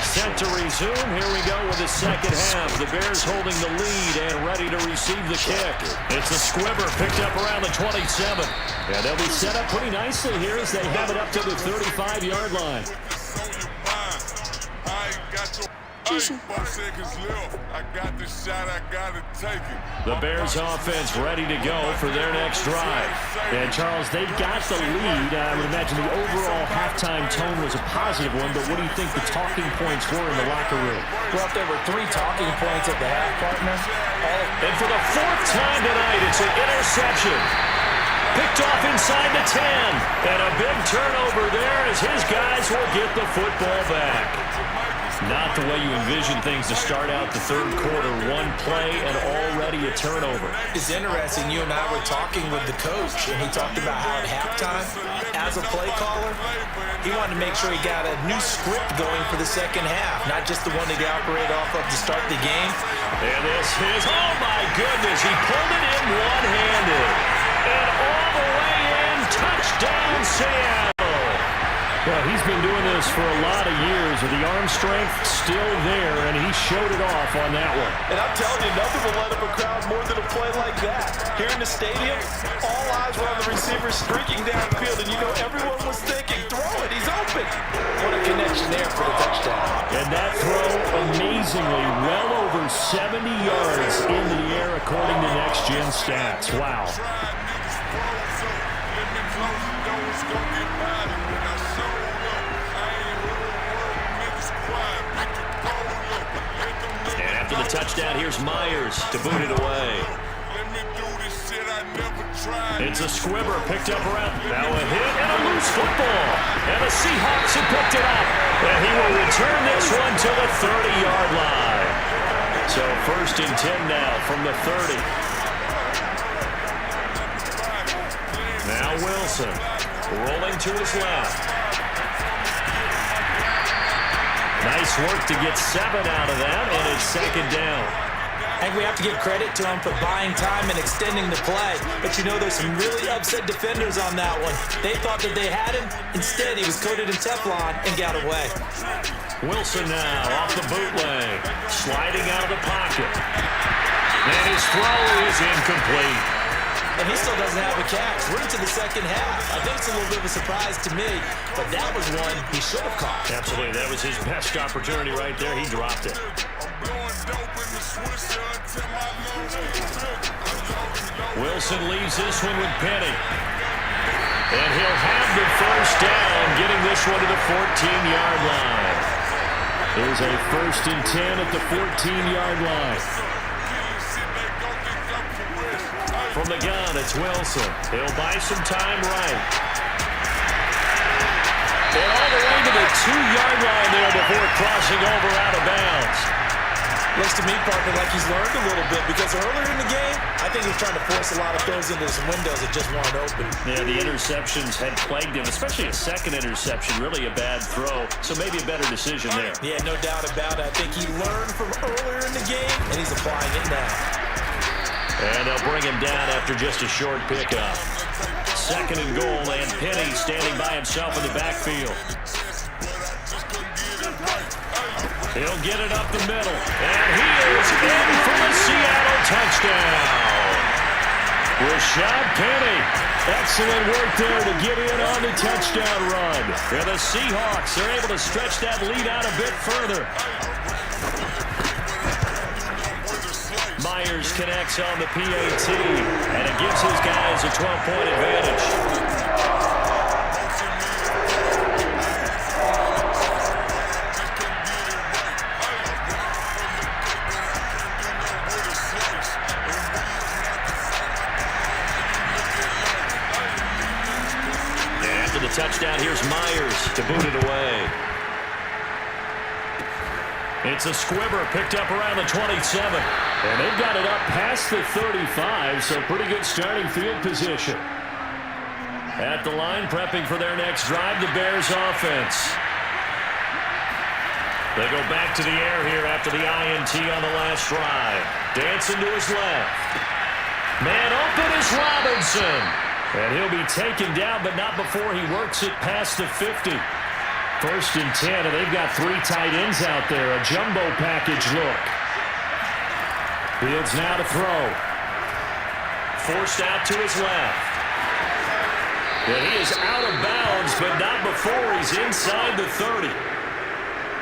Set to resume. Here we go with the second half. The Bears holding the lead and ready to receive the kick. It's a squibber picked up around the 27. Yeah, they'll be set up pretty nicely here as they have it up to the 35-yard line. 5 seconds left. I got the shot. I got to take it. The Bears offense ready to go for their next drive. And Charles, they've got the lead. I would imagine the overall halftime tone was a positive one, but what do you think the talking points were in the locker room? Well, if there were 3 talking points at the half, partner. And for the 4th time tonight, it's an interception. Picked off inside the 10. And a big turnover there as his guys will get the football back. Not the way you envision things to start out the third quarter. One play and already a turnover. It's interesting. You and I were talking with the coach, and he talked about how at halftime, as a play caller, he wanted to make sure he got a new script going for the second half, not just the one that he operated off of to start the game. And this is, oh my goodness, he pulled it in one-handed. And all the way in, touchdown Seattle. Well, he's been doing this for a lot of years with the arm strength still there, and he showed it off on that one. And I'm telling you, nothing will let up a crowd more than a play like that. Here in the stadium, all eyes were on the receiver streaking downfield, and you know everyone was thinking, throw it, he's open. What a connection there for the touchdown. And that throw, amazingly, well over 70 yards in the air according to Next Gen Stats. Wow. The touchdown, here's Myers to boot it away. It's a squibber picked up around. Now a hit and a loose football. And the Seahawks have picked it up. And he will return this one to the 30-yard line. So 1st and 10 now from the 30. Now Wilson rolling to his left. Nice work to get 7 out of that, and it's 2nd down. I think we have to give credit to him for buying time and extending the play. But you know, there's some really upset defenders on that one. They thought that they had him. Instead, he was coated in Teflon and got away. Wilson now off the bootleg, sliding out of the pocket. And his throw is incomplete. And he still doesn't have a catch. We're into the second half. I think it's a little bit of a surprise to me, but that was one he should have caught. Absolutely. That was his best opportunity right there. He dropped it. Wilson leaves this one with Penny. And he'll have the first down, getting this one to the 14-yard line. There's a 1st and 10 at the 14-yard line. From the gun, it's Wilson. He'll buy some time right. And all the way to the 2-yard line there before crossing over out of bounds. Looks to me, partner, like he's learned a little bit, because earlier in the game, I think he was trying to force a lot of throws into some windows that just weren't open. Yeah, the interceptions had plagued him, especially a second interception, really a bad throw. So maybe a better decision there. Yeah, no doubt about it. I think he learned from earlier in the game, and he's applying it now. And they'll bring him down after just a short pickup. 2nd and goal, and Penny standing by himself in the backfield. He'll get it up the middle, and he is in for a Seattle touchdown. Rashad Penny, excellent work there to get in on the touchdown run. And the Seahawks are able to stretch that lead out a bit further. Myers connects on the PAT, and it gives his guys a 12-point advantage. After the touchdown, here's Myers to boot it away. It's a squibber picked up around the 27. And they've got it up past the 35, so pretty good starting field position. At the line, prepping for their next drive, the Bears offense. They go back to the air here after the INT on the last drive. Dancing to his left. Man open is Robinson. And he'll be taken down, but not before he works it past the 50. 1st and 10, and they've got 3 tight ends out there. A jumbo package look. Fields now to throw. Forced out to his left. And he is out of bounds, but not before he's inside the 30.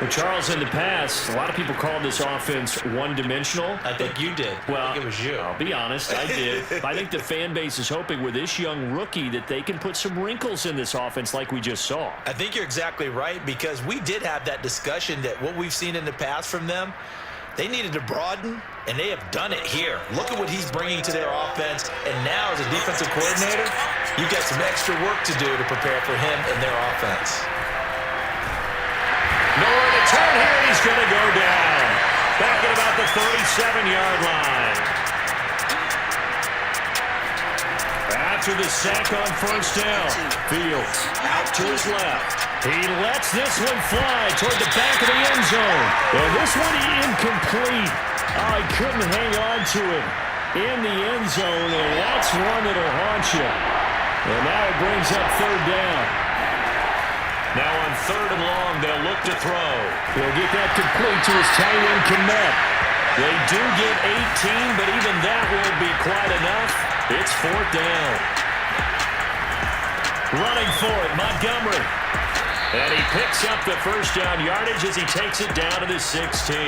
Well, Charles, in the past, a lot of people called this offense one-dimensional. I think you did. Well, I think it was you. I'll be honest, I did. I think the fan base is hoping with this young rookie that they can put some wrinkles in this offense like we just saw. I think you're exactly right, because we did have that discussion that what we've seen in the past from them, they needed to broaden, and they have done it here. Look at what he's bringing to their offense, and now as a defensive coordinator, you've got some extra work to do to prepare for him and their offense. Nowhere to turn here, he's going to go down. Back at about the 37-yard line. After the sack on 1st down, Fields out to his left. He lets this one fly toward the back of the end zone. And this one incomplete. Oh, he couldn't hang on to it in the end zone, and that's one that'll haunt you. And now it brings up 3rd down. Now on 3rd and long, they'll look to throw. He'll get that complete to his tight end, Kmet. They do get 18, but even that won't be quite enough. It's 4th down. Running for it, Montgomery. And he picks up the 1st down yardage as he takes it down to the 16.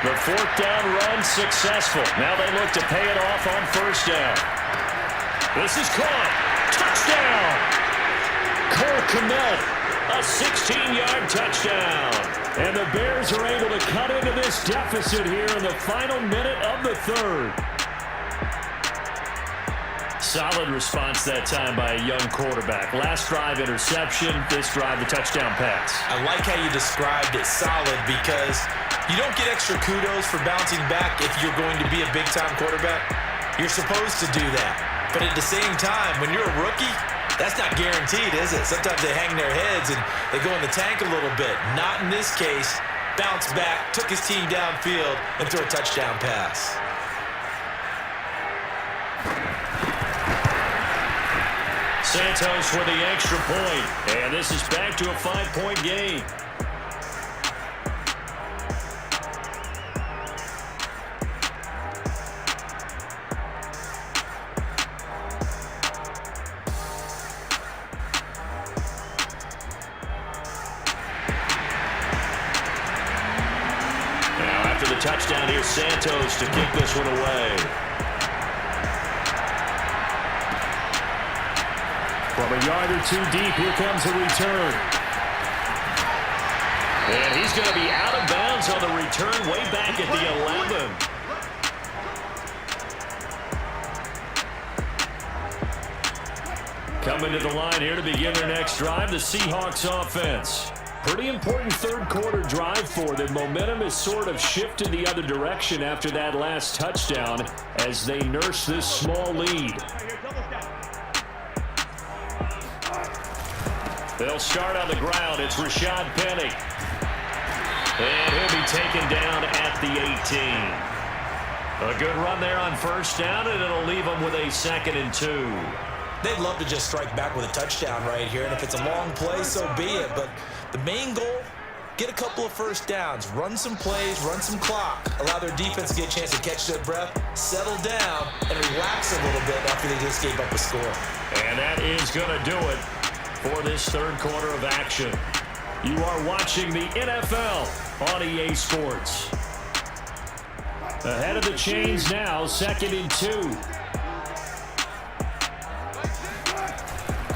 The 4th down run successful. Now they look to pay it off on 1st down. This is caught. Touchdown! Cole Kmet, a 16-yard touchdown. And the Bears are able to cut into this deficit here in the final minute of the 3rd. Solid response that time by a young quarterback. Last drive interception, this drive the touchdown pass. I like how you described it solid, because you don't get extra kudos for bouncing back if you're going to be a big-time quarterback. You're supposed to do that. But at the same time, when you're a rookie, that's not guaranteed, is it? Sometimes they hang their heads and they go in the tank a little bit. Not in this case. Bounced back, took his team downfield, and threw a touchdown pass. Santos for the extra point, and this is back to a 5-point game. Santos to kick this one away. From a yard or two deep, here comes a return. And he's going to be out of bounds on the return way back at the 11. Coming to the line here to begin their next drive, the Seahawks offense. Pretty important third quarter drive for them. Momentum has sort of shifted the other direction after that last touchdown as they nurse this small lead. They'll start on the ground. It's Rashad Penny. And he'll be taken down at the 18. A good run there on first down, and it'll leave them with a 2nd and 2. They'd love to just strike back with a touchdown right here, and if it's a long play, so be it. But the main goal, get a couple of first downs, run some plays, run some clock, allow their defense to get a chance to catch their breath, settle down, and relax a little bit after they just gave up a score. And that is going to do it for this third quarter of action. You are watching the NFL on EA Sports. Ahead of the chains now, 2nd and 2.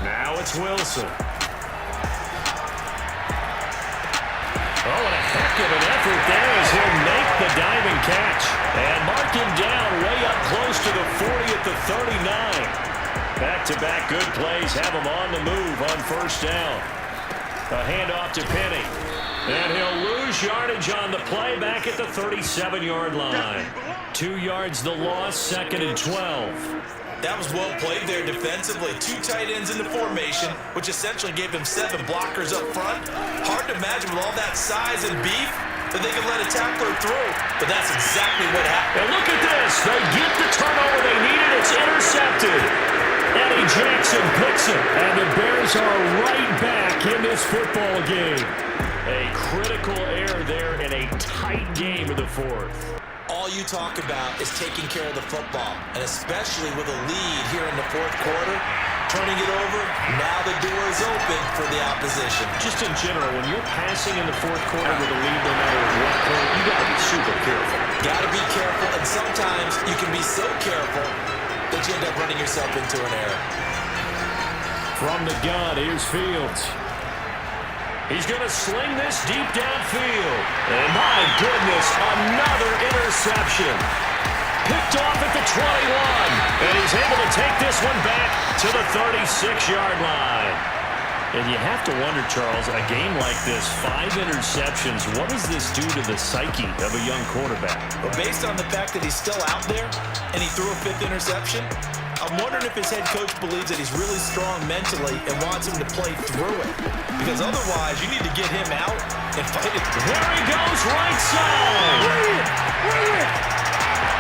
Now it's Wilson. Oh, and a heck of an effort there as he'll make the diving catch. And mark him down way up close to the 40 at the 39. Back-to-back good plays have him on the move on first down. A handoff to Penny. And he'll lose yardage on the play back at the 37-yard line. 2 yards the loss, 2nd and 12. That was well played there defensively. 2 tight ends in the formation, which essentially gave them 7 blockers up front. Hard to imagine with all that size and beef that they could let a tackler through, but that's exactly what happened. And look at this. They get the turnover they needed. It's intercepted. Eddie Jackson picks it, and the Bears are right back in this football game. A critical error there in a tight game of the 4th. All you talk about is taking care of the football, and especially with a lead here in the 4th quarter, turning it over, now the door is open for the opposition. Just in general, when you're passing in the 4th quarter with a lead, no matter what point, you got to be super careful. Got to be careful, and sometimes you can be so careful that you end up running yourself into an error. From the gun, here's Fields. He's going to sling this deep downfield. And my goodness, another interception. Picked off at the 21. And he's able to take this one back to the 36-yard line. And you have to wonder, Charles, a game like this, 5 interceptions, what does this do to the psyche of a young quarterback? Well, based on the fact that he's still out there and he threw a 5th interception, I'm wondering if his head coach believes that he's really strong mentally and wants him to play through it. Because otherwise, you need to get him out and fight it. There he goes, right side.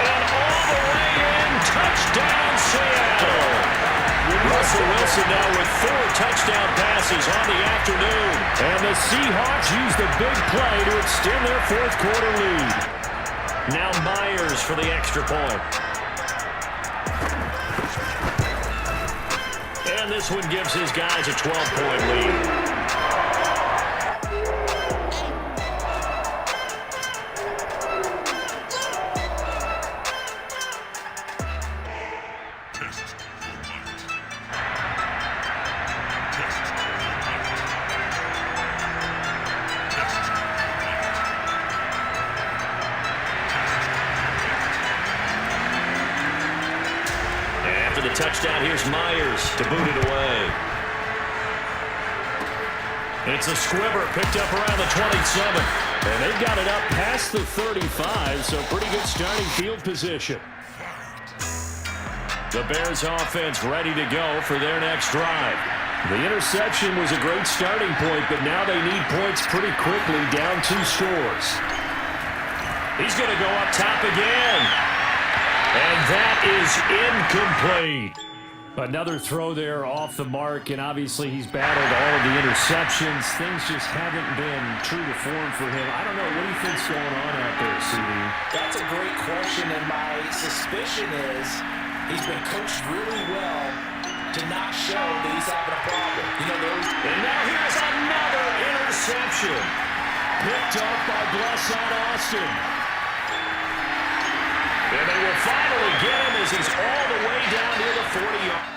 And all the way in, touchdown Seattle. Russell Wilson now with 4 touchdown passes on the afternoon. And the Seahawks use the big play to extend their 4th quarter lead. Now Myers for the extra point. And this one gives his guys a 12-point lead. Touchdown, here's Myers to boot it away. It's a squibber picked up around the 27. And they've got it up past the 35, so pretty good starting field position. The Bears offense ready to go for their next drive. The interception was a great starting point, but now they need points pretty quickly, down 2 scores. He's going to go up top again. And that is incomplete. Another throw there off the mark, and obviously he's battled all of the interceptions. Things just haven't been true to form for him. I don't know. What do you think's going on out there, CD? That's a great question, and my suspicion is he's been coached really well to not show that he's having a problem. You know, and now here's another interception. Picked up by Blesson Austin. And they will finally get him as he's all the way down near the 40-yard.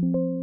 you.